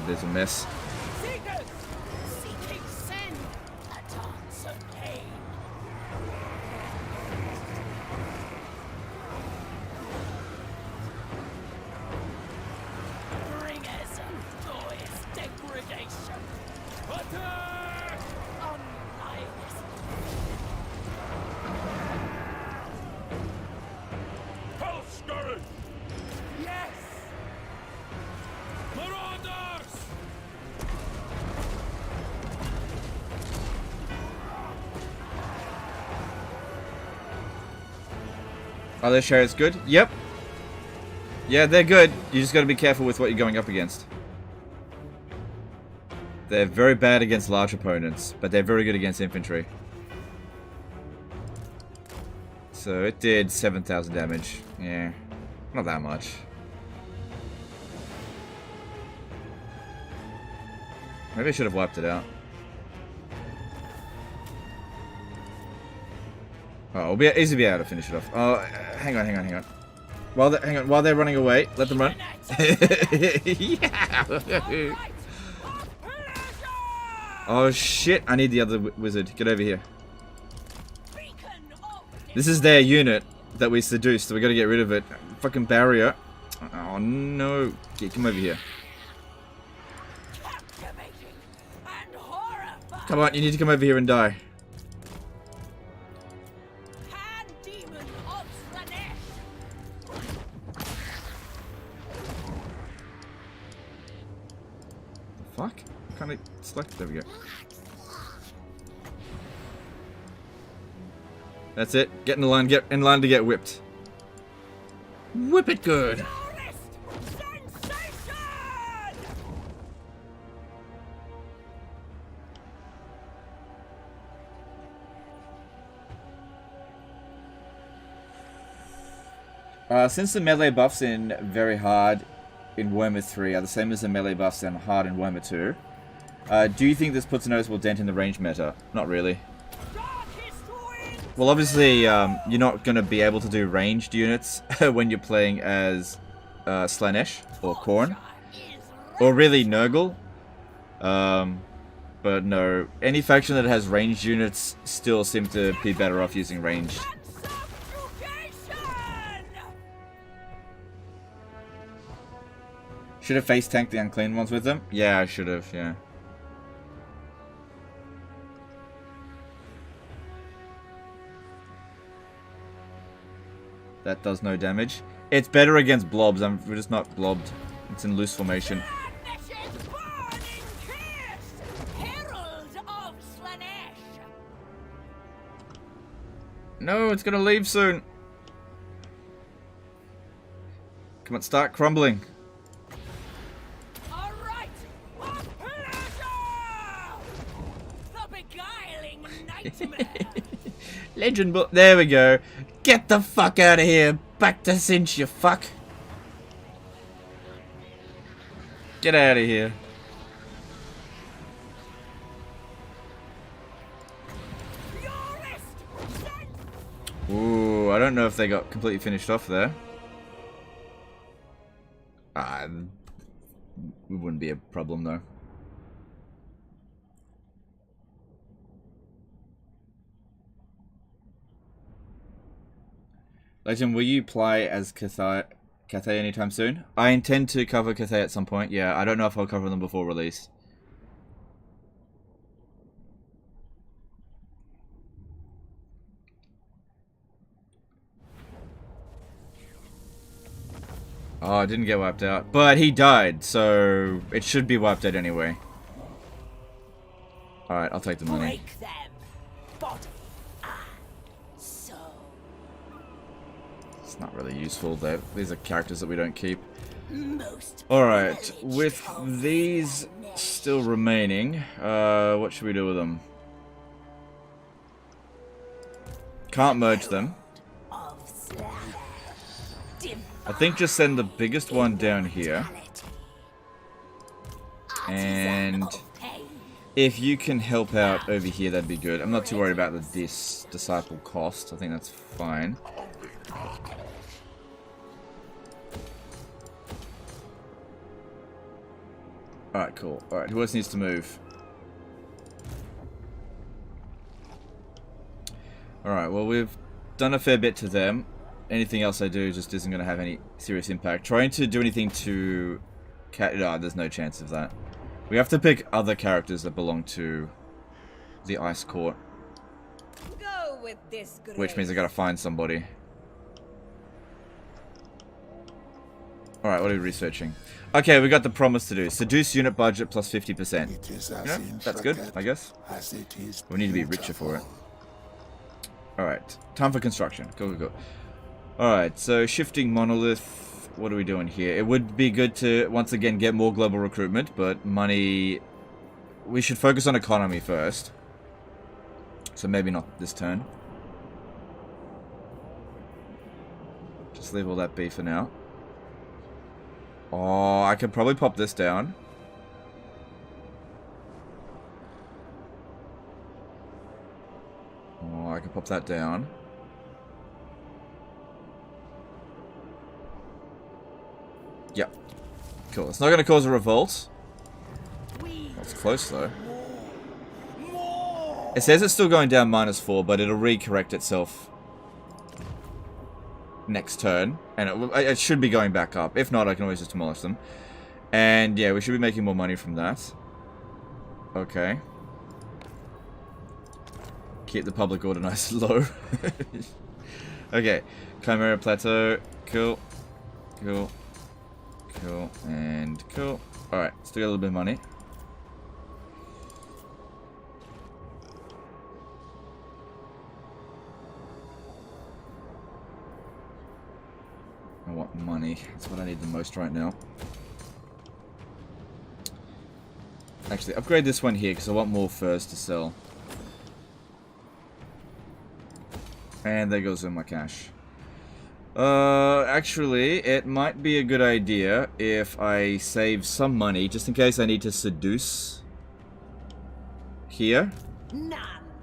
There's a mess. Seekers! Seeking sin! A dance of pain! Attack! Pulse scurry! Yes! Marauders! Are their chariots good? Yep. Yeah, they're good. You just gotta be careful with what you're going up against. They're very bad against large opponents, but they're very good against infantry. So it did 7,000 damage. Yeah, not that much. Maybe I should have wiped it out. Oh, we'll be easy to be able to finish it off. Oh, hang on. While they're running away, let them run. Yeah. Oh shit! I need the other wizard. Get over here. This is their unit that we seduced, so we gotta get rid of it. Fucking barrier. Oh no! Yeah, come over here. Come on, you need to come over here and die. Demon of Slaanesh. Fuck? Can't I select? There we go. That's it. Get in the line. Get in line to get whipped. Whip it good. Since the melee buffs in very hard in Warhammer 3 are the same as the melee buffs in hard in Warhammer 2, do you think this puts a noticeable dent in the range meta? Not really. Well, obviously, you're not going to be able to do ranged units when you're playing as Slaanesh or Khorne, or really Nurgle. But no, any faction that has ranged units still seem to be better off using ranged. Should have face tanked the unclean ones with them? Yeah, I should have, yeah. That does no damage. It's better against blobs. We're just not blobbed. It's in loose formation. No, it's gonna leave soon. Come on, start crumbling. Legend book. There we go. Get the fuck out of here. Back to cinch, you fuck. Get out of here. Ooh, I don't know if they got completely finished off there. It wouldn't be a problem though. Legend, will you play as Cathay anytime soon? I intend to cover Cathay at some point. Yeah, I don't know if I'll cover them before release. Oh, I didn't get wiped out. But he died, so it should be wiped out anyway. Alright, I'll take the money. Break them. Body and soul. It's not really useful. These are characters that we don't keep. Most Alright, with these still remaining, what should we do with them? Can't merge them. I think just send the biggest one down here. And if you can help out over here, that'd be good. I'm not too worried about this disciple cost. I think that's fine. Alright, cool. Alright, who else needs to move? Alright, well, we've done a fair bit to them. Anything else I do just isn't going to have any serious impact. Trying to do anything to... No, there's no chance of that. We have to pick other characters that belong to the Ice Court. Go with this grace. Which means I gotta find somebody. Alright, what are we researching? Okay, we got the promise to do. Seduce unit budget plus 50%. It is You as know, that's good, I guess. as it is We need to be richer for it. beautiful. Alright, time for construction. Go. Alright, so shifting monolith. What are we doing here? It would be good to, once again, get more global recruitment, but money... We should focus on economy first. So maybe not this turn. Just leave all that be for now. Oh, I could probably pop this down. Oh, I could pop that down. Yep. Cool. It's not going to cause a revolt. That's close, though. It says it's still going down -4, but it'll recorrect itself next turn. And it should be going back up. If not, I can always just demolish them. And yeah, we should be making more money from that. Okay. Keep the public order nice and low. Okay. Chimera Plateau. Cool. Cool. Cool. And cool. Alright, still got a little bit of money. I want money. That's what I need the most right now. Actually, upgrade this one here because I want more furs to sell. And there goes in my cash. Actually, it might be a good idea if I save some money just in case I need to seduce here. None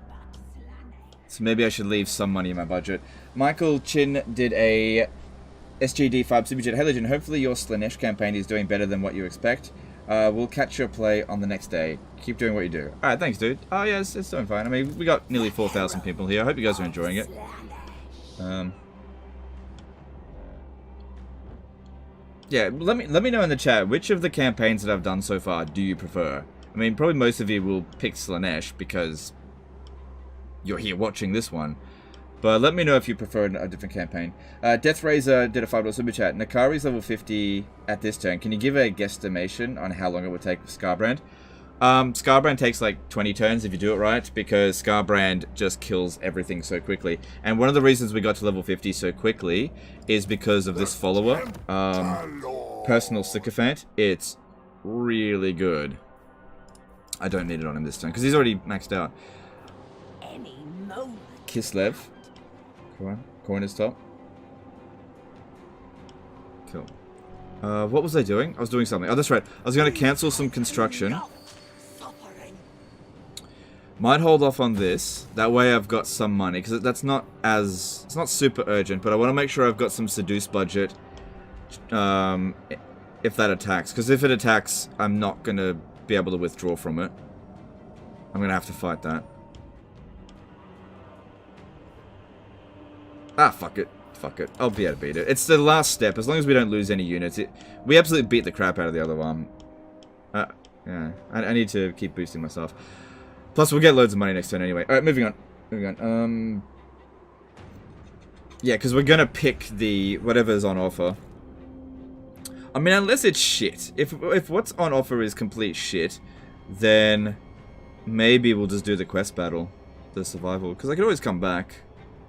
but Slaanesh. So maybe I should leave some money in my budget. Michael Chin did a SGD5 Super Jet. Hey Legend, hopefully your Slaanesh campaign is doing better than what you expect. We'll catch your play on the next day. Keep doing what you do. Alright, thanks dude. Oh yeah, it's doing fine. I mean, we got nearly 4,000 people here. I hope you guys are enjoying it. Yeah, let me know in the chat, which of the campaigns that I've done so far do you prefer? I mean, probably most of you will pick Slaanesh because you're here watching this one. But let me know if you prefer a different campaign. Death Razor did a $5 super chat. Nakari's level 50 at this turn. Can you give a guesstimation on how long it would take for Scarbrand? Scarbrand takes like 20 turns if you do it right, because Scarbrand just kills everything so quickly. And one of the reasons we got to level 50 so quickly is because of this follower, Personal Sycophant. It's really good. I don't need it on him this turn, because he's already maxed out. Any moment. Kislev. Corner's top. Cool. What was I doing? I was doing something. Oh, that's right. I was going to cancel some construction. Suffering. Might hold off on this. That way I've got some money. Because that's not as... It's not super urgent. But I want to make sure I've got some seduce budget. If that attacks. Because if it attacks, I'm not going to be able to withdraw from it. I'm going to have to fight that. Ah, fuck it. Fuck it. I'll be able to beat it. It's the last step. As long as we don't lose any units. We absolutely beat the crap out of the other one. Yeah. I need to keep boosting myself. Plus, we'll get loads of money next turn anyway. Alright, moving on. Yeah, because we're going to pick the whatever's on offer. I mean, unless it's shit. If what's on offer is complete shit, then maybe we'll just do the quest battle. The survival. Because I could always come back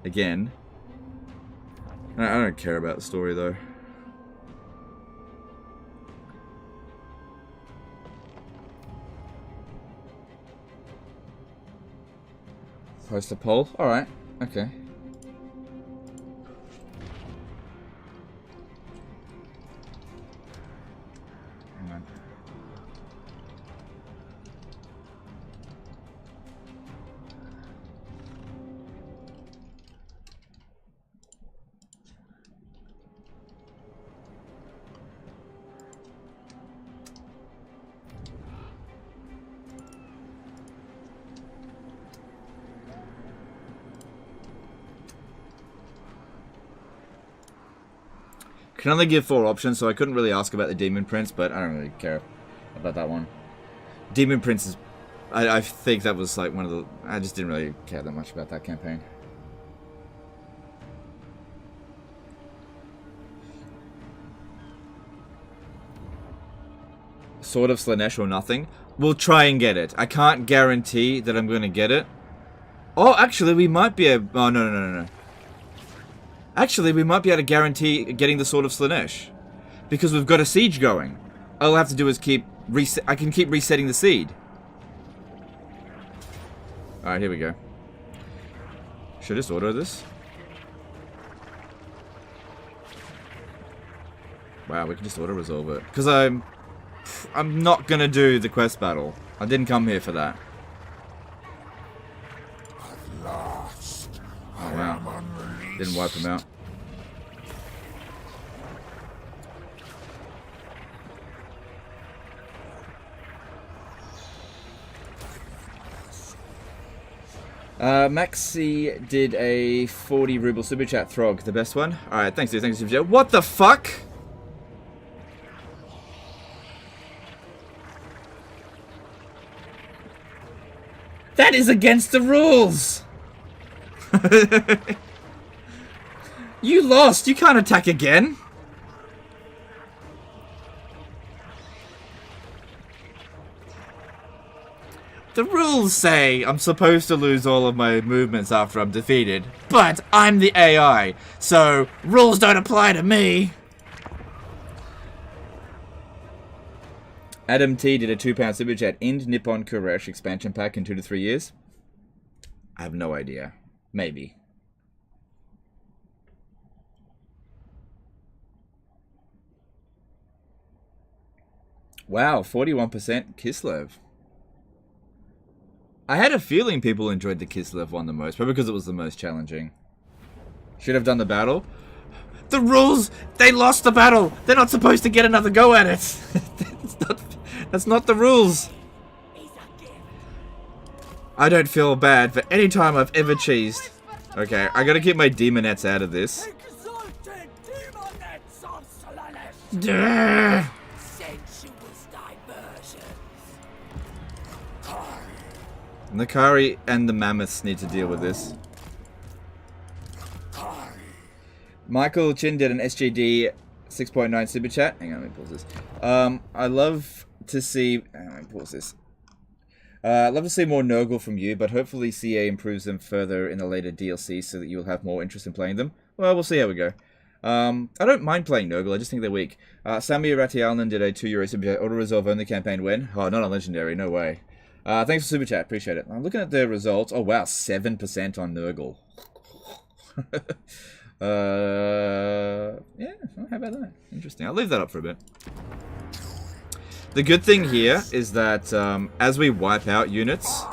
again. I don't care about the story, though. Post a poll? Alright. Okay. Hang on. Can only give 4 options, so I couldn't really ask about the Demon Prince, but I don't really care about that one. Demon Prince is... I think that was like one of the... I just didn't really care that much about that campaign. Sword of Slaanesh or nothing. We'll try and get it. I can't guarantee that I'm going to get it. Oh, actually, we might be able... Oh, no. Actually, we might be able to guarantee getting the Sword of Slaanesh. Because we've got a siege going. All I have to do is keep... I can keep resetting the seed. Alright, here we go. Should I just auto this? Wow, we can just auto-resolve it. Because I'm not gonna do the quest battle. I didn't come here for that. At last, Oh, wow. Didn't wipe him out. Maxi did a 40 ruble super chat. Throg, the best one. Alright, thanks dude, thanks super chat. What the fuck? That is against the rules! You lost, you can't attack again. The rules say I'm supposed to lose all of my movements after I'm defeated, but I'm the AI, so rules don't apply to me. Adam T did a £2 super chat. End Nippon Kuresh expansion pack in 2 to 3 years? I have no idea. Maybe. Wow, 41% Kislev. I had a feeling people enjoyed the Kislev one the most, probably because it was the most challenging. Should have done the battle. The rules! They lost the battle! They're not supposed to get another go at it! That's not the rules! I don't feel bad for any time I've ever cheesed. Okay, I gotta keep my demonettes out of this. Exalted demonettes of Slaanesh. Sensuous diversions. Nakari and the mammoths need to deal with this. Michael Chin did an SGD 6.9 super chat. Hang on, let me pause this. I love to see... Let me pause this. I'd love to see more Nurgle from you, but hopefully CA improves them further in the later DLC so that you'll have more interest in playing them. Well, we'll see how we go. I don't mind playing Nurgle, I just think they're weak. Sami Ratialnan did a €2 super chat. Auto-resolve only campaign win? Oh, not on Legendary, no way. Thanks for super chat, appreciate it. I'm looking at the results. Oh wow, 7% on Nurgle. Yeah, well, how about that? Interesting. I'll leave that up for a bit. The good thing here is that as we wipe out units,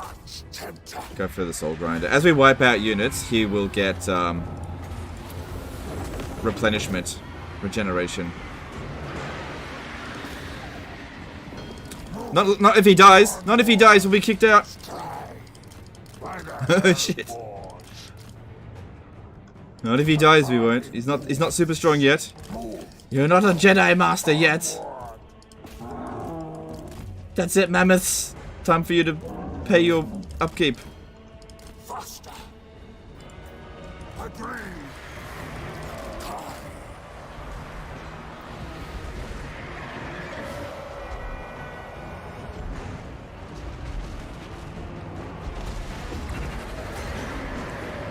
go for the soul grinder. As we wipe out units, he will get replenishment, regeneration. Not if he dies. Not if he dies, we'll be kicked out. Oh shit. Not if he dies, we won't. He's not super strong yet. You're not a Jedi Master yet. That's it, mammoths. Time for you to pay your upkeep. Faster. Agree.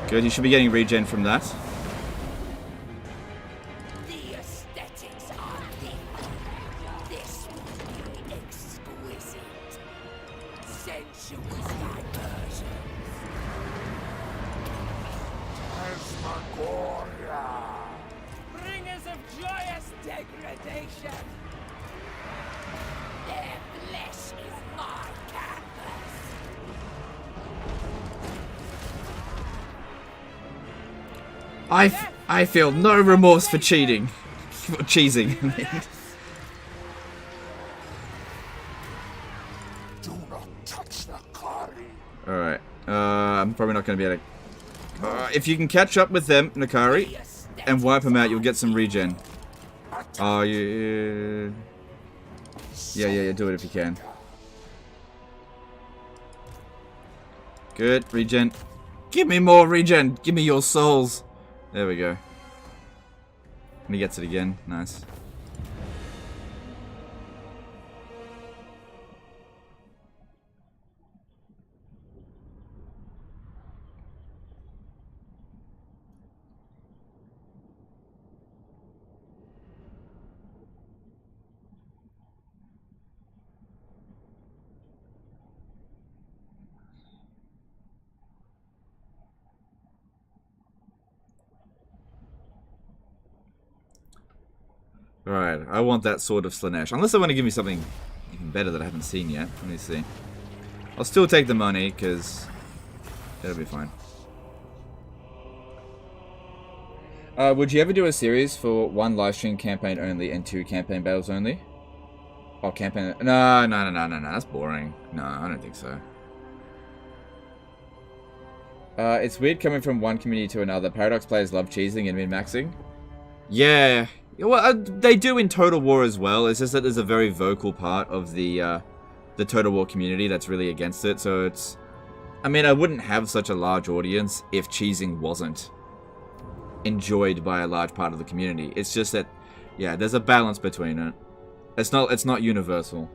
Good, you should be getting regen from that. The aesthetics are different. This will be exquisite. Sensuous diversions. Asmagoria. Bringers of joyous degradation. Their flesh is my canvas. I feel no remorse for cheating. For cheesing. Do not touch the Kari. Alright. I'm probably not going to be able to... if you can catch up with them, Nakari, and wipe them out, you'll get some regen. Oh, you... Yeah, do it if you can. Good. Regen. Give me more regen. Give me your souls. There we go. And he gets it again. Nice. Alright, I want that Sword of Slaanesh. Unless they want to give me something even better that I haven't seen yet. Let me see. I'll still take the money, because it'll be fine. Would you ever do a series for 1 livestream campaign only and 2 campaign battles only? Oh, campaign... No. That's boring. No, I don't think so. It's weird coming from one community to another. Paradox players love cheesing and min-maxing. Yeah. Well, they do in Total War as well. It's just that there's a very vocal part of the Total War community that's really against it. So it's... I mean, I wouldn't have such a large audience if cheesing wasn't enjoyed by a large part of the community. It's just that, yeah, there's a balance between it. It's not universal.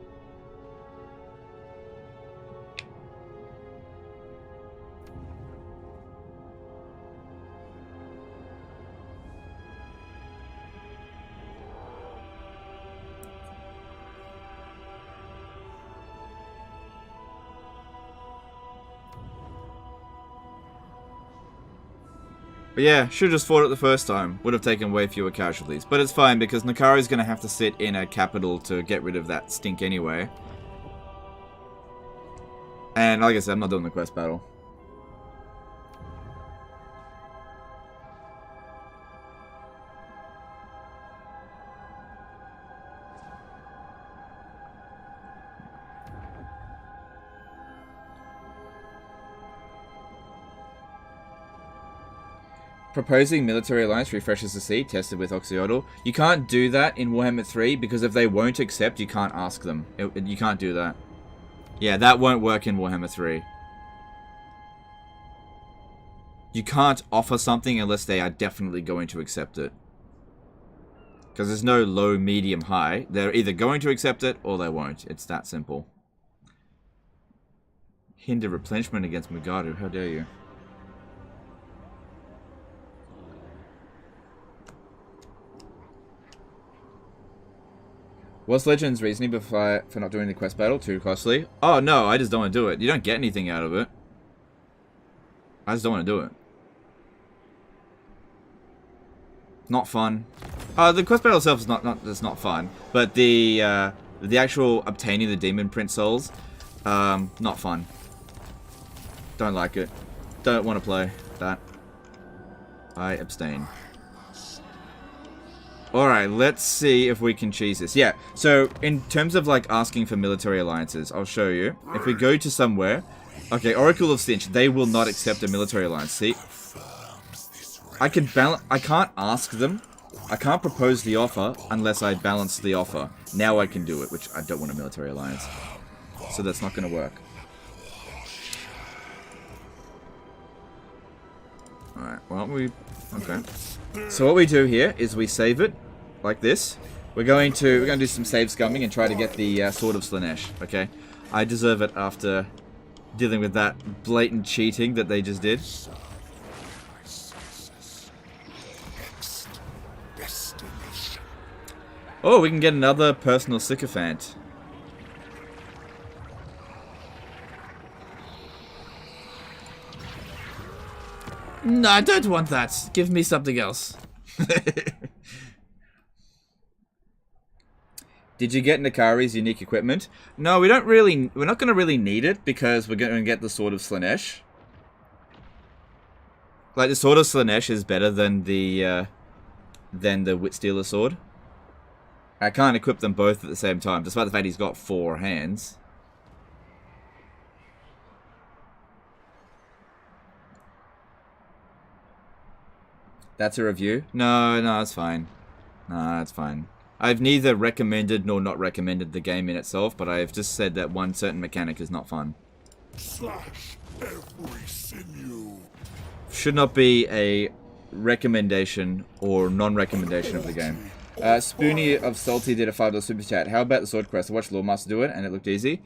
But yeah, should have just fought it the first time. Would have taken way fewer casualties. But it's fine, because Nakari's going to have to sit in a capital to get rid of that stink anyway. And like I said, I'm not doing the quest battle. Proposing military alliance refreshes the sea, tested with Oxyodal. You can't do that in Warhammer 3 because if they won't accept, you can't ask them. You can't do that. Yeah, that won't work in Warhammer 3. You can't offer something unless they are definitely going to accept it. Because there's no low, medium, high. They're either going to accept it or they won't. It's that simple. Hinder replenishment against Mugadu. How dare you? What's Legend's reasoning for not doing the quest battle? Too costly? Oh, no, I just don't want to do it. You don't get anything out of it. I just don't want to do it. Not fun. The quest battle itself is not fun. But the actual obtaining the demon print souls, not fun. Don't like it. Don't want to play that. I abstain. Alright, let's see if we can cheese this. Yeah, so in terms of like asking for military alliances, I'll show you. If we go to somewhere... Okay, Oracle of Cinch, they will not accept a military alliance. See? I can't ask them. I can't propose the offer unless I balance the offer. Now I can do it, which I don't want a military alliance. So that's not going to work. Alright, well, okay. So what we do here is we save it like this. We're going to do some save scumming and try to get the Sword of Slaanesh. Okay, I deserve it after dealing with that blatant cheating that they just did. Oh, we can get another personal sycophant. No, I don't want that. Give me something else. Did you get Nakari's unique equipment? No, we're not going to really need it because we're going to get the Sword of Slaanesh. Like, the Sword of Slaanesh is better than the Witstealer sword. I can't equip them both at the same time, despite the fact he's got 4 hands. That's a review? No, it's fine. No, it's fine. I've neither recommended nor not recommended the game in itself, but I've just said that one certain mechanic is not fun. Slash every sinew. Should not be a recommendation or non-recommendation of the game. Spoonie of Salty did a $5 super chat. How about the sword quest? I watched Lawmaster do it and it looked easy.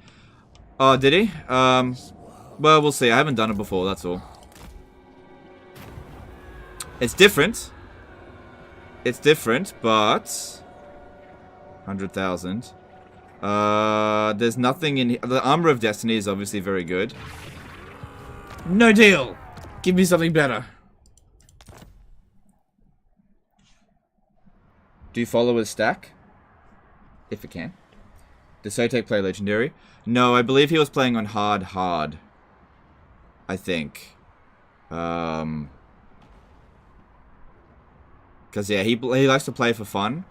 Oh, did he? Well, we'll see. I haven't done it before, that's all. It's different. It's different, but 100,000. There's nothing in here. The Armor of Destiny is obviously very good. No deal. Give me something better. Do you follow a stack? If it can. Does Sotek play Legendary? No, I believe he was playing on hard. I think. Because, yeah, he likes to play for fun.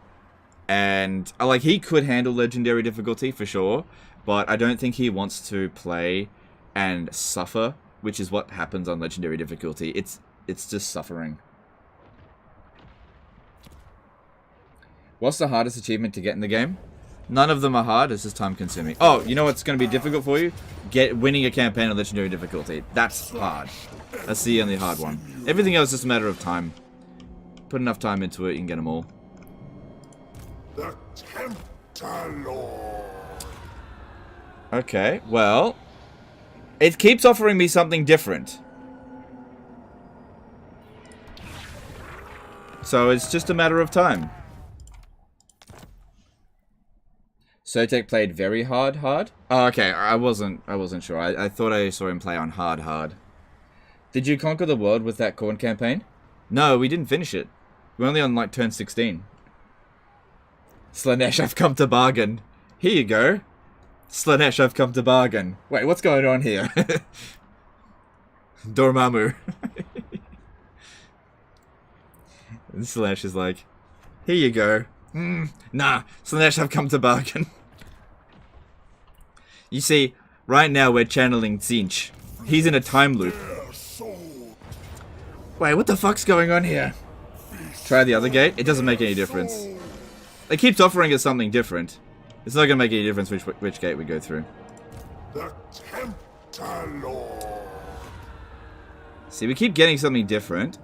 And, like, he could handle Legendary difficulty for sure. But I don't think he wants to play and suffer, which is what happens on Legendary difficulty. It's just suffering. What's the hardest achievement to get in the game? None of them are hard, it's just time consuming. Oh, you know what's going to be difficult for you? Winning a campaign on Legendary difficulty. That's hard. That's the only hard one. Everything else is just a matter of time. Put enough time into it, you can get them all. The Tempter Lord. Okay, well... It keeps offering me something different. So it's just a matter of time. Sotek played very hard? Oh, okay, I wasn't sure. I thought I saw him play on hard. Did you conquer the world with that corn campaign? No, we didn't finish it. We're only on, like, turn 16. Slaanesh, I've come to bargain. Here you go. Slaanesh, I've come to bargain. Wait, what's going on here? Dormammu. And Slaanesh is like, here you go. Nah, Slaanesh, I've come to bargain. You see, right now we're channeling Tzeentch. He's in a time loop. Wait, what the fuck's going on here? Try the other gate? It doesn't make any difference. It keeps offering us something different. It's not going to make any difference which gate we go through. The Tempter Lord. See, we keep getting something different,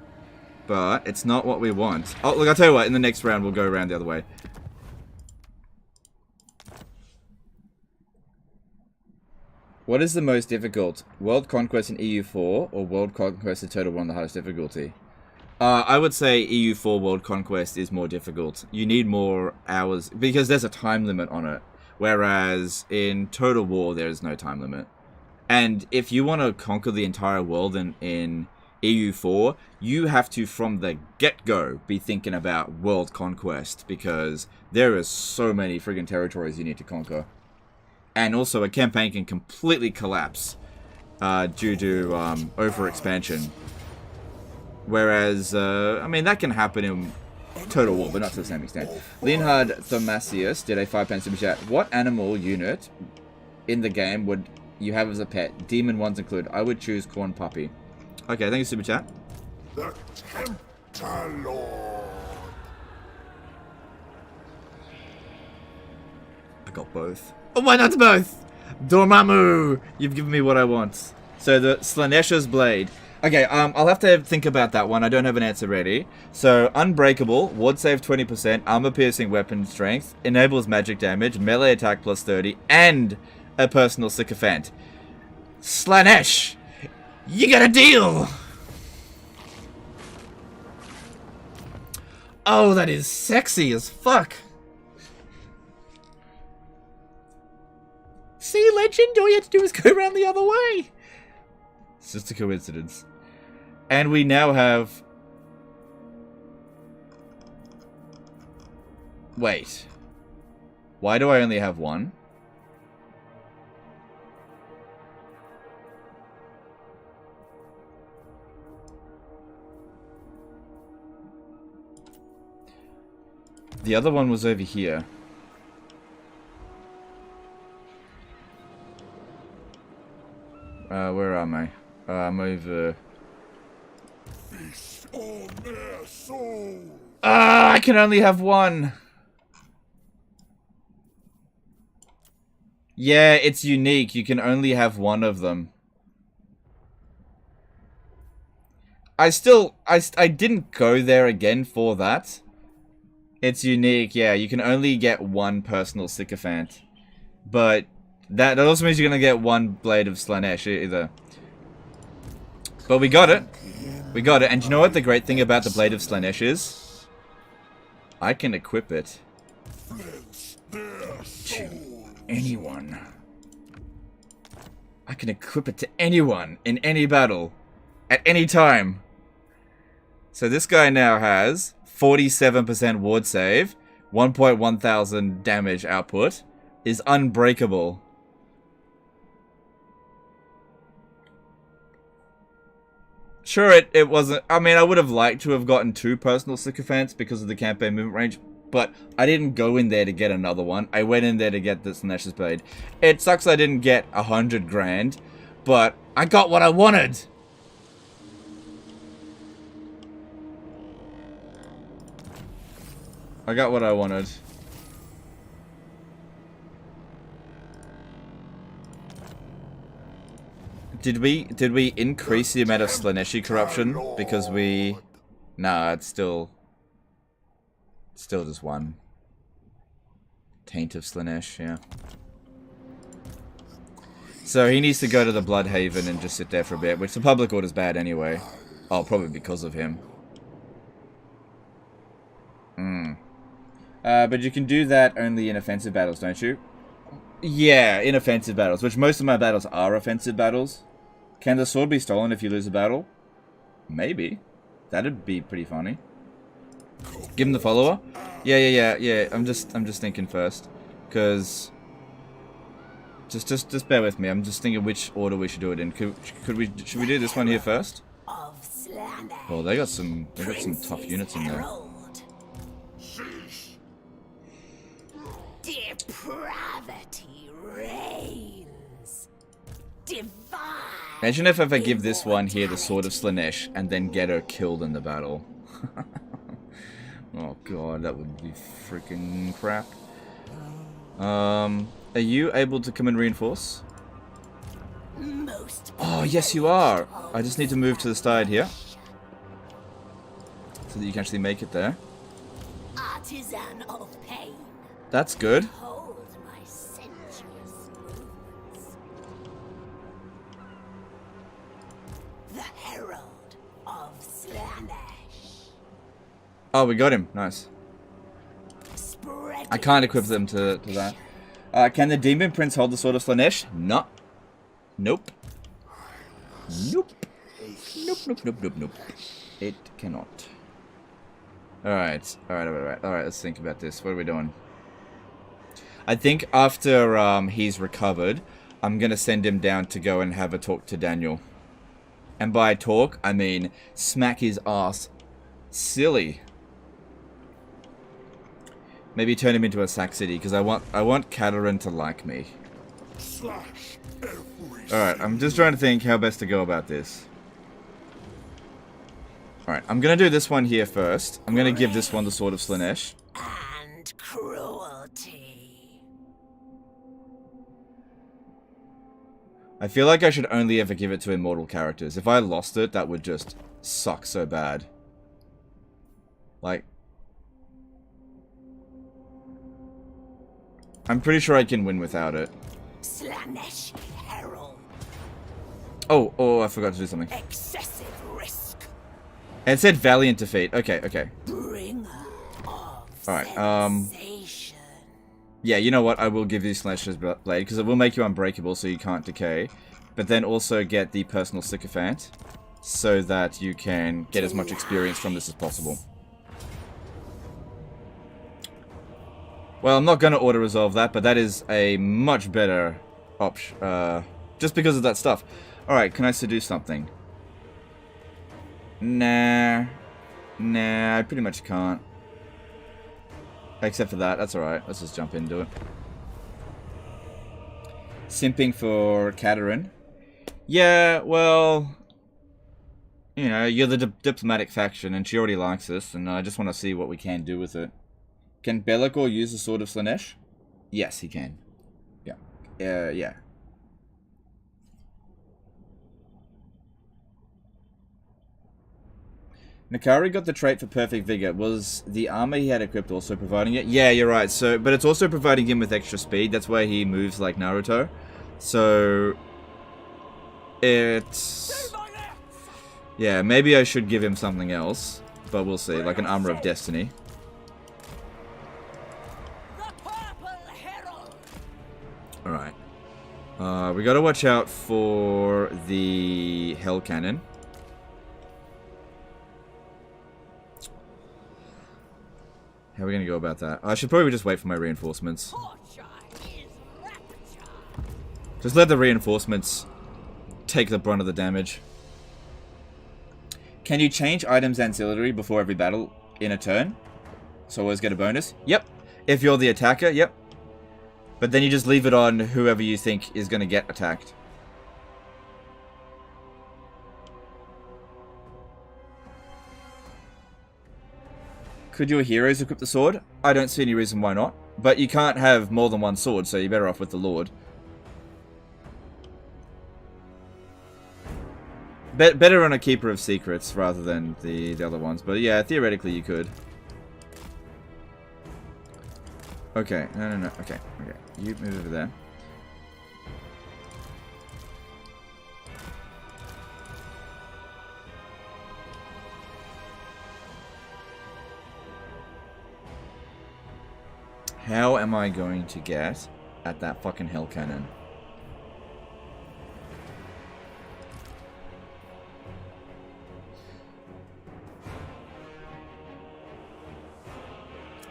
but it's not what we want. Oh, look, I'll tell you what, in the next round we'll go around the other way. What is the most difficult? World Conquest in EU4 or World Conquest in Total War on the hardest difficulty? I would say EU4 World Conquest is more difficult. You need more hours because there's a time limit on it. Whereas in Total War, there is no time limit. And if you want to conquer the entire world in EU4, you have to, from the get-go, be thinking about World Conquest because there is so many friggin' territories you need to conquer. And also, a campaign can completely collapse due to overexpansion. Whereas, I mean, that can happen in Total War, but not to the same extent. Leonhard Thomasius did a £5 super chat. What animal unit in the game would you have as a pet? Demon ones included. I would choose Corn Puppy. Okay, thank you, super chat. The Tempter Lord. I got both. Oh, why not both? Dormammu! You've given me what I want. So the Slaanesh's Blade. Okay, I'll have to think about that one. I don't have an answer ready. So, Unbreakable, ward save 20%, armor piercing weapon strength, enables magic damage, melee attack plus 30, and a personal sycophant. Slaanesh! You got a deal! Oh, that is sexy as fuck. See, Legend? All you have to do is go around the other way. It's just a coincidence. And we now have... Wait. Why do I only have one? The other one was over here. Where am I? I'm over... Feast on their soul. Ah, I can only have one. Yeah, it's unique. You can only have one of them. I didn't go there again for that. It's unique, yeah. You can only get one personal sycophant. But that also means you're gonna get one blade of Slaanesh either. But we got it. We got it. And do you know what the great thing about the blade of Slaanesh is? I can equip it to anyone. I can equip it to anyone in any battle at any time. So this guy now has 47% ward save, 1.1 thousand damage output, is unbreakable. Sure, it wasn't... I mean, I would have liked to have gotten 2 personal sycophants because of the campaign movement range, but I didn't go in there to get another one. I went in there to get the Slaanesh's blade. It sucks I didn't get 100 grand, but I got what I wanted! I got what I wanted. Did we increase the amount of Slaaneshi corruption because we... Nah, it's still just one. Taint of Slaanesh, yeah. So he needs to go to the Bloodhaven and just sit there for a bit, which the public order's bad anyway. Oh, probably because of him. But you can do that only in offensive battles, don't you? Yeah, in offensive battles, which most of my battles are offensive battles. Can the sword be stolen if you lose a battle? Maybe. That'd be pretty funny. Give him the follower? Yeah. I'm just thinking first. Cause just bear with me. I'm just thinking which order we should do it in. Should we do this one here first? Oh, they got some tough units in there. Depravity reigns. Divine. Imagine if I give this one here the Sword of Slaanesh and then get her killed in the battle. Oh god, that would be freaking crap. Are you able to come and reinforce? Oh, yes you are! I just need to move to the side here. So that you can actually make it there. Artisan of pain. That's good. Hold my sensuous movements. The Herald of Slaanesh. Oh, we got him. Nice. I can't equip them to that. Can the Demon Prince hold the Sword of Slaanesh? No. Nope. Nope. Nope. It cannot. Alright, let's think about this. What are we doing? I think after he's recovered, I'm gonna send him down to go and have a talk to Daniel. And by talk, I mean smack his ass silly. Maybe turn him into a sack city, because I want Cadarin to like me. Alright, I'm just trying to think how best to go about this. Alright, I'm gonna do this one here first. I'm gonna give this one the Sword of Slaanesh. And cruelty. I feel like I should only ever give it to immortal characters. If I lost it, that would just suck so bad. Like... I'm pretty sure I can win without it. Slaanesh Herald. Oh, I forgot to do something. Excessive risk. And it said valiant defeat. Okay. Bringer of Alright, sensation. yeah, you know what? I will give you Slaanesh's blade, because it will make you unbreakable so you can't decay. But then also get the personal sycophant, so that you can get as much experience from this as possible. Well, I'm not going to auto-resolve that, but that is a much better option, just because of that stuff. Alright, can I seduce something? Nah, I pretty much can't. Except for that, that's alright. Let's just jump into it. Simping for Cadarin. Yeah, well... You know, you're the diplomatic faction, and she already likes us, and I just want to see what we can do with it. Can Be'lakor use the Sword of Slaanesh? Yes, he can. Yeah. Yeah. Nakari got the trait for perfect vigor. Was the armor he had equipped also providing it? Yeah, you're right. So, but it's also providing him with extra speed. That's why he moves like Naruto. So, it's... yeah, maybe I should give him something else. But we'll see. Like an armor of destiny. Alright. We gotta watch out for the Hell Cannon. How are we gonna go about that? I should probably just wait for my reinforcements. Just let the reinforcements take the brunt of the damage. Can you change items ancillary before every battle in a turn? So always get a bonus? Yep. If you're the attacker, yep. But then you just leave it on whoever you think is gonna get attacked. Could your heroes equip the sword? I don't see any reason why not. But you can't have more than one sword, so you're better off with the Lord. Better on a Keeper of Secrets rather than the other ones. But yeah, theoretically you could. Okay, no. Okay. You move over there. How am I going to get at that fucking Hell Cannon?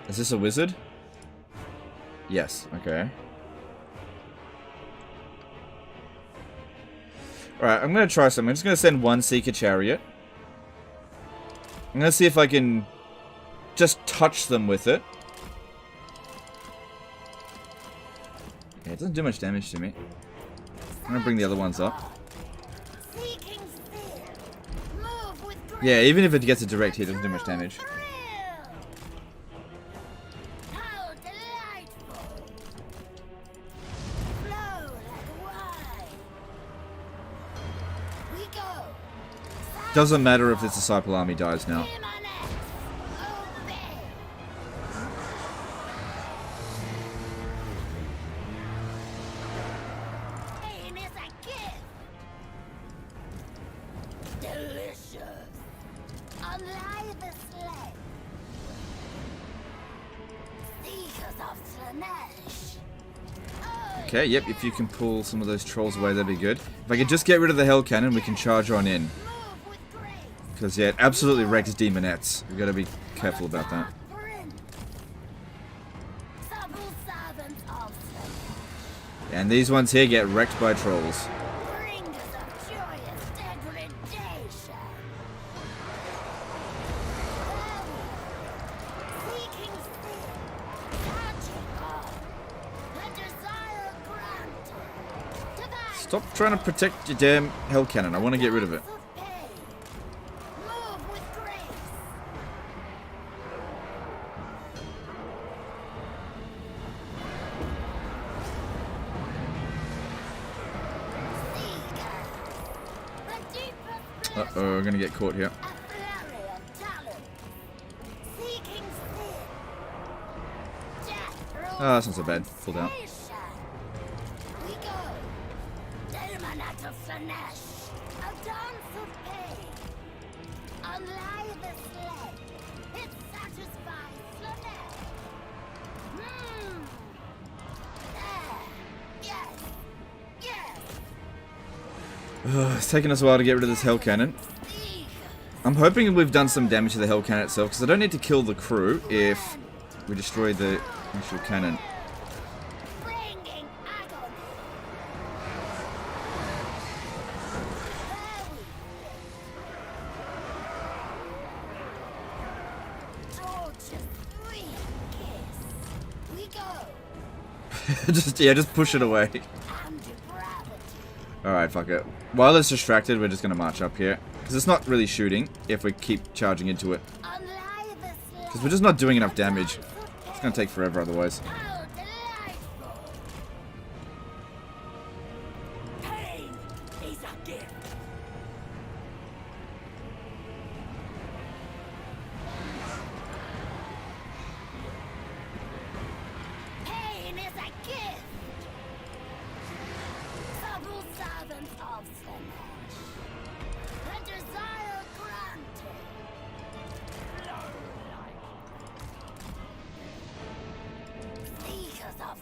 Is this a wizard? Yes, okay. Alright, I'm gonna try something. I'm just gonna send one Seeker Chariot. I'm gonna see if I can just touch them with it. Okay, it doesn't do much damage to me. I'm gonna bring the other ones up. Yeah, even if it gets a direct hit, it doesn't do much damage. Doesn't matter if this disciple army dies now. Okay, yep, if you can pull some of those trolls away, that'd be good. If I could just get rid of the Hell Cannon, we can charge on in. Because, yeah, it absolutely wrecks demonettes. We've got to be careful about that. And these ones here get wrecked by trolls. Stop trying to protect your damn Hell Cannon. I want to get rid of it. Uh-oh, we're gonna get caught here. Oh, that's not so bad. Pulled out. It's taken us a while to get rid of this Hell Cannon. I'm hoping we've done some damage to the Hell Cannon itself, because I don't need to kill the crew if we destroy the actual cannon. just push it away. Alright, fuck it. While it's distracted, we're just gonna march up here. Because it's not really shooting if we keep charging into it. Because we're just not doing enough damage. It's gonna take forever otherwise.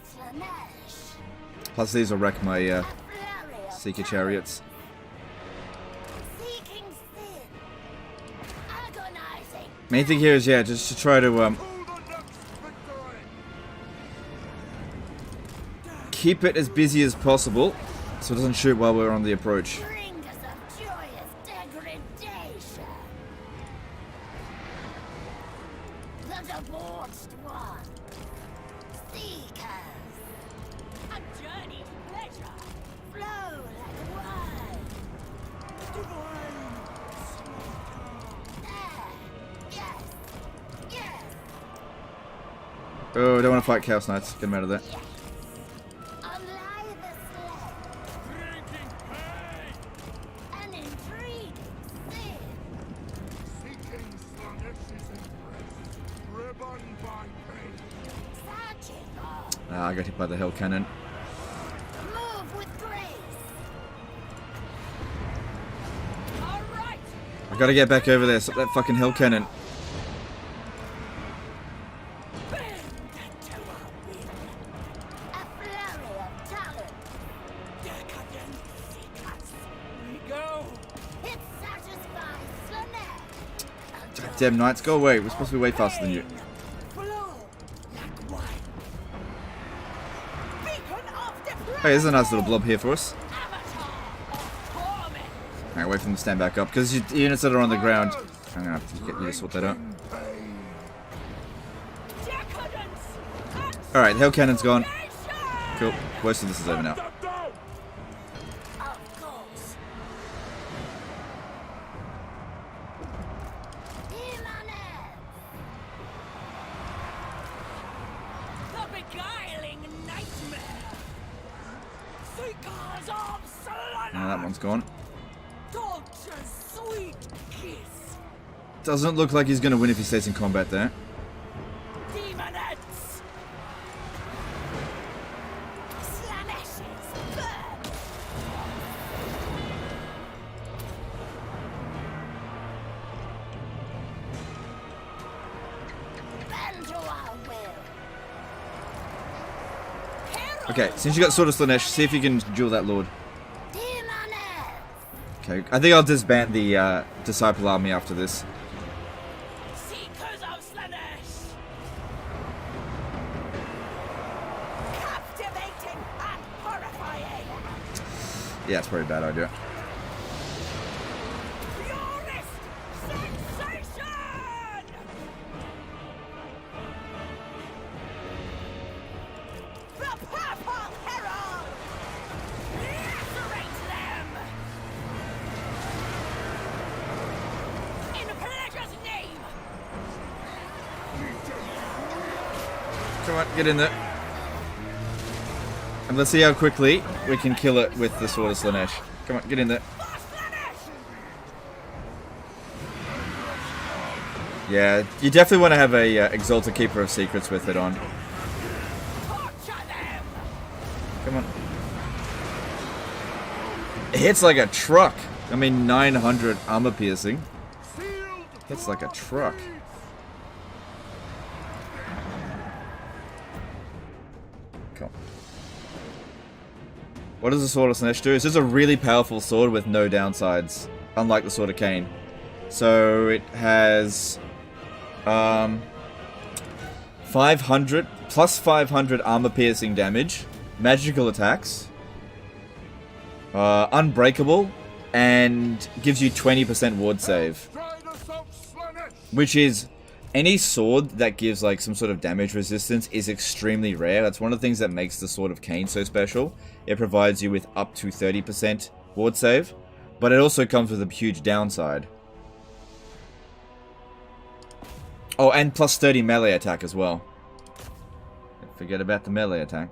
Slaanesh. Plus these will wreck my A flurry of Seeker talent. chariots. Seeking sin. Agonizing. Main thing here is, yeah, just to try to keep it as busy as possible so it doesn't shoot while we're on the approach. Bringers of joyous degradation. The debauched one. Seekers. A journey of pleasure. Flow like wine. There. Yes. Yes. Oh, I don't want to fight Chaos Knights. Get them out of there. Yes. Alive as sled. Drinking pain! An intriguing sin. Seeking Slaanesh's embrace, driven by pain. Searching on. Ah, I got hit by the Hell Cannon. Move with grace. All right. I gotta get back over there. Stop that fucking Hell Cannon. Bend to our will. A flurry of talent. Decadent seekers. We go. It satisfies Slaanesh. Damn Knights, go away. We're supposed to be way faster than you. Flow like wine. Beacon of the Hey, there's a nice little blob here for us. avatar of torment. Alright, wait for them to stand back up. Because units that are on the ground, I'm gonna have to get you to sort that out. Decadence. Alright, Hell Cannon's gone. Absolution. Cool. Worst of this is over now. Of course. Immanent. The beguiling nightmare. Seekers of Slaanesh. Now that one's gone. Torture's sweet kiss. Doesn't look like he's gonna win if he stays in combat there. Demonettes. Slaanesh's burn. Bend to our will. Okay, since you got Sword of Slaanesh, see if you can duel that Lord. Immanent. Okay, I think I'll disband the Disciple Army after this. Seekers of Slaanesh. Captivating and horrifying. Yeah, it's probably a bad idea. Purest sensation. The Purple Herald. Lacerate them. In pleasure's name. Come on, get in there. And let's see how quickly we can kill it with the Sword of Slaanesh. Come on, get in there. For Slaanesh. Yeah, you definitely want to have a Exalted Keeper of Secrets with it on. Torture them. Come on. It hits like a truck. I mean, 900 armor piercing. Hits like a truck. Cool. What does the Sword of Slaanesh do? It's just a really powerful sword with no downsides, unlike the Sword of Cain. So it has 500 plus 500 armor piercing damage, magical attacks, unbreakable, and gives you 20% ward save. Which is, any sword that gives like some sort of damage resistance is extremely rare. That's one of the things that makes the Sword of Cain so special. It provides you with up to 30% ward save, but it also comes with a huge downside. Oh, and plus 30 melee attack as well. Forget about the melee attack.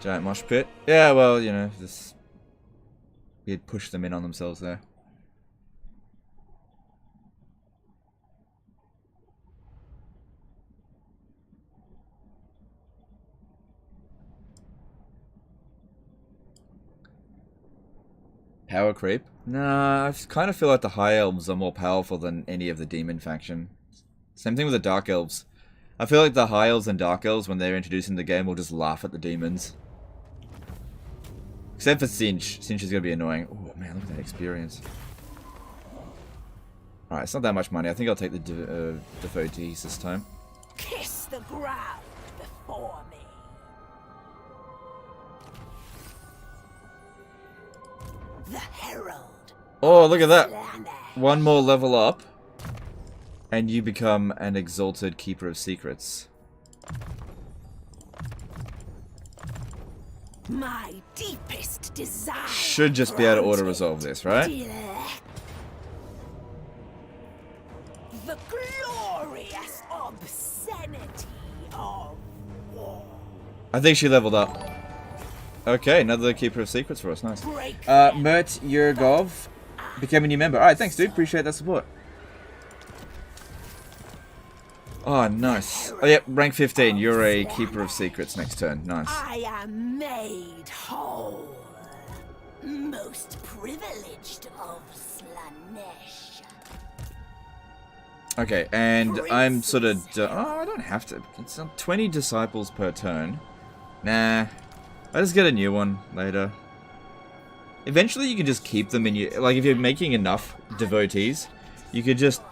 Giant mosh pit. Yeah, well, you know, this... We'd push them in on themselves there. Power creep? Nah, I kind of feel like the High Elves are more powerful than any of the Demon faction. Same thing with the Dark Elves. I feel like the High Elves and Dark Elves, when they're introduced in the game, will just laugh at the demons. Except for Sinch. Sinch is going to be annoying. Oh man, look at that experience. Alright, it's not that much money. I think I'll take the devotees this time. Kiss the ground before me. The Herald. Oh, look at that. Slaanesh. One more level up. And you become an exalted Keeper of Secrets. My deepest desire. Should just be able to auto-resolve this, right? The glorious obscenity of war. I think she leveled up. Okay, another Keeper of Secrets for us. Nice. Break Mert Yurgov became a new member. Alright, thanks, dude. Appreciate that support. Oh, nice. Oh, yep, rank 15. You're a Keeper of Secrets next turn. Nice. I am made whole. Most privileged of Slaanesh. Okay, and I'm sort of... oh, I don't have to. It's 20 disciples per turn. Nah. I'll just get a new one later. Eventually you can just keep them in your... Like, if you're making enough devotees, you could just...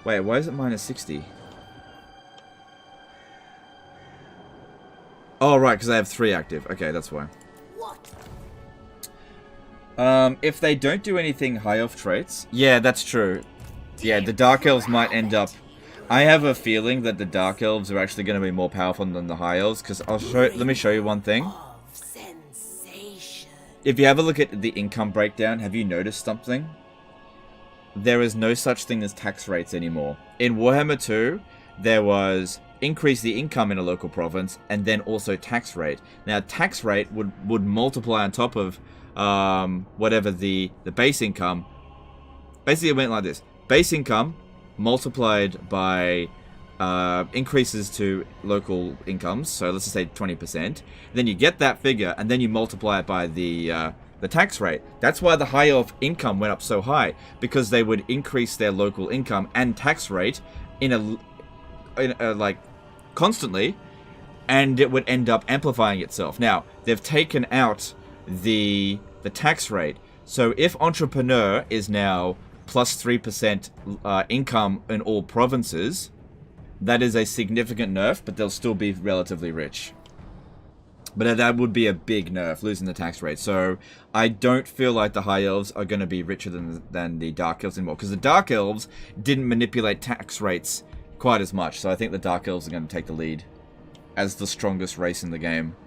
Wait, why is it minus 60? Oh, right, because I have 3 active. Okay, that's why. What? If they don't do anything high elf traits... Yeah, that's true. Yeah, the Dark Elves might end up... I have a feeling that the Dark Elves are actually going to be more powerful than the High Elves, because I'll show... Let me show you one thing. If you have a look at the income breakdown, have you noticed something? There is no such thing as tax rates anymore. In Warhammer 2, there was increase the income in a local province, and then also tax rate. Now, tax rate would multiply on top of whatever the base income. Basically, it went like this. Base income multiplied by increases to local incomes, so let's just say 20%. Then you get that figure, and then you multiply it by the tax rate. That's why the high elf income went up so high, because they would increase their local income and tax rate in a like constantly, and it would end up amplifying itself. Now they've taken out the tax rate, so if entrepreneur is now plus 3% income in all provinces, that is a significant nerf, but they'll still be relatively rich. But that would be a big nerf, losing the tax rate. So I don't feel like the High Elves are going to be richer than the Dark Elves anymore. Because the Dark Elves didn't manipulate tax rates quite as much. So I think the Dark Elves are going to take the lead as the strongest race in the game.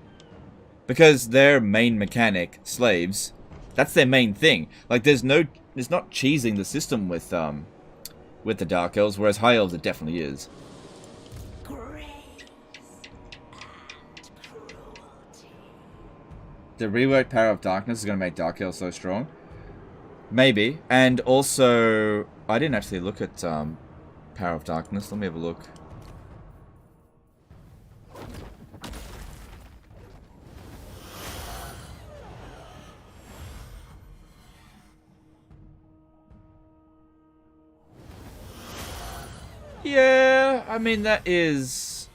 Because their main mechanic, slaves, that's their main thing. Like, there's not cheesing the system with the Dark Elves, whereas High Elves it definitely is. The reworked Power of Darkness is going to make Dark Elves so strong. Maybe. And also, I didn't actually look at Power of Darkness. Let me have a look. Yeah, I mean, that is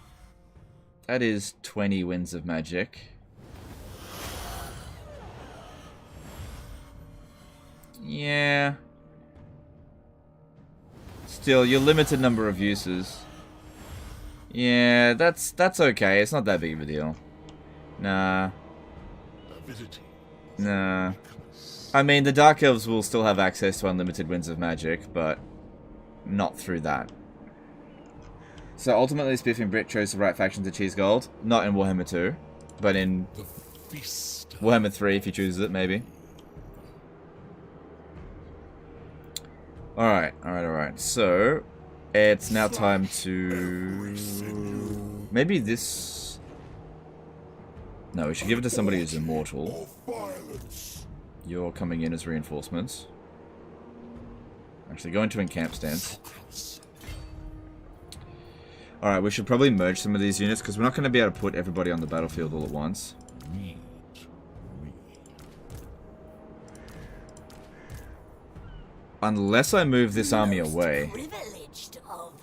20 winds of magic. Yeah. Still, your limited number of uses. Yeah, that's okay. It's not that big of a deal. Nah. Nah. I mean, the Dark Elves will still have access to unlimited winds of magic, but not through that. So ultimately, Spiffy and Brit chose the right faction to cheese gold. Not in Warhammer 2, but in Warhammer 3, if he chooses it, maybe. Alright. So, it's now time to... Maybe this... No, we should give it to somebody who's immortal. You're coming in as reinforcements. Actually, go into encamp stance. Alright, we should probably merge some of these units, because we're not going to be able to put everybody on the battlefield all at once. Unless I move this army away. Privileged of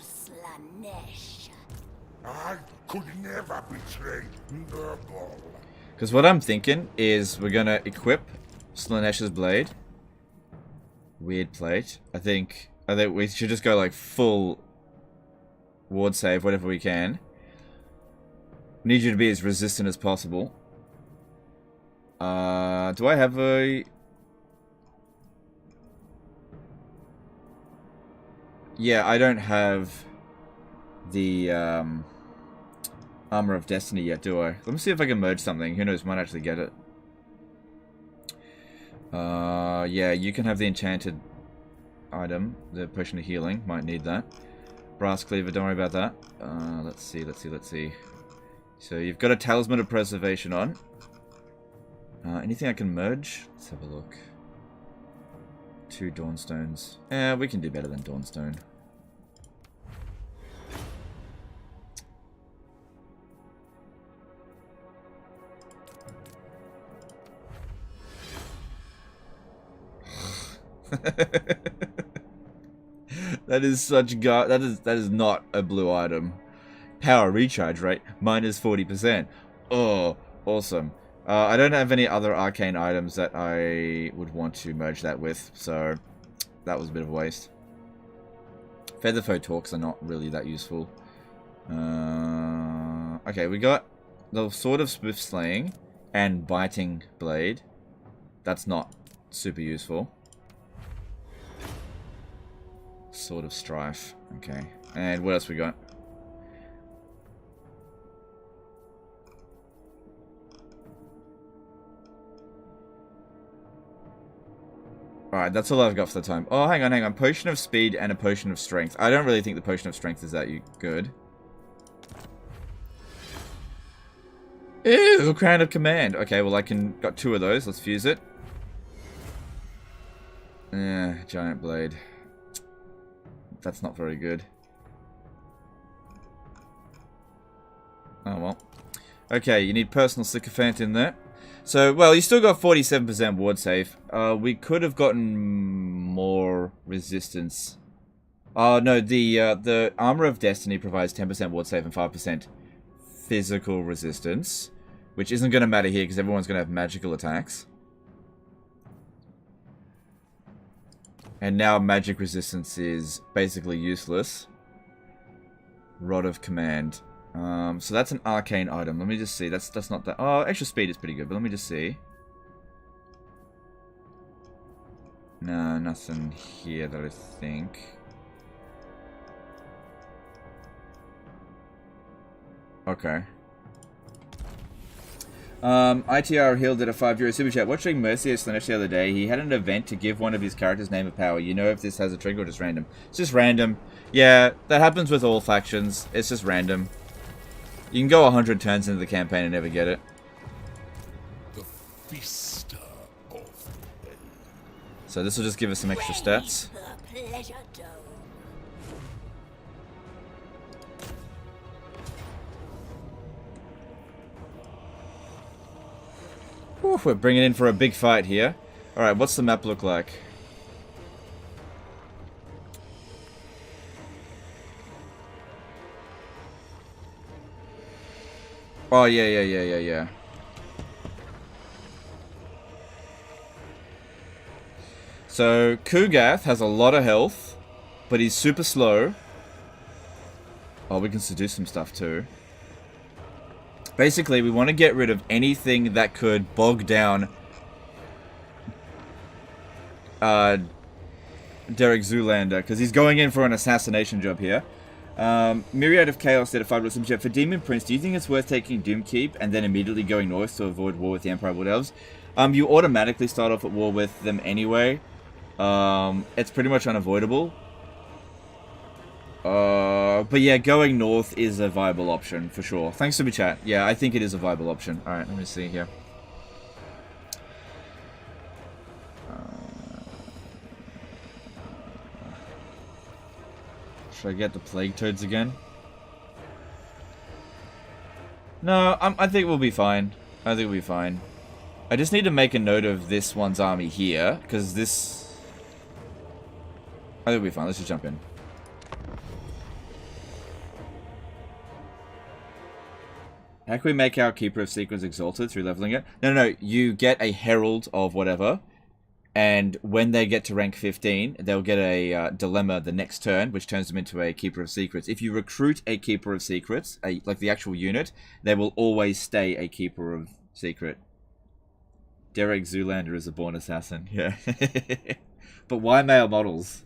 I could never betray Nurgle. Because what I'm thinking is we're going to equip Slaanesh's blade. Weird plate. I think we should just go like full ward save, whatever we can. Need you to be as resistant as possible. Do I have a... Yeah, I don't have the Armor of Destiny yet, do I? Let me see if I can merge something. Who knows, might actually get it. Yeah, you can have the enchanted item, the Potion of Healing. Might need that. Brass Cleaver, don't worry about that. Let's see. So you've got a Talisman of Preservation on. Anything I can merge? Let's have a look. 2 Dawnstones. We can do better than Dawnstone. That is such that is not a blue item. Power recharge rate minus 40%. Oh, awesome. I don't have any other arcane items that I would want to merge that with, so that was a bit of a waste. Featherfoe Talks are not really that useful. Okay, we got the Sword of Swift Slaying and Biting Blade. That's not super useful. Sword of Strife. Okay. And what else we got? Alright, that's all I've got for the time. Oh, hang on. Potion of Speed and a Potion of Strength. I don't really think the Potion of Strength is that good. Ew, Crown of Command. Okay, well got 2 of those. Let's fuse it. Yeah, Giant Blade. That's not very good. Oh well. Okay, you need Personal Sycophant in there. So, well, you still got 47% ward save. We could have gotten more resistance. Oh no, the Armor of Destiny provides 10% ward save and 5% physical resistance, which isn't going to matter here because everyone's going to have magical attacks. And now magic resistance is basically useless. Rod of Command. So that's an arcane item. Let me just see. That's not that. Oh, extra speed is pretty good, but let me just see. No, nothing here that I think. Okay. ITR Hill did a €5 super chat. Watching Mercier Slaanesh the other day, he had an event to give one of his characters name of power. You know if this has a trigger or just random? It's just random. Yeah, that happens with all factions. It's just random. You can go 100 turns into the campaign and never get it. The Feaster of Hell. So this will just give us some extra stats. The pleasure dome. Whew, we're bringing in for a big fight here. Alright, what's the map look like? Oh, yeah. So, Kugath has a lot of health, but he's super slow. Oh, we can seduce some stuff too. Basically, we want to get rid of anything that could bog down Derek Zoolander, because he's going in for an assassination job here. Myriad of Chaos did a $5 super chat. For Demon Prince, do you think it's worth taking Doomkeep and then immediately going north to avoid war with the Empire Wood Elves? You automatically start off at war with them anyway. It's pretty much unavoidable. But yeah, going north is a viable option for sure. Thanks, super chat. Yeah, I think it is a viable option. Alright, let me see here. Should I get the Plague Toads again? No, I think we'll be fine. I think we'll be fine. I just need to make a note of this one's army here, because this... I think we'll be fine. Let's just jump in. How can we make our Keeper of Secrets exalted through leveling it? No. You get a Herald of whatever, and when they get to rank 15, they'll get a dilemma the next turn, which turns them into a Keeper of Secrets. If you recruit a Keeper of Secrets, like the actual unit, they will always stay a Keeper of Secret. Derek Zoolander is a born assassin. Yeah. But why male models?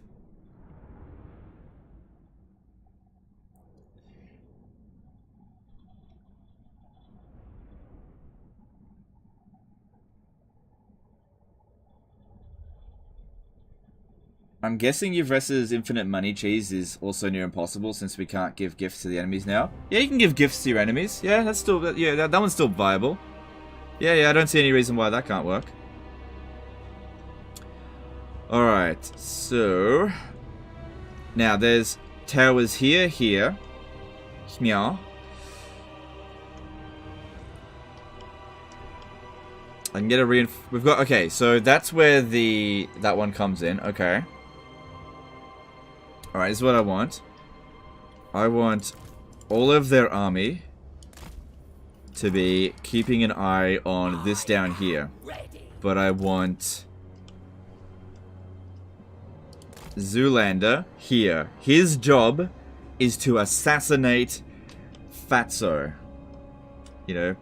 I'm guessing Yvres's infinite money cheese is also near impossible since we can't give gifts to the enemies now. Yeah, you can give gifts to your enemies. Yeah, that's still, yeah, that one's still viable. Yeah, I don't see any reason why that can't work. Alright, so... Now, there's towers here. Meow. I can get a we've got, okay, so that's where that one comes in, okay. Alright, this is what I want. I want all of their army to be keeping an eye on this down here. But I want Zoolander here. His job is to assassinate Fatso. You know,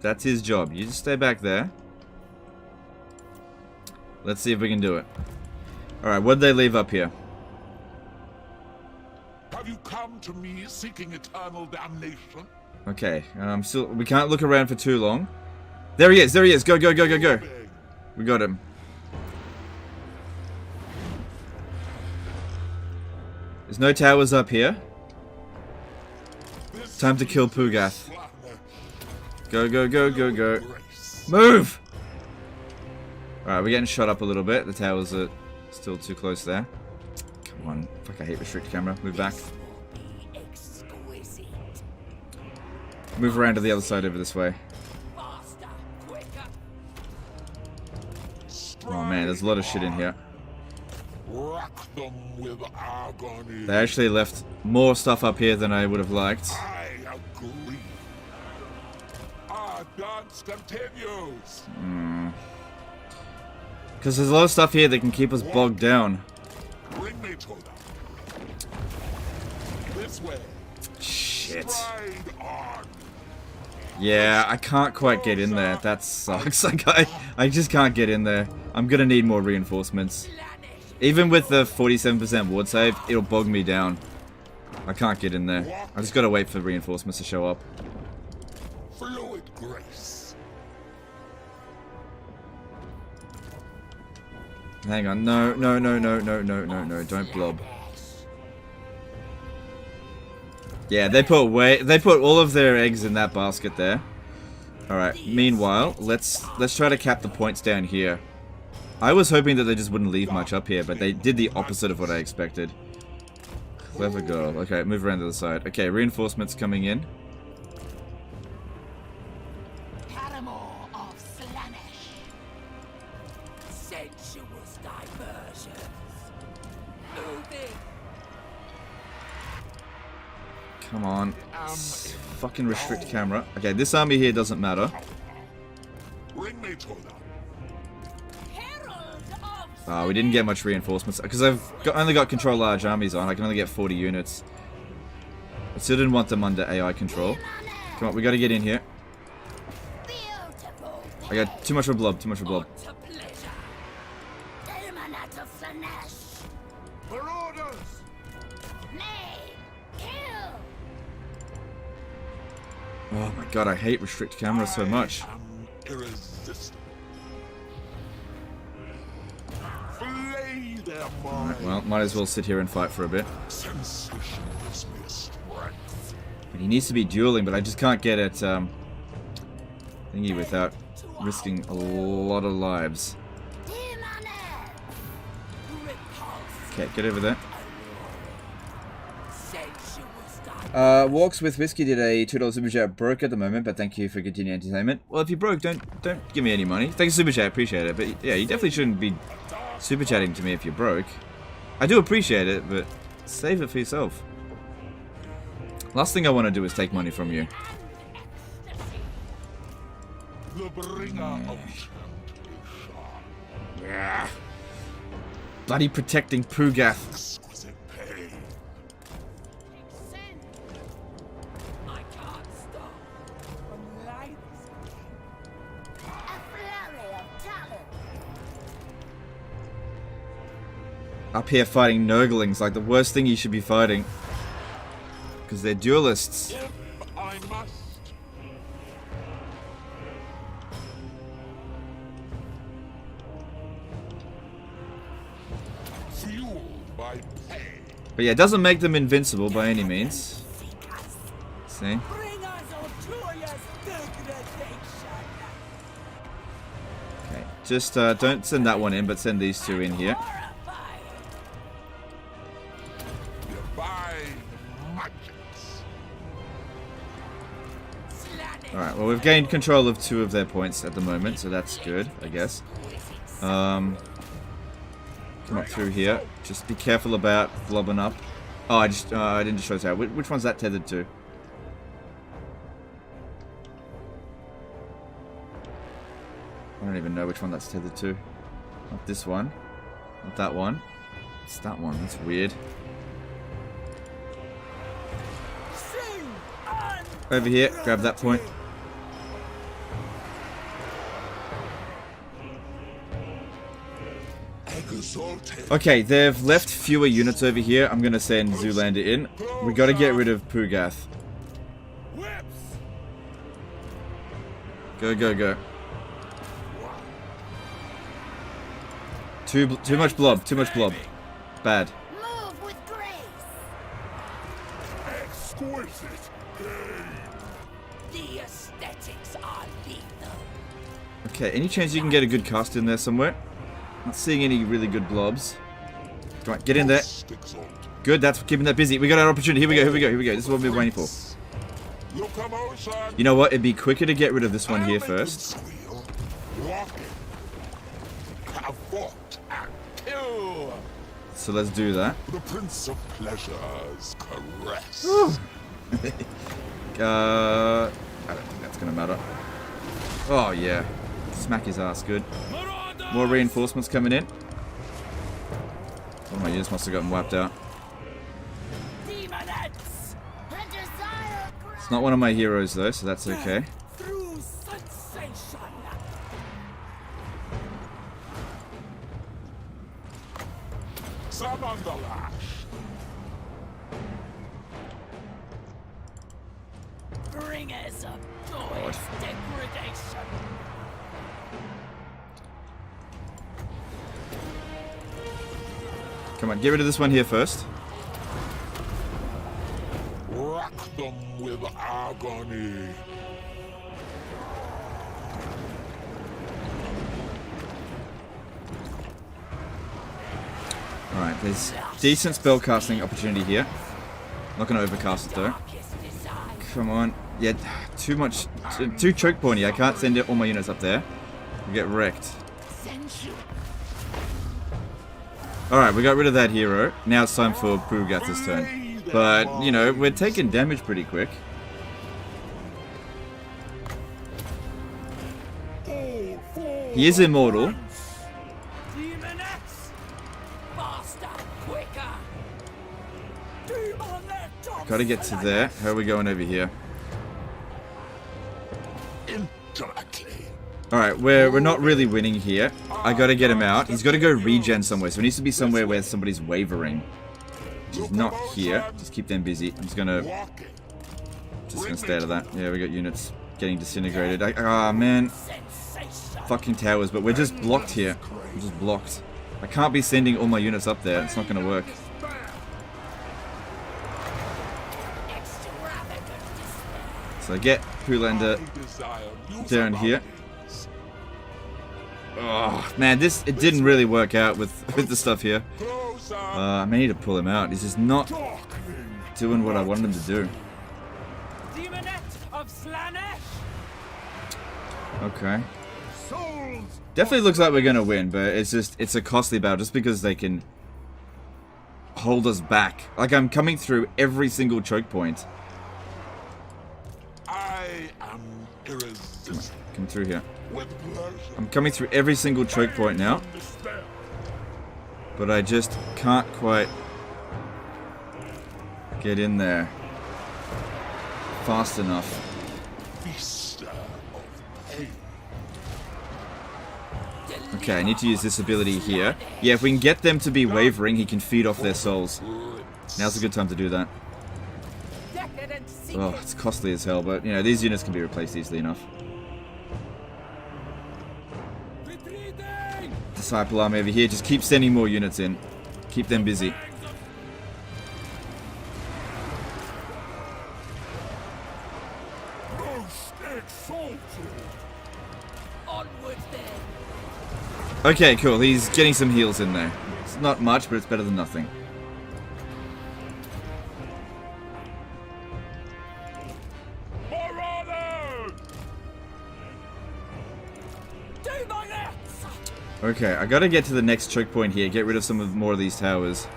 that's his job. You just stay back there. Let's see if we can do it. Alright, what'd they leave up here? Have you come to me seeking eternal damnation? Okay, we can't look around for too long. There he is, go. We got him. There's no towers up here. Time to kill Pugath. Go. Move! Alright, we're getting shot up a little bit. The towers are still too close there. Come on. Fuck, I hate restrict camera. Move back. Move around to the other side over this way. Oh man, there's a lot of shit in here. They actually left more stuff up here than I would have liked. I agree. Our dance continues. Because there's a lot of stuff here that can keep us bogged down. Bring me to them. This way. Shit. Stride on. Yeah, I can't quite get in there. That sucks. I just can't get in there. I'm gonna need more reinforcements. Even with the 47% ward save, it'll bog me down. I can't get in there. I just gotta wait for reinforcements to show up. Fluid grace. Hang on. No. Don't blob. Yeah, they put all of their eggs in that basket there. Alright, meanwhile, let's try to cap the points down here. I was hoping that they just wouldn't leave much up here, but they did the opposite of what I expected. Clever girl. Okay, move around to the side. Okay, reinforcements coming in. Paramour of Slaanesh. Sensuous diversions. Moving. Come on. Fucking restrict camera. Okay, this army here doesn't matter. Bring me to them. We didn't get much reinforcements because I've only got control large armies on. I can only get 40 units. I still didn't want them under AI control. Come on, we gotta get in here. I got too much for blob, Marauders! Oh my god, I hate restrict camera so much. I am irresistible. Flay their minds. Well, might as well sit here and fight for a bit. Sensation gives me strength. But he needs to be dueling, but I just can't get at thingy without risking a lot of lives. Okay, get over there. Walks with Whiskey did a $2 super chat. Broke at the moment, but thank you for continuing entertainment. Well, if you broke, don't give me any money. Thanks super chat, appreciate it. But yeah, you definitely shouldn't be super chatting to me if you're broke. I do appreciate it, but save it for yourself. Last thing I want to do is take money from you. The bringer of Yeah. Bloody protecting Pugath. exquisite pain. I can't stop. A flurry of talent. Up here fighting Nurglings, like the worst thing you should be fighting. Because they're duelists. If I must. Fueled by pain. But yeah, it doesn't make them invincible by any means. See? Bring us Arturia's degradation. Okay, just don't send that one in, but send these two in here. Horrifying. Divine magics. Slaanesh. Alright, well we've gained control of 2 of their points at the moment, so that's good, I guess. Come up through here. Just be careful about blobbing up. Oh, I didn't just show us out. Which one's that tethered to? I don't even know which one that's tethered to. Not this one. Not that one. It's that one. That's weird. Over here. Grab that point. Exalted. Okay, they've left fewer units over here. I'm gonna send Zoolander in. We gotta get rid of Pugath. Whips! Go, go, go. Too much blob. Too much blob. Bad. Move with grace. Exquisite pain. The aesthetics are lethal. Okay, any chance you can get a good cast in there somewhere? Not seeing any really good blobs. Come on, get in there. Exalted. Good, that's keeping that busy. We got our opportunity. Here we go, here we go, here we go. This is what we've been waiting for. Locomotion. You know what? It'd be quicker to get rid of this one here first. Squeal. Walking. Have fought and kill. So let's do that. The Prince of Pleasure's caress. I don't think that's gonna matter. Oh yeah. Smack his ass, good. More reinforcements coming in. Oh, my units must have gotten wiped out. Demonettes. A desire It's not one of my heroes though, so that's okay. Through sensation. Summon the lash. Bringers of joyous degradation. Come on, get rid of this one here first. Rack them with agony. Alright, there's decent spell casting opportunity here. Not gonna overcast it though. Darkest design. Come on. Yeah, too choke pointy. I can't send all my units up there. We'll get wrecked. Sensual. Alright, we got rid of that hero. Now it's time for Pugath's turn. But, you know, we're taking damage pretty quick. He is immortal. Demonettes. Faster. Quicker. Demonette. Gotta get to there. How are we going over here? Indirectly. Alright, we're not really winning here. I gotta get him out. He's gotta go regen somewhere, so he needs to be somewhere where somebody's wavering. Which is not here. Just keep them busy. I'm just gonna stay out of that. Yeah, we got units getting disintegrated. Ah, man. Fucking towers, but we're just blocked here. We're just blocked. I can't be sending all my units up there. It's not gonna work. So get Zoolander down here. Oh man, it didn't really work out with the stuff here. I may need to pull him out. He's just not doing what I wanted him to do. Demonette of Slaanesh. Okay. Definitely looks like we're gonna win, but it's a costly battle just because they can hold us back. Like I'm coming through every single choke point. I am irresistible. Come through here. With pleasure. I'm coming through every single choke point now, but I just can't quite get in there fast enough. Feast of pain. Okay, I need to use this ability here. Yeah, if we can get them to be wavering, he can feed off their souls. Now's a good time to do that. Oh, it's costly as hell, but, you know, these units can be replaced easily enough. Disciple army over here, just keep sending more units in. Keep them busy. Most exalted. Onwards then. Okay, cool. He's getting some heals in there. It's not much, but it's better than nothing. Okay, I gotta get to the next choke point here, get rid of some more of these towers.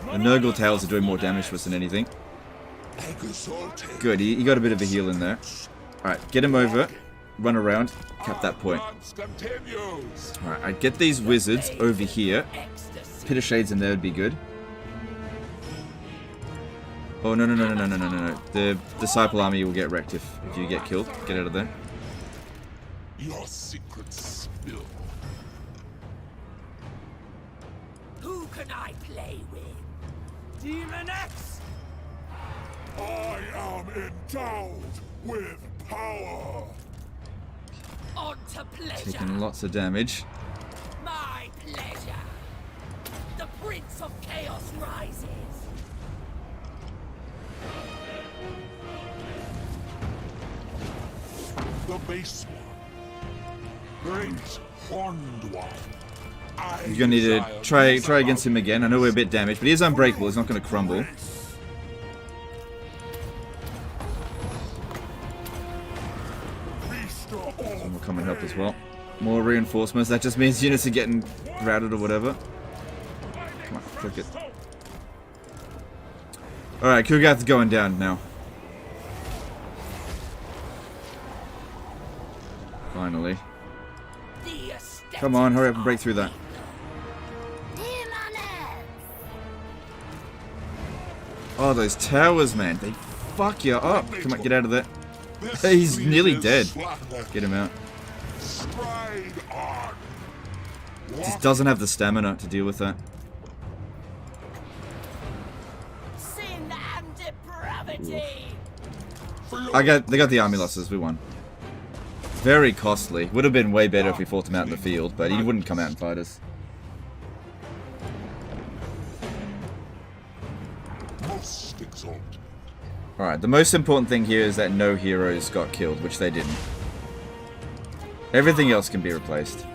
The Nurgle towers are doing more damage for us than anything. Good, he got a bit of a heal in there. Alright, get him over, run around, cap that point. Alright, I get these wizards over here. Pit of Shades in there would be good. Oh, no. The Disciple army will get wrecked if you get killed. Get out of there. Your secrets spill. Who can I play with? Demon X! I am endowed with power. On to pleasure. Taking lots of damage. My pleasure. The Prince of Chaos rises. The base one. Great horned one. You're gonna need to try against him again. I know we're a bit damaged, but he is unbreakable. He's not gonna crumble. Someone will come and help as well. More reinforcements. That just means units are getting routed or whatever. Come on, click it. Alright, Kugath's going down now. Finally. Come on, hurry up and break through that. Oh, those towers, man. They fuck you up. Come on, get out of there. He's nearly dead. Get him out. Just doesn't have the stamina to deal with that. Sin and depravity. They got the army losses. We won. Very costly. Would have been way better if we fought him out in the field, but he wouldn't come out and fight us. Alright, the most important thing here is that no heroes got killed, which they didn't. Everything else can be replaced.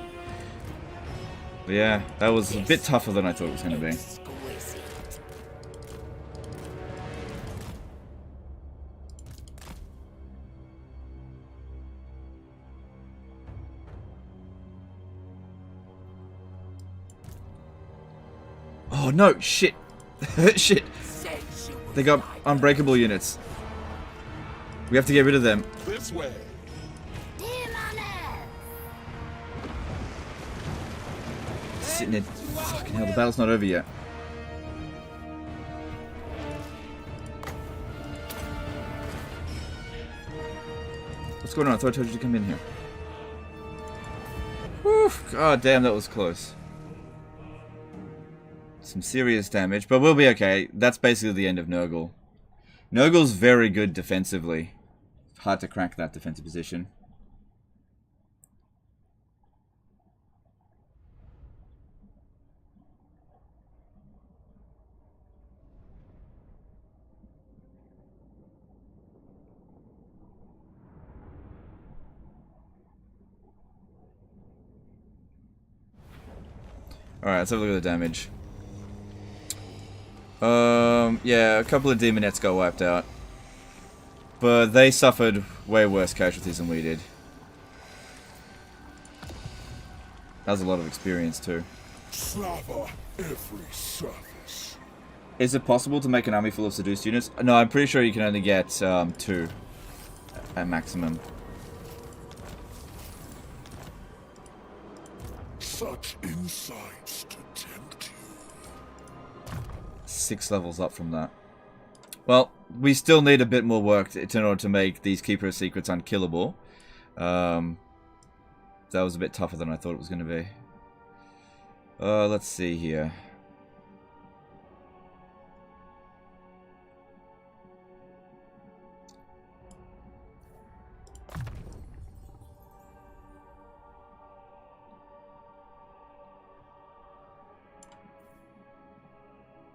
But yeah, that was a bit tougher than I thought it was going to be. Oh no, shit. Shit. They got unbreakable units. We have to get rid of them. This way. Sitting in. Fucking hell, the battle's not over yet. What's going on? I thought I told you to come in here. Whew. God damn, that was close. Some serious damage, but we'll be okay. That's basically the end of Nurgle. Nurgle's very good defensively. Hard to crack that defensive position. Alright, let's have a look at the damage. Yeah, a couple of demonettes got wiped out. But they suffered way worse casualties than we did. That was a lot of experience too. Slava every surface. Is it possible to make an army full of seduced units? No, I'm pretty sure you can only get 2 at maximum. Such insights to tempt you. 6 levels up from that. Well, we still need a bit more work in order to make these Keeper of Secrets unkillable. That was a bit tougher than I thought it was going to be. Let's see here.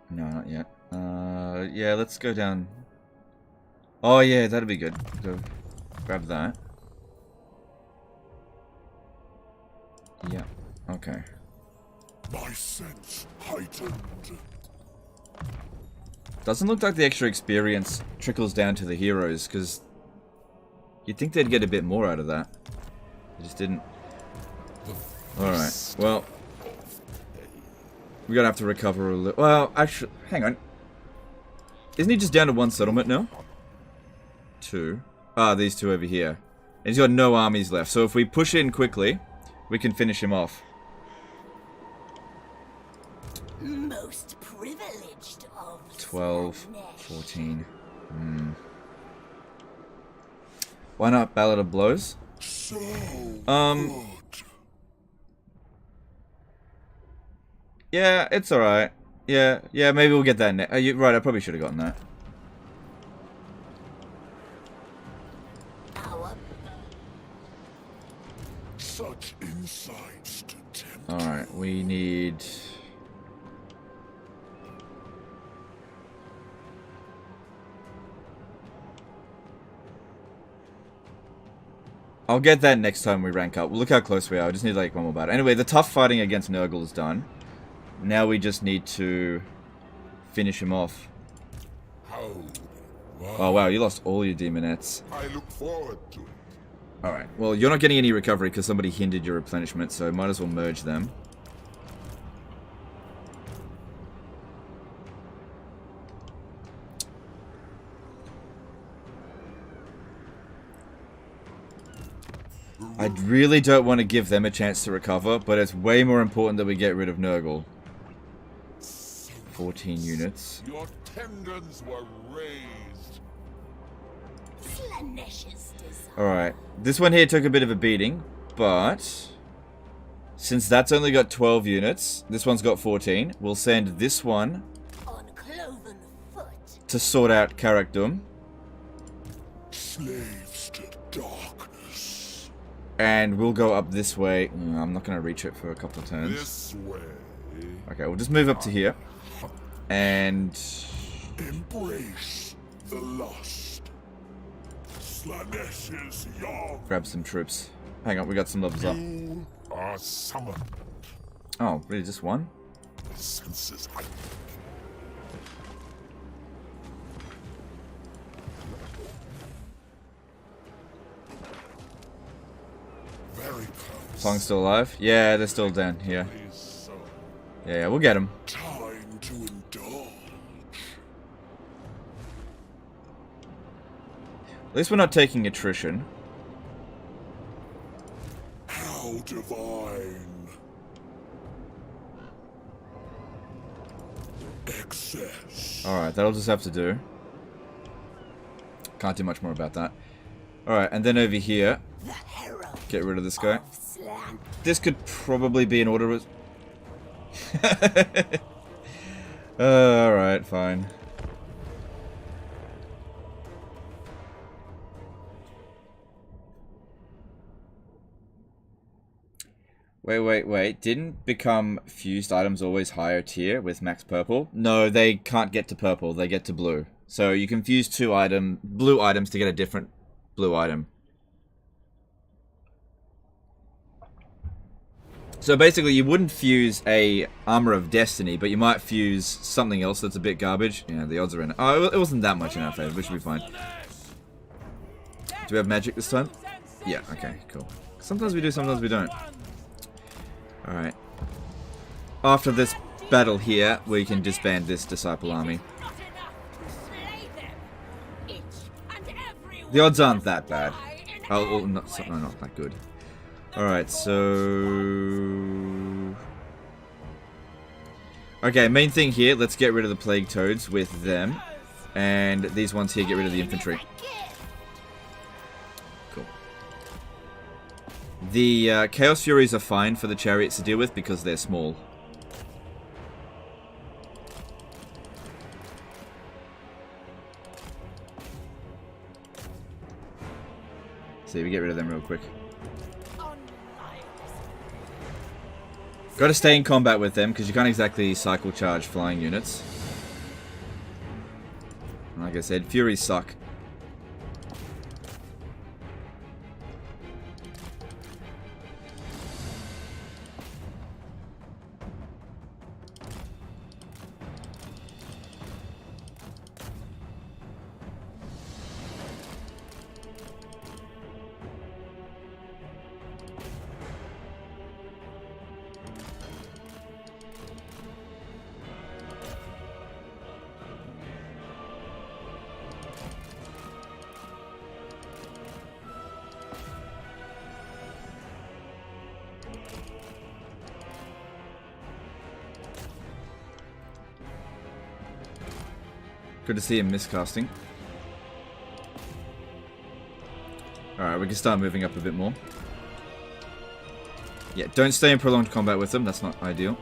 No, not yet. Yeah, let's go down. Oh yeah, that'd be good. Go grab that. Yeah, okay. My sense heightened. Doesn't look like the extra experience trickles down to the heroes, because you'd think they'd get a bit more out of that. They just didn't. Alright, well. We're gonna have to recover a little. Well, actually, hang on. Isn't he just down to 1 settlement now? 2. Ah, these 2 over here. And he's got no armies left. So if we push in quickly, we can finish him off. Most privileged of 12, Slaanesh. 14. Why not Ballad of Blows? So Um, good. Yeah, it's alright. Yeah, maybe we'll get that next. Right, I probably should have gotten that. Such insights to tempt. Alright, we need... I'll get that next time we rank up. Look how close we are. I just need like 1 more battle. Anyway, the tough fighting against Nurgle is done. Now we just need to finish him off. Oh wow, you lost all your demonettes. I look forward to it. Alright, well you're not getting any recovery because somebody hindered your replenishment, so might as well merge them. I really don't want to give them a chance to recover, but it's way more important that we get rid of Nurgle. 14 units. Your tendons were raised. Slaanesh's desire. Alright, this one here took a bit of a beating, but since that's only got 12 units, this one's got 14, we'll send this one On cloven foot. to sort out Karakdum, Slaves to darkness. and we'll go up this way. I'm not going to reach it for a couple of turns. This way. Okay, we'll just move up to here, and Embrace the lust. Slaanesh is young. grab some troops. Hang on, we got some levels up. You are summoned. Oh, really, just one? Senses heightened. Very close. Song's still alive? Yeah, they're still down here. So, Yeah, we'll get them. time to indulge. At least we're not taking attrition. How divine. Excess. Alright, that'll just have to do. Can't do much more about that. Alright, and then over here, The herald get rid of this guy. of Slaanesh. This could probably be an order. Alright, fine. Wait. Didn't become fused items always higher tier with max purple? No, they can't get to purple. They get to blue. So you can fuse 2 blue items to get a different blue item. So basically, you wouldn't fuse a Armor of Destiny, but you might fuse something else that's a bit garbage. Yeah, the odds are in it. Oh, it wasn't that much in our favor. We should be fine. Do we have magic this time? Yeah, okay, cool. Sometimes we do, sometimes we don't. Alright. After this battle here, we can disband this Disciple army. Not enough to slay them. Each and every The odds one aren't that bad. die in Oh, not that good. Alright, so... Okay, main thing here, let's get rid of the Plague Toads with them. And these ones here, get rid of the infantry. Cool. The Chaos Furies are fine for the Chariots to deal with because they're small. See, we get rid of them real quick. Got to stay in combat with them because you can't exactly cycle charge flying units. Like I said, Furies suck. Good to see him miscasting. Alright, we can start moving up a bit more. Yeah, don't stay in prolonged combat with them, that's not ideal.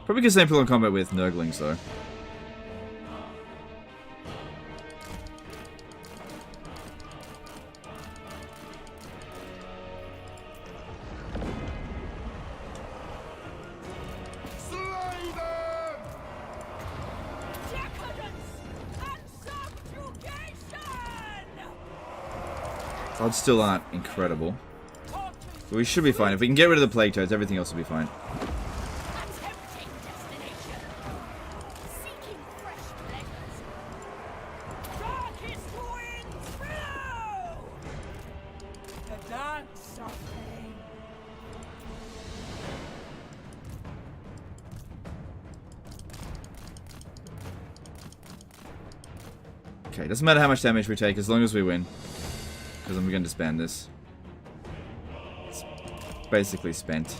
Probably can stay in prolonged combat with Nurglings though. Odds still aren't incredible. But we should be fine. If we can get rid of the Plague Toads, everything else will be fine. Okay, doesn't matter how much damage we take as long as we win. Because I'm going to disband this. It's basically spent.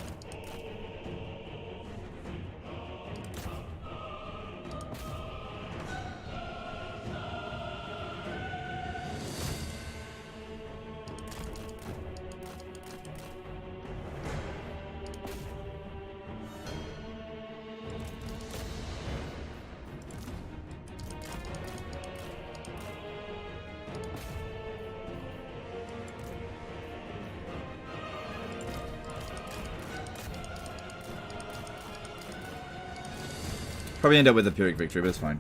Probably end up with a Pyrrhic victory, but it's fine.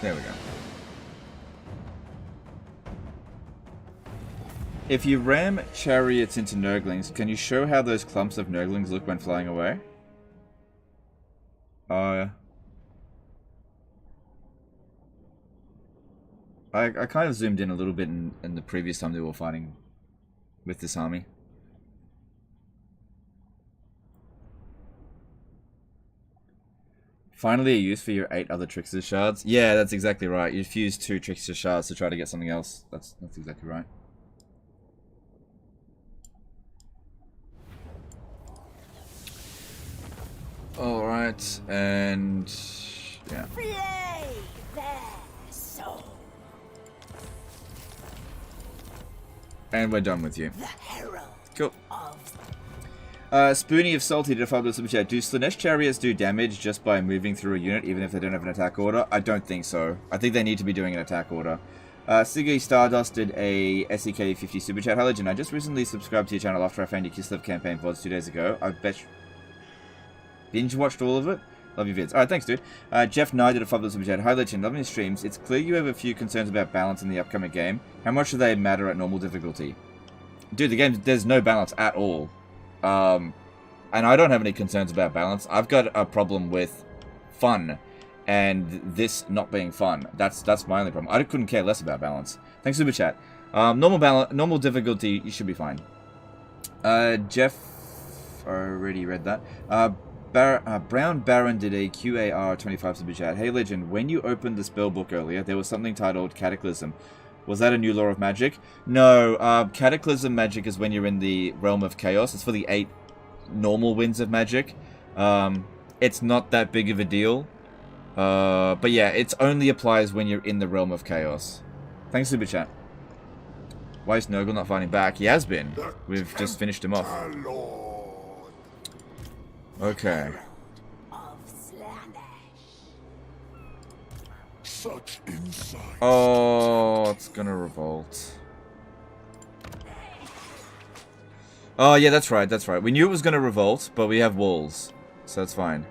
There we go. If you ram chariots into Nurglings, can you show how those clumps of Nurglings look when flying away? I kind of zoomed in a little bit in the previous time they were fighting with this army. Finally a use for your 8 other Trickster shards. Yeah, that's exactly right. You fuse 2 Trickster shards to try to get something else. That's exactly right. Alright, and yeah. Play their soul. And we're done with you. The herald Cool. of Spoonie of Salty did a fabulous super chat. Do Slaanesh chariots do damage just by moving through a unit, even if they don't have an attack order? I don't think so. I think they need to be doing an attack order. Siggy Stardust did a SEK 50 super chat. Hi Legend, I just recently subscribed to your channel after I found your Kislev campaign VODs 2 days ago. I bet binge watched all of it. Love your vids. Alright, thanks dude. Jeff Nye did a fabulous super chat. Hi Legend, loving your streams. It's clear you have a few concerns about balance in the upcoming game. How much do they matter at normal difficulty? Dude, the game, there's no balance at all. and I don't have any concerns about balance. I've got a problem with fun, and this not being fun. That's my only problem. I couldn't care less about balance. Thanks, Super Chat. Normal difficulty, you should be fine. Jeff, already read that. Brown Baron did a QAR 25 Super Chat. Hey Legend, when you opened the spell book earlier, there was something titled Cataclysm. Was that a new law of magic? No, Cataclysm magic is when you're in the realm of chaos. It's for the 8 normal winds of magic. It's not that big of a deal. But yeah, it only applies when you're in the realm of chaos. Thanks, Super Chat. Why is Nurgle not fighting back? He has been. We've just finished him off. Okay. Of Slaanesh. Such insight. Oh, it's gonna revolt. Oh, yeah, that's right, that's right. We knew it was gonna revolt, but we have walls. So that's fine.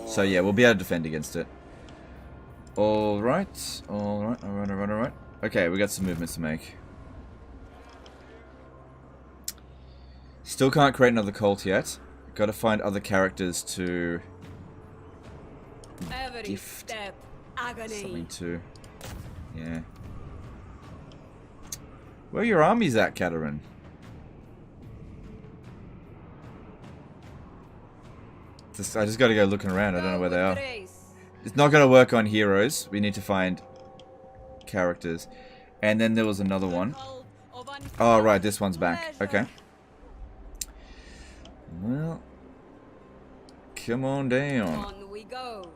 So yeah, we'll be able to defend against it. Alright. Alright. Okay, we got some movements to make. Still can't create another cult yet. Gotta find other characters to Every gift step, agony. something to. Yeah. Where are your armies at, Katerin? I just gotta go looking around. I don't know where they are. It's not gonna work on heroes. We need to find characters. And then there was another one. Oh, right. This one's back. Okay. Well. Come on down. On we go.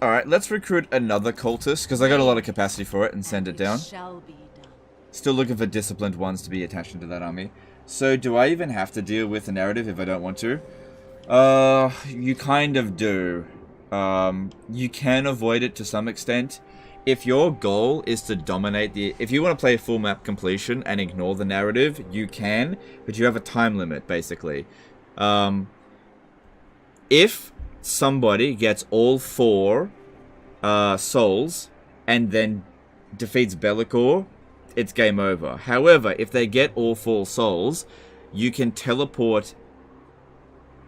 Alright, let's recruit another cultist, because I got a lot of capacity for it, and send it down. Shall be done. Still looking for disciplined ones to be attached into that army. So, do I even have to deal with the narrative if I don't want to? You kind of do. You can avoid it to some extent. If your goal is to dominate the... If you want to play full map completion and ignore the narrative, you can, but you have a time limit, basically. If somebody gets all 4 souls and then defeats Bellicor, it's game over. However, if they get all 4 souls, you can teleport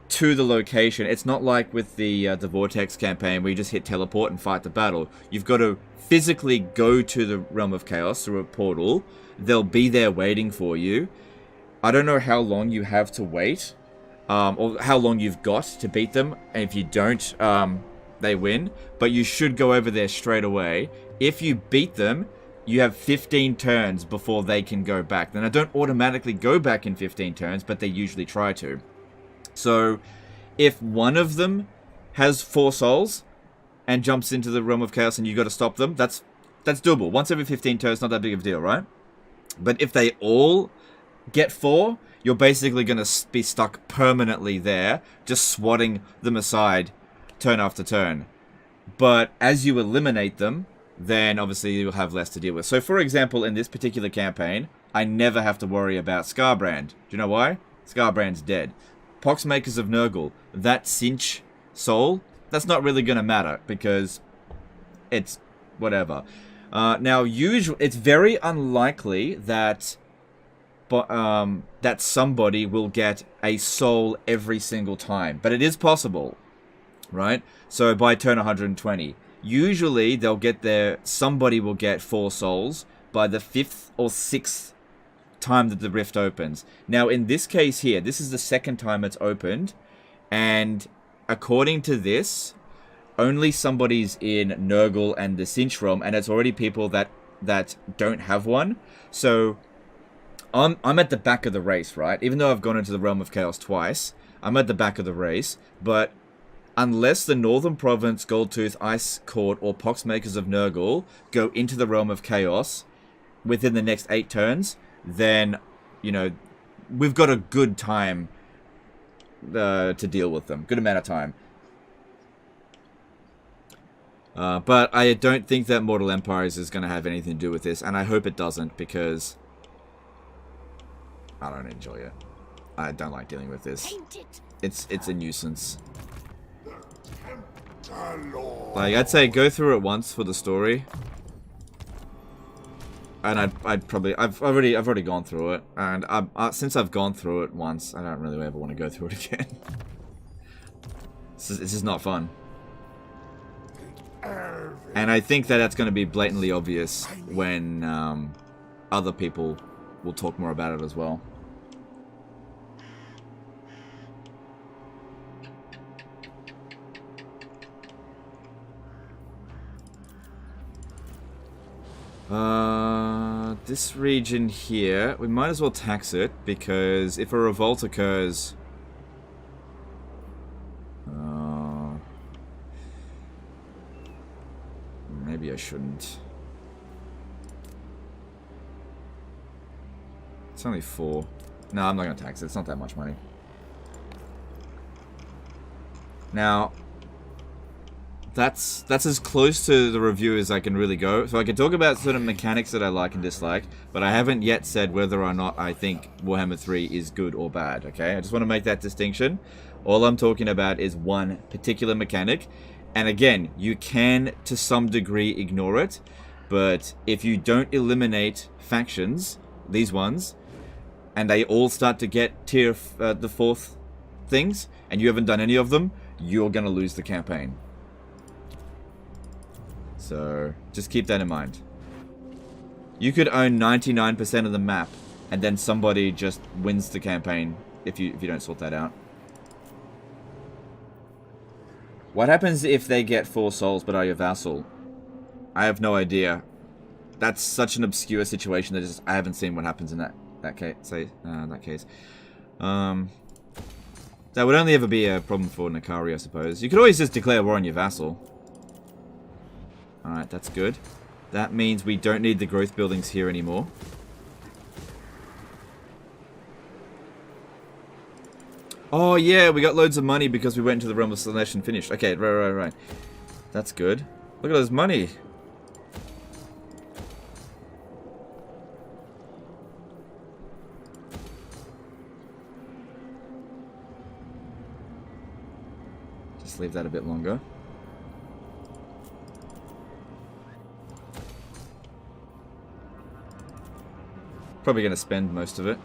to the location. It's not like with the Vortex campaign where you just hit teleport and fight the battle. You've got to physically go to the Realm of Chaos through a portal. They'll be there waiting for you. I don't know how long you have to wait, or how long you've got to beat them. And if you don't, they win. But you should go over there straight away. If you beat them, you have 15 turns before they can go back. Then I don't automatically go back in 15 turns, but they usually try to. So, if one of them has 4 souls and jumps into the Realm of Chaos and you got to stop them, that's doable. Once every 15 turns, not that big of a deal, right? But if they all get 4, you're basically going to be stuck permanently there, just swatting them aside turn after turn. But as you eliminate them, then obviously you'll have less to deal with. So, for example, in this particular campaign, I never have to worry about Scarbrand. Do you know why? Scarbrand's dead. Poxmakers of Nurgle, that cinch soul, that's not really going to matter because it's whatever. Now, it's very unlikely that that somebody will get a soul every single time, but it is possible, right? So by turn 120, usually they'll get somebody will get 4 souls by the 5th or 6th time that the rift opens. Now in this case here, this is the 2nd time it's opened, and according to this, only somebody's in Nurgle and the Cinch realm, and it's already people that don't have one. So I'm at the back of the race, right? Even though I've gone into the Realm of Chaos twice, I'm at the back of the race. But unless the Northern Province, Goldtooth, Ice Court, or Poxmakers of Nurgle go into the Realm of Chaos within the next 8 turns, then, you know, we've got a good time to deal with them. Good amount of time. But I don't think that Mortal Empires is going to have anything to do with this, and I hope it doesn't, because I don't enjoy it. I don't like dealing with this. It's a nuisance. Like, I'd say go through it once for the story. And I've already gone through it, and since I've gone through it once, I don't really ever want to go through it again. This is not fun. And I think that that's going to be blatantly obvious when other people will talk more about it as well. This region here, we might as well tax it, because if a revolt occurs... maybe I shouldn't. It's only 4. No, I'm not going to tax it. It's not that much money. Now... That's as close to the review as I can really go. So I can talk about certain mechanics that I like and dislike, but I haven't yet said whether or not I think Warhammer 3 is good or bad, okay? I just want to make that distinction. All I'm talking about is one particular mechanic, and again, you can to some degree ignore it, but if you don't eliminate factions, these ones, and they all start to get tier the 4th things, and you haven't done any of them, you're going to lose the campaign. So, just keep that in mind. You could own 99% of the map, and then somebody just wins the campaign if you don't sort that out. What happens if they get 4 souls but are your vassal? I have no idea. That's such an obscure situation that I haven't seen what happens in that case. That would only ever be a problem for Nakari, I suppose. You could always just declare war on your vassal. Alright, that's good. That means we don't need the growth buildings here anymore. Oh yeah, we got loads of money because we went into the realm of Slaanesh and finished. Okay, right. That's good. Look at those money. Just leave that a bit longer. Probably going to spend most of it.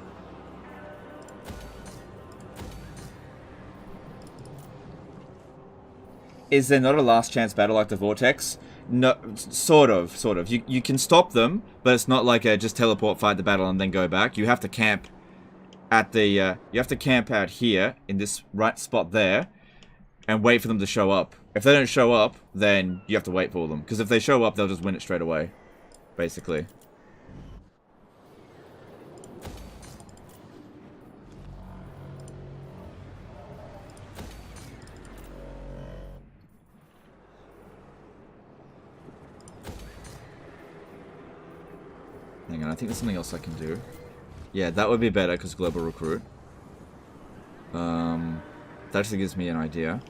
Is there not a last chance battle like the Vortex? No, sort of. You can stop them, but it's not like a just teleport, fight the battle, and then go back. You have to camp at the. You have to camp out here in this right spot there, and wait for them to show up. If they don't show up, then you have to wait for them. Because if they show up, they'll just win it straight away, basically. Hang on, I think there's something else I can do. Yeah, that would be better because global recruit. That actually gives me an idea.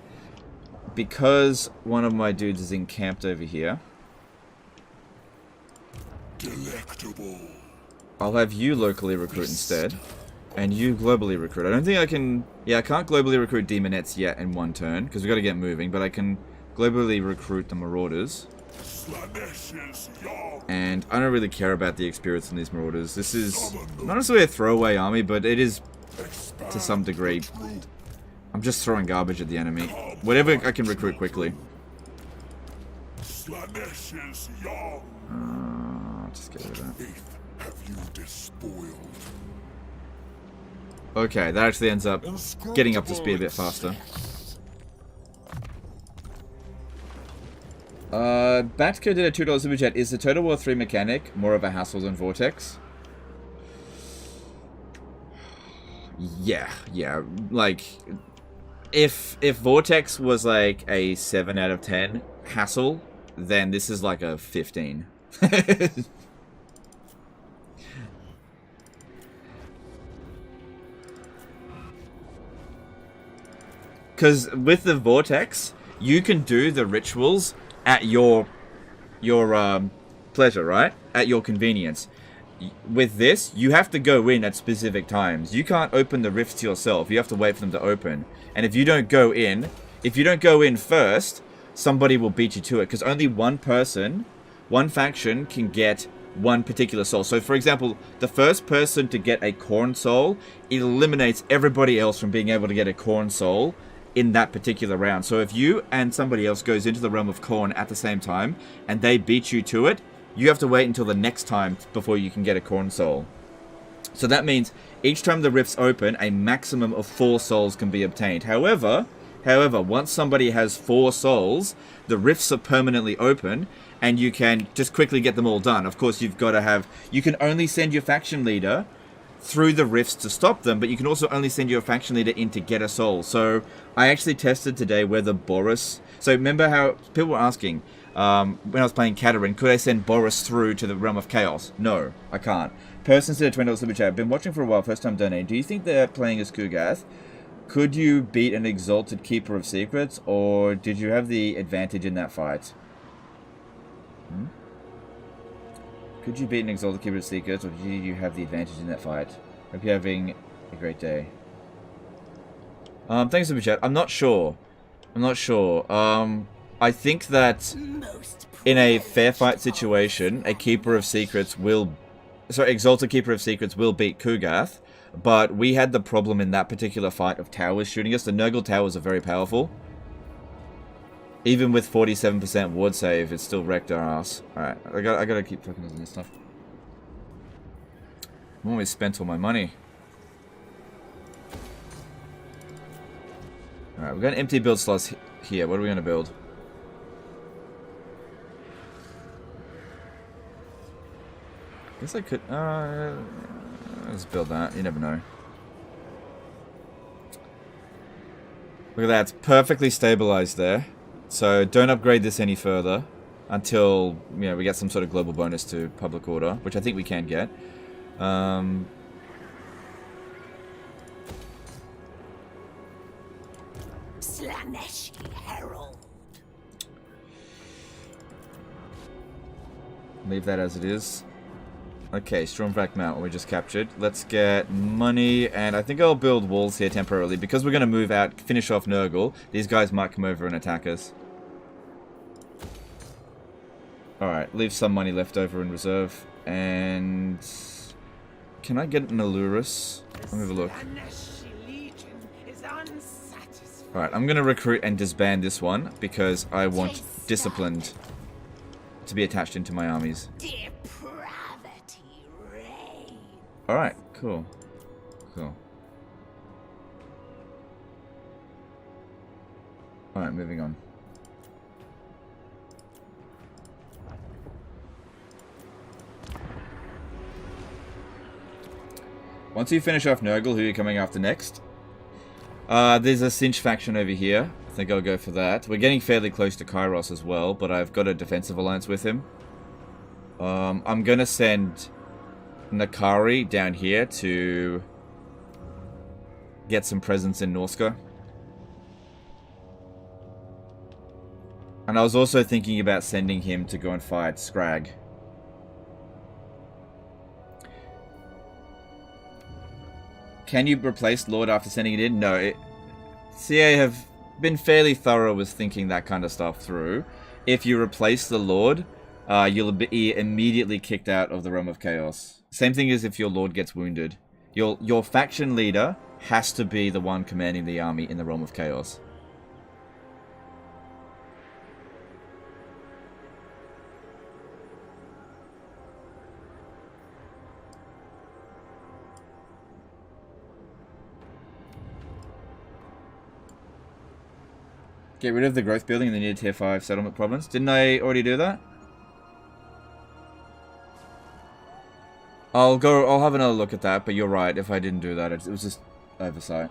Because one of my dudes is encamped over here. Delectable. I'll have you locally recruit instead. And you globally recruit. I don't think I can... Yeah, I can't globally recruit demonettes yet in one turn. Because we've got to get moving. But I can globally recruit the marauders. And I don't really care about the experience in these marauders. This is not necessarily a throwaway army, but it is to some degree. I'm just throwing garbage at the enemy. Whatever I can recruit quickly. Just get rid of that. Okay, that actually ends up getting up to speed a bit faster. Batco did a $2 super chat. Is the Total War 3 mechanic more of a hassle than Vortex? Yeah. Like, if Vortex was like a 7 out of 10 hassle, then this is like a 15. Because with the Vortex, you can do the rituals at your pleasure, right? At your convenience. With this, you have to go in at specific times. You can't open the rifts yourself. You have to wait for them to open. And if you don't go in first, somebody will beat you to it. Because only one person, one faction can get one particular soul. So for example, the first person to get a corn soul eliminates everybody else from being able to get a corn soul in that particular round. So if you and somebody else goes into the realm of corn at the same time and they beat you to it, you have to wait until the next time before you can get a corn soul. So that means each time the rifts open, a maximum of 4 souls can be obtained. However, once somebody has 4 souls, the rifts are permanently open, and you can just quickly get them all done. Of course, you've got to have... You can only send your faction leader through the rifts to stop them, but you can also only send your faction leader in to get a soul. So I actually tested today whether Boris... So remember how people were asking, when I was playing Katarine, could I send Boris through to the Realm of Chaos? No, I can't. Person said $20 super chat. I've been watching for a while, first time donating. Do you think they're playing as Kugath? Could you beat an exalted Keeper of Secrets, or did you have the advantage in that fight? Could you beat an exalted Keeper of Secrets, or did you have the advantage in that fight? Hope you're having a great day. Thanks super chat. I'm not sure. I think that in a fair fight situation, a Keeper of Secrets will... Sorry, Exalted Keeper of Secrets will beat Kugath, but we had the problem in that particular fight of towers shooting us. The Nurgle towers are very powerful. Even with 47% ward save, it still wrecked our ass. Alright, I gotta keep focusing on this stuff. I've always spent all my money. Alright, we've got an empty build slots here. What are we gonna build? Guess I could, let's build that. You never know. Look at that. It's perfectly stabilized there. So don't upgrade this any further until, you know, we get some sort of global bonus to public order, which I think we can get. Slaanesh Herald. Leave that as it is. Okay, Stormvrak Mountain we just captured. Let's get money, and I think I'll build walls here temporarily because we're going to move out, finish off Nurgle. These guys might come over and attack us. Alright, leave some money left over in reserve. And... Can I get an Allurus? Let me have a look. Alright, I'm going to recruit and disband this one because I want Disciplined to be attached into my armies. Alright, cool. Cool. Alright, moving on. Once you finish off Nurgle, who are you coming after next? There's a Cinch faction over here. I think I'll go for that. We're getting fairly close to Kairos as well, but I've got a defensive alliance with him. I'm gonna send Nakari down here to get some presence in Norska. And I was also thinking about sending him to go and fight Scrag. Can you replace Lord after sending it in? No. CA have been fairly thorough with thinking that kind of stuff through. If you replace the Lord, you'll be immediately kicked out of the Realm of Chaos. Same thing as if your Lord gets wounded. Your faction leader has to be the one commanding the army in the Realm of Chaos. Get rid of the growth building in the near tier 5 settlement province. Didn't I already do that? I'll have another look at that, but you're right, if I didn't do that, it was just oversight.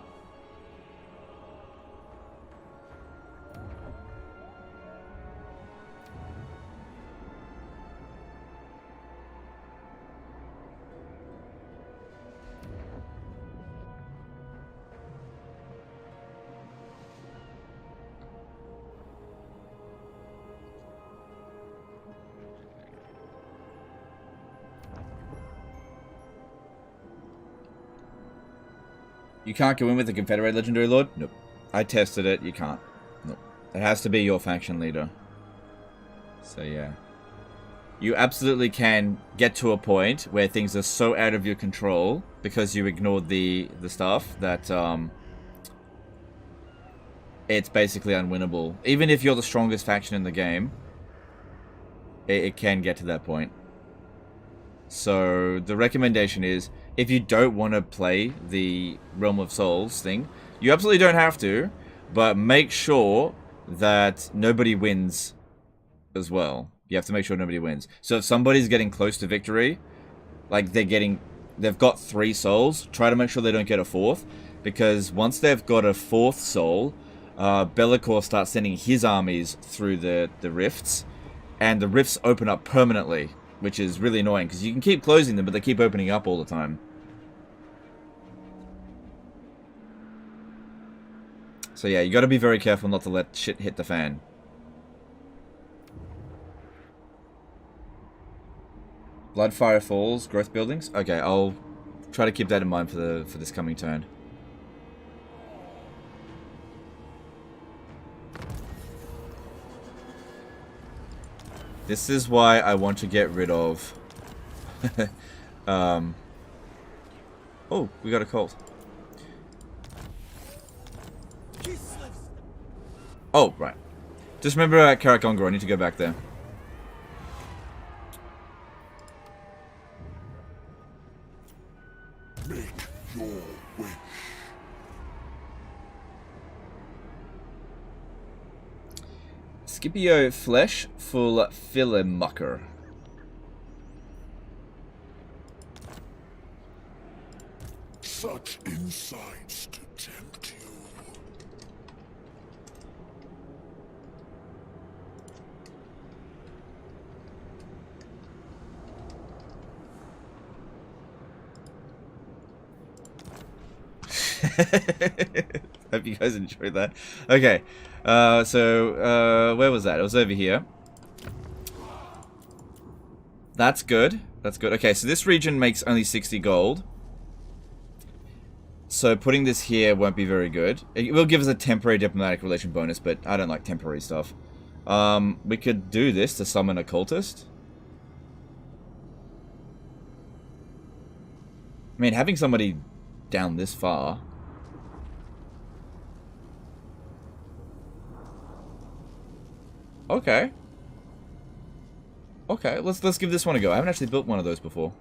You can't go in with the Confederate Legendary Lord? Nope. I tested it. You can't. Nope. It has to be your faction leader. So, yeah. you absolutely can get to a point where things are so out of your control because you ignored the stuff that it's basically unwinnable. Even if you're the strongest faction in the game, it can get to that point. So the recommendation is, if you don't want to play the Realm of Souls thing, you absolutely don't have to, but make sure that nobody wins as well. You have to make sure nobody wins. So if somebody's getting close to victory, like they've got 3 souls, try to make sure they don't get a 4th, because once they've got a 4th soul, Be'lakor starts sending his armies through the rifts, and the rifts open up permanently, which is really annoying, because you can keep closing them, but they keep opening up all the time. So yeah, you gotta be very careful not to let shit hit the fan. Bloodfire Falls, growth buildings? Okay, I'll try to keep that in mind for this coming turn. This is why I want to get rid of... Oh, we got a cult. Oh, right. Just remember Karakongor, I need to go back there. Make your wish. Scipio Flesh full Filimucker. Such insights to tempt you. Hope you guys enjoyed that. Okay, so where was that? It was over here. That's good. That's good. Okay, so this region makes only 60 gold. So putting this here won't be very good. It will give us a temporary diplomatic relation bonus, but I don't like temporary stuff. We could do this to summon a cultist. I mean, having somebody down this far... Okay. Okay, let's give this one a go. I haven't actually built one of those before.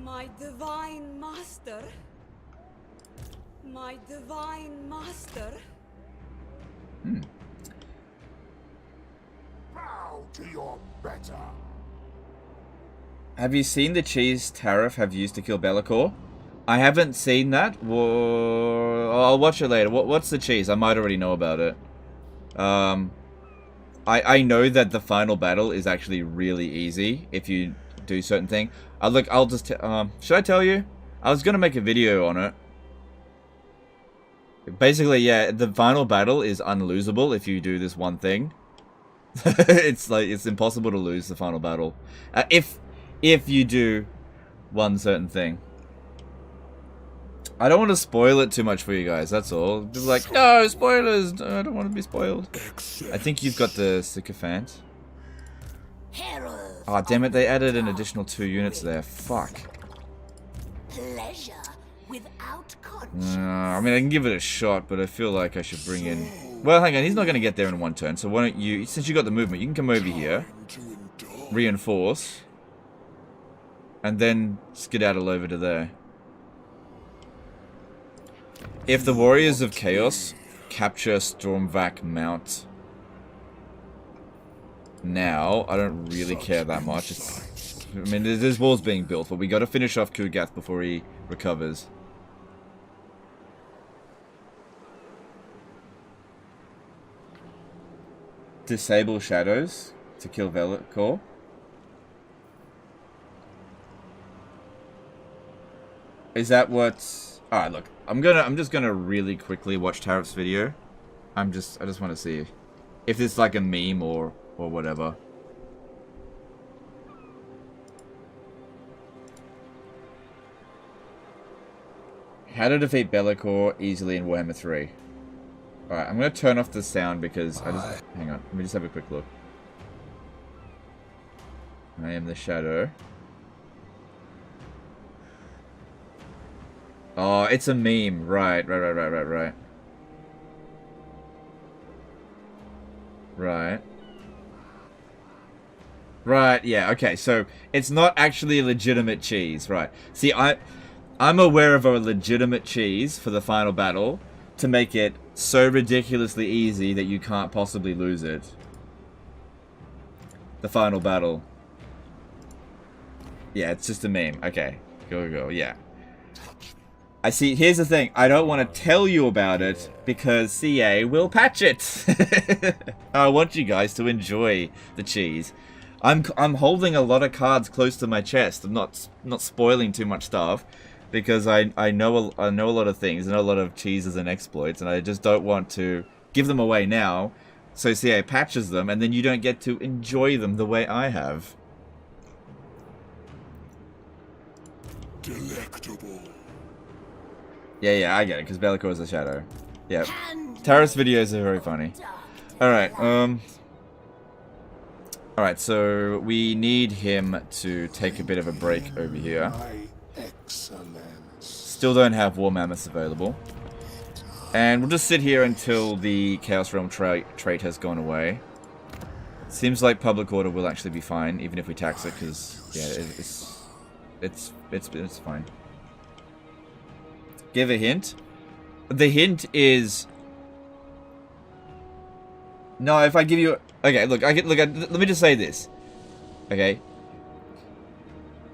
My divine master. My divine master. Bow to your better. Have you seen the cheese Tariff have used to kill Be'lakor? I haven't seen that. I'll watch it later. What's the cheese? I might already know about it. I know that the final battle is actually really easy if you do certain thing. Look, I'll just... should I tell you? I was going to make a video on it. Basically, yeah, the final battle is unlosable if you do this one thing. It's like, it's impossible to lose the final battle. If you do one certain thing. I don't want to spoil it too much for you guys, that's all. Just like, no, spoilers! No, I don't want to be spoiled. I think you've got the sycophant. Herald Oh, damn it, they added an additional 2 units there. Fuck. pleasure without conscience. I mean, I can give it a shot, but I feel like I should bring in... Well, hang on, he's not going to get there in one turn, so why don't you... Since you got the movement, you can come over here, reinforce, and then skedaddle over to there. If the Warriors of Chaos capture Stormvac Mount now, I don't really care that much. I mean, there's walls being built, but we got to finish off Kugath before he recovers. Disable shadows to kill Be'lakor. Is that what? All right, look. I'm just gonna really quickly watch Tariff's video. I just want to see if it's like a meme or whatever. How to defeat Be'lakor easily in Warhammer 3. Alright, I'm gonna turn off the sound because I just... Hang on, let me just have a quick look. I am the shadow. Oh, it's a meme. Right. Right, yeah, okay, so it's not actually a legitimate cheese, right. See, I'm aware of a legitimate cheese for the final battle to make it so ridiculously easy that you can't possibly lose it. The final battle. Yeah, it's just a meme. Okay, go, yeah. I see, here's the thing, I don't want to tell you about it because CA will patch it. I want you guys to enjoy the cheese. I'm holding a lot of cards close to my chest. I'm not spoiling too much stuff because I know a lot of things. I know a lot of cheeses and exploits, and I just don't want to give them away now. So CA patches them, and then you don't get to enjoy them the way I have. Delectable. Yeah, I get it because Bellicor is a shadow. Yeah, Taris videos are very funny. All right, Alright, so we need him to take a bit of a break over here. Still don't have War Mammoths available. And we'll just sit here until the Chaos Realm trait has gone away. Seems like Public Order will actually be fine, even if we tax it, because, yeah, it's fine. Give a hint. The hint is... No, if I give you... Okay, look, let me just say this. Okay.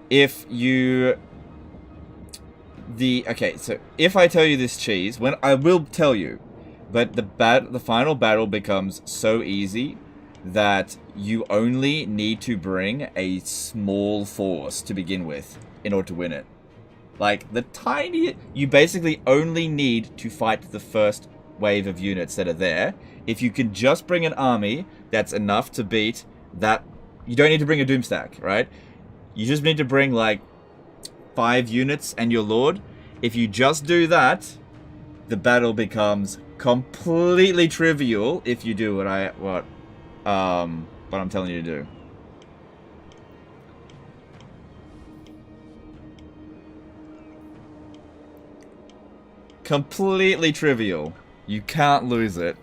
If you... Okay, so if I tell you this cheese, when I will tell you, but the final battle becomes so easy that you only need to bring a small force to begin with in order to win it. Like, the tiny... You basically only need to fight the first wave of units that are there. If you can just bring an army that's enough to beat that... You don't need to bring a Doomstack, right? You just need to bring, like, 5 units and your Lord. If you just do that, the battle becomes completely trivial if you do what I'm telling you to do. Completely trivial. You can't lose it.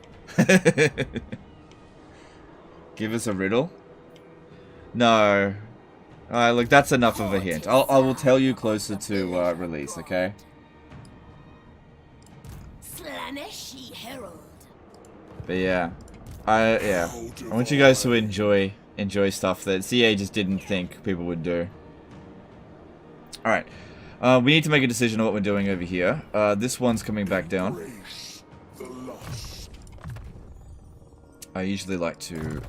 Give us a riddle? No. Look, that's enough of a hint. I will tell you closer to release, okay? Slaanesh herald. But yeah. I want you guys to enjoy stuff that CA just didn't think people would do. Alright. We need to make a decision on what we're doing over here. This one's coming back down. I usually like to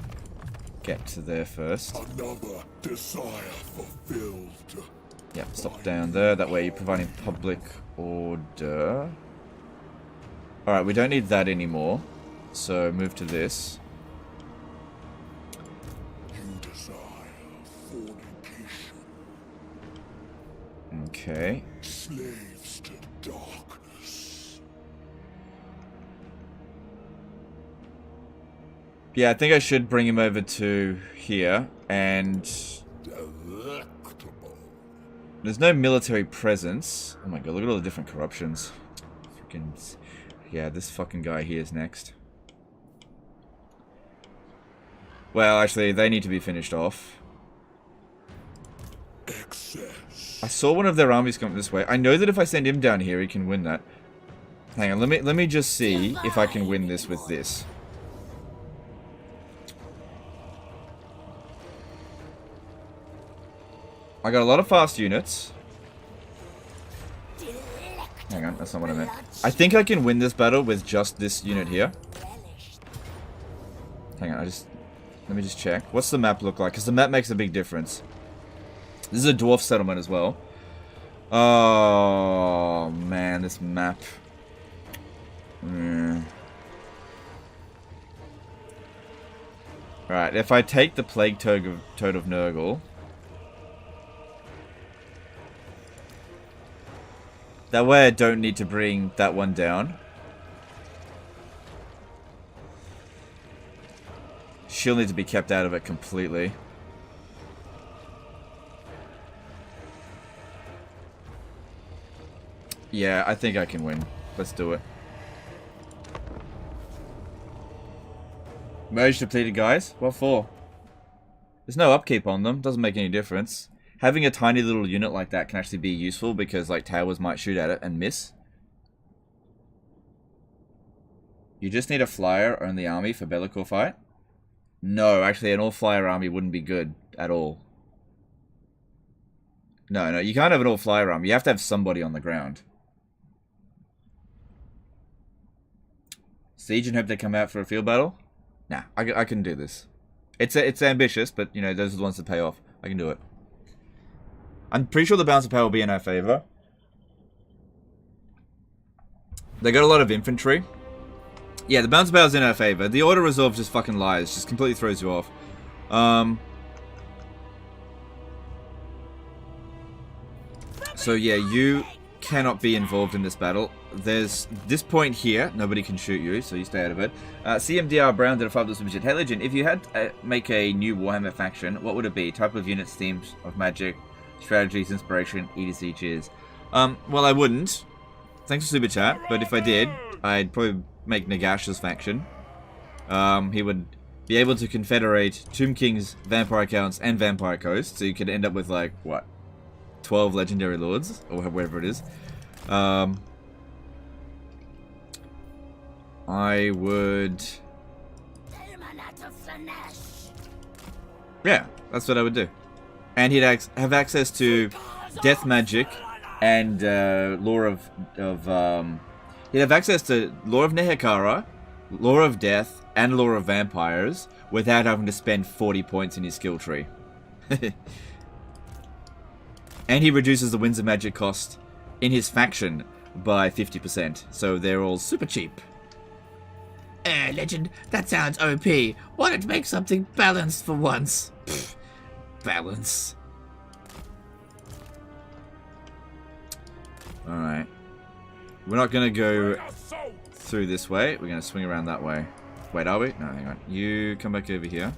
get to there first. Another desire fulfilled. Yeah, stop down there. That way you're providing public order. Alright, we don't need that anymore. So move to this. You desire fornication. Okay. Slaves to darkness. Yeah, I think I should bring him over to here, and... Delectable. There's no military presence. Oh my god, look at all the different corruptions. Freaking... Yeah, this fucking guy here is next. Well, actually, they need to be finished off. Excess. I saw one of their armies come this way. I know that if I send him down here, he can win that. Hang on, let me just see if I can win this with this. I got a lot of fast units. Hang on, that's not what I meant. I think I can win this battle with just this unit here. Hang on, let me just check. What's the map look like? Because the map makes a big difference. This is a dwarf settlement as well. Oh, man, this map. Right, if I take the Plague Toad of Nurgle... That way I don't need to bring that one down. She'll need to be kept out of it completely. Yeah, I think I can win. Let's do it. Merge depleted, guys? What for? There's no upkeep on them. Doesn't make any difference. Having a tiny little unit like that can actually be useful because like towers might shoot at it and miss. You just need a flyer on the army for Bellicore fight? No, actually an all-flyer army wouldn't be good at all. No, you can't have an all-flyer army. You have to have somebody on the ground. Siege and hope they come out for a field battle? Nah, I can do this. It's ambitious, but, you know, those are the ones that pay off. I can do it. I'm pretty sure the balance of power will be in our favor. They got a lot of infantry. Yeah, the balance of power is in our favor. The auto resolve just fucking lies. Just completely throws you off. So yeah, you cannot be involved in this battle. There's this point here. Nobody can shoot you, so you stay out of it. CMDR Brown did a $5 super chat. Hey Legend, if you had to make a new Warhammer faction, what would it be? Type of units, themes of magic, strategies, inspiration, etc. Cheers. Well, I wouldn't. Thanks for super chat. But if I did, I'd probably make Nagash's faction. He would be able to confederate Tomb King's vampire counts and vampire coast, so you could end up with like what, 12 legendary lords or whatever it is. I would. Yeah, that's what I would do. And he'd have access to death magic and lore of he'd have access to lore of Nehekara, lore of death, and lore of vampires without having to spend 40 points in his skill tree. And he reduces the Winds of Magic cost in his faction by 50%, so they're all super cheap. Legend, that sounds OP. Why don't you make something balanced for once? Pfft, balance. Alright. We're not gonna go through this way. We're gonna swing around that way. Wait, are we? No, hang on. You come back over here.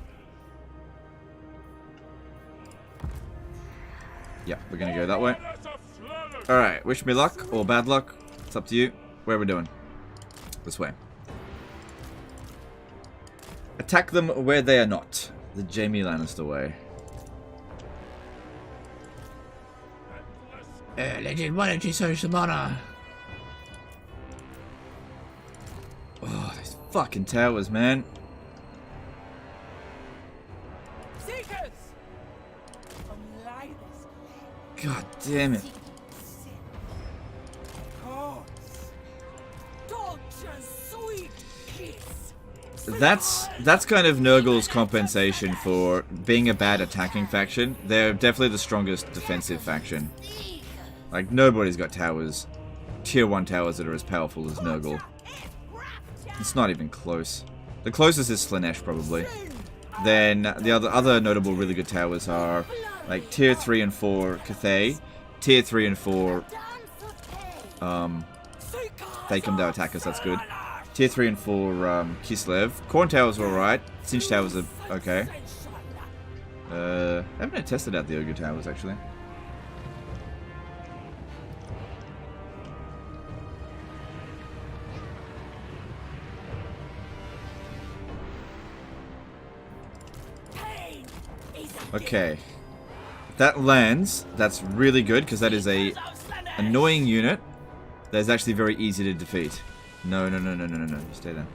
Yeah, we're gonna go that way. Alright, wish me luck or bad luck. It's up to you. Where are we doing? This way. Attack them where they are not. The Jaime Lannister way. Legend, why don't you show some honor? Oh, these fucking towers, man. Seekers! God damn it. That's kind of Nurgle's compensation for being a bad attacking faction. They're definitely the strongest defensive faction. Like, nobody's got towers, tier 1 towers that are as powerful as Nurgle. It's not even close. The closest is Slaanesh, probably. Then the other notable really good towers are like tier 3 and 4 Cathay, tier 3 and 4 they come down attack us, that's good. Tier 3 and 4 Kislev. Corn towers are alright. Cinch towers are okay. I haven't tested out the Ogre towers actually. Okay. If that lands, that's really good because that is a annoying unit that is actually very easy to defeat. No. You stay there.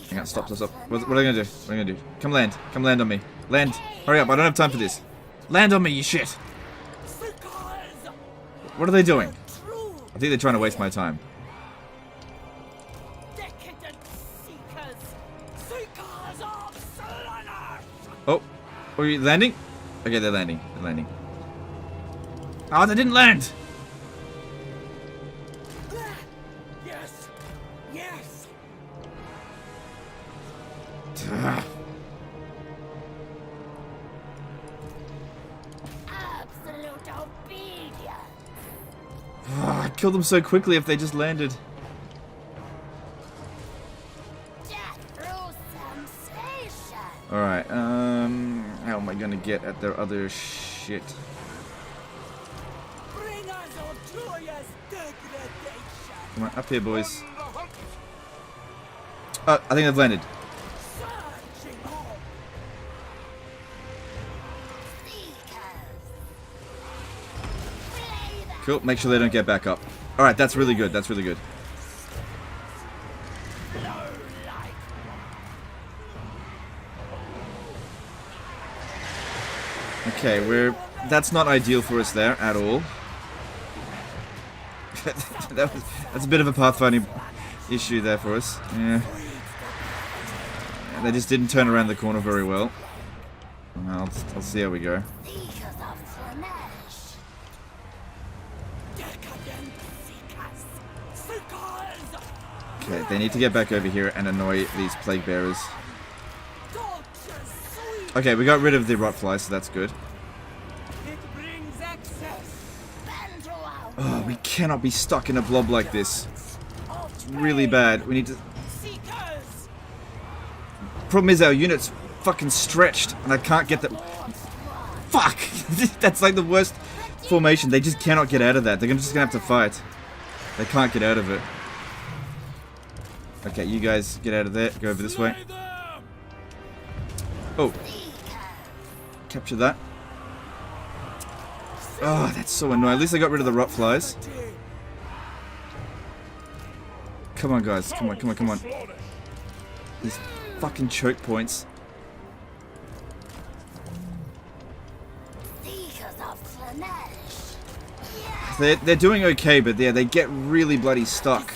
Hang on, stop. What are they gonna do? What are they gonna do? Come land on me. Land. Hurry up, I don't have time for this. Land on me, you shit. What are they doing? I think they're trying to waste my time. Oh, are you landing? Okay, they're landing. Oh, they didn't land! Yes! Absolute obedience. I'd kill them so quickly if they just landed. Death through Alright, how am I gonna get at their other shit? Bring us Arturia's degradation. Come on, up here, boys. Oh, I think they've landed. Searching home. Cool, make sure they don't get back up. Alright, that's really good, that's really good. Okay, that's not ideal for us there at all. That's a bit of a pathfinding issue there for us. Yeah. They just didn't turn around the corner very well. I'll see how we go. Okay, they need to get back over here and annoy these plague bearers. Okay, we got rid of the rotfly, so that's good. Oh, we cannot be stuck in a blob like this. It's really bad. We need to... Problem is our unit's fucking stretched, and I can't get the... Fuck! That's like the worst formation. They just cannot get out of that. They're just gonna have to fight. They can't get out of it. Okay, you guys get out of there. Go over this way. Oh. Capture that. Oh, that's so annoying. At least I got rid of the rot flies. Come on, guys. Come on, come on, come on. These fucking choke points. They're doing okay, but yeah, they get really bloody stuck.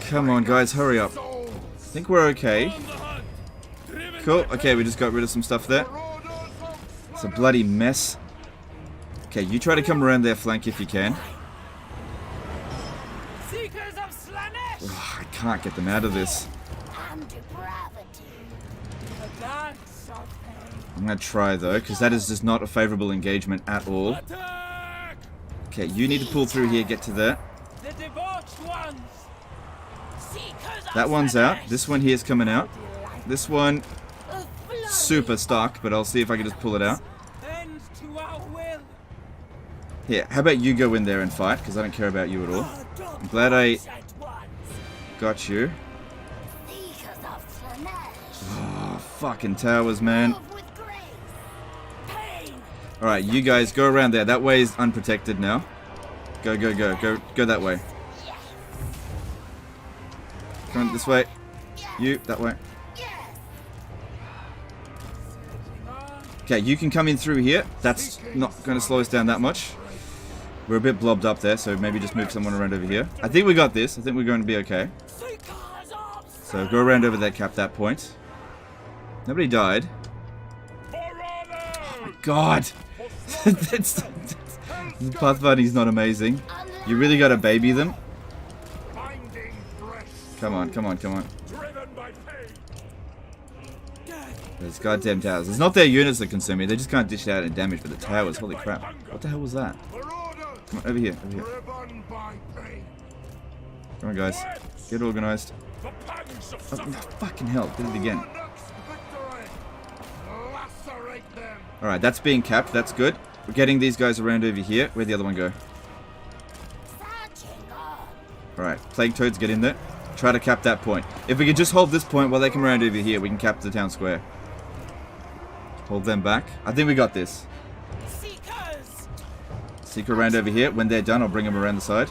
Come on, guys, hurry up. I think we're okay. Cool. Okay, we just got rid of some stuff there. It's a bloody mess. Okay, you try to come around their flank if you can. Oh, I can't get them out of this. I'm gonna try though, because that is just not a favorable engagement at all. Okay, you need to pull through here, get to there. That one's out. This one here is coming out. This one, super stuck, but I'll see if I can just pull it out. Here, how about you go in there and fight, because I don't care about you at all. I'm glad I got you. Oh, fucking towers, man. Alright, you guys go around there. That way is unprotected now. Go, go, go. Go that way. Come on, this way. You, that way. Okay, you can come in through here. That's not going to slow us down that much. We're a bit blobbed up there, so maybe just move someone around over here. I think we got this. I think we're going to be okay. So go around over there, cap that point. Nobody died. Oh my god! that's Pathfinding's not amazing. You really got to baby them. Come on, come on, come on. Those goddamn towers. It's not their units that consume me. They just can't dish out any damage, but the towers, holy crap. What the hell was that? Come on, over here, over here. Come on, guys. Get organized. Oh, fucking hell, did it again. Alright, that's being capped. That's good. We're getting these guys around over here. Where'd the other one go? Alright, Plague Toads, get in there. Try to cap that point. If we could just hold this point while they come around over here, we can cap the town square. Hold them back. I think we got this. Seeker around over here. When they're done, I'll bring them around the side.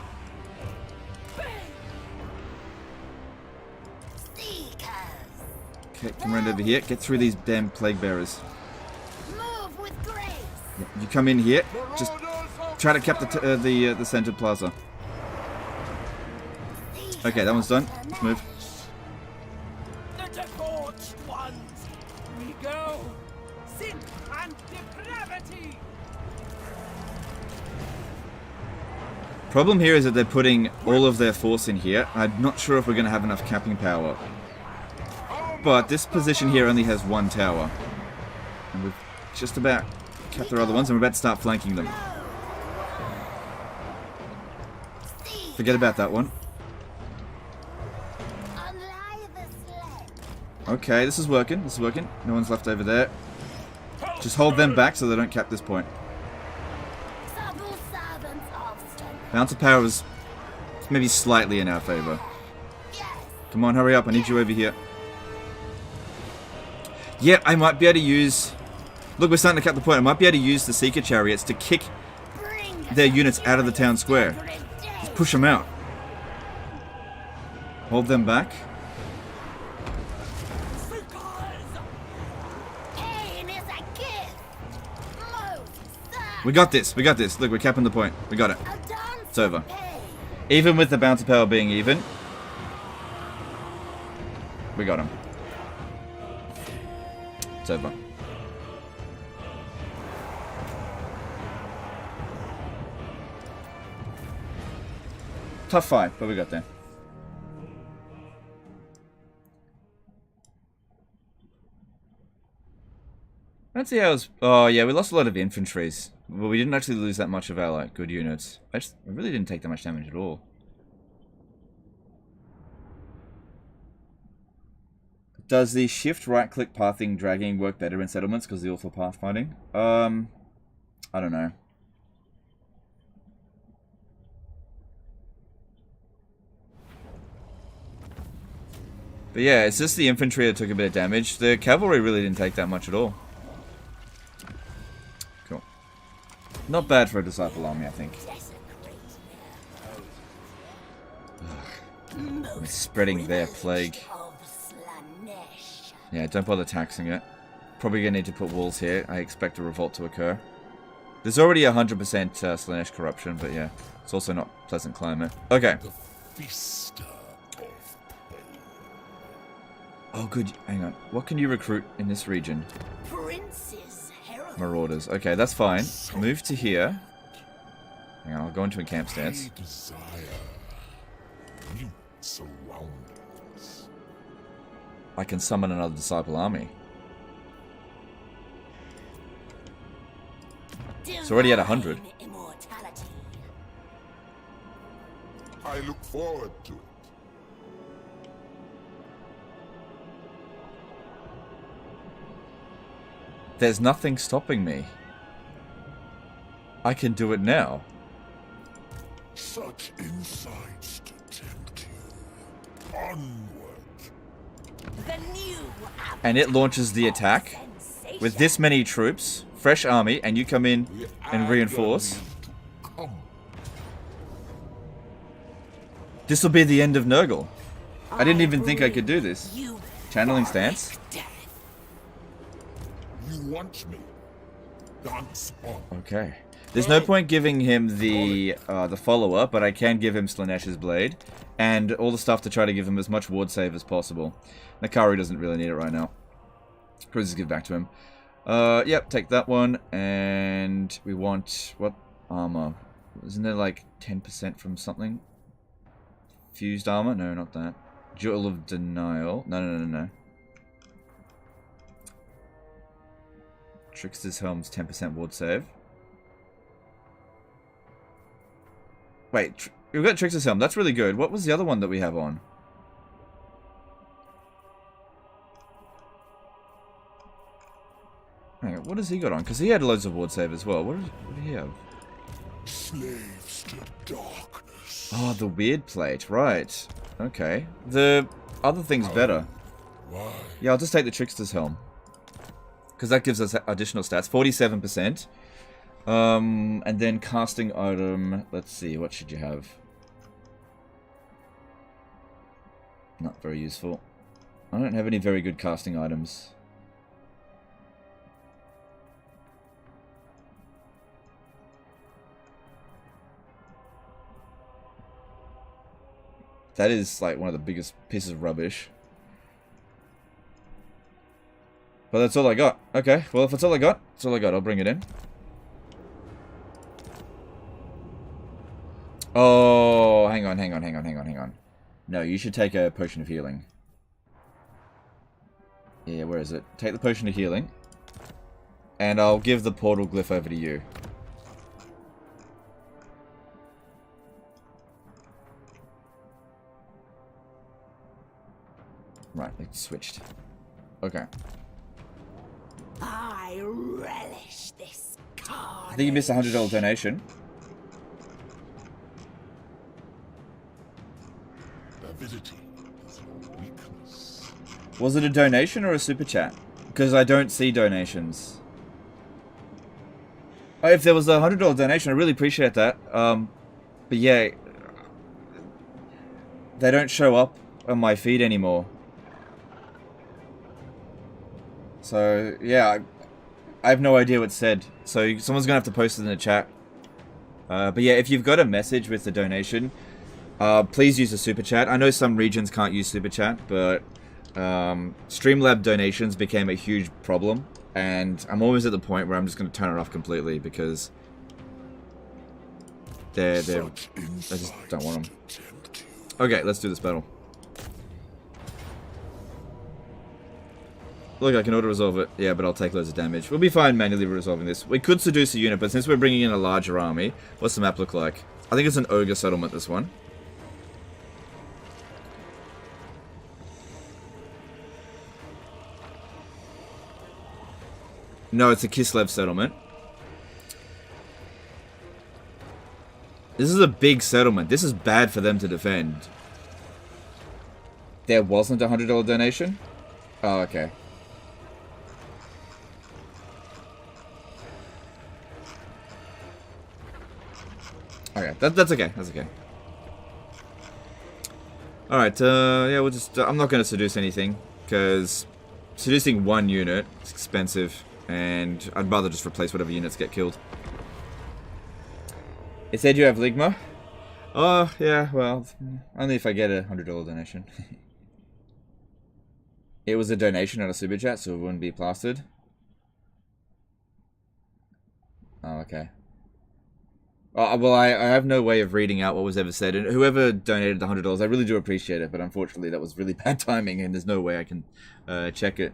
Okay, come around over here. Get through these damn plague bearers. Yeah, you come in here. Just try to cap the centered plaza. Okay, that one's done. Let's move. The debauched ones. We go. Sin and depravity. Problem here is that they're putting all of their force in here. I'm not sure if we're going to have enough capping power. But this position here only has one tower. And we've just about capped their other ones, and we're about to start flanking them. Forget about that one. Okay, this is working. This is working. No one's left over there. Just hold them back so they don't cap this point. Bounce of power is maybe slightly in our favor. Come on, hurry up. I need you over here. Yeah, I might be able to use... Look, we're starting to cap the point. I might be able to use the Seeker Chariots to kick their units out of the town square. Just push them out. Hold them back. We got this. We got this. Look, we're capping the point. We got it. It's over. Even with the bounce of power being even, we got him. It's over. Tough fight, but we got there. I don't see how it was... Oh, yeah, we lost a lot of infantries. Well, we didn't actually lose that much of our, like, good units. I really didn't take that much damage at all. Does the shift right-click pathing dragging work better in settlements because of the awful pathfinding? I don't know. But yeah, it's just the infantry that took a bit of damage. The cavalry really didn't take that much at all. Cool. Not bad for a disciple army, I think. Ugh. Spreading their plague. Yeah, don't bother taxing it. Probably gonna need to put walls here. I expect a revolt to occur. There's already 100% Slaanesh corruption, but yeah, it's also not pleasant climate. Okay. Oh, good. Hang on. What can you recruit in this region? Marauders. Okay, that's fine. Move to here. Hang on, I'll go into a camp stance. I can summon another disciple army. It's already at 100. I look forward to it. There's nothing stopping me. I can do it now. Such insights to tempt you. Onward. And it launches the attack with this many troops, fresh army, and you come in and reinforce. This will be the end of Nurgle. I didn't even think I could do this. Channeling stance. You want me? Dance on. Okay. There's no point giving him the follower, but I can give him Slaanesh's blade and all the stuff to try to give him as much ward save as possible. Nakari doesn't really need it right now. Probably just give it back to him. Yep, take that one, and we want what armor? Isn't there like 10% from something? Fused armor? No, not that. Jewel of Denial. No. Trickster's Helm's 10% ward save. Wait, we've got Trickster's Helm. That's really good. What was the other one that we have on? Hang on, what has he got on? Because he had loads of ward save as well. What did he have? Slaves to darkness. Oh, the weird plate. Right. Okay. The other thing's better. Why? Yeah, I'll just take the Trickster's Helm. Because that gives us additional stats. 47%. And then casting item. Let's see, what should you have? Not very useful. I don't have any very good casting items. That is like one of the biggest pieces of rubbish. But that's all I got. Okay, well if that's all I got, that's all I got. I'll bring it in. Oh, hang on. No, you should take a potion of healing. Yeah, where is it? Take the potion of healing. And I'll give the portal glyph over to you. it switched. Okay. I relish this I carnage. think you missed a $100 donation. Avidity is your weakness. Was it a donation or a super chat? Because I don't see donations. Oh, if there was a $100 donation, I really appreciate that. But yeah, they don't show up on my feed anymore. So yeah, I have no idea what's said. So someone's gonna have to post it in the chat. But yeah, if you've got a message with the donation, please use the super chat. I know some regions can't use super chat, but Streamlab donations became a huge problem, and I'm always at the point where I'm just going to turn it off completely because I just don't want them. Okay, let's do this battle. Look, I can auto-resolve it. Yeah, but I'll take loads of damage. We'll be fine manually resolving this. We could seduce a unit, but since we're bringing in a larger army, what's the map look like? I think it's an ogre settlement, this one. No, it's a Kislev settlement. This is a big settlement. This is bad for them to defend. There wasn't a $100 donation? Oh, okay. Okay, that's okay. That's okay. Alright, yeah, we'll just... I'm not going to seduce anything, because seducing one unit is expensive, and I'd rather just replace whatever units get killed. It said you have Ligma? Oh, yeah, well, only if I get a $100 donation. It was a donation, not a super chat, so it wouldn't be plastered. Oh, okay. Well, I have no way of reading out what was ever said, and whoever donated the $100, I really do appreciate it, but unfortunately that was really bad timing, and there's no way I can check it.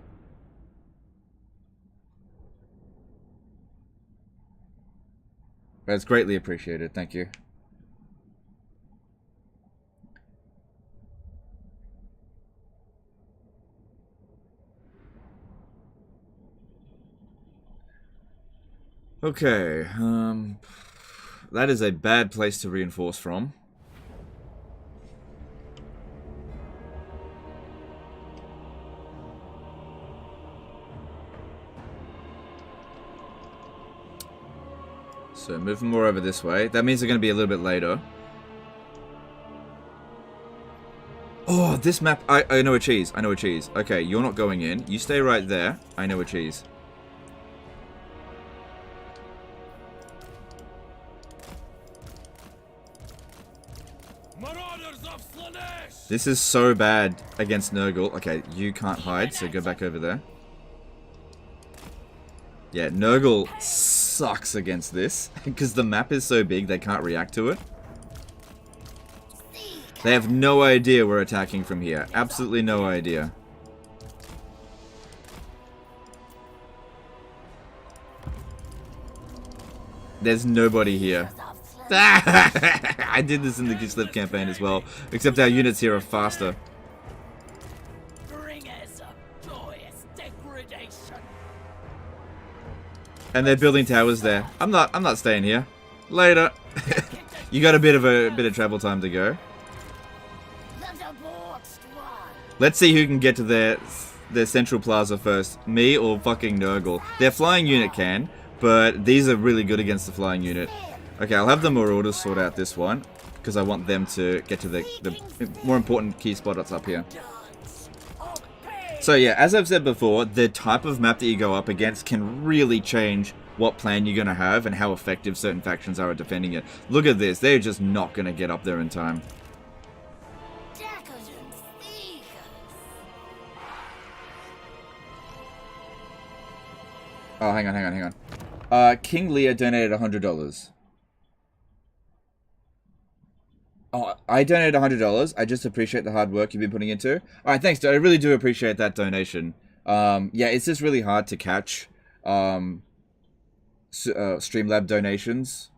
But it's greatly appreciated, thank you. Okay, that is a bad place to reinforce from. So moving more over this way. That means they're going to be a little bit later. Oh, this map. I know a cheese. I know a cheese. Okay, you're not going in. You stay right there. I know a cheese. Marauders of Slaanesh! This is so bad against Nurgle. Okay, you can't hide, so go back over there. Yeah, Nurgle sucks against this because the map is so big they can't react to it. They have no idea we're attacking from here. Absolutely no idea. There's nobody here. I did this in the Kislev campaign as well, except our units here are faster. Bringers of joyous degradation. And they're building towers there. I'm not staying here. Later. You got a bit of travel time to go. The debauched one. Let's see who can get to their central plaza first. Me or fucking Nurgle. Their flying unit can, but these are really good against the flying unit. Okay, I'll have the Marauders sort out this one, because I want them to get to the more important key spots up here. So yeah, as I've said before, the type of map that you go up against can really change what plan you're going to have and how effective certain factions are at defending it. Look at this, they're just not going to get up there in time. Oh, hang on. King Lear donated $100. Oh, I donated $100. I just appreciate the hard work you've been putting into. Alright, thanks, dude. I really do appreciate that donation. Yeah, it's just really hard to catch Streamlab donations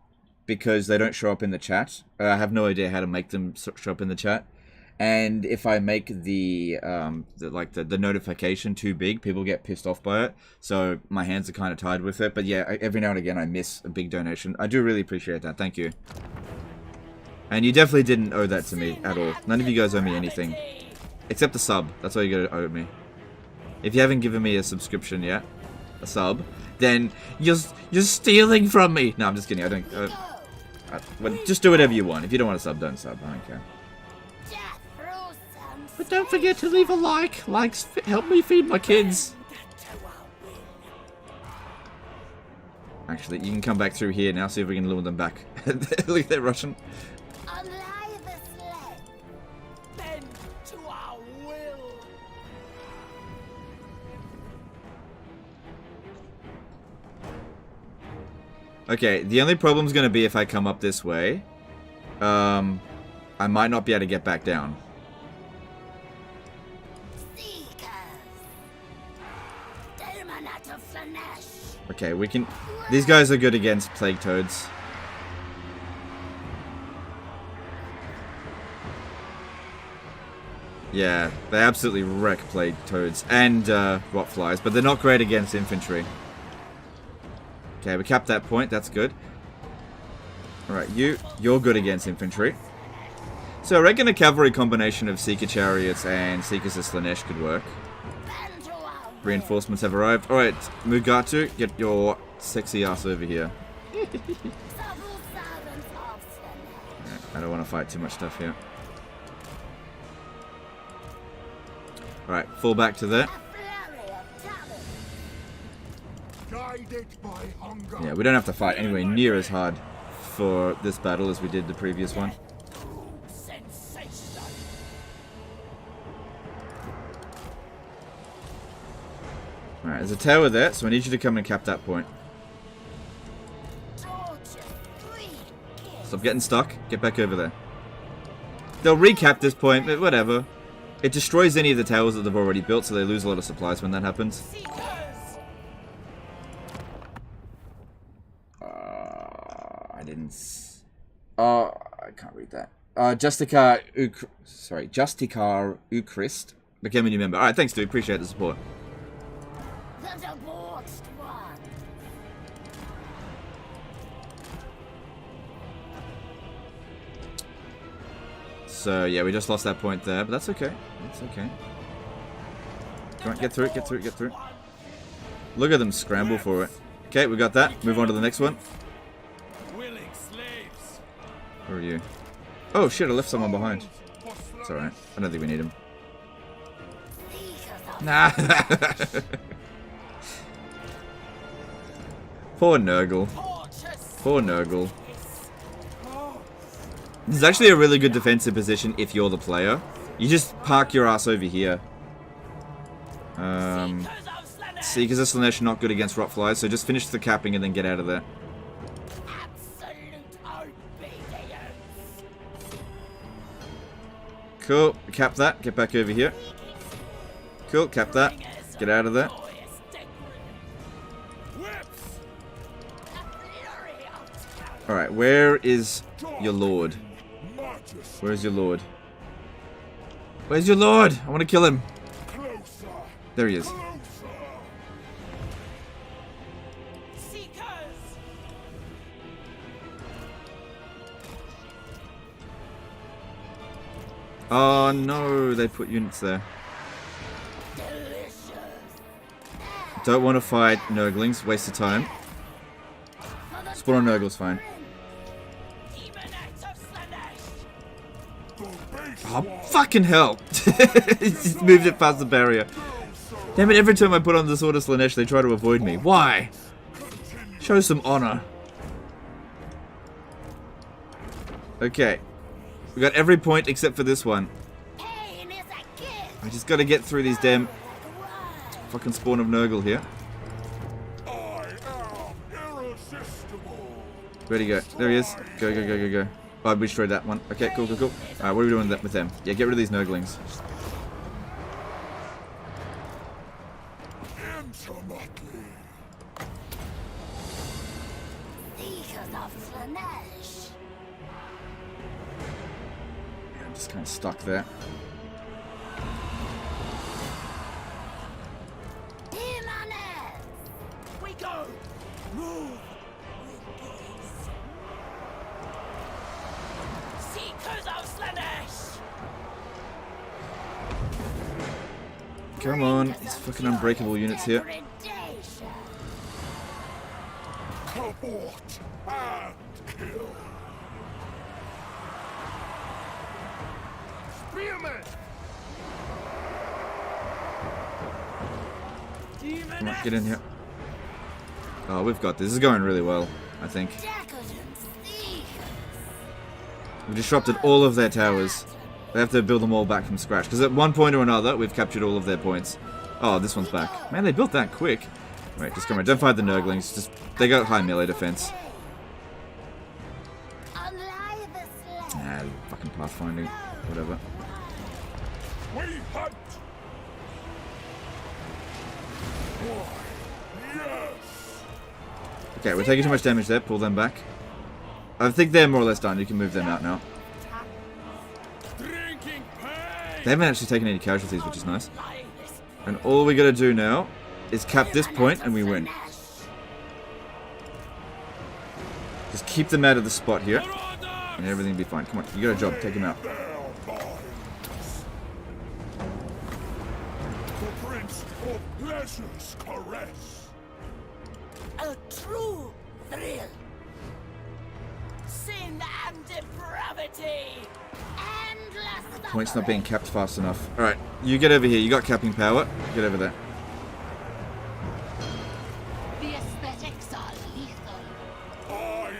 because they don't show up in the chat. I have no idea how to make them show up in the chat. And if I make the notification too big, people get pissed off by it. So my hands are kind of tied with it. But yeah, every now and again I miss a big donation. I do really appreciate that. Thank you. And you definitely didn't owe that to me at all. None of you guys owe me anything. Except the sub. That's all you gotta owe me. If you haven't given me a subscription yet, a sub, then you're stealing from me. No, I'm just kidding. I don't. Well, just do whatever you want. If you don't want to sub, don't sub. I don't care. But don't forget to leave a like. Likes help me feed my kids. Actually, you can come back through here now. See if we can lure them back. At least they're Russian. Okay, the only problem's gonna be if I come up this way. I might not be able to get back down. Okay, we can... These guys are good against plague toads. Yeah, they absolutely wreck plague toads and rot flies, but they're not great against infantry. Okay, we capped that point. That's good. Alright, you're good against infantry. So I reckon a cavalry combination of Seeker Chariots and Seekers of Slaanesh could work. Reinforcements have arrived. Alright, Mugatu, get your sexy ass over here. I don't want to fight too much stuff here. Alright, fall back to there. Yeah, we don't have to fight anywhere near as hard for this battle as we did the previous one. Alright, there's a tower there, so I need you to come and cap that point. Stop getting stuck. Get back over there. They'll recap this point, but whatever. It destroys any of the towers that they've already built, so they lose a lot of supplies when that happens. I didn't... Oh, I can't read that. Justikar Ukrist became a new member. Alright, thanks dude. Appreciate the support. So, yeah, we just lost that point there, but that's okay. That's okay. Come on, get through it, get through it, get through it. Look at them scramble for it. Okay, we got that. Move on to the next one. Where are you? Oh, shit, I left someone behind. It's alright. I don't think we need him. Nah. Poor Nurgle. Poor Nurgle. This is actually a really good defensive position if you're the player. You just park your ass over here. Seekers of Slaanesh not good against rotflies, so just finish the capping and then get out of there. Cool, cap that, get back over here. Cool, cap that, get out of there. Alright, where is your lord? Where's your lord? Where's your lord? I want to kill him. There he is. Oh no, they put units there. Don't want to fight Nurglings, waste of time. Spawn on Nurgle's fine. Oh, fucking hell! He just moved it past the barrier. Damn it, every time I put on the Sword of Slaanesh, they try to avoid me. Why? Show some honor. Okay. We got every point except for this one. I just gotta get through these damn fucking spawn of Nurgle here. Where'd he go? There he is. Go, go, go, go, go. Oh, we destroyed that one. Okay, cool, cool, cool. Alright, what are we doing with them? Yeah, get rid of these Nurglings. I'm just kind of stuck there. We go. Move with grace. Seekers of Slaanesh. Come on, these fucking unbreakable units here. Abort and kill. Spearman! Come on, get in here. Oh, we've got this. This is going really well, I think. We've disrupted all of their towers. They have to build them all back from scratch. Because at one point or another, we've captured all of their points. Oh, this one's back. Man, they built that quick. Right, just come here. Don't fight the Nurglings. Just they got high melee defense. Nah, fucking pathfinding. Whatever. We hunt. Yes. Okay, we're taking too much damage there. Pull them back. I think they're more or less done. You can move them out now. Drinking pain! They haven't actually taken any casualties, which is nice. And all we gotta do now is cap this point and we win. Just keep them out of the spot here and everything will be fine. Come on, you got a job. Take him out. The Prince of Pleasure's caress. A true thrill. Sin and depravity. Endless Point's not being capped fast enough. Alright, you get over here. You got capping power. Get over there. The aesthetics are lethal. I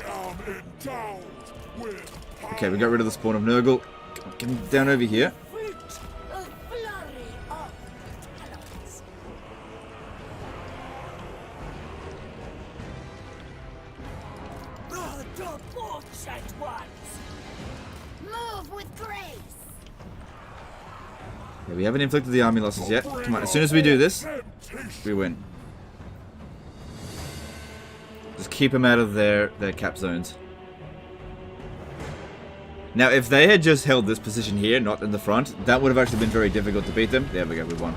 am endowed with power. Okay, we got rid of the spawn of Nurgle. Get him down over here. fruit of flurry of talents. The fortunate ones. Move with grace. Yeah, we haven't inflicted the army losses yet. Come on, as soon as we do this, we win. Just keep them out of their cap zones. Now, if they had just held this position here, not in the front, that would have actually been very difficult to beat them. There we go, we won.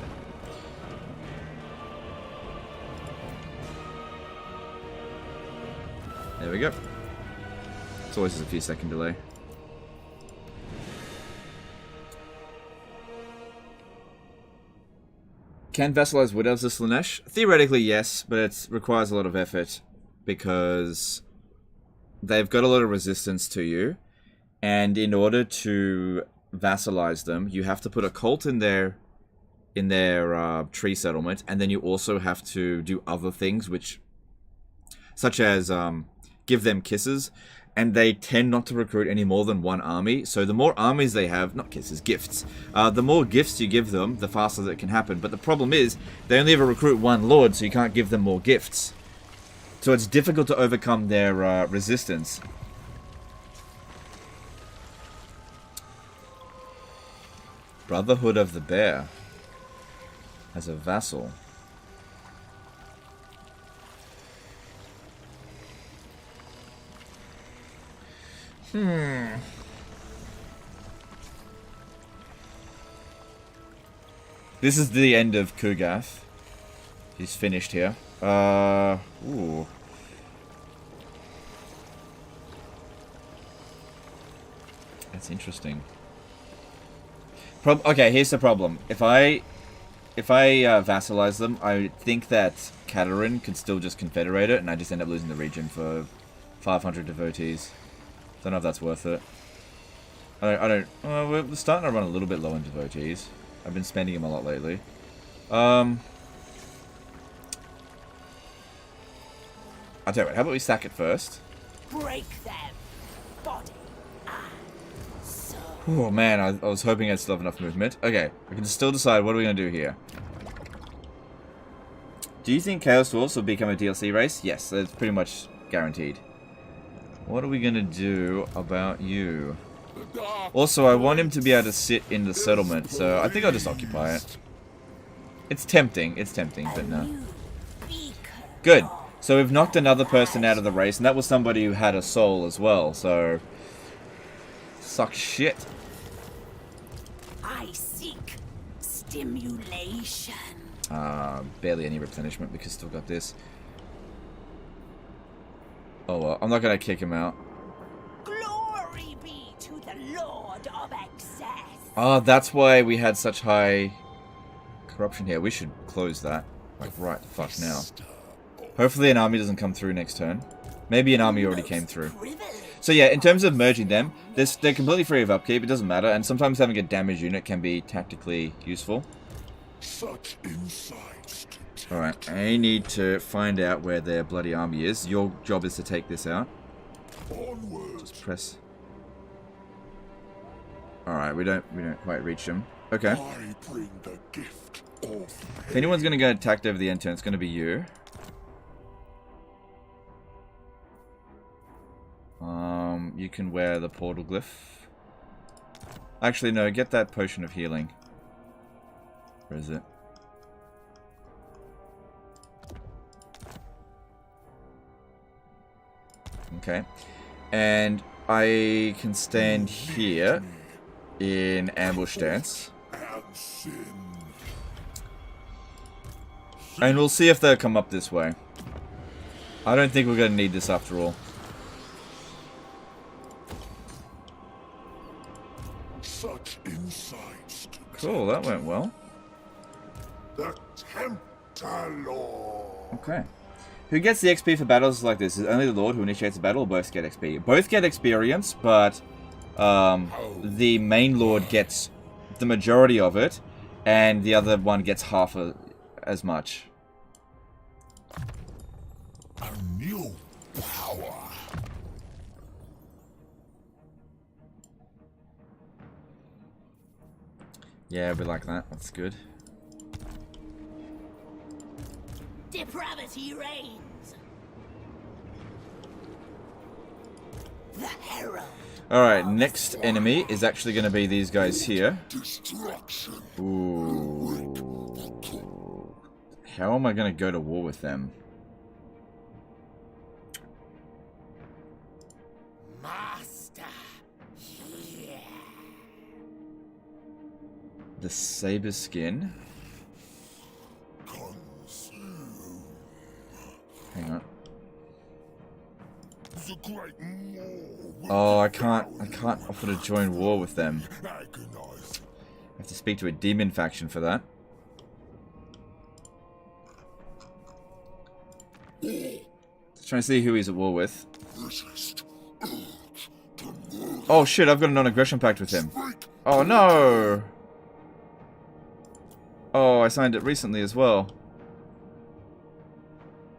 There we go. It's always just a few second delay. Can vassalize Wood Elves as Slaanesh? Theoretically, yes, but it requires a lot of effort because they've got a lot of resistance to you, and in order to vassalize them, you have to put a cult in their tree settlement, and then you also have to do other things, such as give them kisses. And they tend not to recruit any more than one army. So the more armies they have, not kisses, gifts. The more gifts you give them, the faster that can happen. But the problem is, they only ever recruit one lord, so you can't give them more gifts. So it's difficult to overcome their resistance. Brotherhood of the Bear as a vassal. This is the end of Kugath. He's finished here. Ooh. That's interesting. Okay, here's the problem. If I vassalize them, I think that Katarin could still just confederate it, and I just end up losing the region for 500 devotees. Don't know if that's worth it. We're starting to run a little bit low in devotees. I've been spending them a lot lately. I'll tell you what, how about we sack it first? Break them. Body and soul. Oh man, I was hoping I'd still have enough movement. Okay, we can still decide what are we going to do here. Do you think Chaos Dwarfs will become a DLC race? Yes, that's pretty much guaranteed. What are we going to do about you? Also, I want him to be able to sit in the settlement, so I think I'll just occupy it. It's tempting, but no. Good. So we've knocked another person out of the race, and that was somebody who had a soul as well, so... Suck shit. stimulation. Barely any replenishment because still got this. Oh well, I'm not gonna kick him out. Glory be to the Lord of Excess. Oh, that's why we had such high corruption here. We should close that. Like, right the fuck now. Hopefully an army doesn't come through next turn. Maybe an army already came through. So yeah, in terms of merging them, they're completely free of upkeep, it doesn't matter, and sometimes having a damage unit can be tactically useful. Such insights to take. Alright, I need to find out where their bloody army is. Your job is to take this out. Onwards. Press. Alright, we don't quite reach them. Okay. I bring the gift of If anyone's gonna get attacked over the end turn, it's gonna be you. You can wear the portal glyph. Actually, no, get that potion of healing. Where is it? Okay. And I can stand here in ambush stance. and sin. And we'll see if they'll come up this way. I don't think we're going to need this after all. Such insights to Cool, that went well. the Tempter Lord. Okay. Who gets the XP for battles like this? Is it only the Lord who initiates a battle, or both get XP? Both get experience, but the main Lord gets the majority of it, and the other one gets half as much. A new power. Yeah, we like that. That's good. Depravity reigns. The Herald. Alright, next enemy is actually going to be these guys here. Destruction. Ooh. How am I going to go to war with them? Master. Here. The Saber Skin. Consume. Hang on. The great maw. Oh, I can't offer to join war with them. Agonize. I have to speak to a demon faction for that. Just trying to see who he's at war with. Resist. Oh shit, I've got a non-aggression pact with him. Oh no! Oh, I signed it recently as well.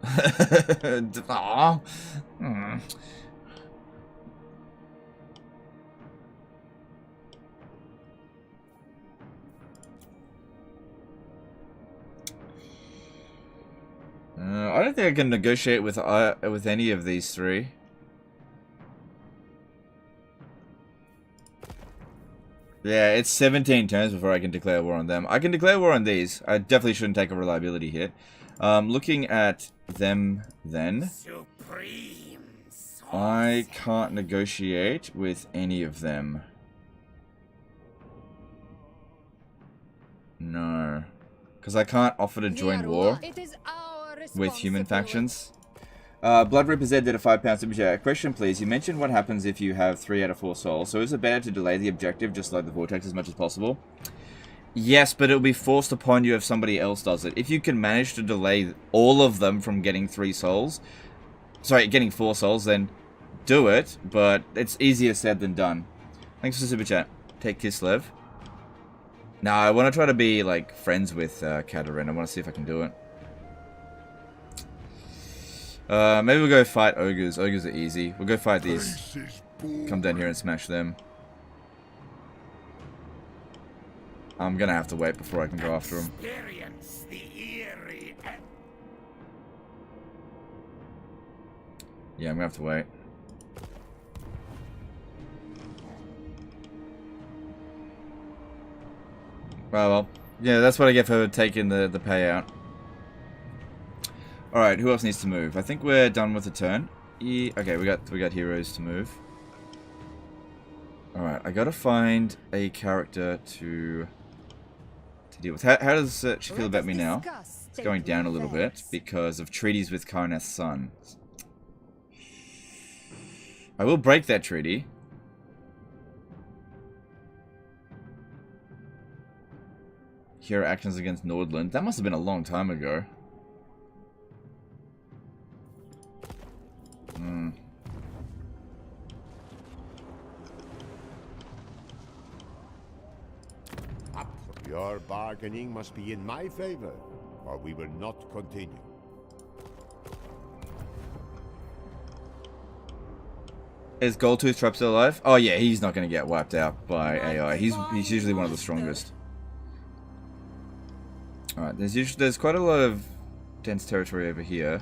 Aw. Hmm. I don't think I can negotiate with any of these three. Yeah, it's 17 turns before I can declare war on them. I can declare war on these. I definitely shouldn't take a reliability hit. Looking at them then, Supreme. I can't negotiate with any of them. No. Because I can't offer to join war It is our with human responsibility. factions. Blood Ripper Z did a £5 super chat. Question please, you mentioned what happens if you have 3 out of 4 souls, so is it better to delay the objective just like the Vortex as much as possible? Yes, but it'll be forced upon you if somebody else does it. If you can manage to delay all of them from getting 3 souls, sorry, getting 4 souls, then do it, but it's easier said than done. Thanks for the super chat. Take Kislev. Now, I want to try to be, like, friends with Katarin. I want to see if I can do it. Maybe we'll go fight ogres. Ogres are easy. We'll go fight these. Come down here and smash them. I'm gonna have to wait before I can go after them. Experience the eerie. Yeah, I'm gonna have to wait. Well, yeah, that's what I get for taking the payout. Alright, who else needs to move? I think we're done with the turn. Okay, we got heroes to move. Alright, I gotta find a character to deal with. How does she feel Let about us me now? discuss It's going down a little bit affairs. because of treaties with Karnath's son. I will break that treaty. Hero actions against Nordland. That must have been a long time ago. Your bargaining must be in my favor, or we will not continue. Is Goldtooth Trap still alive? Oh yeah, he's not going to get wiped out by AI. He's usually one of the strongest. Alright, there's quite a lot of dense territory over here.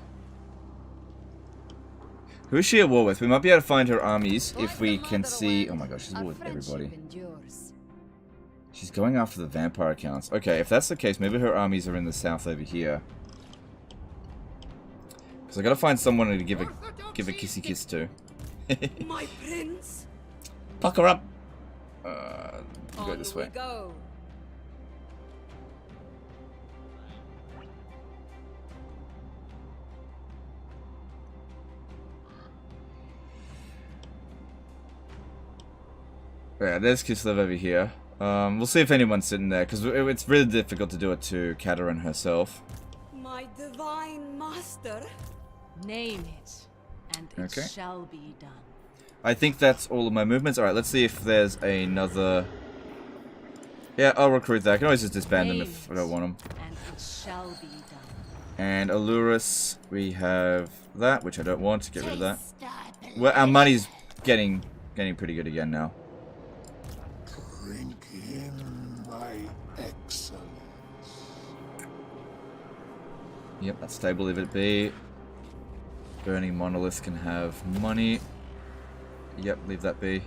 Who is she at war with? We might be able to find her armies if we can see... Oh my gosh, she's at war with everybody. She's going after the vampire accounts. Okay, if that's the case, maybe her armies are in the south over here. Because I gotta find someone to give a kissy kiss to. My prince. Pucker up! Go this way. Go. Yeah, there's Kislev over here. We'll see if anyone's sitting there, because it's really difficult to do it to Katerin herself. My divine master. Name it, and it Okay. shall be done. I think that's all of my movements. Alright, let's see if there's another... Yeah, I'll recruit that. I can always just disband them if I don't want them. And it shall be done. And Alurus, we have that, which I don't want. Get rid of that. Well, our money's getting pretty good again now. Drink in my excellence. Yep, that's stable. Leave it be. Burning Monolith can have money. Yep, leave that be.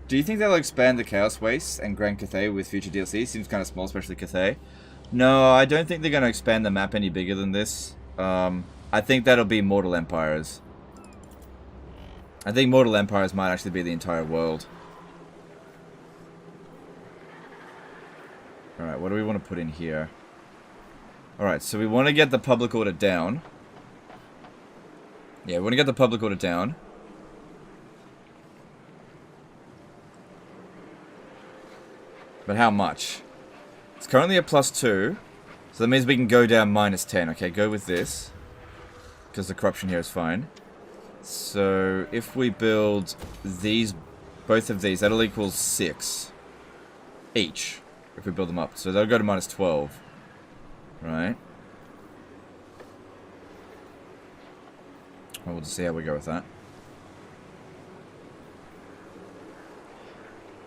Do you think they'll expand the Chaos Wastes and Grand Cathay with future DLC? Seems kind of small, especially Cathay. No, I don't think they're going to expand the map any bigger than this. I think that'll be Mortal Empires. I think Mortal Empires might actually be the entire world. Alright, what do we want to put in here? Alright, so we want to get the public order down. Yeah, we want to get the public order down. But how much? It's currently at +2. So that means we can go down -10. Okay, go with this. Because the corruption here is fine. So if we build these, both of these, that'll equal 6 each. If we build them up. So they'll go to -12. Right. Well, we'll just see how we go with that.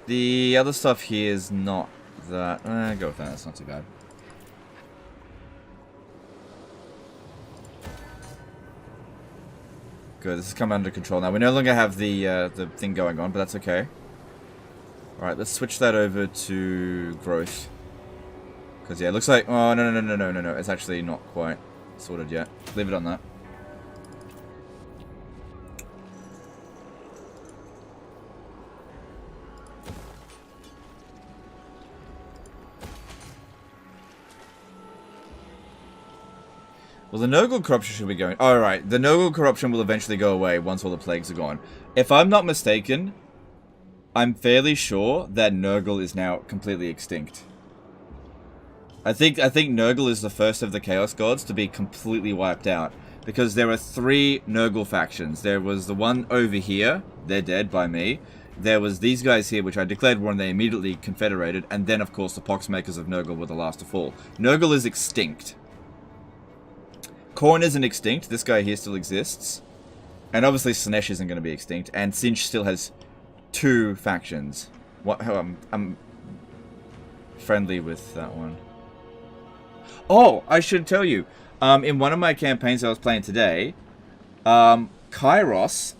The other stuff here is not that... go with that, that's not too bad. Good, this has come under control now. We no longer have the thing going on, but that's okay. Alright, let's switch that over to growth. Because, yeah, it looks like... Oh, no. It's actually not quite sorted yet. Leave it on that. Well, the Nurgle corruption should be going... Alright, the Nurgle corruption will eventually go away once all the plagues are gone. If I'm not mistaken, I'm fairly sure that Nurgle is now completely extinct. I think Nurgle is the first of the Chaos Gods to be completely wiped out. Because there are 3 Nurgle factions. There was the one over here. They're dead by me. There was these guys here, which I declared war and they immediately confederated. And then, of course, the Poxmakers of Nurgle were the last to fall. Nurgle is extinct. Khorne isn't extinct. This guy here still exists. And obviously Slaanesh isn't going to be extinct. And Sinch still has 2 factions. I'm friendly with that one. Oh, I should tell you. In one of my campaigns I was playing today, Kairos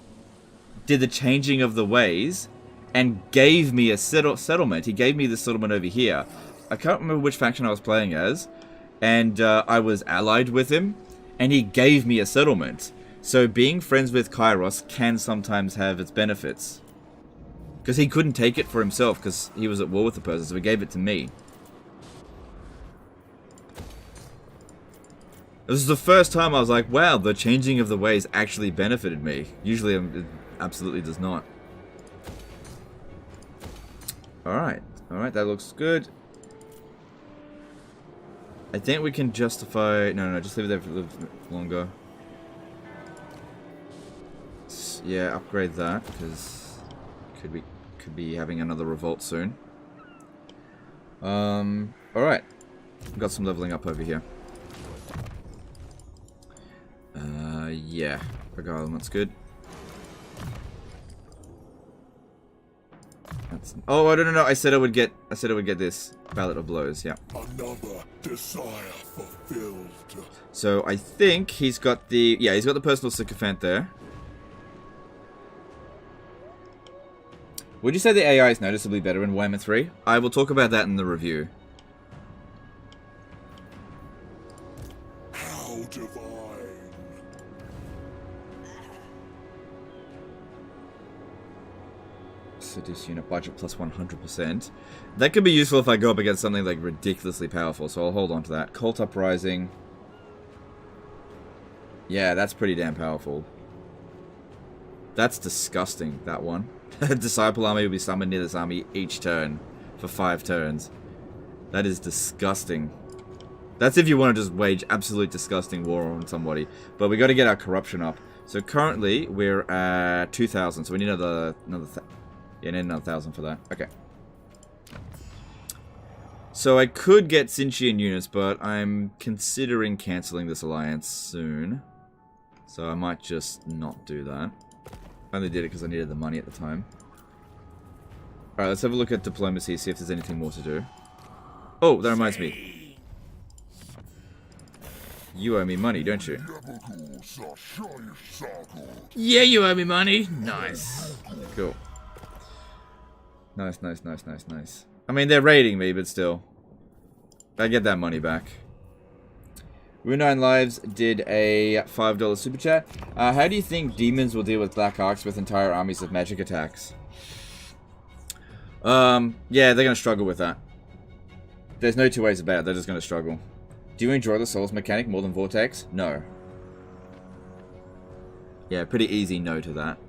did the changing of the ways and gave me a settlement. He gave me the settlement over here. I can't remember which faction I was playing as. And I was allied with him. And he gave me a settlement. So being friends with Kairos can sometimes have its benefits. Because he couldn't take it for himself because he was at war with the person, so he gave it to me. This is the first time I was like, wow, the changing of the ways actually benefited me. Usually it absolutely does not. Alright, that looks good. I think we can justify... No, just leave it there for a little longer. Yeah, upgrade that, because could be having another revolt soon. Alright. Got some leveling up over here. Yeah. Regard element's good. That's... Oh, no. I said I would get this. Ballad of Blows, yeah. Another desire fulfilled. So I think he's got the... Yeah, he's got the personal sycophant there. Would you say the AI is noticeably better in Warhammer 3? I will talk about that in the review. How divine. Seduce unit budget plus 100%. That could be useful if I go up against something like ridiculously powerful, so I'll hold on to that. Cult Uprising. Yeah, that's pretty damn powerful. That's disgusting, that one. A disciple army will be summoned near this army each turn for 5 turns. That is disgusting. That's if you want to just wage absolute disgusting war on somebody. But we got to get our corruption up. So currently we're at 2,000. So we need another yeah, need another 1,000 for that. Okay. So I could get Sinchian units, but I'm considering cancelling this alliance soon. So I might just not do that. I only did it because I needed the money at the time. Alright, let's have a look at diplomacy, see if there's anything more to do. Oh, that reminds me. You owe me money, don't you? Yeah, you owe me money. Nice. Cool. Nice. I mean, they're raiding me, but still. I get that money back. Rune 9 Lives did a $5 super chat. How do you think demons will deal with Black Arcs with entire armies of magic attacks? Yeah, they're going to struggle with that. There's no two ways about it, they're just going to struggle. Do you enjoy the Souls mechanic more than Vortex? No. Yeah, pretty easy no to that.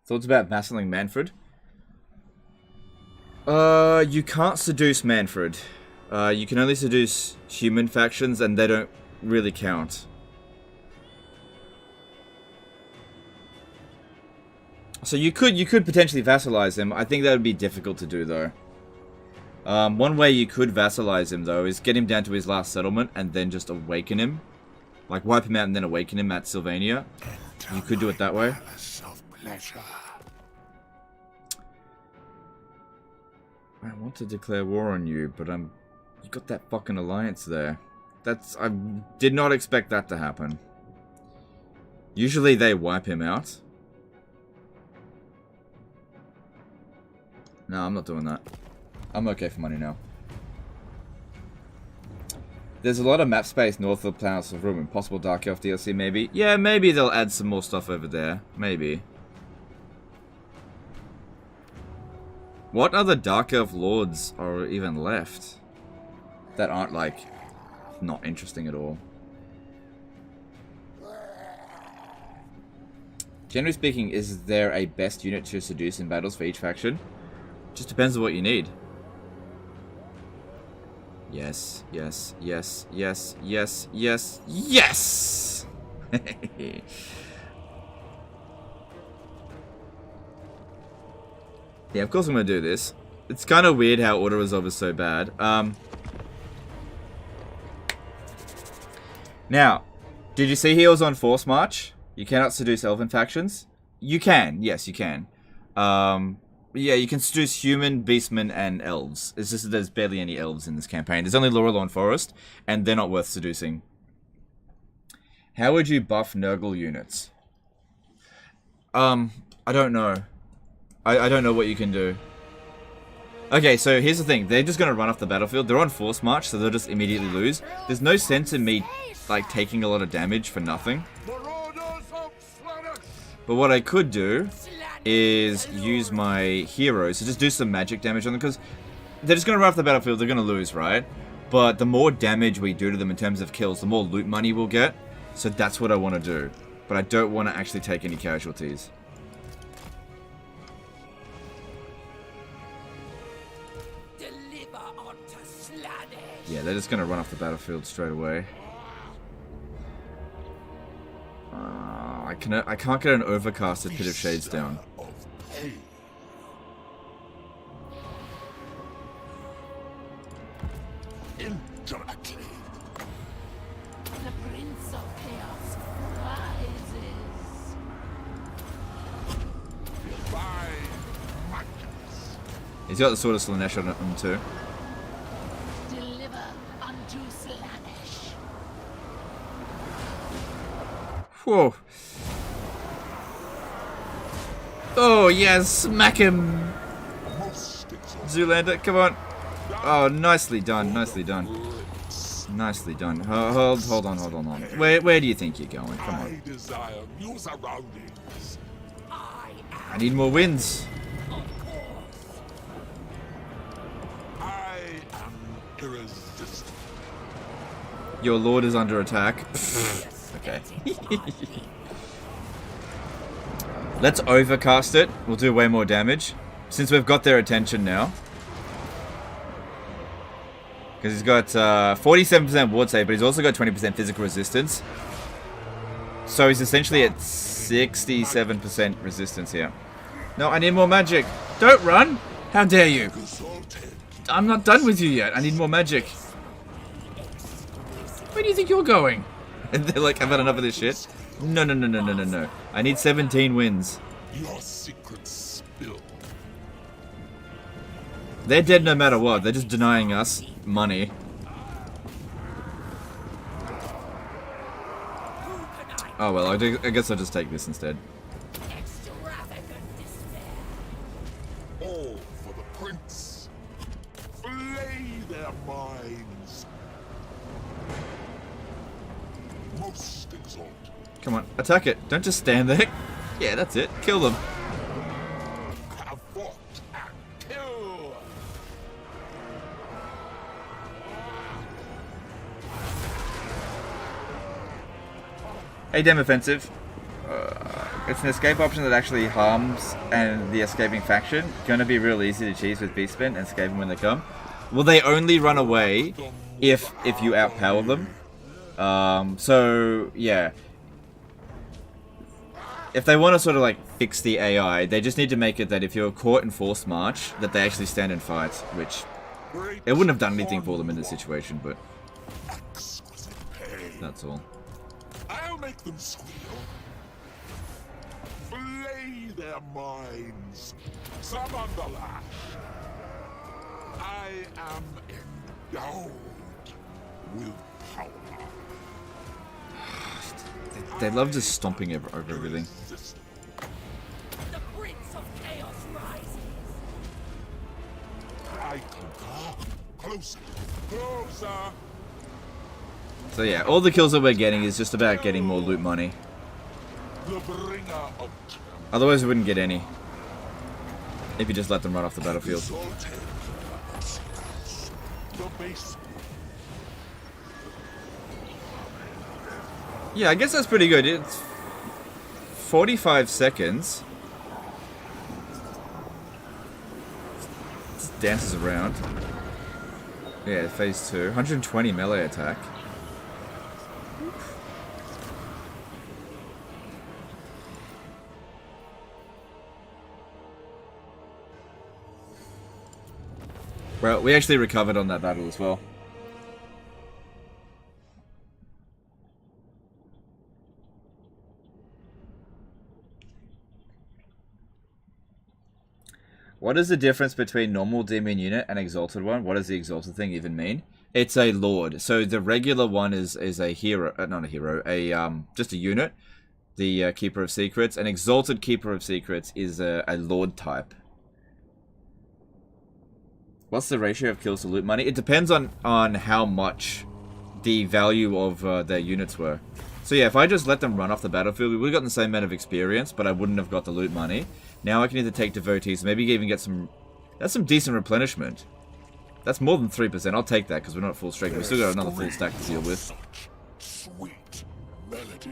Thoughts about vassaling Manfred? You can't seduce Manfred. You can only seduce human factions, and they don't really count. So you could potentially vassalize him. I think that would be difficult to do, though. One way you could vassalize him, though, is get him down to his last settlement, and then just awaken him. Like, wipe him out and then awaken him at Sylvania. You could do it that way. I want to declare war on you, but you got that fucking alliance there. I did not expect that to happen. Usually they wipe him out. No, I'm not doing that. I'm okay for money now. There's a lot of map space north of Planets of Ruin. Possible Dark Elf DLC, maybe? Yeah, maybe they'll add some more stuff over there. Maybe. What other Dark Elf lords are even left? That aren't, like, not interesting at all. Generally speaking, is there a best unit to seduce in battles for each faction? Just depends on what you need. Yes. Yeah, of course I'm gonna do this. It's kind of weird how Auto Resolve is so bad. Now, did you see he was on Force March? You cannot seduce elven factions. You can, yes, you can. Yeah, you can seduce human, beastmen, and elves. It's just that there's barely any elves in this campaign. There's only Laurelorn Forest, and they're not worth seducing. How would you buff Nurgle units? I don't know. I don't know what you can do. Okay, so here's the thing. They're just going to run off the battlefield. They're on Force March, so they'll just immediately lose. There's no sense in me, like, taking a lot of damage for nothing. But what I could do is use my heroes to just do some magic damage on them, because they're just going to run off the battlefield. They're going to lose, right? But the more damage we do to them in terms of kills, the more loot money we'll get. So that's what I want to do. But I don't want to actually take any casualties. Yeah, they're just going to run off the battlefield straight away. I can't get an overcasted Pit of Shades down. Indirectly. The Prince of Chaos rises. He's got the Sword of Slaanesh on him too. Deliver unto Slaanesh. Whoa. Oh, yes, smack him. Zoolander, come on. Oh, nicely done, nicely done. Nicely done. Hold on. Where do you think you're going? Come on. I need more wins. I am irresistible. Your lord is under attack. Okay. Let's overcast it. We'll do way more damage. Since we've got their attention now. Because he's got 47% ward save, but he's also got 20% physical resistance. So he's essentially at 67% resistance here. No, I need more magic. Don't run! How dare you? I'm not done with you yet. I need more magic. Where do you think you're going? And they're like, I've had enough of this shit. No. I need 17 wins. Your secret spill. They're dead no matter what. They're just denying us money. Oh well, I guess I'll just take this instead. All for the prince. Flay their minds. Most exalted. Come on, attack it. Don't just stand there. Yeah, that's it. Kill them. Have fought and kill. Hey, Dem Offensive. It's an escape option that actually harms and the escaping faction. Gonna be real easy to cheese with Beastmen and escape them when they come. Will they only run away if you outpower them? So yeah. If they want to sort of like fix the AI, they just need to make it that if you're caught in Force March, that they actually stand and fight, which it wouldn't have done anything for them in this situation, but that's all. I'll make them squeal. Flay their minds. Some on the lash. I am endowed with power. They love just stomping over everything. The Prince of Chaos rises. I conquer. Closer. Closer. So yeah, all the kills that we're getting is just about getting more loot money. The bringer of Otherwise we wouldn't get any. If you just let them run off the battlefield. the base. Yeah, I guess that's pretty good. It's 45 seconds. Just dances around. Yeah, phase 2. 120 melee attack. Well, we actually recovered on that battle as well. What is the difference between normal demon unit and exalted one? What does the exalted thing even mean? It's a lord. So the regular one is a hero, not a hero, just a unit. The Keeper of Secrets. An exalted Keeper of Secrets is a lord type. What's the ratio of kills to loot money? It depends on how much the value of their units were. So yeah, if I just let them run off the battlefield, we would have gotten the same amount of experience, but I wouldn't have got the loot money. Now I can either take devotees, maybe even get some... That's some decent replenishment. That's more than 3%. I'll take that, because we're not at full strength. We've still got another full stack to deal with.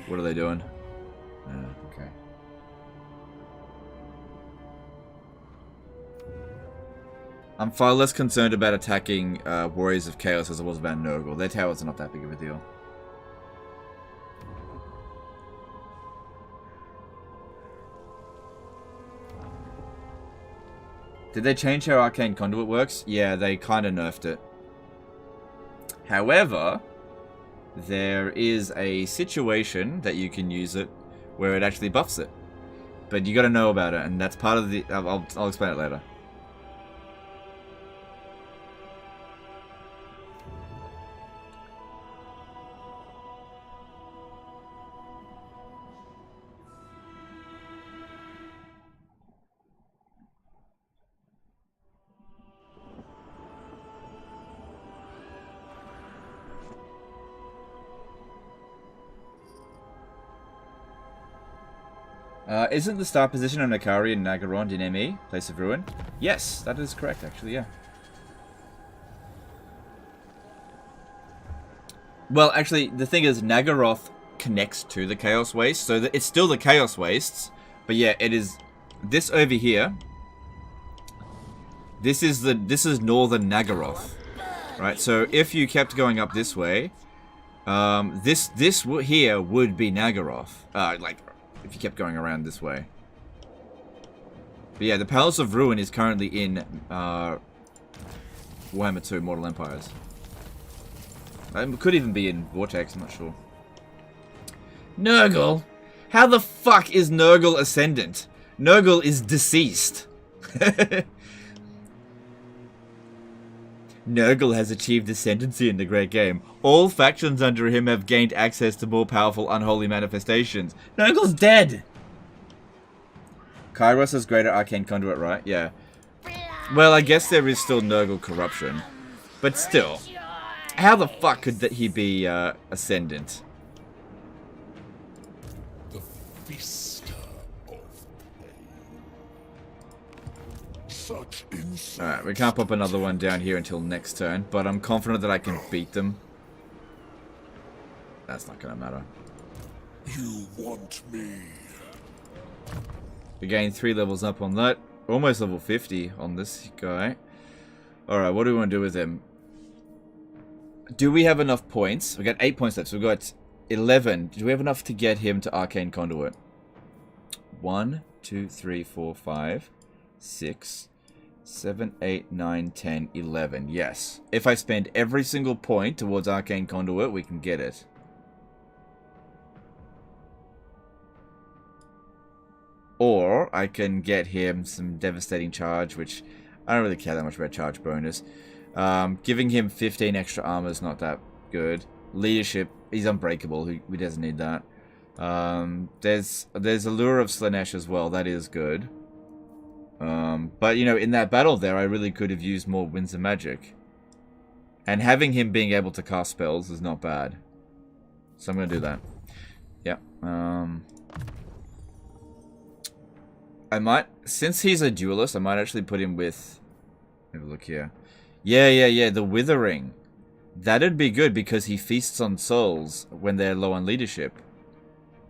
What are they doing? Okay. I'm far less concerned about attacking Warriors of Chaos as I was about Nurgle. Their towers are not that big of a deal. Did they change how Arcane Conduit works? Yeah, they kind of nerfed it. However, there is a situation that you can use it where it actually buffs it. But you got to know about it, and that's part of the... I'll explain it later. Isn't the start position on Akari and Nagarond in ME, Place of Ruin? Yes, that is correct, actually, yeah. Well, actually, the thing is, Nagaroth connects to the Chaos Waste, so that it's still the Chaos Wastes, but yeah, it is this over here. This is Northern Nagaroth, right? So if you kept going up this way, this here would be Nagaroth, like. If you kept going around this way. But yeah, the Palace of Ruin is currently in Warhammer 2 Mortal Empires. It could even be in Vortex, I'm not sure. Nurgle? How the fuck is Nurgle Ascendant? Nurgle is deceased. Nurgle has achieved ascendancy in the Great Game. All factions under him have gained access to more powerful unholy manifestations. Nurgle's dead! Kairos has greater arcane conduit, right? Yeah. Well, I guess there is still Nurgle corruption. But still. How the fuck could he be ascendant? The Vista of Alright, we can't pop another one down here until next turn, but I'm confident that I can beat them. That's not gonna matter. You want me? We gained 3 levels up on that. Almost level 50 on this guy. Alright, what do we want to do with him? Do we have enough points? We got 8 points left, so we've got 11. Do we have enough to get him to Arcane Conduit? 1, 2, 3, 4, 5, 6, 7, 8, 9, 10, 11. Yes. If I spend every single point towards Arcane Conduit, we can get it. Or I can get him some Devastating Charge, which I don't really care that much about charge bonus. Giving him 15 extra armor is not that good. Leadership, he's unbreakable. He doesn't need that. There's Allure of Slaanesh as well. That is good. But, you know, in that battle there, I really could have used more Winds of Magic. And having him being able to cast spells is not bad. So I'm going to do that. Yeah. I might, since he's a duelist, I might actually put him with, have a look here. Yeah, the Withering. That'd be good because he feasts on souls when they're low on leadership.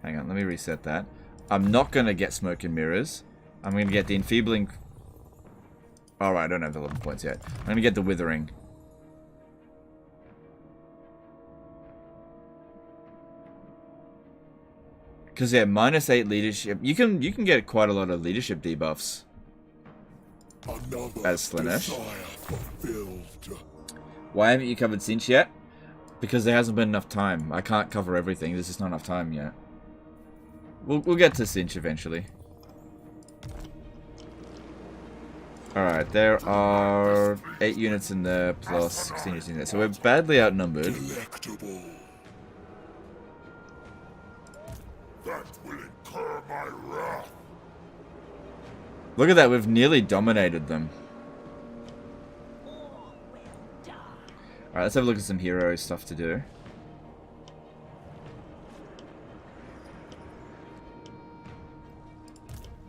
Hang on, let me reset that. I'm not going to get Smoke and Mirrors. I'm going to get the Enfeebling. Alright, I don't have 11 points yet. I'm going to get the Withering. Because, yeah, -8 leadership. You can get quite a lot of leadership debuffs. As Slaanesh. Why haven't you covered Cinch yet? Because there hasn't been enough time. I can't cover everything. There's just not enough time yet. We'll get to Cinch eventually. Alright, there are 8 units in there plus 16 units in there. So we're badly outnumbered. Delectable. That will incur my wrath. Look at that, we've nearly dominated them. Alright, let's have a look at some hero stuff to do.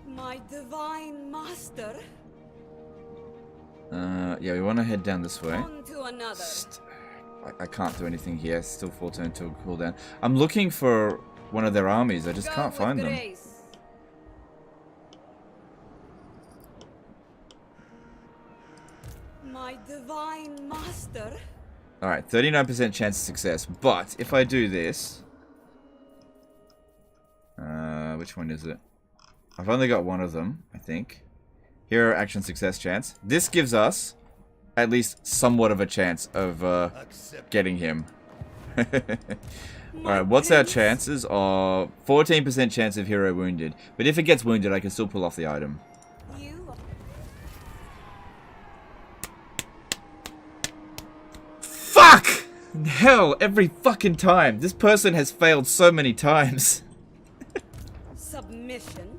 My divine master. Yeah, we want to head down this way. On to another. I can't do anything here. Still 4 turn till cooldown. I'm looking for one of their armies. I just Go can't with find them. grace. My divine master. Alright, 39% chance of success. But if I do this... which one is it? I've only got one of them, I think. Hero action success chance. This gives us at least somewhat of a chance of getting him. Alright, what's our chances? 14% chance of hero wounded. But if it gets wounded, I can still pull off the item. You Fuck! Hell, every fucking time. This person has failed so many times. submission.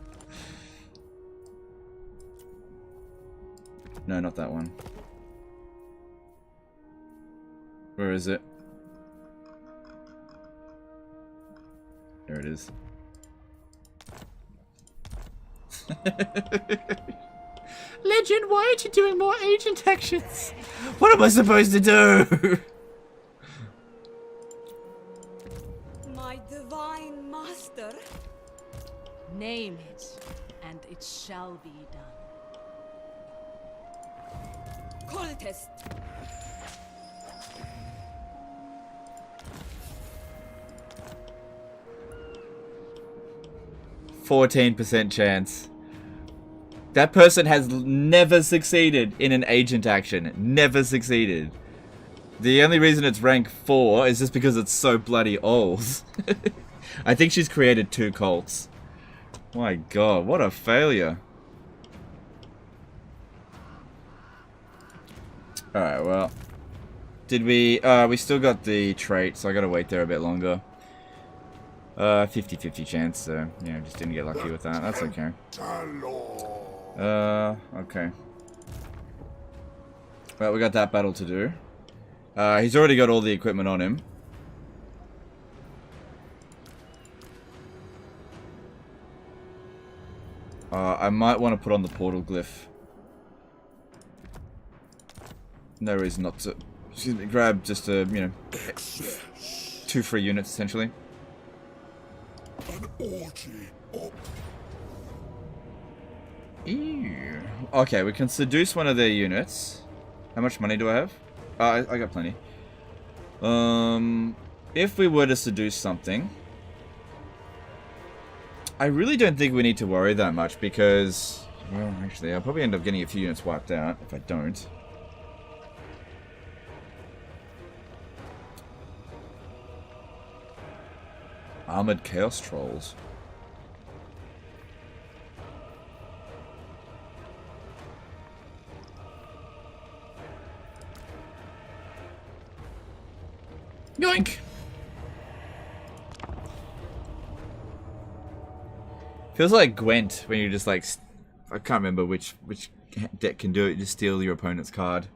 No, not that one. Where is it? There it is. Legend, why aren't you doing more agent actions? What am I supposed to do? My divine master. Name it, and it shall be done. Cultist. %14% chance. That person has never succeeded in an agent action. Never succeeded. The only reason it's rank 4 is just because it's so bloody old. I think she's created 2 cults. My god, what a failure. Alright, well. Did we... we still got the trait, so I gotta wait there a bit longer. 50-50 chance, so, yeah, just didn't get lucky with that. That's okay. Okay. Well, we got that battle to do. He's already got all the equipment on him. I might want to put on the portal glyph. No reason not to. Excuse me, grab just a, you know, 2 free units essentially. An orgy of... Ew. Okay, we can seduce one of their units. How much money do I have? I got plenty. If we were to seduce something, I really don't think we need to worry that much because, well, actually, I'll probably end up getting a few units wiped out if I don't. Armored Chaos Trolls. Yoink! Feels like Gwent when you just like, I can't remember which deck can do it. Just steal your opponent's card.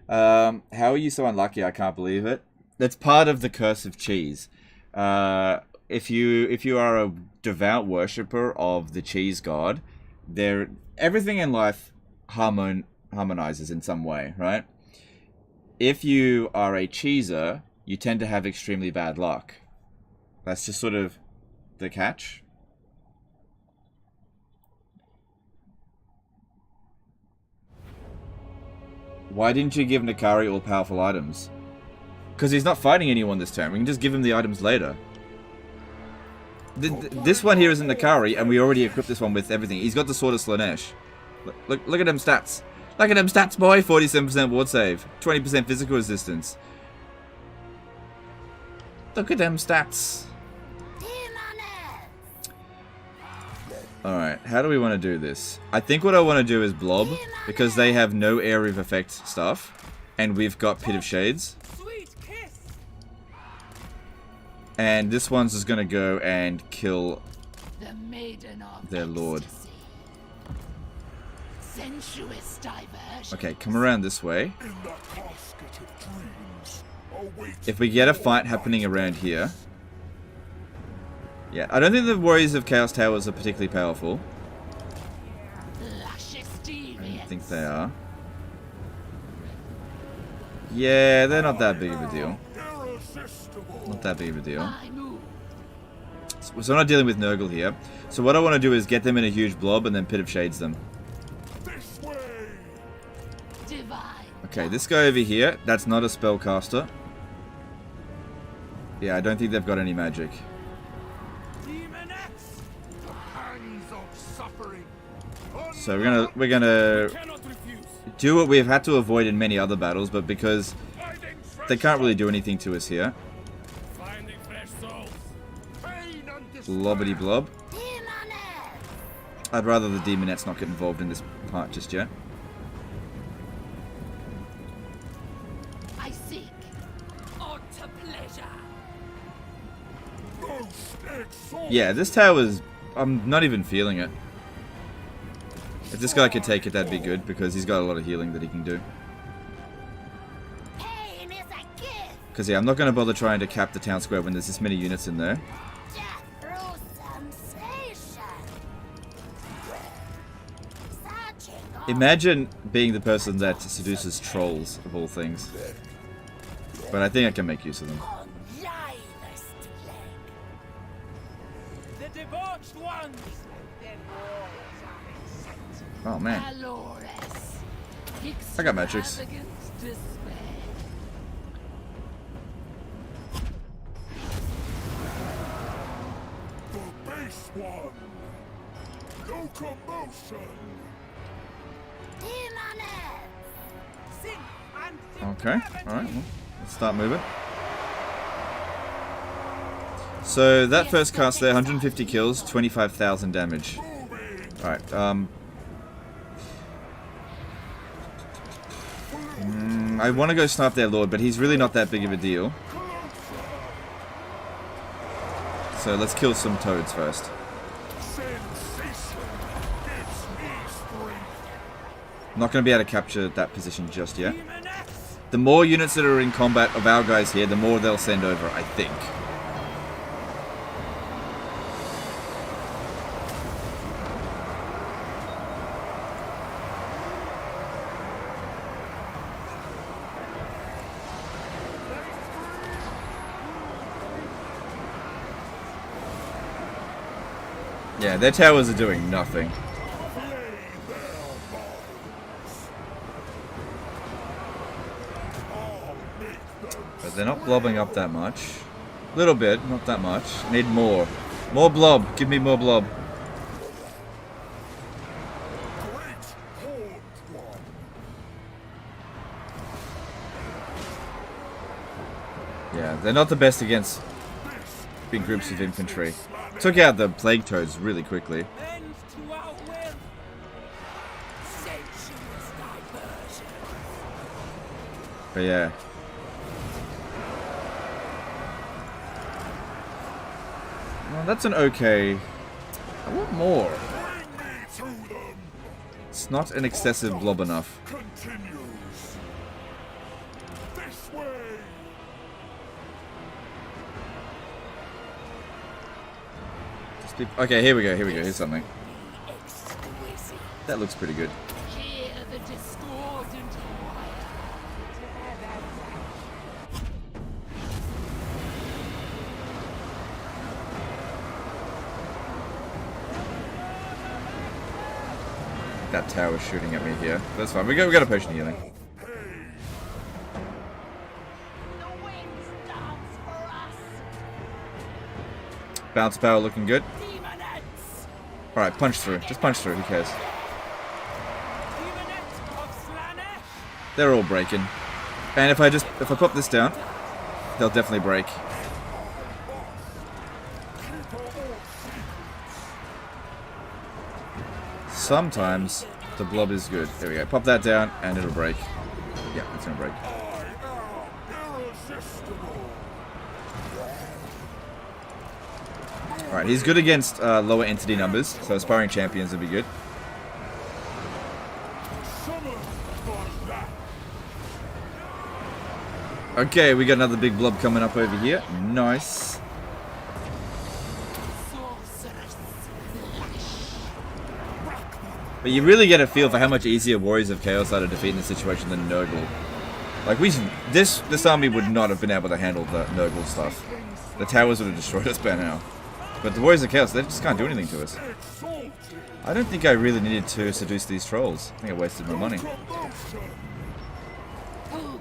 How are you so unlucky? I can't believe it. That's part of the curse of cheese. If you are a devout worshipper of the cheese god, everything in life harmonizes in some way, right? If you are a cheeser, you tend to have extremely bad luck. That's just sort of the catch. Why didn't you give Nakari all powerful items? Because he's not fighting anyone this turn. We can just give him the items later. This one here is in Nakari, and we already equipped this one with everything. He's got the Sword of Slaanesh. Look at them stats. Look at them stats, boy. 47% ward save. 20% physical resistance. Look at them stats. Alright, how do we want to do this? I think what I want to do is Blob, because they have no area of effect stuff, and we've got Pit of Shades. And this one's just going to go and kill their lord. Okay, come around this way. If we get a fight happening around here... Yeah, I don't think the Warriors of Chaos Towers are particularly powerful. I don't think they are. Yeah, they're not that big of a deal. Not that big of a deal. So I'm not dealing with Nurgle here. So what I want to do is get them in a huge blob and then Pit of Shades them. Okay, this guy over here, that's not a spellcaster. Yeah, I don't think they've got any magic. So we're gonna do what we've had to avoid in many other battles, but because they can't really do anything to us here. Blobbity blob. I'd rather the demonettes not get involved in this part just yet. I seek utter pleasure. Yeah, this tower's... I'm not even feeling it. If this guy could take it, that'd be good, because he's got a lot of healing that he can do. Because, yeah, I'm not going to bother trying to cap the town square when there's this many units in there. Imagine being the person that seduces trolls, of all things. But I think I can make use of them. Oh man. I got magics. The base one. No commotion. Okay, alright, well, let's start moving. So, that first cast there, 150 kills, 25,000 damage. Alright, I want to go snipe their lord, but he's really not that big of a deal. So, let's kill some toads first. Not going to be able to capture that position just yet. The more units that are in combat of our guys here, the more they'll send over, I think. Yeah, their towers are doing nothing. But they're not blobbing up that much. A little bit, not that much. Need more. More blob. Give me more blob. Yeah, they're not the best against big groups of infantry. Took out the plague toads really quickly. But yeah. Well, that's an okay... I want more. It's not an excessive blob enough. Okay, here we go, here's something. That looks pretty good. That tower's shooting at me here. That's fine, we got a potion of healing. Bounce power looking good. Alright, punch through. Just punch through, who cares? They're all breaking. And if I pop this down, they'll definitely break. sometimes the blob is good. There we go. Pop that down and it'll break. Yeah, it's gonna break. Alright, he's good against lower entity numbers, so aspiring champions would be good. Okay, we got another big blob coming up over here. Nice. But you really get a feel for how much easier Warriors of Chaos are to defeat in this situation than Nurgle. Like, this army would not have been able to handle the Nurgle stuff. The towers would have destroyed us by now. But the Warriors of Chaos, they just can't do anything to us. I don't think I really needed to seduce these trolls. I think I wasted my money. Who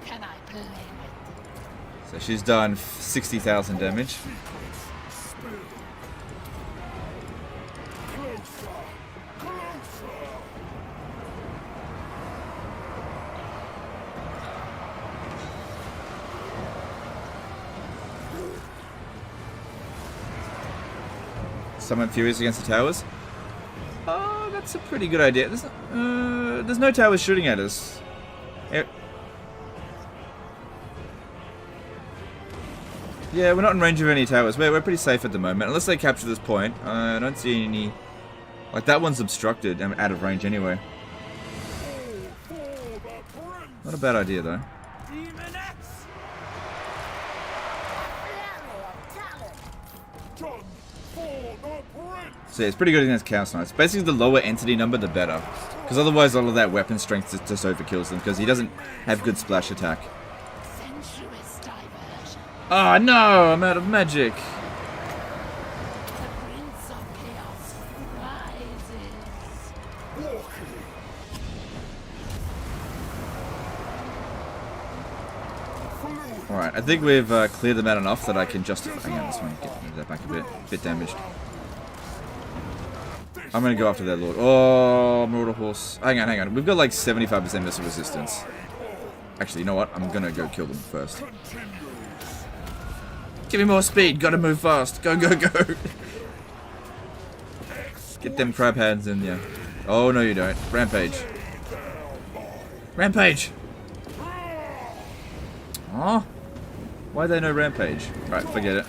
can I play with? So she's done 60,000 damage. Summon Furies against the towers. Oh, that's a pretty good idea. There's no towers shooting at us. Yeah, we're not in range of any towers. We're pretty safe at the moment. Unless they capture this point. I don't see any... Like, that one's obstructed and out of range anyway. Not a bad idea, though. So yeah, it's pretty good against Chaos Knights. Basically, the lower entity number, the better. Because otherwise, all of that weapon strength just overkills them. Because he doesn't have good splash attack. Oh no, I'm out of magic. Alright, I think we've cleared them out enough that I can justify. Hang on, this one, get that back a bit damaged. I'm gonna go after that Lord. Oh, Marauder Horse. Hang on. We've got like 75% missile resistance. Actually, you know what? I'm gonna go kill them first. Give me more speed. Gotta move fast. Go. Get them crab hands in there. Oh, no, you don't. Rampage. Rampage! Oh. Why they no rampage? Right, forget it.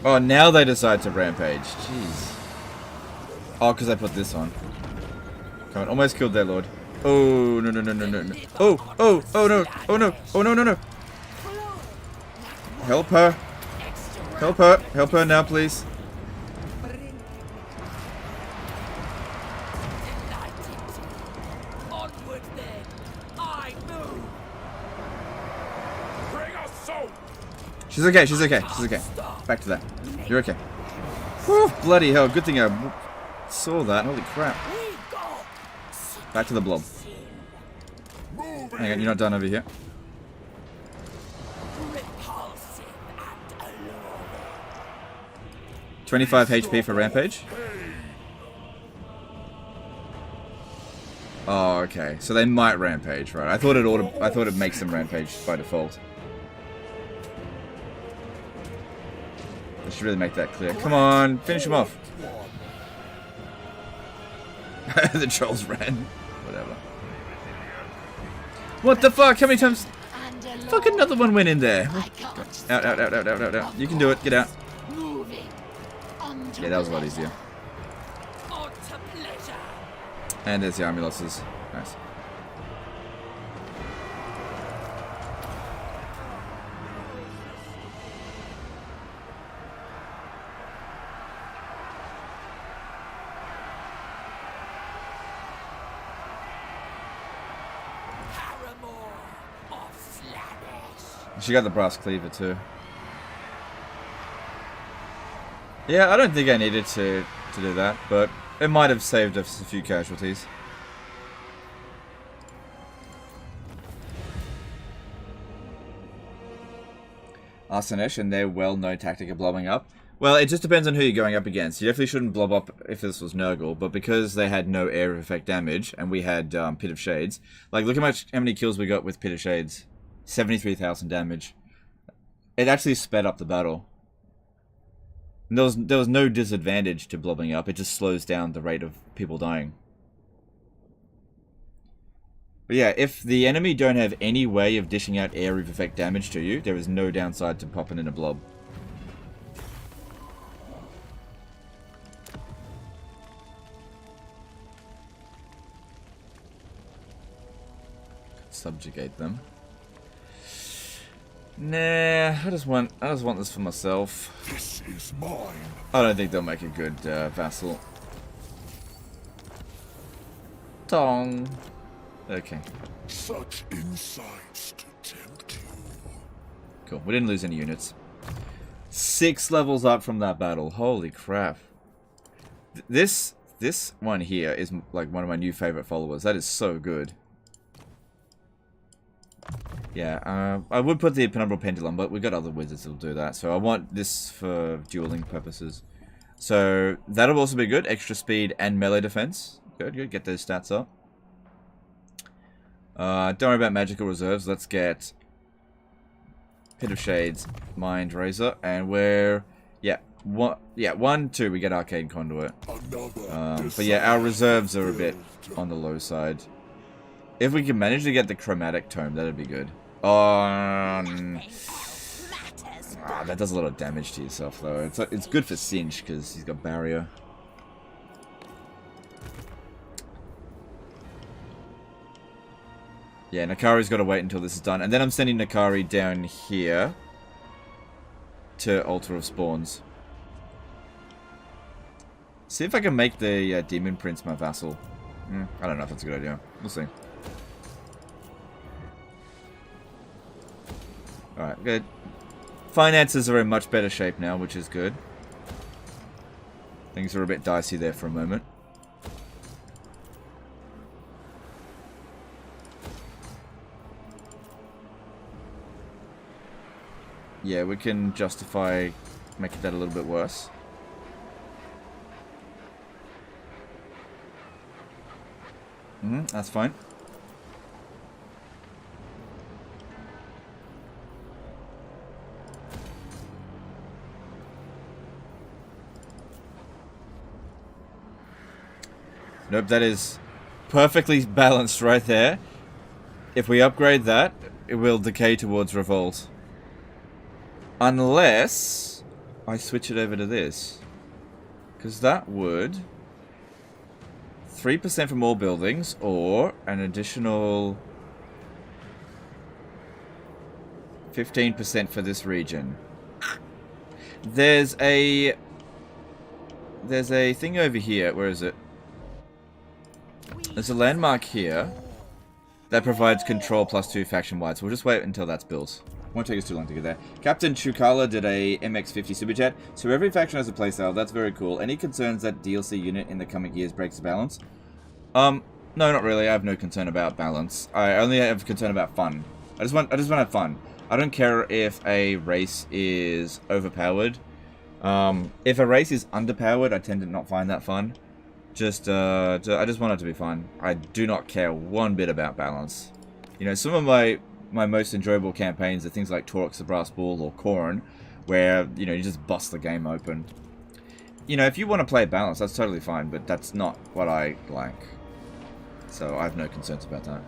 Oh, now they decide to rampage. Jeez. Oh, because I put this on. Come on, almost killed their lord. Oh, no. Oh, no. Help her now, please. She's okay. Back to that. You're okay. Whew, bloody hell. Good thing I saw that. Holy crap. Back to the blob. Hang on, you're not done over here. $25 HP for rampage. Oh, okay. So they might rampage, right? I thought it makes them rampage by default. I should really make that clear. Come on, finish him off. The trolls ran. Whatever. What the fuck? How many times? Fuck, another one went in there. Out. You can do it. Get out. Yeah, that was a lot easier. And there's the army losses. Nice. She got the brass cleaver too. Yeah, I don't think I needed to do that, but it might have saved us a few casualties. Slaanesh and their well-known tactic of blowing up. Well, it just depends on who you're going up against. You definitely shouldn't blob up if this was Nurgle, but because they had no area effect damage, and we had Pit of Shades, like, look how many kills we got with Pit of Shades. 73,000 damage. It actually sped up the battle. And there was no disadvantage to blobbing up, it just slows down the rate of people dying. But yeah, if the enemy don't have any way of dishing out area of effect damage to you, there is no downside to popping in a blob. Subjugate them. Nah, I just want this for myself. This is mine. I don't think they'll make a good vassal. Tong. Okay. Such insights to tempt you. Cool. We didn't lose any units. 6 levels up from that battle. Holy crap. This one here is like one of my new favorite followers. That is so good. Yeah, I would put the Penumbral Pendulum, but we've got other wizards that'll do that. So I want this for dueling purposes. So that'll also be good. Extra speed and melee defense. Good, good. Get those stats up. Don't worry about magical reserves. Let's get Pit of Shades, Mind Razor, and we're... Yeah, 1, 2, we get Arcane Conduit. But yeah, our reserves are a bit on the low side. If we can manage to get the Chromatic Tome, that'd be good. That does a lot of damage to yourself, though. It's good for Sinch, because he's got Barrier. Yeah, Nakari's got to wait until this is done. And then I'm sending Nakari down here to Altar of Spawns. See if I can make the Demon Prince my vassal. I don't know if that's a good idea. We'll see. Alright, good. Finances are in much better shape now, which is good. Things are a bit dicey there for a moment. Yeah, we can justify making that a little bit worse. That's fine. Nope, that is perfectly balanced right there. If we upgrade that, it will decay towards revolt. Unless I switch it over to this. Because that would... 3% from all buildings, or an additional 15% for this region. There's a thing over here. Where is it? There's a landmark here that provides control +2 faction-wide, so we'll just wait until that's built. Won't take us too long to get there. Captain Chukala did a MX50 super chat. So every faction has a playstyle. That's very cool. Any concerns that DLC unit in the coming years breaks the balance? No, not really. I have no concern about balance. I only have concern about fun. I just want to have fun. I don't care if a race is overpowered. If a race is underpowered, I tend to not find that fun. I just want it to be fun. I do not care one bit about balance. You know, some of my most enjoyable campaigns are things like Torx the Brass Bull or Corrin, where, you know, you just bust the game open. You know, if you want to play balance, that's totally fine, but that's not what I like. So I have no concerns about that.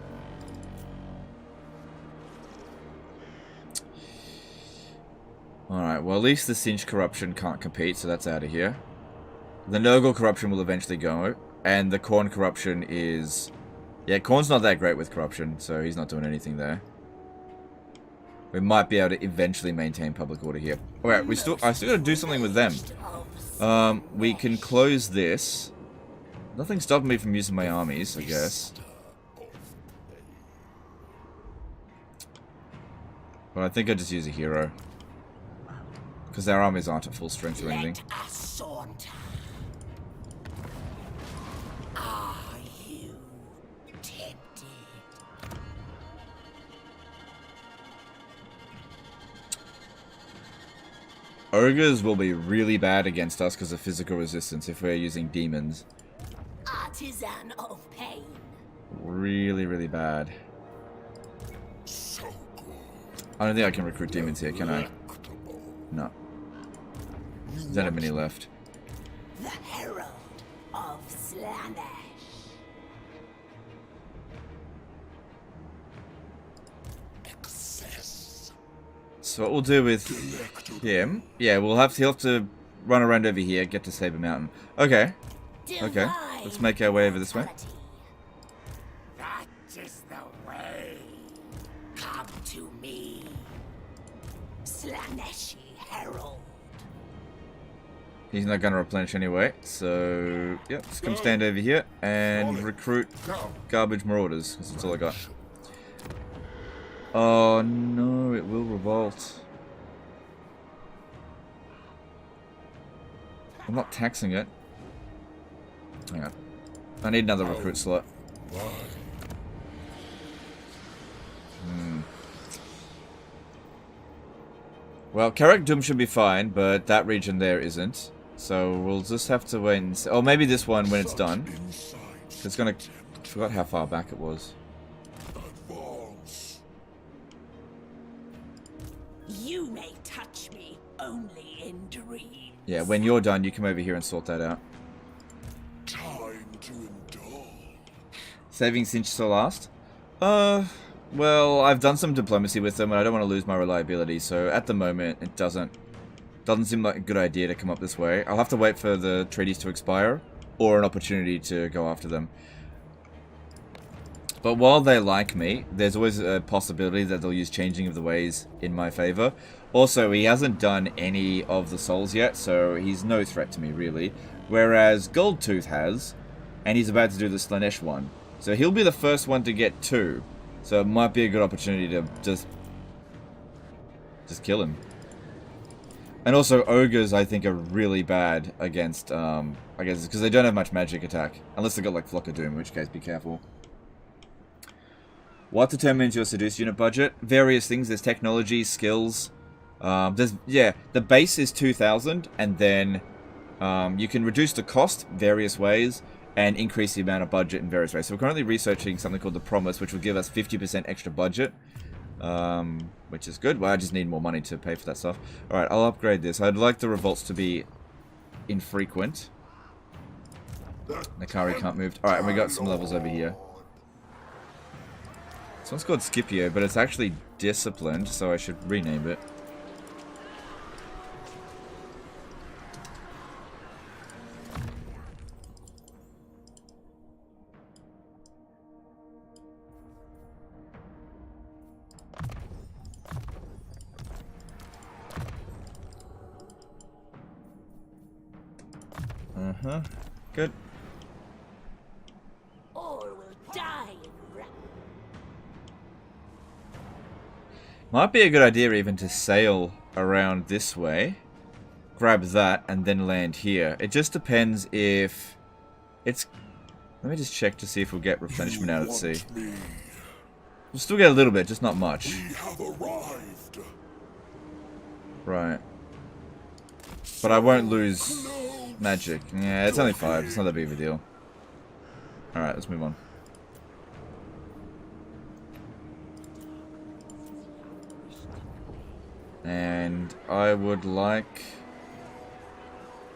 Alright, well at least the Sinch corruption can't compete, so that's out of here. The Nurgle corruption will eventually go, and the Khorne corruption is... Yeah, Khorne's not that great with corruption, so he's not doing anything there. We might be able to eventually maintain public order here. Alright, I still gotta do something with them. We can close this. Nothing's stopping me from using my armies, I guess. But I think I just use a hero. Because our armies aren't at full strength or anything. Let us saunter. Are you tempted? Ogres will be really bad against us because of physical resistance if we're using demons. Artisan of pain. Really, really bad. I don't think I can recruit demons here, can I? No. There's not many left. The Herald of Slaanesh. So what we'll do with him... Yeah, he'll have to run around over here, get to Saber Mountain. Okay. Okay. Let's make our way over this way. That is the way. Come to me. Slaaneshi Herald. He's not going to replenish anyway, so... Yep, just come stand over here and recruit garbage marauders, because that's all I got. Oh no, it will revolt. I'm not taxing it. Hang on. I need another recruit slot. Well, Karak Doom should be fine, but that region there isn't. So we'll just have to wait and see. Oh, maybe this one when it's done. It's gonna... I forgot how far back it was. You may touch me only in dreams. Yeah, when you're done, you come over here and sort that out. Time to indulge. Saving Cinch to last? Well, I've done some diplomacy with them, and I don't want to lose my reliability, so at the moment, it doesn't seem like a good idea to come up this way. I'll have to wait for the treaties to expire, or an opportunity to go after them. But while they like me, there's always a possibility that they'll use Changing of the Ways in my favor. Also, he hasn't done any of the souls yet, so he's no threat to me, really. Whereas Goldtooth has, and he's about to do the Slaanesh one. So he'll be the first one to get 2. So it might be a good opportunity to just kill him. And also, ogres, I think, are really bad against, I guess, because they don't have much magic attack. Unless they've got, like, Flock of Doom, in which case, be careful. What determines your seduce unit budget? Various things. There's technology, skills. The base is 2,000, and then you can reduce the cost various ways and increase the amount of budget in various ways. So we're currently researching something called the Promise, which will give us 50% extra budget, which is good. Well, I just need more money to pay for that stuff. All right, I'll upgrade this. I'd like the revolts to be infrequent. Nakari can't move. All right, and we got some levels over here. This one's called Scipio, but it's actually disciplined, so I should rename it. Good. All will die in wrath. Might be a good idea even to sail around this way, grab that, and then land here. It just depends if it's... Let me just check to see if we'll get replenishment out at sea. We'll still get a little bit, just not much. We have arrived. Right. But I won't lose magic. Yeah, it's only 5. It's not that big of a deal. Alright, let's move on. And I would like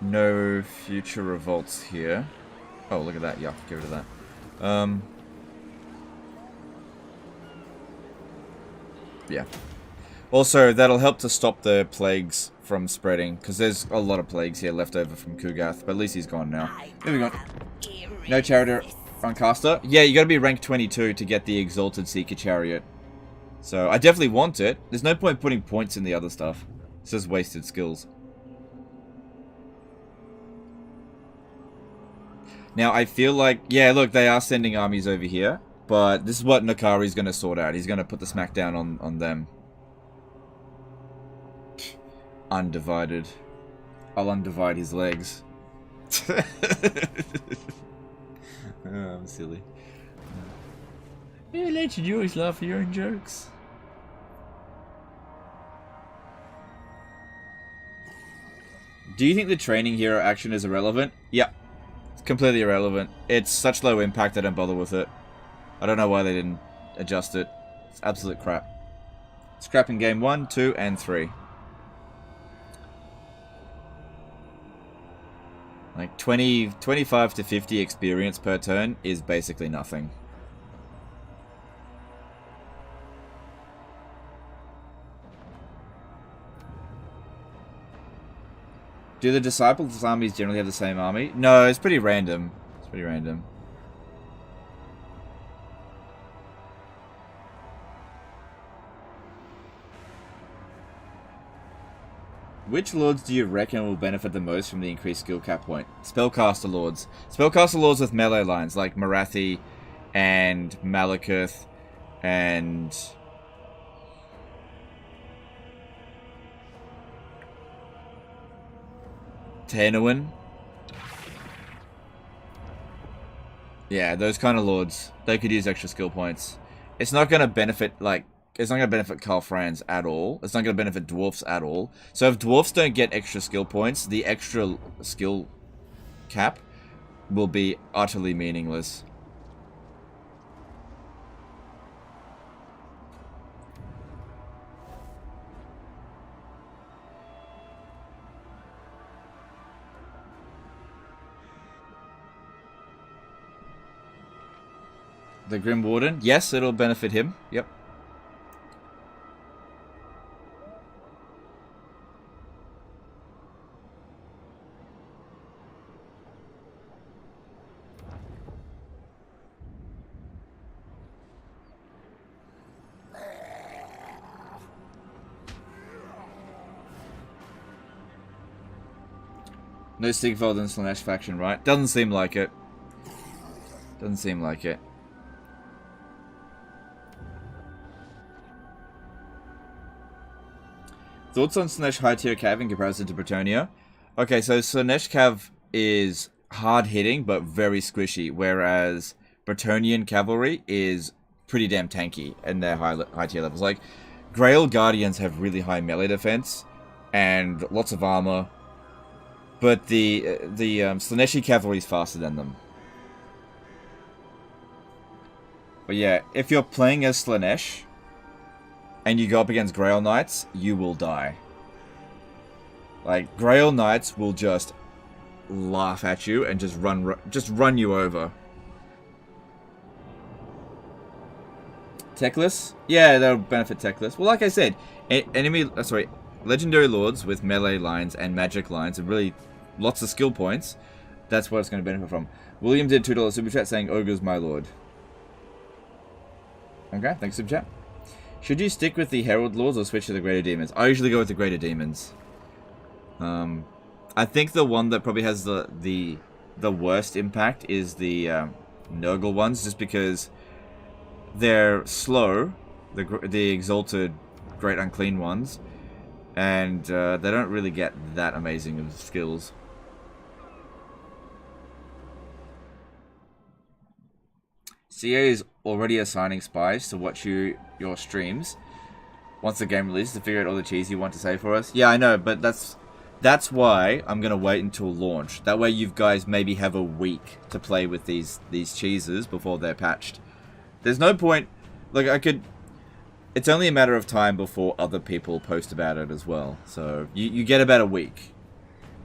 no future revolts here. Oh, look at that. Yeah, get rid of that. Yeah. Also, that'll help to stop the plagues from spreading, because there's a lot of plagues here left over from Kugath, but at least he's gone now. Here we go. No Chariot on caster. Yeah, you gotta be rank 22 to get the Exalted Seeker Chariot. So, I definitely want it. There's no point putting points in the other stuff. It's just wasted skills. Now, I feel like... Yeah, look, they are sending armies over here. But this is what Nakari's going to sort out. He's going to put the smackdown on them. undivided. I'll undivide his legs. Oh, I'm silly. Yeah, Legend, you always laugh at your own jokes. Do you think the training hero action is irrelevant? Yeah. It's completely irrelevant. It's such low impact I don't bother with it. I don't know why they didn't adjust it. It's absolute crap. It's crap in game 1, 2, and 3. Like 25 to 50 experience per turn is basically nothing. Do the Disciples' armies generally have the same army? No, it's pretty random. It's pretty random. Which lords do you reckon will benefit the most from the increased skill cap point? Spellcaster lords. Spellcaster lords with melee lines like Marathi and Malekith and... Tainowin. Yeah, those kind of lords. They could use extra skill points. It's not going to benefit, like... It's not going to benefit Karl Franz at all. It's not going to benefit dwarfs at all. So if dwarfs don't get extra skill points, the extra skill cap will be utterly meaningless. The Grim Warden? Yes, it'll benefit him. Yep. No Sigvald and Slaanesh faction, right? Doesn't seem like it. Doesn't seem like it. Thoughts on Slaanesh high tier cav in comparison to Bretonnia? Okay, so Slaanesh cav is hard hitting but very squishy, whereas Bretonian cavalry is pretty damn tanky in their high tier levels. Like, Grail Guardians have really high melee defense and lots of armor. But the Slaaneshi cavalry is faster than them. But yeah, if you're playing as Slaanesh and you go up against Grail Knights, you will die. Like, Grail Knights will just laugh at you and just run you over. Techless? Yeah, that'll benefit Techless. Well, like I said, Legendary Lords with melee lines and magic lines and really lots of skill points, that's what it's going to benefit from. William did $2 super chat saying, Ogre's my lord. Okay, thanks super chat. Should you stick with the Herald Lords or switch to the Greater Demons? I usually go with the Greater Demons. I think the one that probably has the worst impact is the Nurgle ones, just because they're slow, the Exalted Great Unclean ones, and they don't really get that amazing of skills. CA is already assigning spies to watch your streams once the game releases to figure out all the cheese you want to say for us. Yeah, I know, but that's why I'm gonna wait until launch. That way you guys maybe have a week to play with these cheeses before they're patched. There's no point. Like, it's only a matter of time before other people post about it as well. So you get about a week.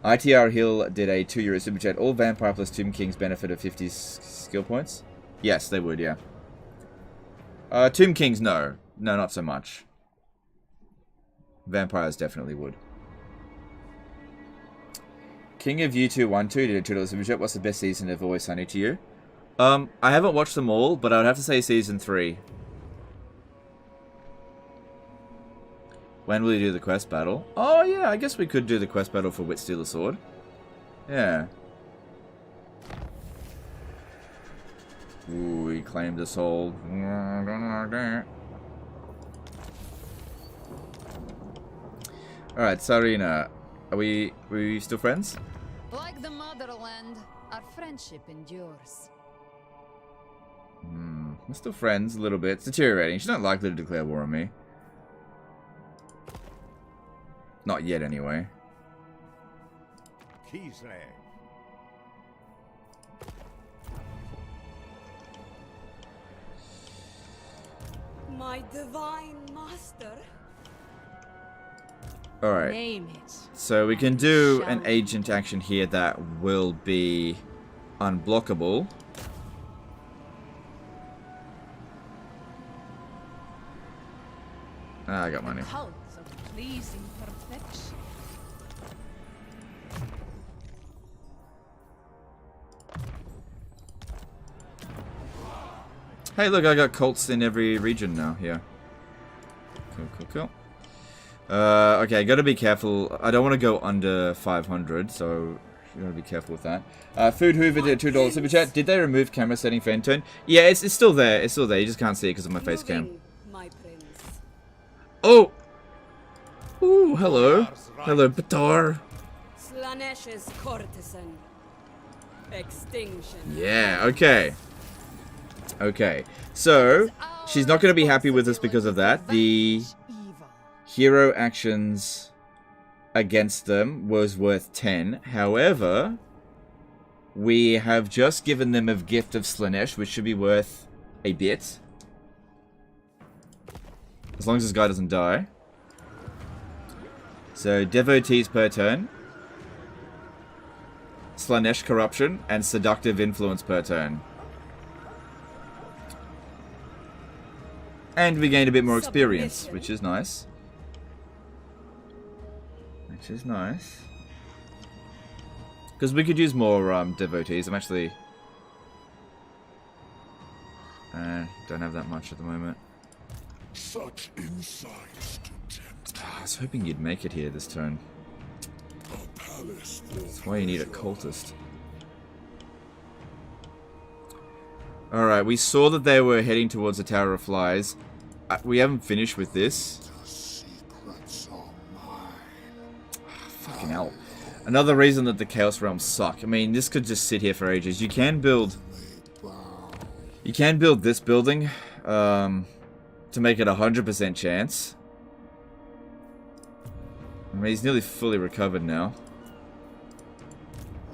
ITR Hill did a €2 super chat. All Vampire plus Tomb Kings benefit of 50 skill points? Yes, they would, yeah. Tomb Kings, no. No, not so much. Vampires definitely would. King of U212 did a $2 super chat. What's the best season of Always Sunny to you? I haven't watched them all, but I would have to say season 3. When will you do the quest battle? Oh yeah, I guess we could do the quest battle for Witstealer Sword. Yeah. Ooh, he claimed the soul. Alright, Sarina. Are we still friends? Like the motherland, our friendship endures. We're still friends a little bit. It's deteriorating. She's not likely to declare war on me. Not yet, anyway. Kislev. My divine master. Alright. Name it. So we can do an agent action here that will be unblockable. I got money. Cult of pleasing perfection. Hey, look, I got cults in every region now. Here. Cool. Okay, gotta be careful. I don't want to go under 500, so you gotta be careful with that. Food Hoover did a $2 super chat. Did they remove camera setting for end turn? Yeah, it's still there. It's still there. You just can't see it because of my face cam. My prince. Oh! Ooh, hello. Hello, Batar. Slaanesh's courtesan. Extinction. Yeah, okay. Okay, so she's not going to be happy with us because of that. The hero actions against them was worth 10. However, we have just given them a gift of Slaanesh, which should be worth a bit. As long as this guy doesn't die. So, devotees per turn. Slaanesh corruption and seductive influence per turn. And we gained a bit more experience, which is nice. Which is nice. Because we could use more devotees. I'm actually... don't have that much at the moment. Such insights to tempt. I was hoping you'd make it here this turn. A palace That's why you need a cultist. Alright, we saw that they were heading towards the Tower of Flies. We haven't finished with this. The secrets are mine. Fucking hell. Another reason that the Chaos Realms suck. I mean, this could just sit here for ages. You can build... You can build this building to make it a 100% chance. I mean, he's nearly fully recovered now.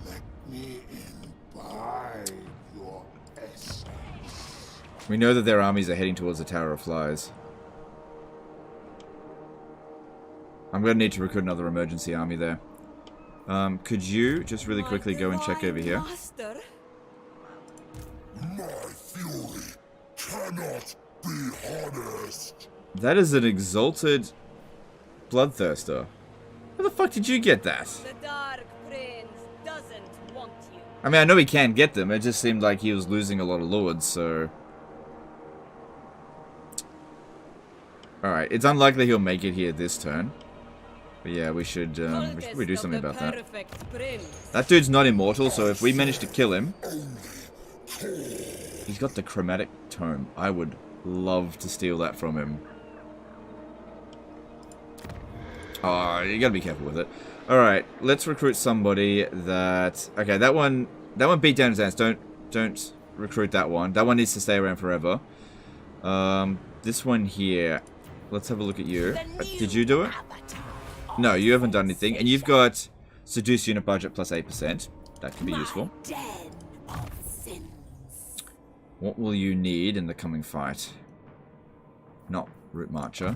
Let me imbibe your essence. We know that their armies are heading towards the Tower of Flies. I'm going to need to recruit another emergency army there. Could you just really quickly go and check over here? Master. My fury cannot be harnessed. That is an exalted bloodthirster. How the fuck did you get that? The Dark Prince doesn't want you. I mean, I know he can get them. It just seemed like he was losing a lot of lords, so... Alright, it's unlikely he'll make it here this turn. But yeah, we should probably do something about that. That dude's not immortal, so if we manage to kill him... He's got the chromatic tome. I would love to steal that from him. Oh, you gotta be careful with it. Alright, let's recruit somebody that... Okay, that one beat down his ass. Don't recruit that one. That one needs to stay around forever. This one here... Let's have a look at you. Did you do it? No, you haven't done anything. And you've got Seduce Unit Budget plus 8%. That can be useful. What will you need in the coming fight? Not Root Marcher.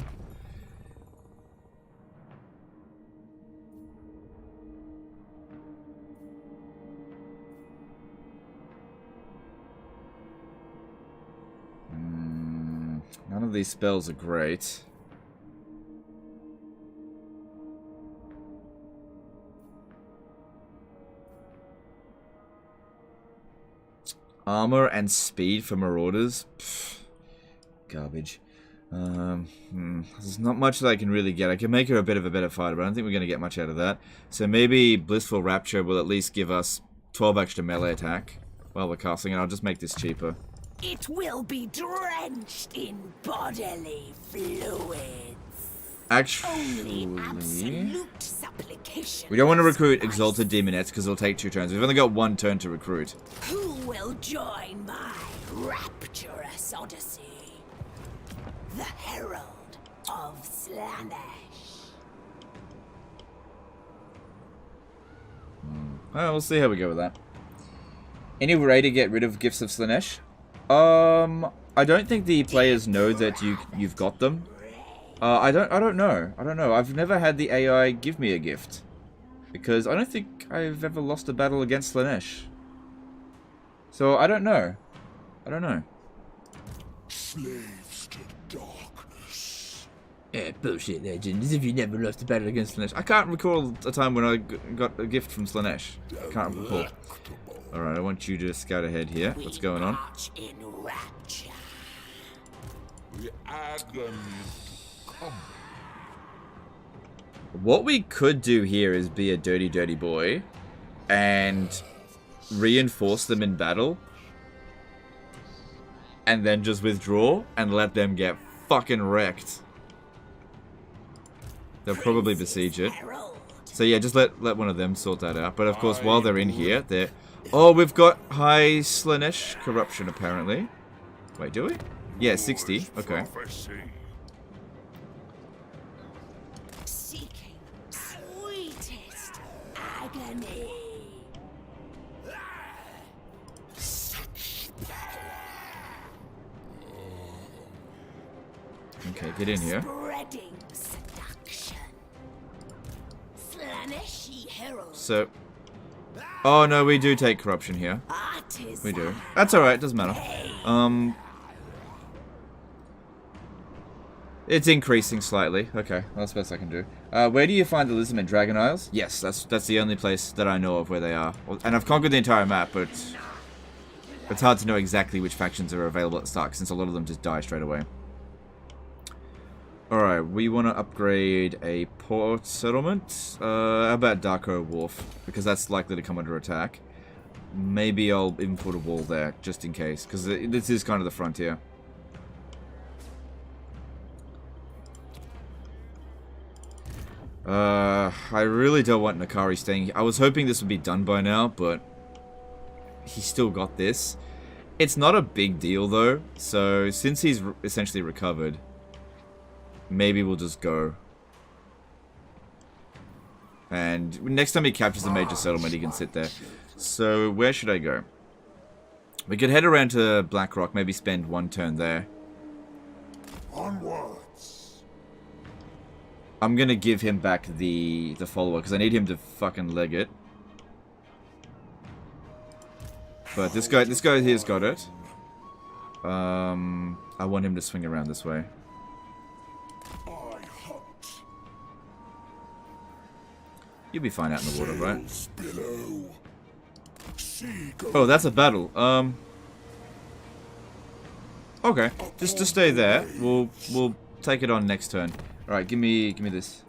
None of these spells are great. Armor and speed for Marauders? Pfft, garbage. There's not much that I can really get. I can make her a bit of a better fighter, but I don't think we're going to get much out of that. So maybe Blissful Rapture will at least give us 12 extra melee attack while we're casting it. I'll just make this cheaper. It will be drenched in bodily fluids. Actually, Absolute supplication. we don't want to recruit Exalted Demonettes because it'll take 2 turns. We've only got 1 turn to recruit. Who will join my rapturous odyssey? The Herald of Slaanesh. Well, we'll see how we go with that. Any way to get rid of Gifts of Slaanesh? I don't think the players know that you've got them. I don't know. I've never had the AI give me a gift. Because I don't think I've ever lost a battle against Slaanesh. So I don't know. Slaves to darkness. Yeah, bullshit, legend. As if you never lost a battle against Slaanesh. I can't recall a time when I got a gift from Slaanesh. I can't recall. Alright, I want you to scout ahead here. What's going on? In rapture. The agony. What we could do here is be a dirty, dirty boy and reinforce them in battle and then just withdraw and let them get fucking wrecked. They'll probably besiege it. So yeah, just let one of them sort that out. But of course, while they're in here, they're... Oh, we've got high Slaanesh corruption, apparently. Wait, do we? Yeah, 60. Okay. Seeking sweetest agony. Okay, get in here. Spreading seduction. Slaaneshi herald. So... Oh, no, we do take corruption here. We do. That's alright, doesn't matter. It's increasing slightly. Okay, that's the best I can do. Where do you find the Lizardmen? Dragon Isles? Yes, that's the only place that I know of where they are. And I've conquered the entire map, but it's hard to know exactly which factions are available at the start, since a lot of them just die straight away. Alright, we want to upgrade a port settlement. How about Darko Wharf? Because that's likely to come under attack. Maybe I'll even put a wall there, just in case. Because this is kind of the frontier. I really don't want Nakari staying here. I was hoping this would be done by now, but he's still got this. It's not a big deal, though. So, since he's essentially recovered... Maybe we'll just go. And next time he captures a major settlement, he can sit there. So, where should I go? We could head around to Blackrock, maybe spend 1 turn there. Onwards. I'm gonna give him back the follower, because I need him to fucking leg it. But this guy here's got it. I want him to swing around this way. You'll be fine out in the water, right? Oh, that's a battle. Okay, just to stay there. We'll take it on next turn. All right, give me this,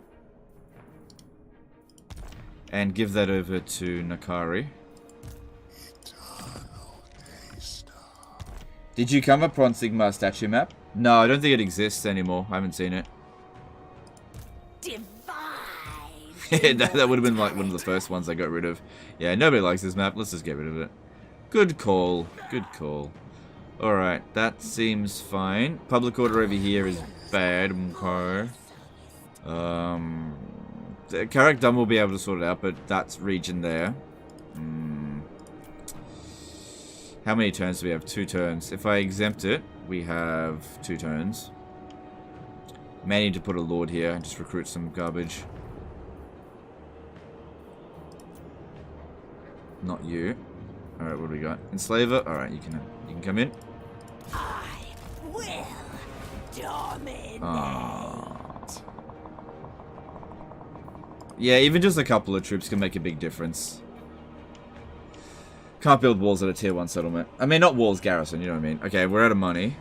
and give that over to Nakari. Did you come upon Sigmar's statue map? No, I don't think it exists anymore. I haven't seen it. that would have been like one of the first ones I got rid of. Yeah, nobody likes this map. Let's just get rid of it. Good call. Good call. Alright, that seems fine. Public order over here is bad. Okay. Carrick Dumb will be able to sort it out, but that's region there. How many turns do we have? 2 turns. If I exempt it, we have 2 turns. May need to put a lord here and just recruit some garbage. Not you. Alright, what do we got? Enslaver? Alright, you can come in. I will dominate. Yeah, even just a couple of troops can make a big difference. Can't build walls at a tier 1 settlement. I mean, not walls, garrison, you know what I mean. Okay, we're out of money.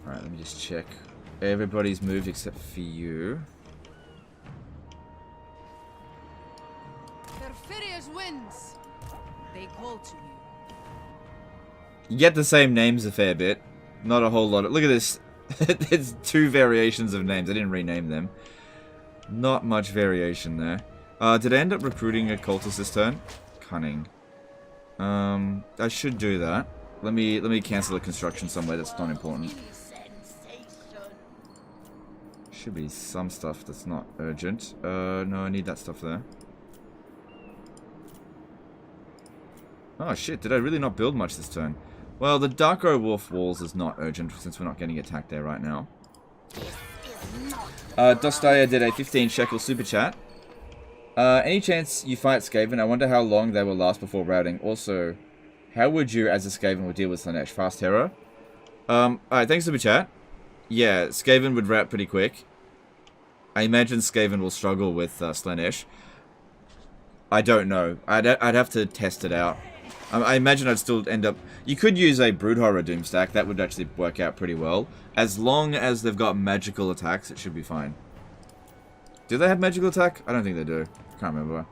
Alright, let me just check. Everybody's moved except for you. Perfidious winds. They call to you. You get the same names a fair bit. Not a whole lot. Look at this. There's 2 variations of names. I didn't rename them. Not much variation there. Did I end up recruiting a cultist this turn? Cunning. I should do that. Let me cancel a construction somewhere that's not important. Should be some stuff that's not urgent. No, I need that stuff there. Oh shit, did I really not build much this turn? Well, the Darko Wolf walls is not urgent since we're not getting attacked there right now. Dostaya did a 15 shekel super chat. Any chance you fight Skaven? I wonder how long they will last before routing. Also, how would you, as a Skaven, will deal with Slaanesh? Fast terror? Alright, thanks super chat. Yeah, Skaven would rout pretty quick. I imagine Skaven will struggle with Slaanesh. I don't know. I'd have to test it out. I imagine I'd still end up... You could use a Brood Horror Doom stack. That would actually work out pretty well. As long as they've got magical attacks, it should be fine. Do they have magical attack? I don't think they do. Can't remember.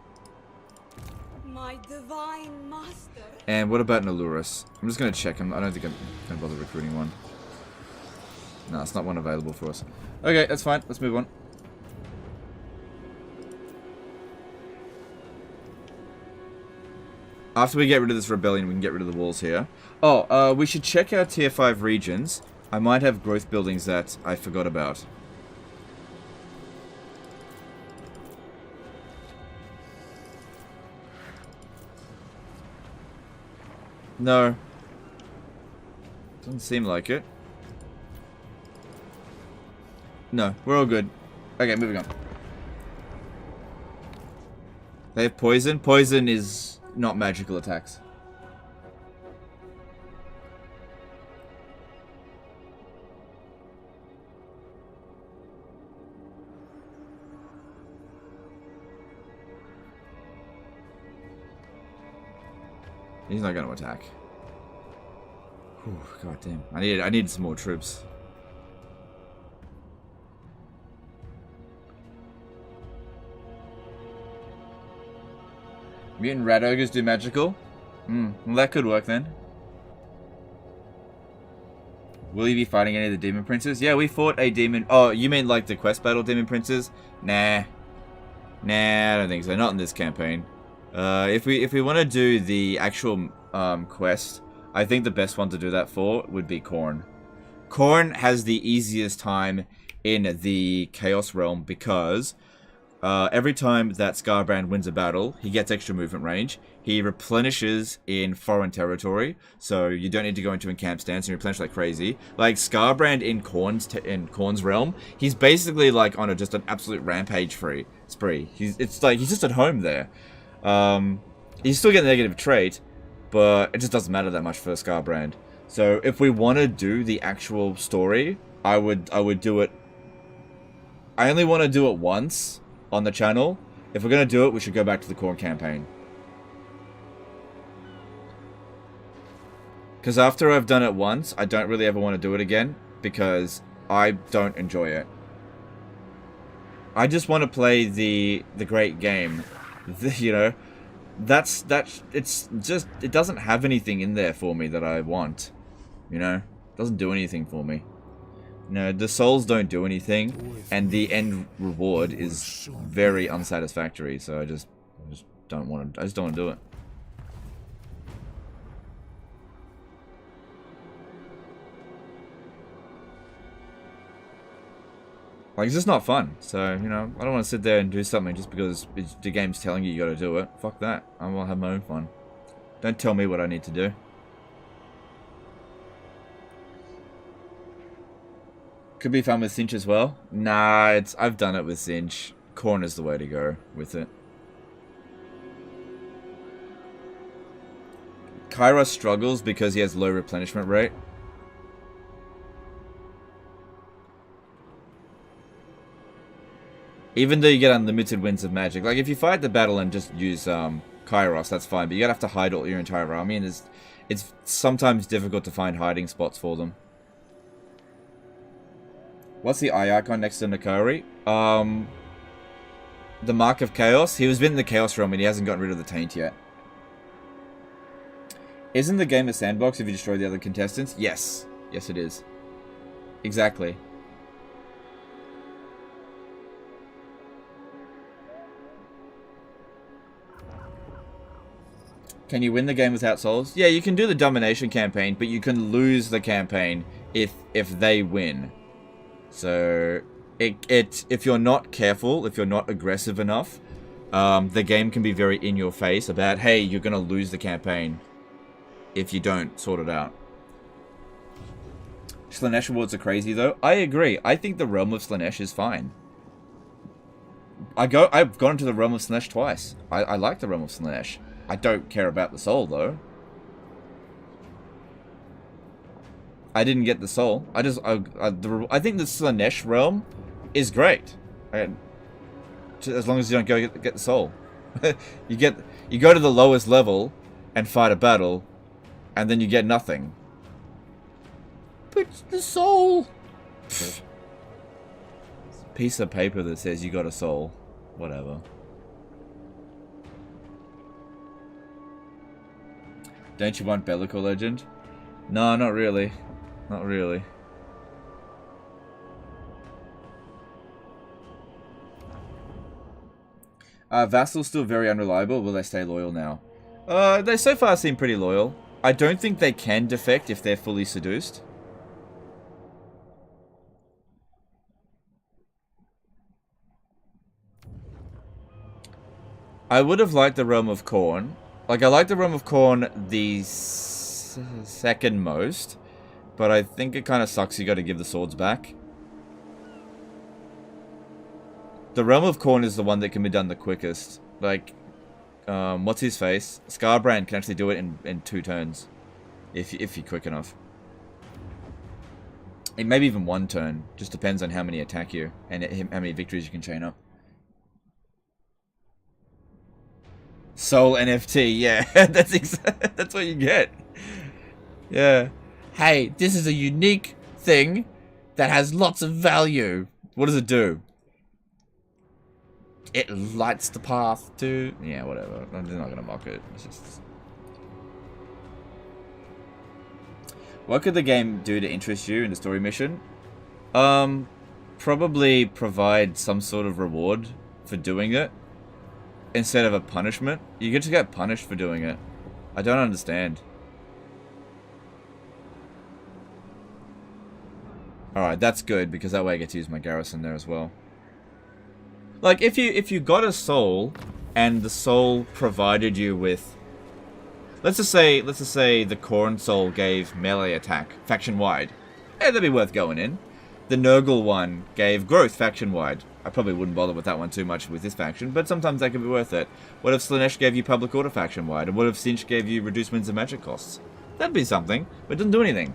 My divine master. And what about Nalurus? I'm just going to check him. I don't think I'm going to bother recruiting one. No, it's not one available for us. Okay, that's fine. Let's move on. After we get rid of this rebellion, we can get rid of the walls here. Oh, we should check our tier 5 regions. I might have growth buildings that I forgot about. No. Doesn't seem like it. No, we're all good. Okay, moving on. They have poison. Poison is not magical attacks. He's not going to attack. Whew, God damn. I needed some more troops. Mutant rat ogres do magical? Well, that could work then. Will you be fighting any of the demon princes? Yeah, we fought a demon... Oh, you mean like the quest battle demon princes? Nah. Nah, I don't think so. Not in this campaign. If we want to do the actual quest, I think the best one to do that for would be Khorne. Khorne has the easiest time in the Chaos Realm because every time that Scarbrand wins a battle, he gets extra movement range. He replenishes in foreign territory, so you don't need to go into a camp stance and replenish like crazy. Like Scarbrand in Khorne's realm, he's basically like on just an absolute rampage spree. He's just at home there. He's still getting a negative trait, but it just doesn't matter that much for Scarbrand. So if we want to do the actual story, I would do it. I only want to do it once on the channel. If we're going to do it, we should go back to the Khorne campaign. Because after I've done it once, I don't really ever want to do it again, because I don't enjoy it. I just want to play the great game. You know, it doesn't have anything in there for me that I want. You know, it doesn't do anything for me. You know, the souls don't do anything, and the end reward is very unsatisfactory. So I just don't want to. I just don't want to do it. Like, it's just not fun. So, you know, I don't want to sit there and do something just because the game's telling you got to do it. Fuck that. I want to have my own fun. Don't tell me what I need to do. Could be fun with Cinch as well. Nah, I've done it with Cinch. Khorne is the way to go with it. Kyra struggles because he has low replenishment rate. Even though you get unlimited winds of magic. Like, if you fight the battle and just use Kairos, that's fine. But you gotta have to hide all your entire army, and it's sometimes difficult to find hiding spots for them. What's the eye icon next to Nakari? The Mark of Chaos? He was in the Chaos Realm and he hasn't gotten rid of the taint yet. Isn't the game a sandbox if you destroy the other contestants? Yes. Yes, it is. Exactly. Can you win the game without souls? Yeah, you can do the domination campaign, but you can lose the campaign if they win. So, if you're not careful, if you're not aggressive enough, the game can be very in your face about, hey, you're gonna lose the campaign if you don't sort it out. Slaanesh awards are crazy though. I agree. I think the realm of Slaanesh is fine. I've gone into the realm of Slaanesh twice. I like the realm of Slaanesh. I don't care about the soul though. I didn't get the soul. I think the Slaanesh realm is great. As long as you don't go get the soul. you go to the lowest level and fight a battle, and then you get nothing. But the soul. Piece of paper that says you got a soul. Whatever. Don't you want Bellical Legend? No, not really. Not really. Vassals still very unreliable. Will they stay loyal now? They so far seem pretty loyal. I don't think they can defect if they're fully seduced. I would have liked the Realm of Khorne. Like, I like the Realm of Khorne the second most, but I think it kind of sucks you got to give the swords back. The Realm of Khorne is the one that can be done the quickest. Like, what's his face? Scarbrand can actually do it in 2 turns, if you're quick enough. It maybe even 1 turn. Just depends on how many attack you and how many victories you can chain up. Soul NFT, yeah, that's what you get. Yeah. Hey, this is a unique thing that has lots of value. What does it do? It lights the path to... Yeah, whatever. I'm not gonna mock it. It's just... What could the game do to interest you in the story mission? Probably provide some sort of reward for doing it. Instead of a punishment. You get to get punished for doing it. I don't understand. Alright, that's good, because that way I get to use my garrison there as well. Like, if you got a soul, and the soul provided you with... Let's just say the Khorne soul gave melee attack, faction-wide. Yeah, that'd be worth going in. The Nurgle one gave growth, faction-wide. I probably wouldn't bother with that one too much with this faction, but sometimes that could be worth it. What if Slaanesh gave you public order faction-wide? And what if Cinch gave you reduced wins and magic costs? That'd be something, but it doesn't do anything.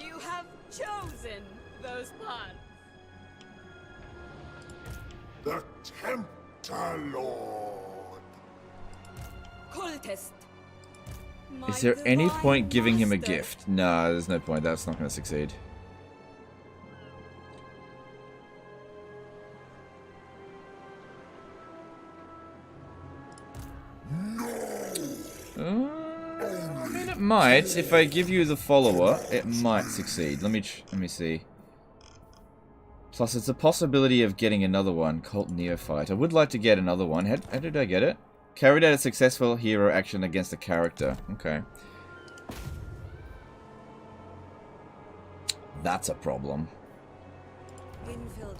You have chosen those paths. The Tempter Lord. Cultist. Is there any point giving him a gift? Nah, there's no point. That's not going to succeed. I mean, it might. If I give you the follower, it might succeed. Let me see. Plus, it's a possibility of getting another one. Cult Neophyte. I would like to get another one. How did I get it? Carried out a successful hero action against a character. Okay. That's a problem. Winfield.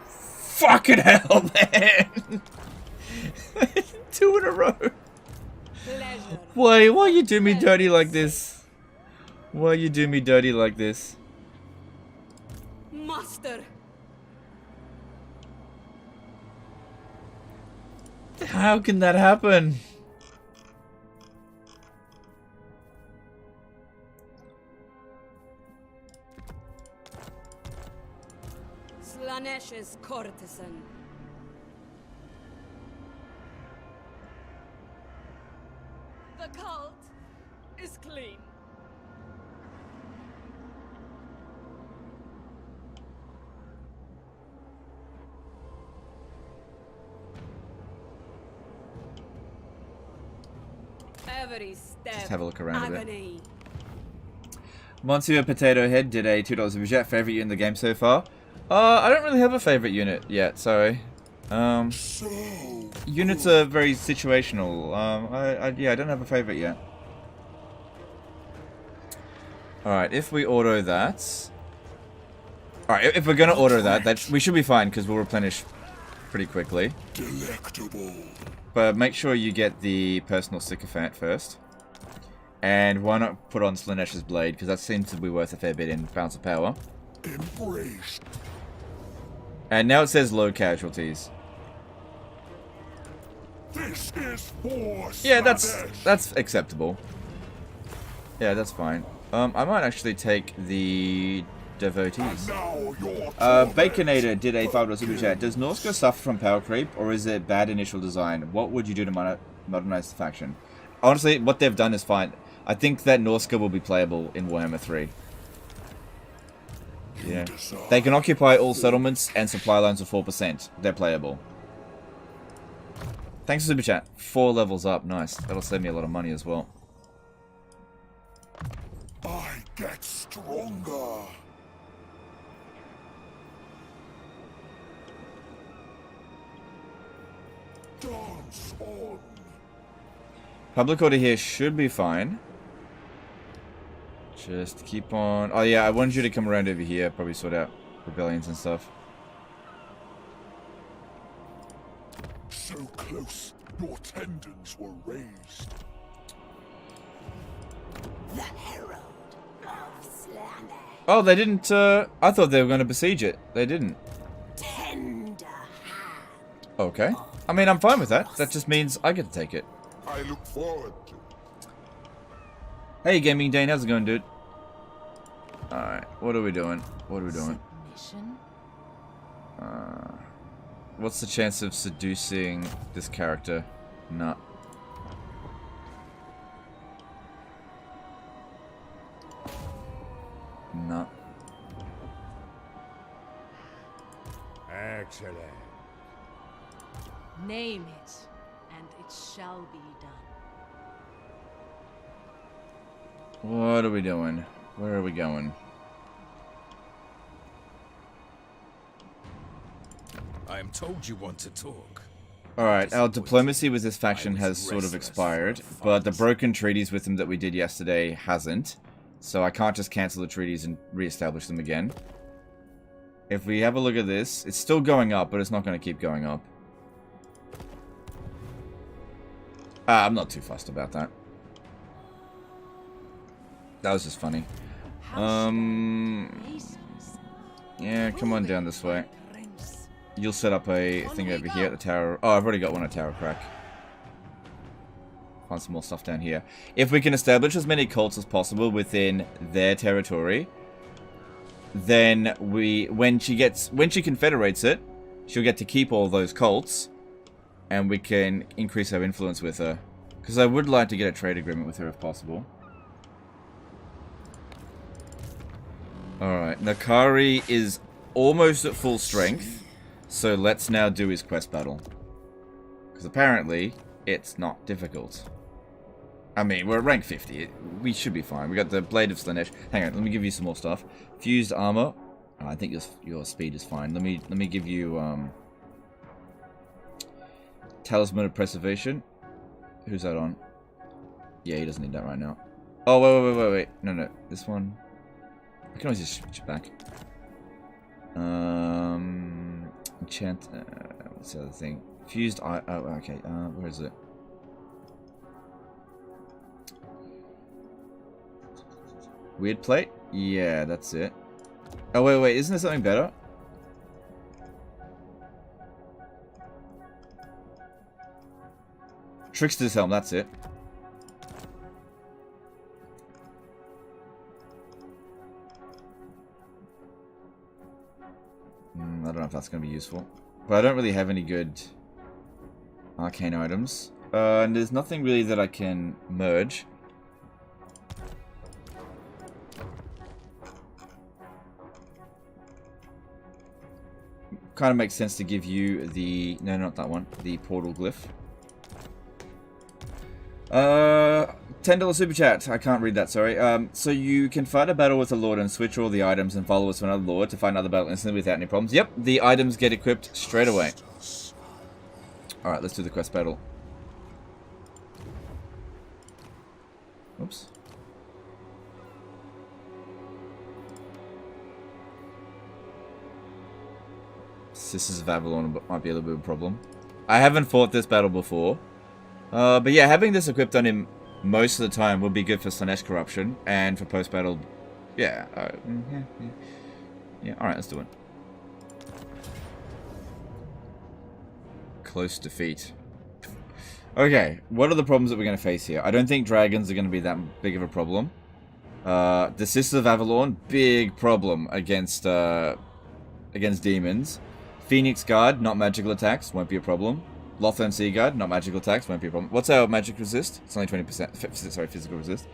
Fucking hell, man! 2 in a row. Pleasure. Why you do me dirty like this? Why you do me dirty like this? Master. How can that happen? Slaanesh's courtesan. The cult is clean. Every step. Just have a look around a bit. agony. Monsieur Potato Head did a $2 super chat. Favorite unit in the game so far? I don't really have a favorite unit yet. Sorry. Units are very situational. I don't have a favorite yet. Alright, if we auto that... Alright, if we're gonna auto that, we should be fine, because we'll replenish pretty quickly. Delectable. But make sure you get the personal sycophant first. And why not put on Slaanesh's blade, because that seems to be worth a fair bit in balance of power. Embrace. And now it says low casualties. This is for Yeah, Slaanesh. that's acceptable. Yeah, that's fine. I might actually take the devotees. Now your Baconator did a $5 super chat. Does Norska suffer from power creep, or is it bad initial design? What would you do to modernize the faction? Honestly, what they've done is fine. I think that Norska will be playable in Warhammer 3. Yeah. They can occupy all settlements and supply lines of 4%. They're playable. Thanks for super chat. 4 levels up. Nice. That'll save me a lot of money as well. I get stronger. Dance on. Public order here should be fine. Just keep on... Oh yeah, I wanted you to come around over here. Probably sort out rebellions and stuff. So close, your tendons were raised. The herald of Slaanesh. Oh, they didn't... I thought they were going to besiege it. They didn't. Tender hand. Okay. I mean, I'm fine with that. That just means I get to take it. I look forward to it. Hey, Gaming Dane, how's it going, dude? Alright, what are we doing? What are we doing? Submission? What's the chance of seducing this character? Nah. Nah. Excellent. Name it, and it shall be done. What are we doing? Where are we going? I am told you want to talk. Alright, our diplomacy with this faction has sort of expired, but the broken treaties with them that we did yesterday hasn't. So I can't just cancel the treaties and re-establish them again. If we have a look at this, it's still going up, but it's not going to keep going up. I'm not too fussed about that. That was just funny. Yeah, come on down this way. You'll set up a thing over here at the tower. Oh, I've already got one at Tower Crack. Find some more stuff down here. If we can establish as many cults as possible within their territory, then when she confederates it, she'll get to keep all those cults, and we can increase our influence with her. Because I would like to get a trade agreement with her if possible. Alright, Nakari is almost at full strength, so let's now do his quest battle. Because apparently, it's not difficult. I mean, we're at rank 50. We should be fine. We got the Blade of Slaanesh. Hang on, let me give you some more stuff. Fused armor. Oh, I think your speed is fine. Let me give you Talisman of Preservation. Who's that on? Yeah, he doesn't need that right now. Oh, wait. No. This one. I can always just switch it back. Enchant. What's the other thing? Fused eye. Oh, okay. Where is it? Weird plate? Yeah, that's it. Oh, wait. Isn't there something better? Trickster's Helm, that's it. I don't know if that's going to be useful. But I don't really have any good arcane items. And there's nothing really that I can merge. Kind of makes sense to give you the... No, not that one. The portal glyph. $10 super chat. I can't read that, sorry. So you can fight a battle with a lord and switch all the items and follow us to another lord to fight another battle instantly without any problems. Yep, the items get equipped straight away. Alright, let's do the quest battle. Oops. Sisters of Avalon might be a little bit of a problem. I haven't fought this battle before. But yeah, having this equipped on him most of the time would be good for Slaanesh corruption and for post-battle. Yeah, yeah. Alright, let's do it. Close defeat. Okay, what are the problems that we're going to face here? I don't think dragons are going to be that big of a problem. The Sisters of Avalon, big problem against demons. Phoenix Guard, not magical attacks, won't be a problem. Lothern Sea Guard, not magical attacks, won't be a problem. What's our magic resist? It's only 20%. Sorry, physical resist.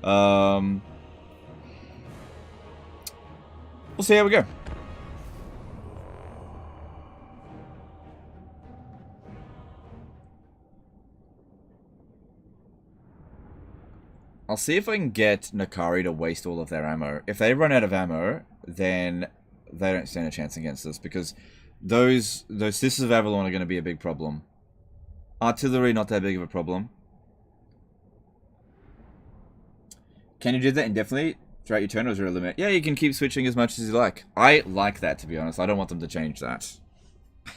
We'll see how we go. I'll see if I can get Nakari to waste all of their ammo. If they run out of ammo, then they don't stand a chance against us, because those Sisters of Avalon are going to be a big problem. Artillery, not that big of a problem. Can you do that indefinitely throughout your turn, or is there a limit? Yeah, you can keep switching as much as you like. I like that, to be honest. I don't want them to change that.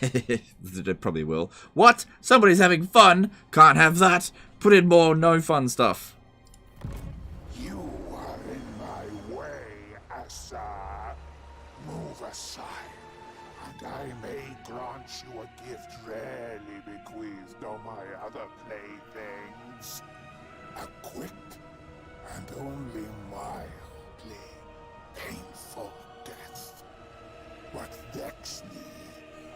They probably will. What? Somebody's having fun? Can't have that. Put in more no fun stuff. You are in my way, Asa. Move aside, and I may grant you a gift rarely bequeathed on my other playthings. A quick and only mildly painful death. What vexes me,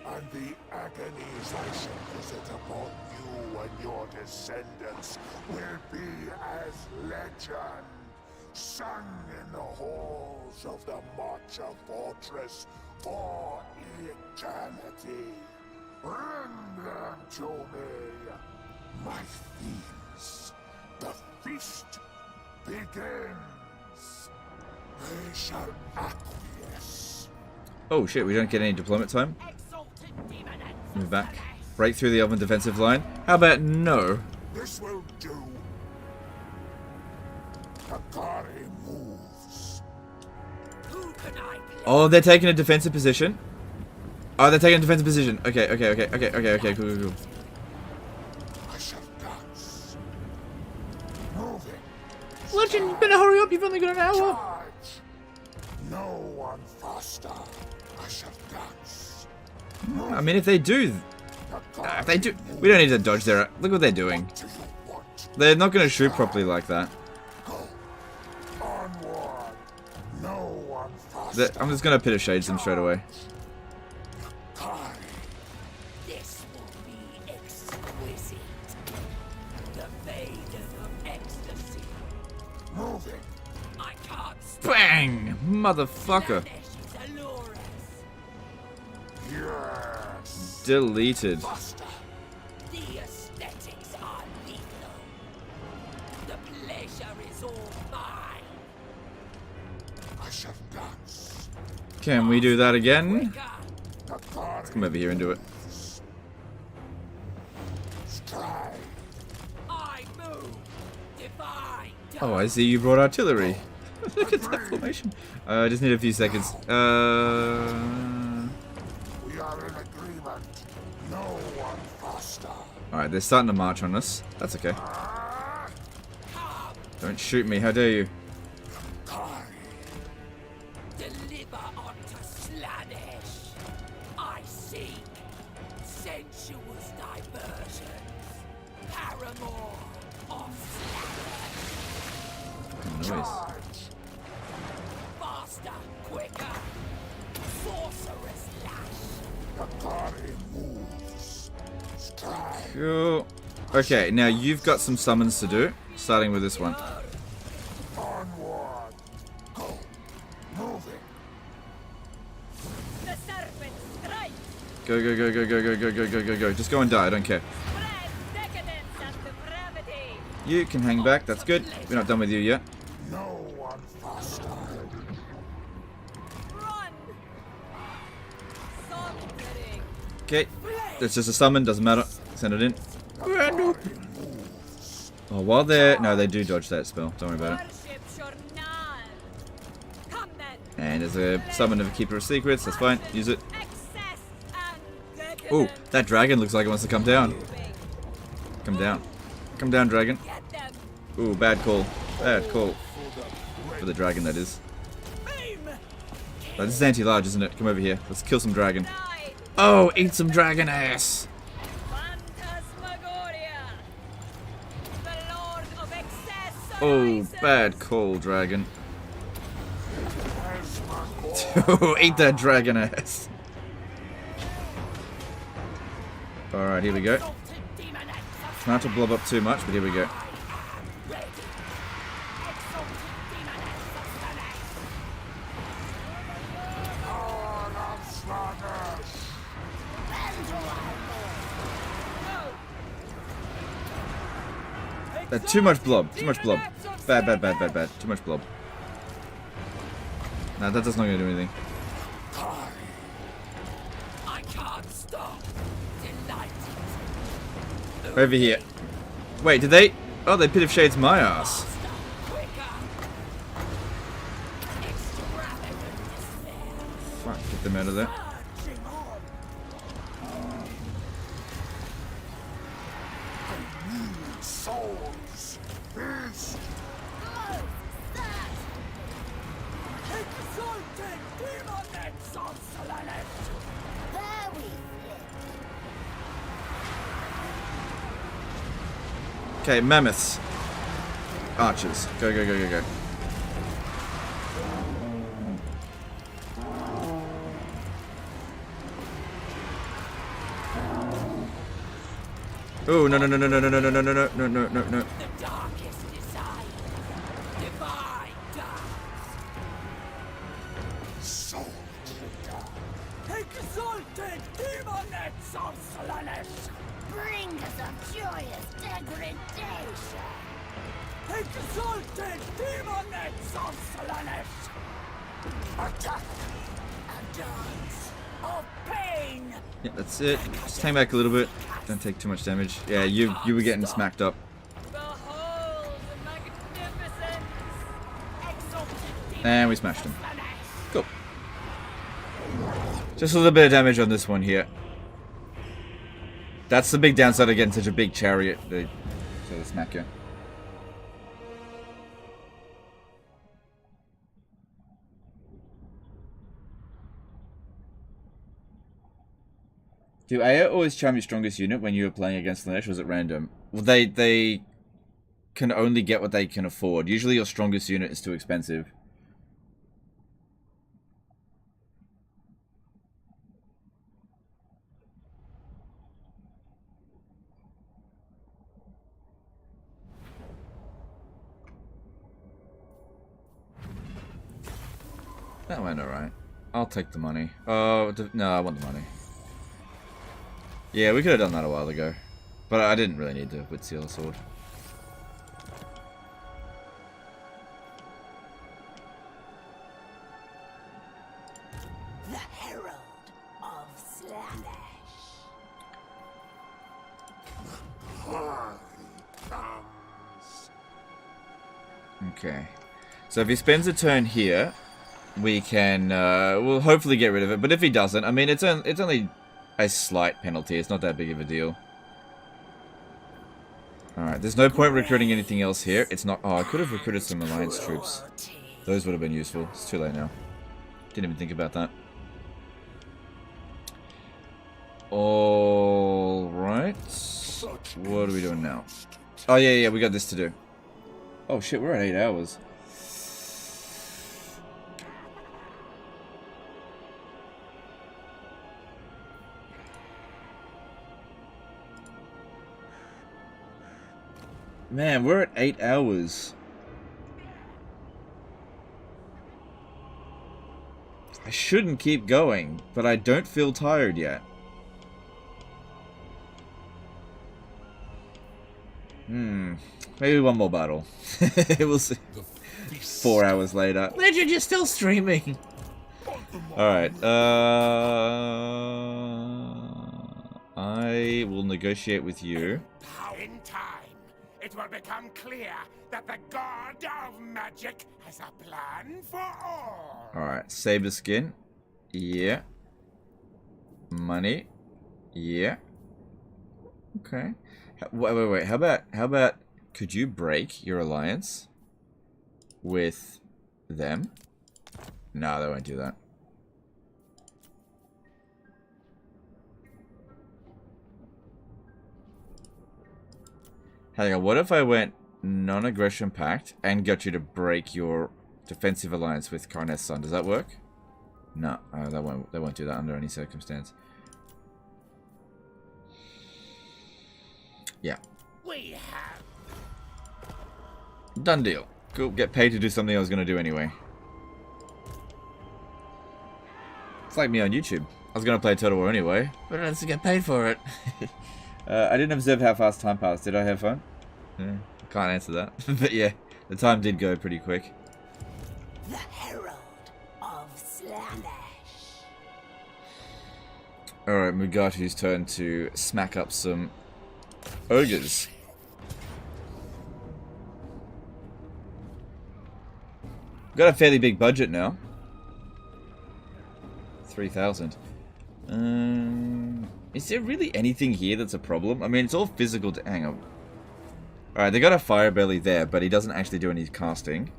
and the agonies I shall visit upon you and your descendants will be as legend, sung in the halls of the Marcher Fortress for eternity. Bring them to me, my fiends. The feast begins. They shall acquiesce. Oh shit, we don't get any deployment time? Move back. Break through the elven defensive line. How about no? This will do. Akari moves. Who can I play? Oh, they're taking a defensive position. Oh, they're taking a defensive position. Okay, cool. I shall dance. Moving. Legend, you better hurry up, you've only got an hour. Charge. No one faster. I shall dance. I mean, if they do, we don't need to dodge their. Look what they're doing. What do you want? They're not going to shoot properly like that. Go. Onward. No one faster. I'm just going to pit of shades them straight away. Akari. This will be exquisite. The Maiden of Ecstasy. Moving. I can't stop. Bang! Motherfucker. Slaanesh is allure us. Yes. Deleted. Faster. The aesthetics are lethal. The pleasure is all mine. I shall dance. Can we do that again? Quicker. Akari. Come over here and do it. Stride. I move. Divine. Oh, I see you brought artillery. Look at that formation. I just need a few seconds. We are in agreement. No one faster. Alright, they're starting to march on us. That's okay. Ah, Don't shoot me, how dare you? Akari. Deliver unto Slaanesh. I seek sensuous diversions. Paramour of Slaanesh. Noise. Charge. Faster, quicker. Sorcerer's lash. Akari moves. Stride. Cool. Okay, now you've got some summons to do, starting with this one. Onward. Go. Moving. The serpent strikes. Go. Just go and die, I don't care. Spread decadence and depravity. You can hang back. That's good. We're not done with you yet. No one faster. Run! Something. Okay. That's just a summon. Doesn't matter. Send it in. Oh, while they're... No, they do dodge that spell. Don't worry about it. Worship Shornal. Come then. And there's a summon of a Keeper of Secrets. That's fine. Use it. Excess and decadence. Oh, that dragon looks like it wants to come down. Come down. Come down, dragon. Get them. Ooh, bad call. Bad call. For the dragon, that is. Beam. Oh, this is anti-large, isn't it? Come over here. Let's kill some dragon. Die. Oh, eat some dragon ass. Phantasmagoria. The Lord of Excess. Oh, bad call, dragon. Eat that dragon ass. Alright, here we go. Try not to blob up too much, but here we go. Too much blob. Too much blob. Bad, bad, bad, bad, bad. Too much blob. Nah, that's not gonna do anything. I can't stop. Delighted. Over here. Wait, did they? Oh, they Pit of Shades my ass. Fuck, get them out of there. Souls. Peace. Exalted demonets of Slaanesh. There we Okay, mammoths. Archers. Go, go, go, go, go. Oh, no, no, no, no, no, no, no, no, no, no, no, no, no, no, no. The darkest desire. Divine darkness. Soul to die. Exalted demonets of Slaanesh. bring some joyous degradation. Exalted demonets of Slaanesh. Attack. A dance of pain. Yeah, that's it. Just hang back a little bit. Don't take too much damage. Yeah, you were getting smacked up. Behold the magnificence. Exalted And we smashed him. Cool. Just a little bit of damage on this one here. That's the big downside of getting such a big chariot. They smack you. Do Aya always charm your strongest unit when you're playing against Slaanesh, or is it random? Well, they can only get what they can afford. Usually your strongest unit is too expensive. That went alright. I'll take the money. Oh, no, I want the money. Yeah, we could have done that a while ago. But I didn't really need to with Seal Sword. The Herald of Slaanesh. Okay. So if he spends a turn here, we can, we'll hopefully get rid of it. But if he doesn't, I mean, it's only a slight penalty. It's not that big of a deal. Alright, there's no point recruiting anything else here. It's not... Oh, I could have recruited some Alliance troops. Those would have been useful. It's too late now. Didn't even think about that. Alright. What are we doing now? Oh, yeah, we got this to do. Oh, shit, we're at 8 hours. Man, we're at 8 hours. I shouldn't keep going, but I don't feel tired yet. Maybe one more battle. We'll see. 4 hours later. Legend, you're still streaming. Alright, I will negotiate with you. In time, it will become clear that the god of magic has a plan for all. Alright, saber skin. Yeah. Money. Yeah. Okay. Wait. How about could you break your alliance with them? No, they won't do that. Hang on, what if I went non-aggression pact and got you to break your defensive alliance with Karneth's son? Does that work? No, they won't do that under any circumstance. Yeah. We have Done deal. Cool. Get paid to do something I was going to do anyway. It's like me on YouTube. I was going to play Total War anyway, but I had to get paid for it. I didn't observe how fast time passed. Did I have fun? Yeah, I can't answer that. But yeah, the time did go pretty quick. The Herald of Slaanesh. Alright, Mugatu's turn to smack up some ogres. Got a fairly big budget now. 3,000. Is there really anything here that's a problem? I mean, it's all physical. Hang on. Alright, they got a fire belly there, but he doesn't actually do any casting.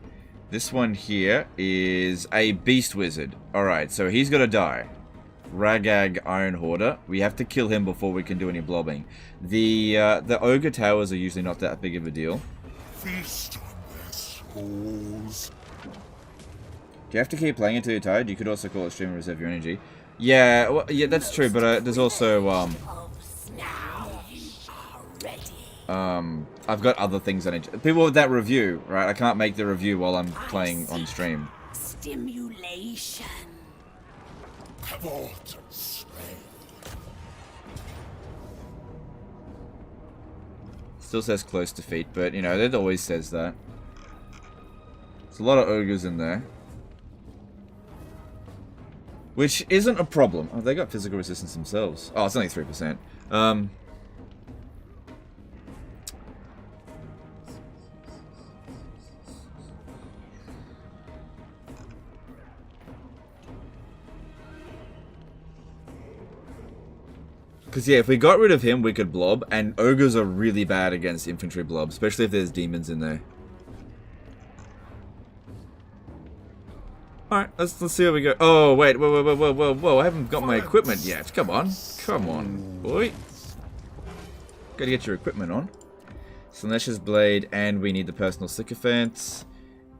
This one here is a beast wizard. Alright, so he's got to die. Ragag Iron Hoarder. We have to kill him before we can do any blobbing. The ogre towers are usually not that big of a deal. feast on their souls. Do you have to keep playing until you're tired? You could also call it stream and reserve your energy. Yeah, well, yeah, that's true, but there's also, I've got other things I need to... People with that review, right? I can't make the review while I'm playing on stream. Stimulation. Cavort and slay. Still says close defeat, but, you know, it always says that. There's a lot of ogres in there. Which isn't a problem. Oh, they got physical resistance themselves. Oh, it's only 3%. Because, yeah, if we got rid of him, we could blob. And ogres are really bad against infantry blob, especially if there's demons in there. Alright, let's see how we go. Oh, wait, whoa, I haven't got my equipment yet. Come on, boy. Gotta get your equipment on. Slaanesh's blade, and we need the personal sycophants.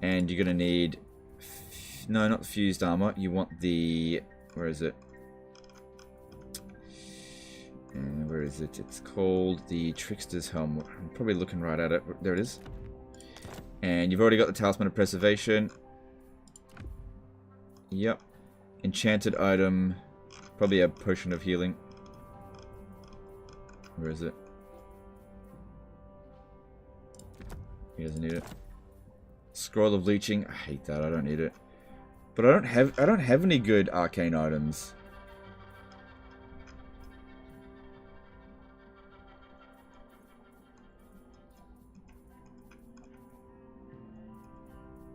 And you're gonna need... No, not fused armor. You want the... Where is it? Where is it? It's called the Trickster's Helm. I'm probably looking right at it. There it is. And you've already got the Talisman of Preservation. Yep. Enchanted item. Probably a Potion of Healing. Where is it? He doesn't need it. Scroll of Leeching. I hate that. I don't need it. But I don't have any good arcane items.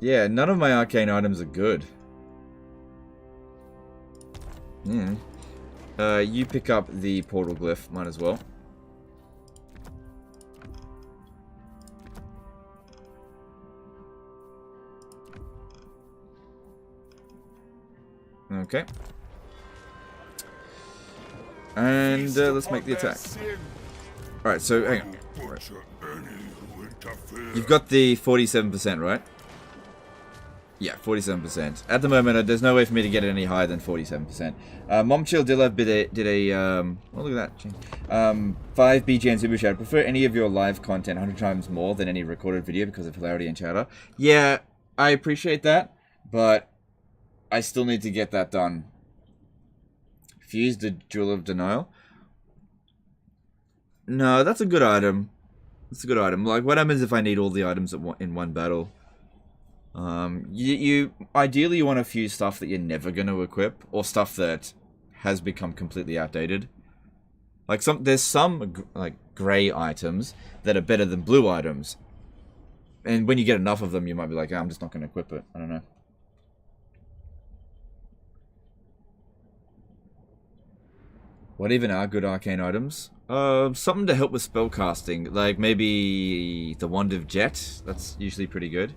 Yeah, none of my arcane items are good. You pick up the portal glyph, might as well. Okay. And let's make the attack. Alright, so hang on. Right. You've got the 47%, right? Yeah, 47%. At the moment, there's no way for me to get it any higher than 47%. Momchill Dilla did a oh, look at that. 5 BGN Super Chat. Prefer any of your live content 100 times more than any recorded video because of hilarity and chatter. Yeah, I appreciate that, but I still need to get that done. Fuse the Jewel of Denial. No, that's a good item. It's a good item. Like, what happens if I need all the items in one battle? Ideally you want a few stuff that you're never going to equip, or stuff that has become completely outdated. Like there's some like grey items that are better than blue items, and when you get enough of them, you might be like, oh, I'm just not going to equip it. I don't know. What even are good arcane items? Something to help with spellcasting, like maybe the Wand of Jet. That's usually pretty good.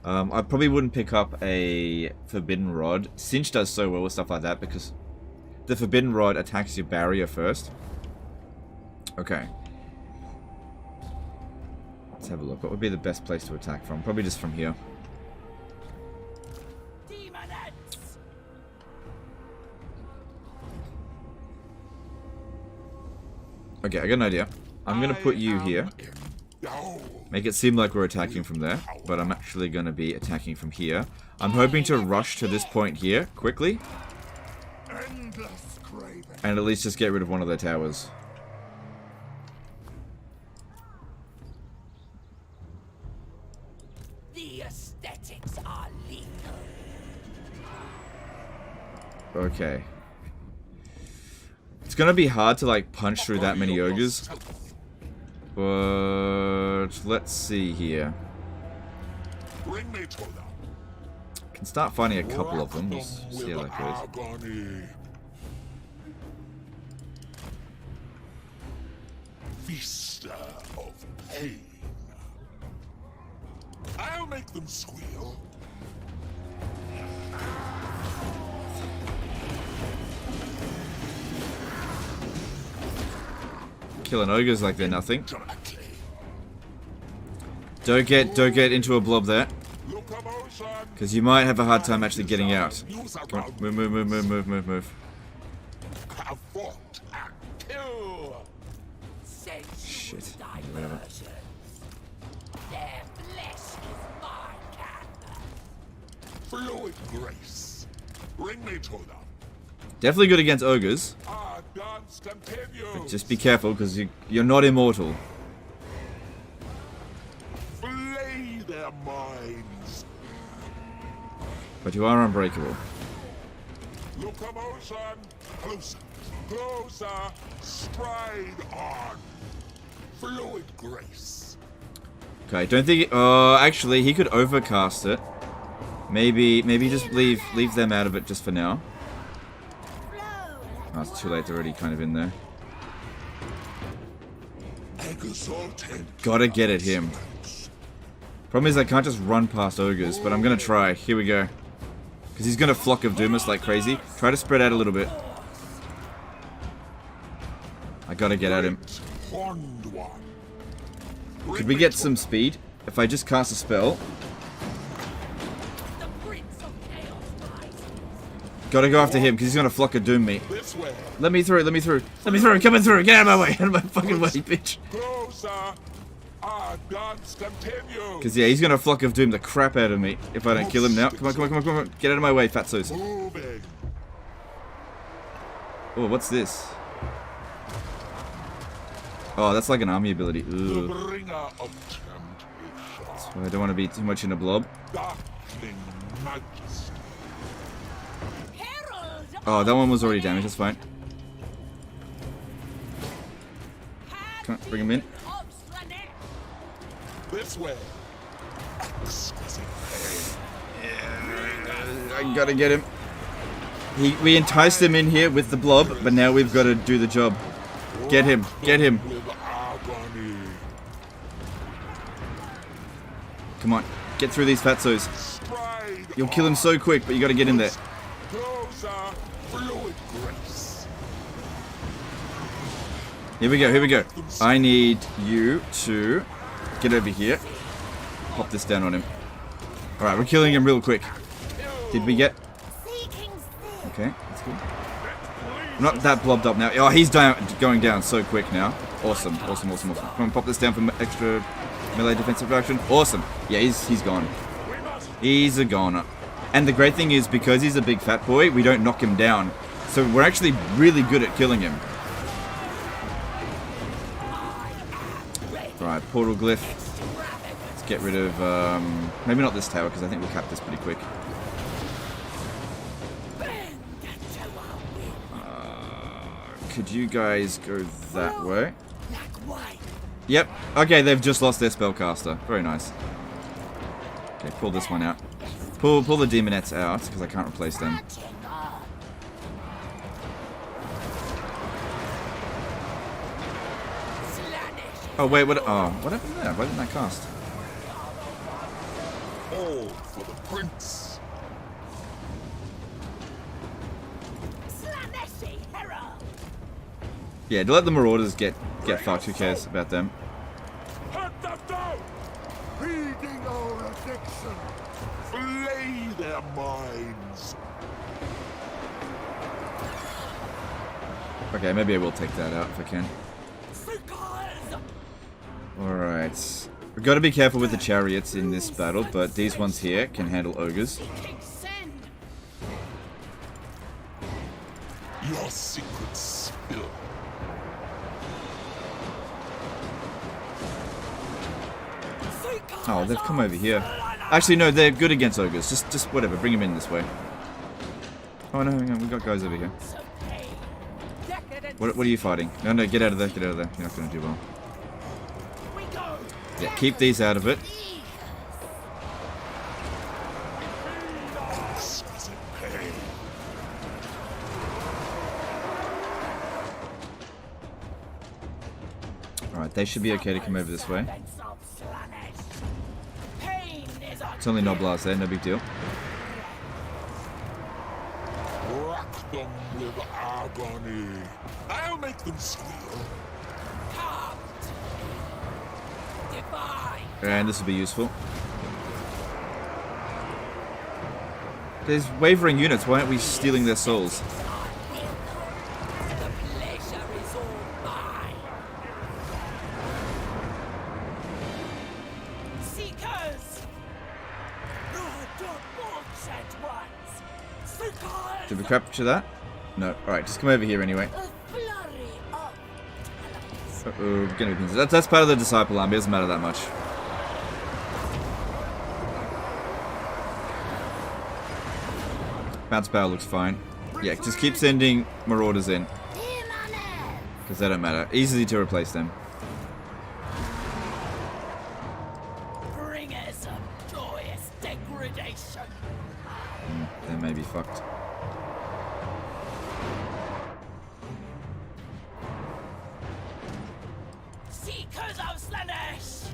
I probably wouldn't pick up a Forbidden Rod. Cinch does so well with stuff like that because the Forbidden Rod attacks your barrier first. Okay. Let's have a look. What would be the best place to attack from? Probably just from here. Okay, I got an idea. I'm gonna put you here. Make it seem like we're attacking from there, but I'm actually gonna be attacking from here. I'm hoping to rush to this point here, quickly. And at least just get rid of one of their towers. The aesthetics are lethal. Okay. It's gonna be hard to like punch through that many ogres. But let's see here. Can start finding a couple of them. We'll see how that goes. Vista of pain. I'll make them squeal. Killing ogres like they're nothing. Don't get into a blob there, because you might have a hard time actually getting out. Come on, move. Shit. Whatever. Fluid grace. Bring me to them. Definitely good against ogres. But just be careful, because you're not immortal. Flay their minds. But you are unbreakable. Locomotion. Closer. Stride on. Fluid grace. Okay, don't think. Actually, he could overcast it. Maybe just leave them out of it just for now. Oh, it's too late. They're already kind of in there. Gotta get at him. Problem is I can't just run past ogres, but I'm gonna try. Here we go. Because he's gonna Flock of Doom us like crazy. Try to spread out a little bit. I gotta get at him. Could we get some speed? If I just cast a spell. Gotta go after him, because he's gonna Flock of Doom me. Let me through. Coming through. Get out of my way. Out of my fucking way, bitch. Because, yeah, he's gonna Flock of Doom the crap out of me if I don't kill him now. Come on. Get out of my way, fatzos. Oh, what's this? Oh, that's like an army ability. Ooh. So I don't want to be too much in a blob. Oh, that one was already damaged. That's fine. Come on, bring him in. This way. I gotta get him. We enticed him in here with the blob, but now we've got to do the job. Get him. Come on, get through these fatzos. You'll kill him so quick, but you gotta get in there. Here we go. I need you to get over here. Pop this down on him. Alright, we're killing him real quick. Did we get... Okay, that's good. I'm not that blobbed up now. Oh, he's going down so quick now. Awesome. Come on, pop this down for extra melee defensive action. Awesome. Yeah, he's gone. He's a goner. And the great thing is, because he's a big fat boy, we don't knock him down. So we're actually really good at killing him. Alright, portal glyph. Let's get rid of, maybe not this tower, because I think we'll cap this pretty quick. Could you guys go that way? Yep. Okay, they've just lost their spellcaster. Very nice. Okay, pull this one out. Pull the demonettes out, because I can't replace them. Oh, wait, what? Oh, what happened there? Why didn't that cast? All for the prince. Slaanesh, herald. Yeah, to let the Marauders get fucked. Who cares about them? Hunt them down. Feeding our addiction. Flay their minds. Okay, maybe I will take that out if I can. Alright. We've got to be careful with the chariots in this battle, but these ones here can handle ogres. Your secrets spill. Oh, they've come over here. Actually, no, they're good against ogres. Just whatever, bring them in this way. Oh no, hang on, we've got guys over here. What are you fighting? No, get out of there, get out of there. You're not going to do well. Yeah, keep these out of it. Alright, they should be okay to come over this way. It's only Noblars there, no big deal. Rack them with agony. I'll make them squeal. And this will be useful. There's wavering units, why aren't we stealing their souls? Did we capture that? No. Alright, just come over here anyway. Uh-oh, gonna be that's part of the Disciple army, doesn't matter that much. Bounce barrel looks fine. Yeah, just keep sending Marauders in. Because they don't matter. Easy to replace them. Bringers of joyous degradation. They may be fucked. Seekers of Slaanesh.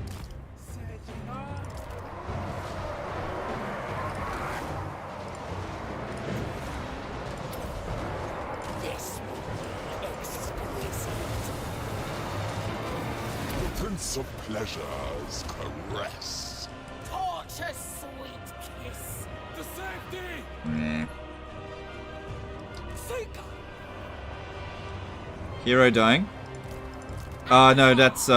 This will be exquisite. The Prince of Pleasure's caress. Torture's sweet kiss. The safety. Nah. Seeker. Hero dying. No, that's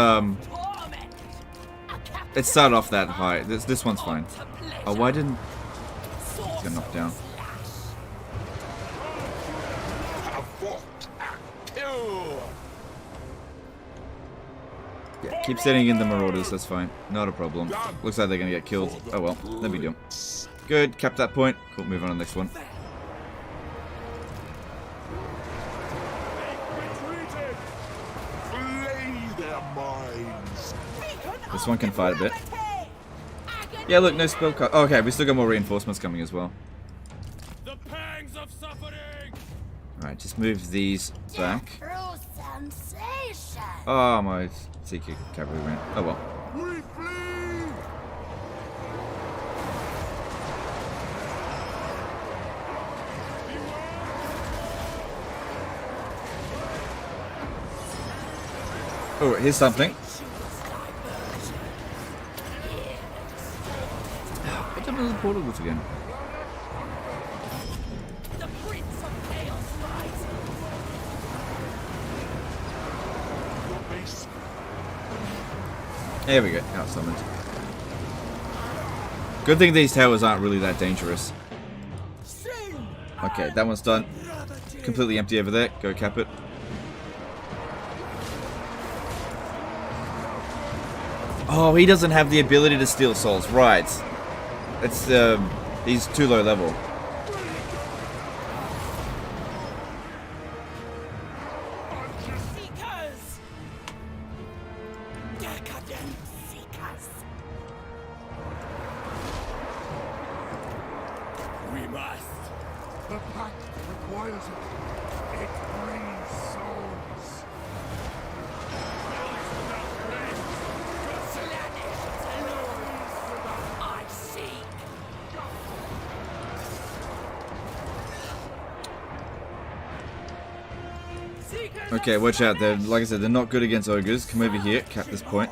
it started off that high. This one's fine. Oh, why didn't it's get knocked down? Yeah, keep sending in the Marauders, that's fine. Not a problem. Looks like they're gonna get killed. Oh well, no big deal. Good, cap that point. Cool, move on to the next one. This one can fight a bit. Yeah, look, no spell cut. Oh, okay, we still got more reinforcements coming as well. Alright, just move these back. Oh, my Seeker cavalry went. Oh well. Oh, here's something. What happened to the portal boots again? There we go. Out summoned. Good thing these towers aren't really that dangerous. Okay, that one's done. Completely empty over there. Go cap it. Oh, he doesn't have the ability to steal souls. Right. It's, he's too low level. Seekers! Decadent seekers! We must. The pact requires it. It brings souls. Slaanesh alone! I seek! Okay, watch out. They're, like I said, they're not good against ogres. Come over here, cap this point.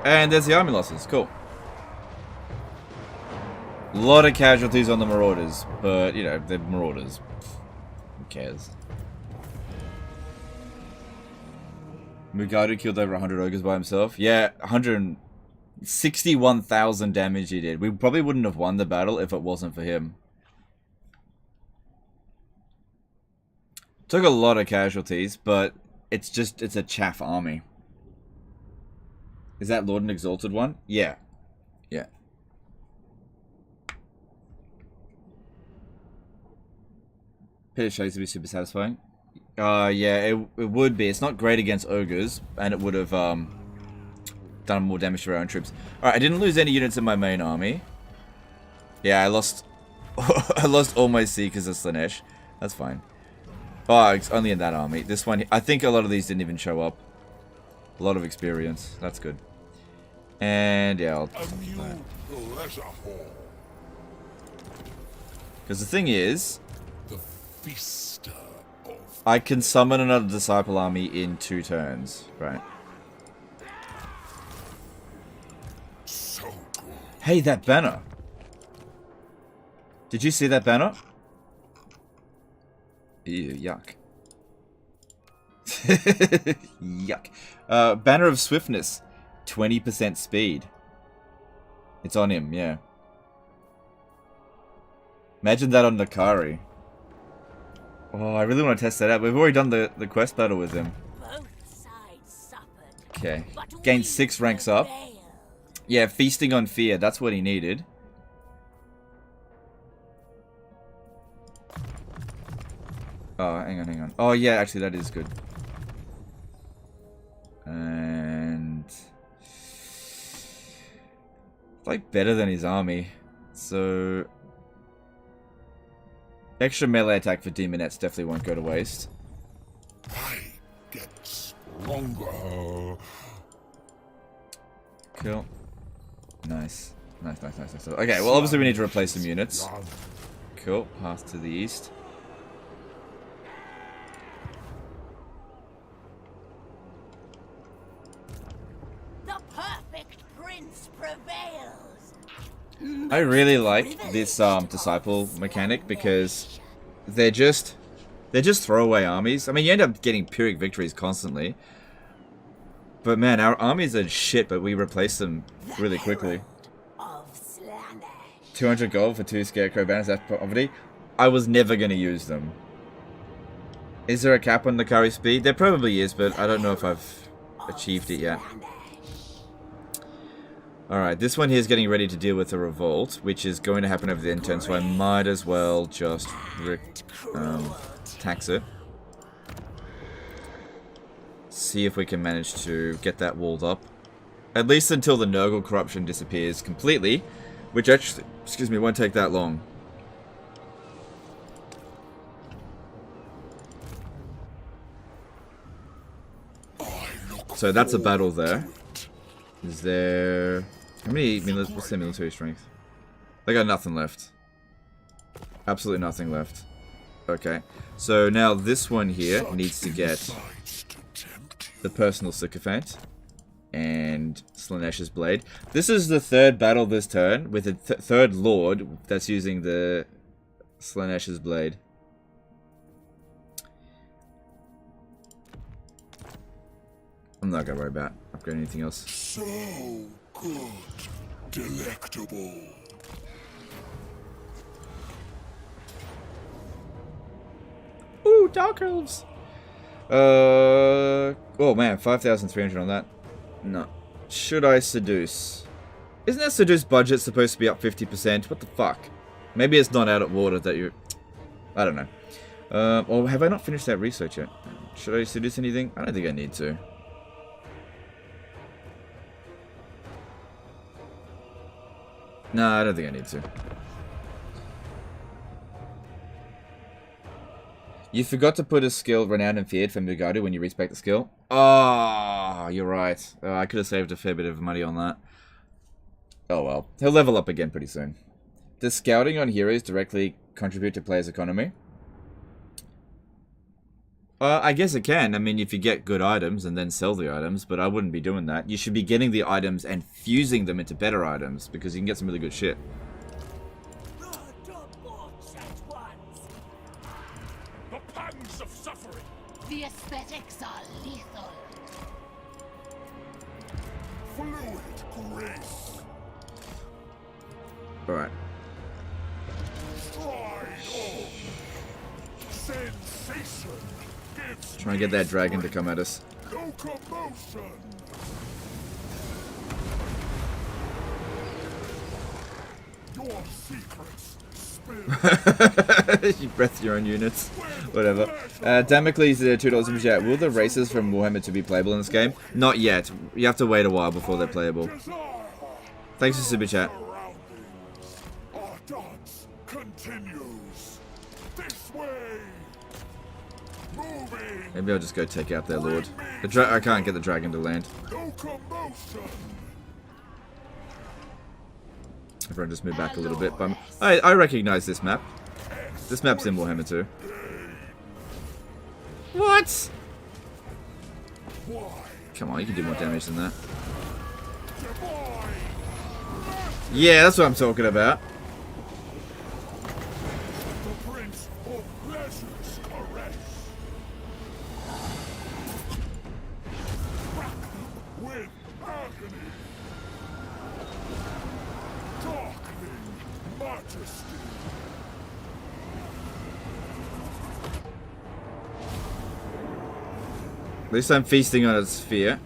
And there's the army losses. Cool. A lot of casualties on the marauders, but, you know, they're marauders. Who cares? Mugadu killed over 100 ogres by himself. Yeah, 161,000 damage he did. We probably wouldn't have won the battle if it wasn't for him. Took a lot of casualties, but it's a chaff army. Is that Lord and Exalted one? Yeah. Yeah. Pit of Shades would be super satisfying. Yeah, it would be. It's not great against ogres, and it would have done more damage to our own troops. Alright, I didn't lose any units in my main army. Yeah, I lost I lost all my Seekers of Slaanesh. That's fine. Oh, it's only in that army. This one, I think a lot of these didn't even show up. A lot of experience. That's good. And yeah, I'll... Because the thing is... The feaster of... I can summon another Disciple army in 2 turns. Right. So good. Hey, that banner! Did you see that banner? Ew, yuck. Yuck. Banner of Swiftness. 20% speed. It's on him, yeah. Imagine that on Nakari. Oh, I really want to test that out. We've already done the quest battle with him. Both sides suffered. Okay. But Gained we 6 ranks up. prevail. Yeah, Feasting on Fear. That's what he needed. Oh, hang on. Oh, yeah, actually, that is good. And... it's like better than his army. So... extra melee attack for Demonettes definitely won't go to waste. I get stronger. Cool. Nice. Nice. Okay, well, obviously we need to replace some units. Cool. Path to the east. The perfect prince prevails. I really like this Disciple mechanic because they're just throwaway armies. I mean, you end up getting Pyrrhic victories constantly. But man, our armies are shit, but we replace them really quickly. Of Slaanesh. 200 gold for 2 Scarecrow banners after poverty. I was never going to use them. Is there a cap on the curry speed? There probably is, but I don't know if I've achieved it yet. Alright, this one here is getting ready to deal with a revolt, which is going to happen over the end turn, so I might as well just tax it. See if we can manage to get that walled up. At least until the Nurgle corruption disappears completely, which actually, excuse me, won't take that long. So that's a battle there. Is there... how many... what's their military strength? They got nothing left. Absolutely nothing left. Okay. So now this one here needs to get the Personal Sycophant and Slaanesh's Blade. This is the 3rd battle this turn with a 3rd Lord that's using the Slaanesh's Blade. I'm not gonna worry about upgrading anything else. So good. Delectable. Ooh, Dark Elves! Oh man, 5,300 on that. No. Should I seduce? Isn't that seduce budget supposed to be up 50%? What the fuck? Maybe it's not out of order that you... I don't know. Or have I not finished that research yet? Should I seduce anything? I don't think I need to. No, I don't think I need to. You forgot to put a skill Renowned and Feared for Mugadu when you respec the skill. Oh, you're right. I could have saved a fair bit of money on that. Oh well. He'll level up again pretty soon. Does scouting on heroes directly contribute to players' economy? I guess it can. I mean, if you get good items and then sell the items, but I wouldn't be doing that. You should be getting the items and fusing them into better items, because you can get some really good shit. The pangs of suffering. The aesthetics are lethal. Fluid grace. Alright. Stride on. Sensation. Trying to get that dragon to come at us. Locomotion. Your secrets spill. You breath your own units. Whatever. Damocles, $2 super chat. Will the races from Warhammer 2 be playable in this game? Not yet. You have to wait a while before they're playable. Thanks for super chat. Our dance continues. This way. Moving. Maybe I'll just go take out their lord. I can't get the dragon to land. Locomotion. Everyone just move back a little bit. But I recognize this map. This map's in Warhammer 2. What? Come on, you can do more damage than that. Yeah, that's what I'm talking about. The Prince of Pleasure's caress. Rack them with agony. Darkening majesty. At least I'm feasting on its fear.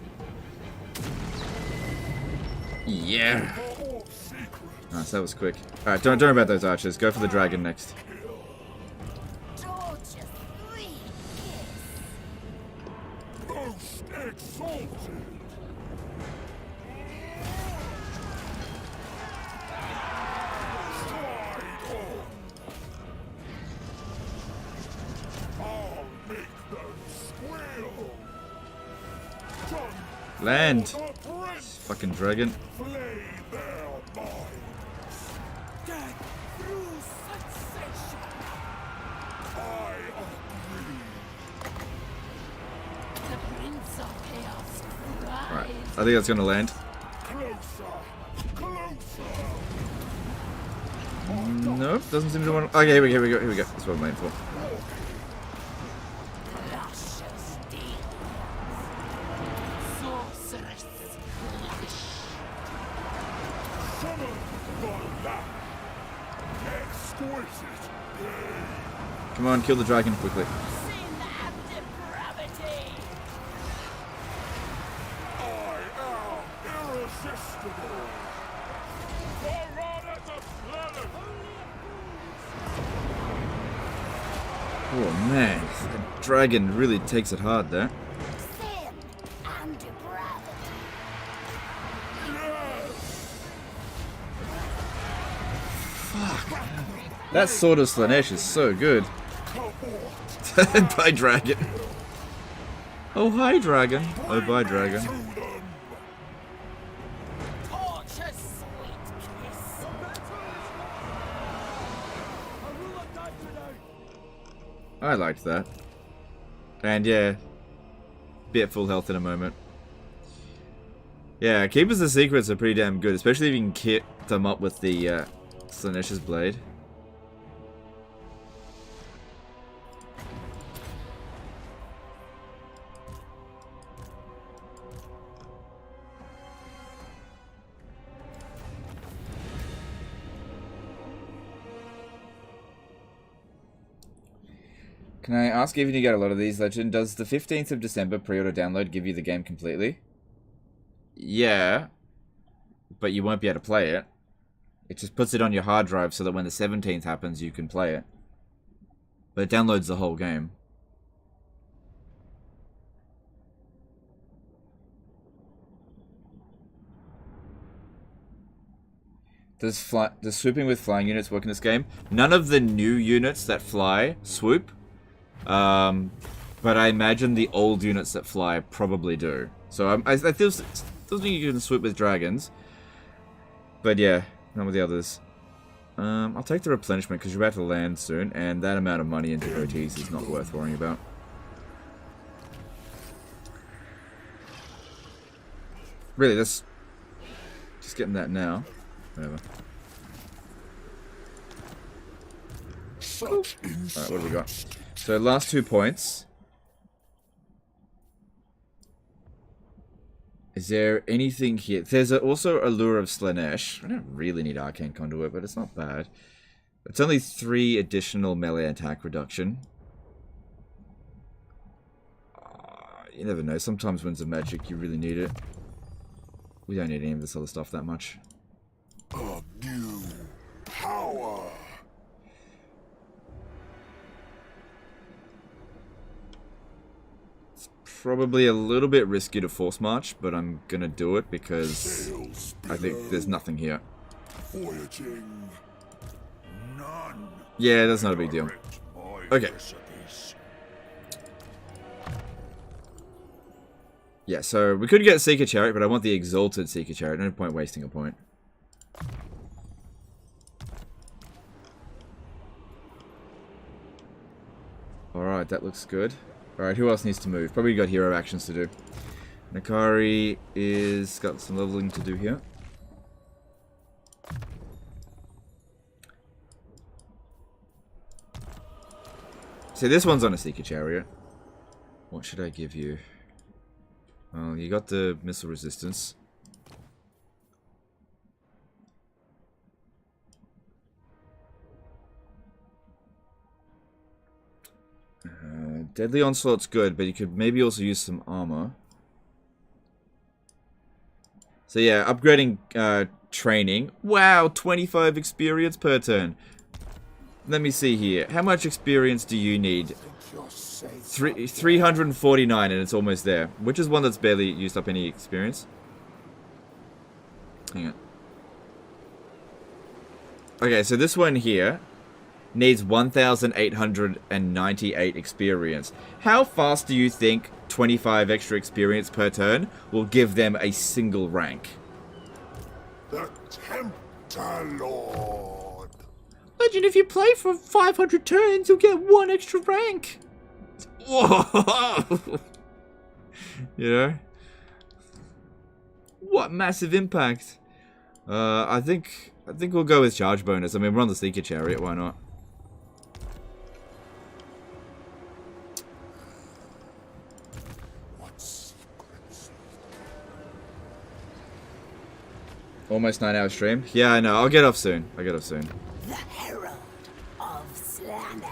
Yeah. Nice, that was quick. Alright, don't worry about those archers. Go for the dragon next. Most exalted. Stride on. I'll make them squeal. Land. The Prince. Fucking dragon. Flay their minds. Death through sensation. I agree. The Prince of Chaos Alright, cries. I think that's gonna land. Closer. Closer. Nope, doesn't seem to want. Okay, here we go. That's what I'm waiting for. Luscious demons. Sorceress flesh. Summon the lamp. Exquisite pain. Come on, kill the dragon quickly. Sin and depravity. I am irresistible. Forerunner the planet. Oh man, the dragon really takes it hard there. Sin and depravity. That sword of Slaanesh is so good. Bye, dragon. Oh, hi, dragon. Oh, bye, dragon. Torture's sweet kiss. I liked that. And yeah, be at full health in a moment. Yeah, Keepers of Secrets are pretty damn good, especially if you can kit them up with the Slaanesh's blade. Can I ask, even you get a lot of these, Legend, does the 15th of December pre-order download give you the game completely? Yeah, but you won't be able to play it. It just puts it on your hard drive so that when the 17th happens, you can play it. But it downloads the whole game. Does swooping with flying units work in this game? None of the new units that fly swoop. But I imagine the old units that fly probably do. So I still think you can swoop with dragons. But yeah, none with the others. I'll take the replenishment because you're about to land soon, and that amount of money into OTs is not worth worrying about. Really, that's just getting that now. Whatever. Alright, what do we got? So last 2 points. Is there anything here? There's also a Lure of Slaanesh. I don't really need Arcane Conduit, but it's not bad. It's only 3 additional melee attack reduction. You never know. Sometimes when it's a magic, you really need it. We don't need any of this other stuff that much. A new power. Probably a little bit risky to force march, but I'm gonna do it because I think there's nothing here. Voyaging. None. Yeah, that's not a big deal. Okay. Yeah, so we could get Seeker Chariot, but I want the Exalted Seeker Chariot. No point wasting a point. Alright, that looks good. Alright, who else needs to move? Probably got hero actions to do. Nakari is got some leveling to do here. See, this one's on a Seeker Chariot. What should I give you? Well, you got the missile resistance. Deadly Onslaught's good, but you could maybe also use some armor. So yeah, upgrading training. Wow, 25 experience per turn. Let me see here. How much experience do you need? 349, and it's almost there. Which is one that's barely used up any experience? Hang on. Okay, so this one here needs 1,898 experience. How fast do you think 25 extra experience per turn will give them a single rank? The Tempter Lord. Legend, if you play for 500 turns, you'll get 1 extra rank. Whoa! You know? What massive impact. I think we'll go with charge bonus. I mean, we're on the Seeker Chariot, why not? Almost 9-hour stream. Yeah, I know. I'll get off soon. The Herald of Slaanesh.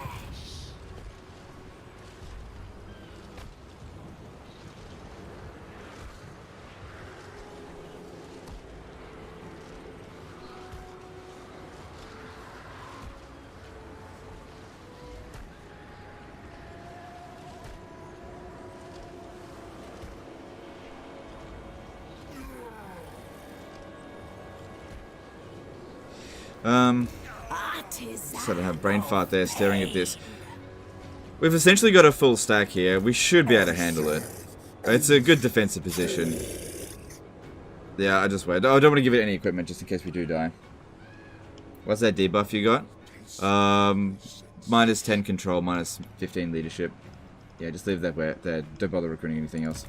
Sort of have brain fart there staring at this. We've essentially got a full stack here. We should be able to handle it. It's a good defensive position. Yeah, I just wait. I don't want to give it any equipment just in case we do die. What's that debuff you got? Minus 10 control, minus 15 leadership. Yeah, just leave that where there. Don't bother recruiting anything else.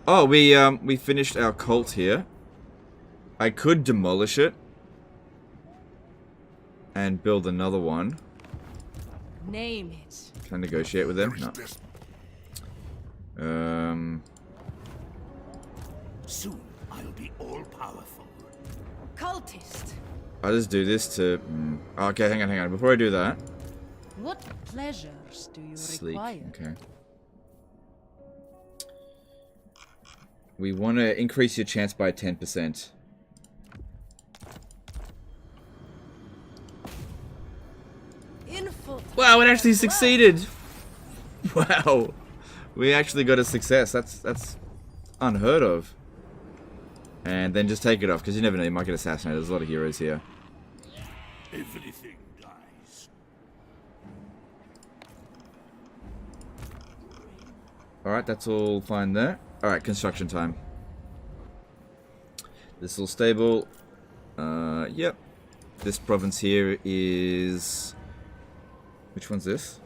Oh, we finished our cult here. I could demolish it and build another one. Name it. Can I negotiate with them? No. Soon I'll be all powerful. Cultist. I'll just do this to... Okay, hang on. Before I do that... What pleasures do you Sleek. require? Okay. We want to increase your chance by 10%. Wow, it actually succeeded! Wow. We actually got a success. That's unheard of. And then just take it off, because you never know, you might get assassinated. There's a lot of heroes here. Everything dies. Alright, that's all fine there. Alright, construction time. This is all stable. Yep. This province here is... Which one's this?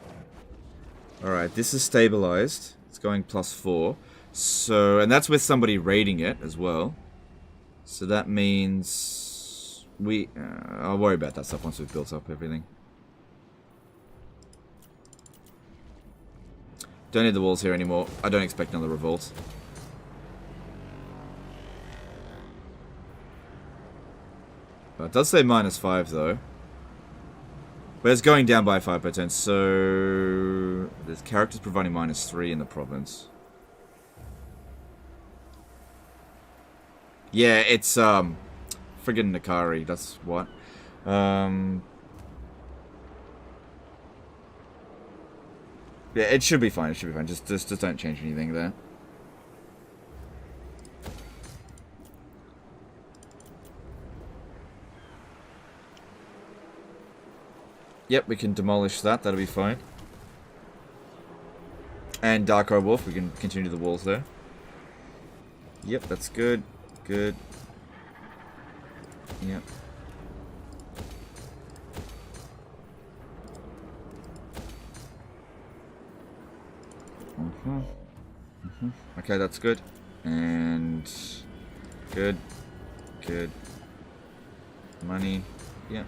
Alright, this is stabilized. It's going +4. So, and that's with somebody raiding it as well. So that means... I'll worry about that stuff once we've built up everything. Don't need the walls here anymore. I don't expect another revolt. It does say -5 though. But it's going down by 5 per turn, so... There's characters providing -3 in the province. Yeah, it's, friggin' Nakari, that's what. Yeah, it should be fine, it should be fine. Just don't change anything there. Yep, we can demolish that, that'll be fine. And Dark Eye Wolf, we can continue the walls there. Yep, that's good. Good. Yep. Okay, that's good. And... Good. Good. Money. Yep.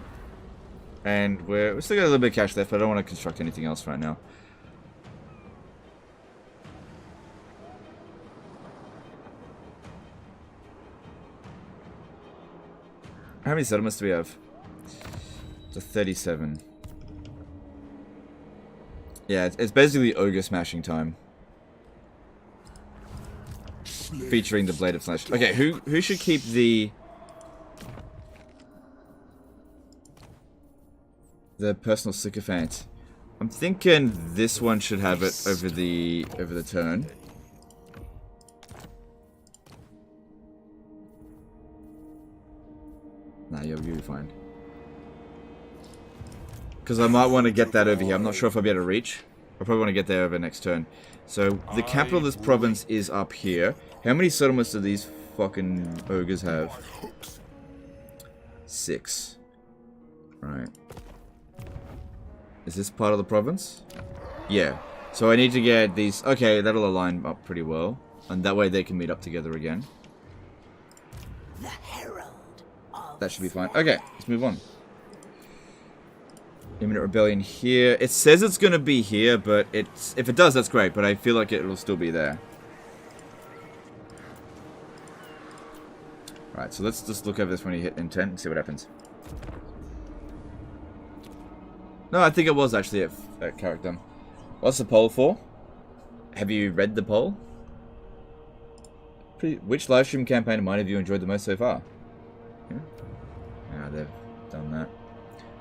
And we still got a little bit of cash left, but I don't want to construct anything else right now. How many settlements do we have? It's 37. Yeah, it's basically ogre smashing time. Featuring the Blade of Slaanesh. Okay, who should keep the personal sycophant? I'm thinking this one should have it over the turn. Nah, you'll be fine. Because I might want to get that over here. I'm not sure if I'll be able to reach. I'll probably want to get there over next turn. So, the capital of this province is up here. How many settlements do these fucking ogres have? 6. Right. Is this part of the province? Yeah. So I need to get these... Okay, that'll align up pretty well. And that way they can meet up together again. The herald of That should be fine. Okay, let's move on. Imminent rebellion here. It says it's going to be here, but it's... If it does, that's great. But I feel like it will still be there. Alright, so let's just look over this when you hit intent and see what happens. No, I think it was actually at character. What's the poll for? Have you read the poll? Which livestream campaign of mine have you enjoyed the most so far? Yeah, yeah, they've done that.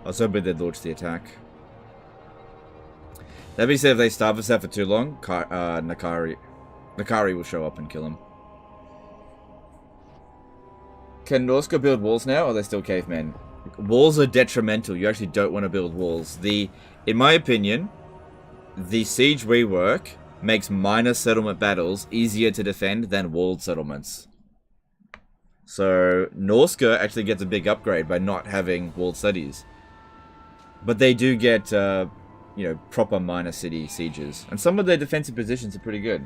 I was hoping they'd launch the attack. That being said, if they starve us out for too long, Nakari will show up and kill him. Can Norska build walls now, or are they still cavemen? Walls are detrimental. You actually don't want to build walls. In my opinion, the siege rework makes minor settlement battles easier to defend than walled settlements. So Norska actually gets a big upgrade by not having walled cities. But they do get, you know, proper minor city sieges. And some of their defensive positions are pretty good.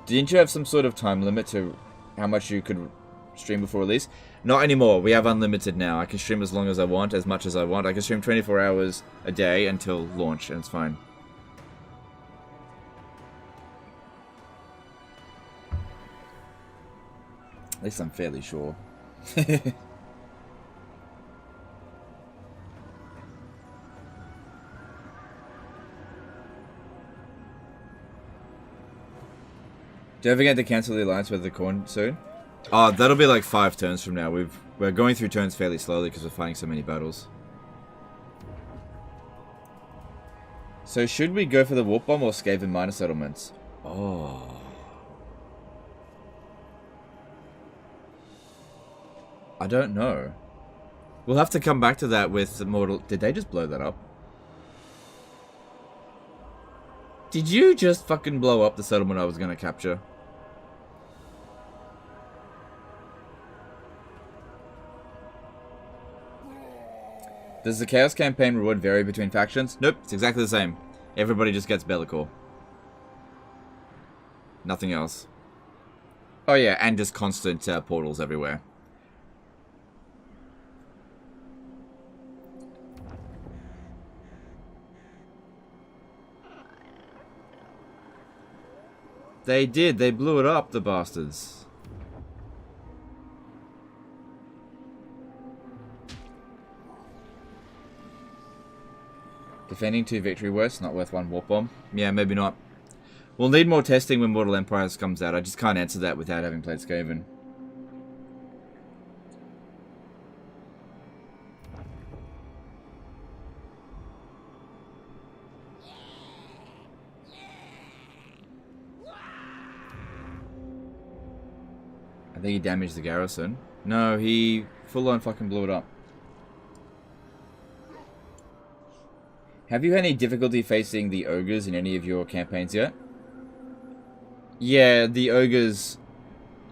Didn't you have some sort of time limit to how much you could stream before release? Not anymore. We have unlimited now. I can stream as long as I want, as much as I want. I can stream 24 hours a day until launch, and it's fine. At least I'm fairly sure. Don't forget to cancel the alliance with the corn soon. Oh, that'll be like 5 turns from now. We're going through turns fairly slowly because we're fighting so many battles. So should we go for the warp bomb or Skaven minor settlements? Oh. I don't know. We'll have to come back to that with the mortal. Did they just blow that up? Did you just fucking blow up the settlement I was gonna capture? Does the Chaos Campaign reward vary between factions? Nope, it's exactly the same. Everybody just gets Bellicor. Nothing else. Oh yeah, and just constant portals everywhere. They did, they blew it up, the bastards. Defending 2 victory worths, not worth 1 warp bomb. Yeah, maybe not. We'll need more testing when Mortal Empires comes out. I just can't answer that without having played Skaven. I think he damaged the garrison. No, he full on fucking blew it up. Have you had any difficulty facing the ogres in any of your campaigns yet? Yeah, the ogres...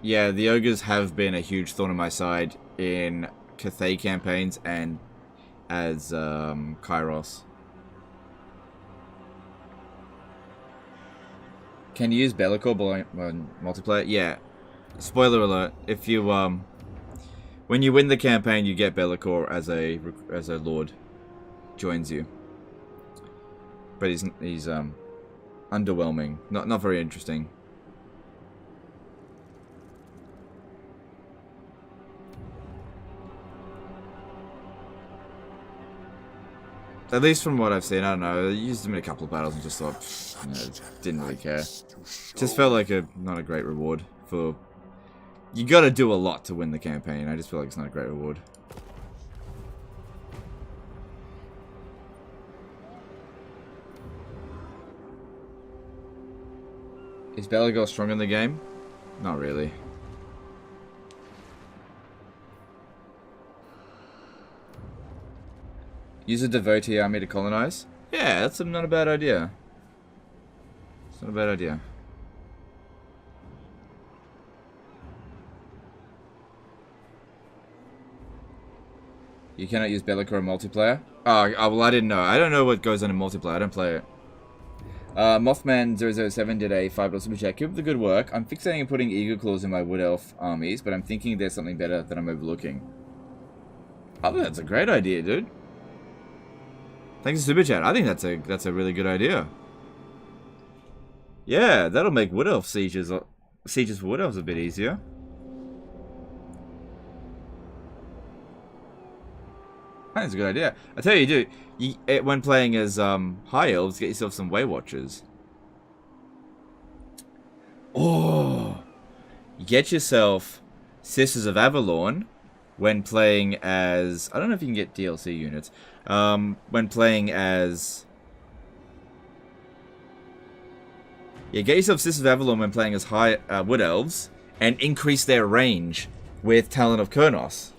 Yeah, the ogres have been a huge thorn in my side in Cathay campaigns and as Kairos. Can you use Bellicor multiplayer? Yeah. Spoiler alert, if you when you win the campaign you get Bellicor as a lord. Joins you. But he's underwhelming. Not very interesting. At least from what I've seen, I don't know. I used him in a couple of battles and just thought, you know, didn't really care. Just felt like not a great reward for. You got to do a lot to win the campaign. I just feel like it's not a great reward. Is Bellicor strong in the game? Not really. Use a devotee army to colonize? Yeah, that's not a bad idea. It's not a bad idea. You cannot use Bellicor in multiplayer? Oh, well, I didn't know. I don't know what goes on in multiplayer. I don't play it. Mothman007 did a $5 super chat. Keep up the good work. I'm fixating on putting Eagle Claws in my Wood Elf armies, but I'm thinking there's something better that I'm overlooking. I think that's a great idea, dude. Thanks for super chat. I think that's a really good idea. Yeah, that'll make Wood Elf sieges for Wood Elves a bit easier. I think it's a good idea. I tell you, when playing as High Elves, get yourself some Way Watchers. Oh, get yourself Sisters of Avalon when playing as. I don't know if you can get DLC units. When playing as. Yeah, get yourself Sisters of Avalon when playing as Wood Elves and increase their range with Talon of Kurnos.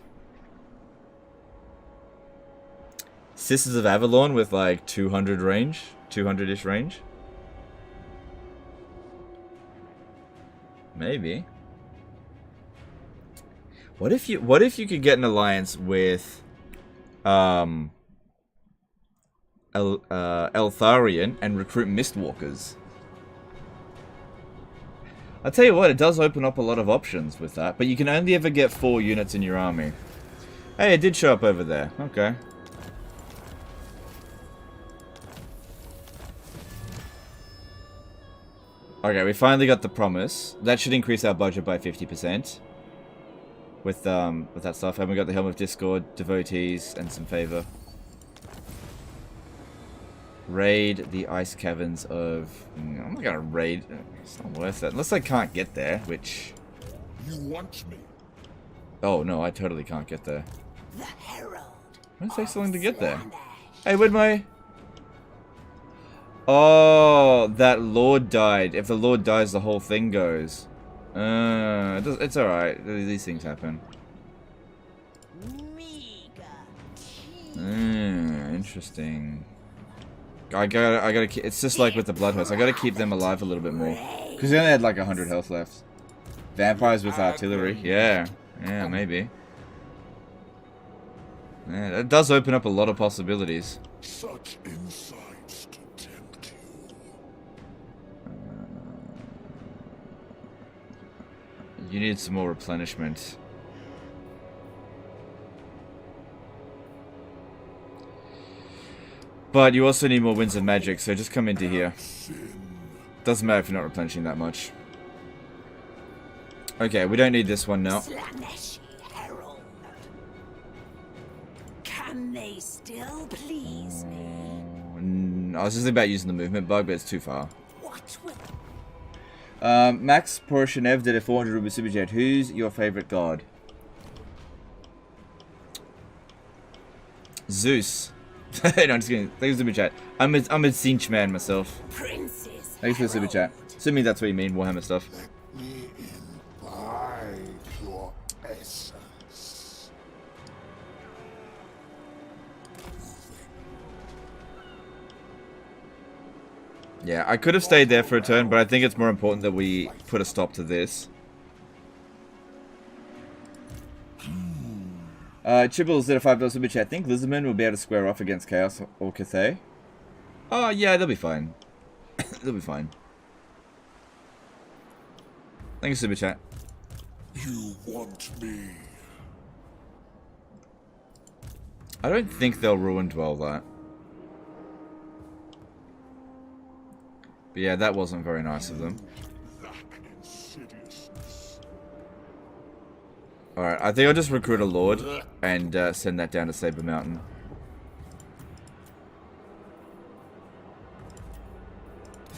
Sisters of Avalon with like 200 range, 200-ish range. Maybe. What if you could get an alliance with Eltharion and recruit Mistwalkers? I'll tell you what, it does open up a lot of options with that, but you can only ever get 4 units in your army. Hey, it did show up over there. Okay. Okay, we finally got the promise. That should increase our budget by 50%. With that stuff. And we got the Helm of Discord, Devotees, and some favor. Raid the ice caverns of... I'm not gonna raid... It's not worth it. Unless I can't get there, which... You want me? Oh, no, I totally can't get there. The herald. Why does it take so long to get there? Slaanesh. Hey, where'd my... Oh, that lord died. If the lord dies, the whole thing goes. It's alright. These things happen. Interesting. I gotta keep, it's just like with the bloodhosts. I gotta keep them alive a little bit more. Because they only had like 100 health left. Vampires with artillery. Yeah, maybe. Yeah, that does open up a lot of possibilities. Such insights to tempt you. You need some more replenishment. But you also need more winds of magic, so just come into here. Doesn't matter if you're not replenishing that much. Okay, we don't need this one now. Slaanesh herald. Can they still please me? I was just about using the movement bug, but it's too far. What will... Max Poroshenev did a 400 ruby super chat. Who's your favorite god? Zeus. No, I'm just kidding. Thanks for the super chat. I'm a cinch man myself. Prince's Thanks for the super chat. Assuming that's what you mean, Warhammer stuff. Let me imbibe your essence. Yeah, I could have stayed there for a turn, but I think it's more important that we put a stop to this. Chibbles did a $5 super chat. I think Lizardman will be able to square off against Chaos or Cathay. Oh, yeah, they'll be fine. They'll be fine. Thank you, super chat. You want me? I don't think they'll ruin Dwell that. But yeah, that wasn't very nice of them. Lack insidiousness. Alright, I think I'll just recruit a Lord and send that down to Saber Mountain.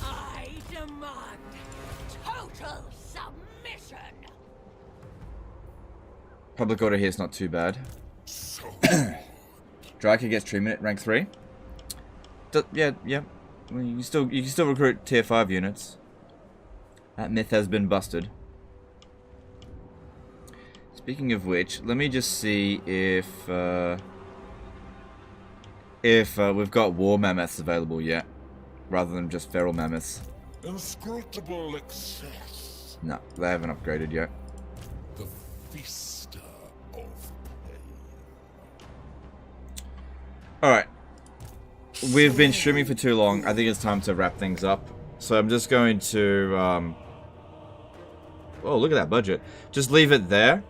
I demand total submission. Public order here is not too bad. So Draka gets treatment at rank 3. Yeah. Well, you can still recruit tier 5 units. That myth has been busted. Speaking of which, let me just see if we've got war mammoths available yet, rather than just feral mammoths. inscrutable excess. No, they haven't upgraded yet. The vista of pain. Alright. We've been streaming for too long. I think it's time to wrap things up. So I'm just going to... oh, look at that budget. Just leave it there.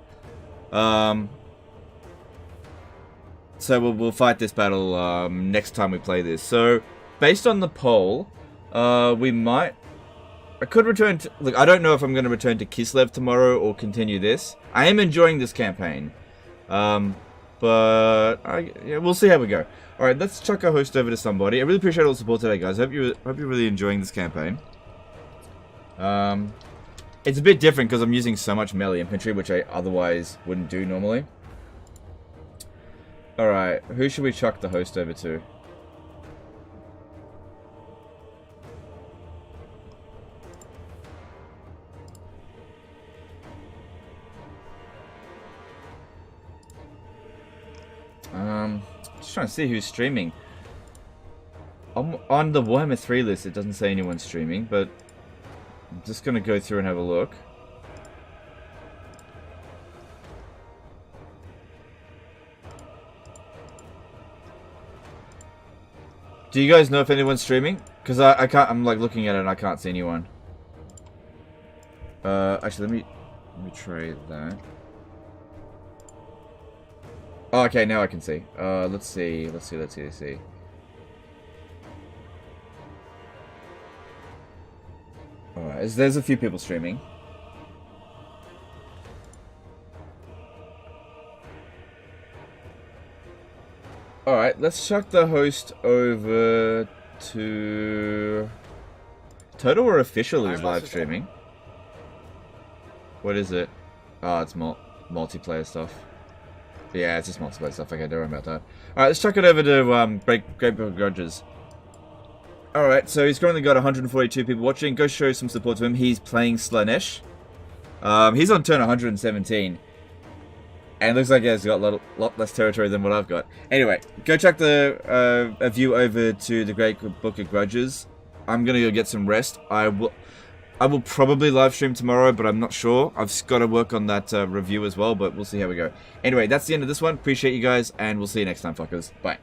So we'll fight this battle next time we play this. So, based on the poll, we might... I could return to... Look, I don't know if I'm going to return to Kislev tomorrow or continue this. I am enjoying this campaign. But yeah, we'll see how we go. Alright, let's chuck our host over to somebody. I really appreciate all the support today, guys. I hope you're really enjoying this campaign. It's a bit different because I'm using so much melee infantry, which I otherwise wouldn't do normally. Alright, who should we chuck the host over to? Just trying to see who's streaming. On the Warhammer 3 list, it doesn't say anyone's streaming, but I'm just gonna go through and have a look. Do you guys know if anyone's streaming? Because I can't, I'm like looking at it and I can't see anyone. Actually, let me try that. Oh, okay, now I can see. Let's see. Alright, there's a few people streaming. Alright, let's chuck the host over to... Total or official is live streaming? What is it? Oh, it's multiplayer stuff. Yeah, it's just multiplayer stuff. Okay, don't worry about that. Alright, let's chuck it over to Great Grudges. Alright, so he's currently got 142 people watching. Go show some support to him. He's playing Slaanesh. He's on turn 117. And it looks like he's got a lot less territory than what I've got. Anyway, go check the a view over to the Great Book of Grudges. I'm gonna go get some rest. I will probably live stream tomorrow, but I'm not sure. I've got to work on that review as well, but we'll see how we go. Anyway, that's the end of this one. Appreciate you guys, and we'll see you next time, fuckers. Bye.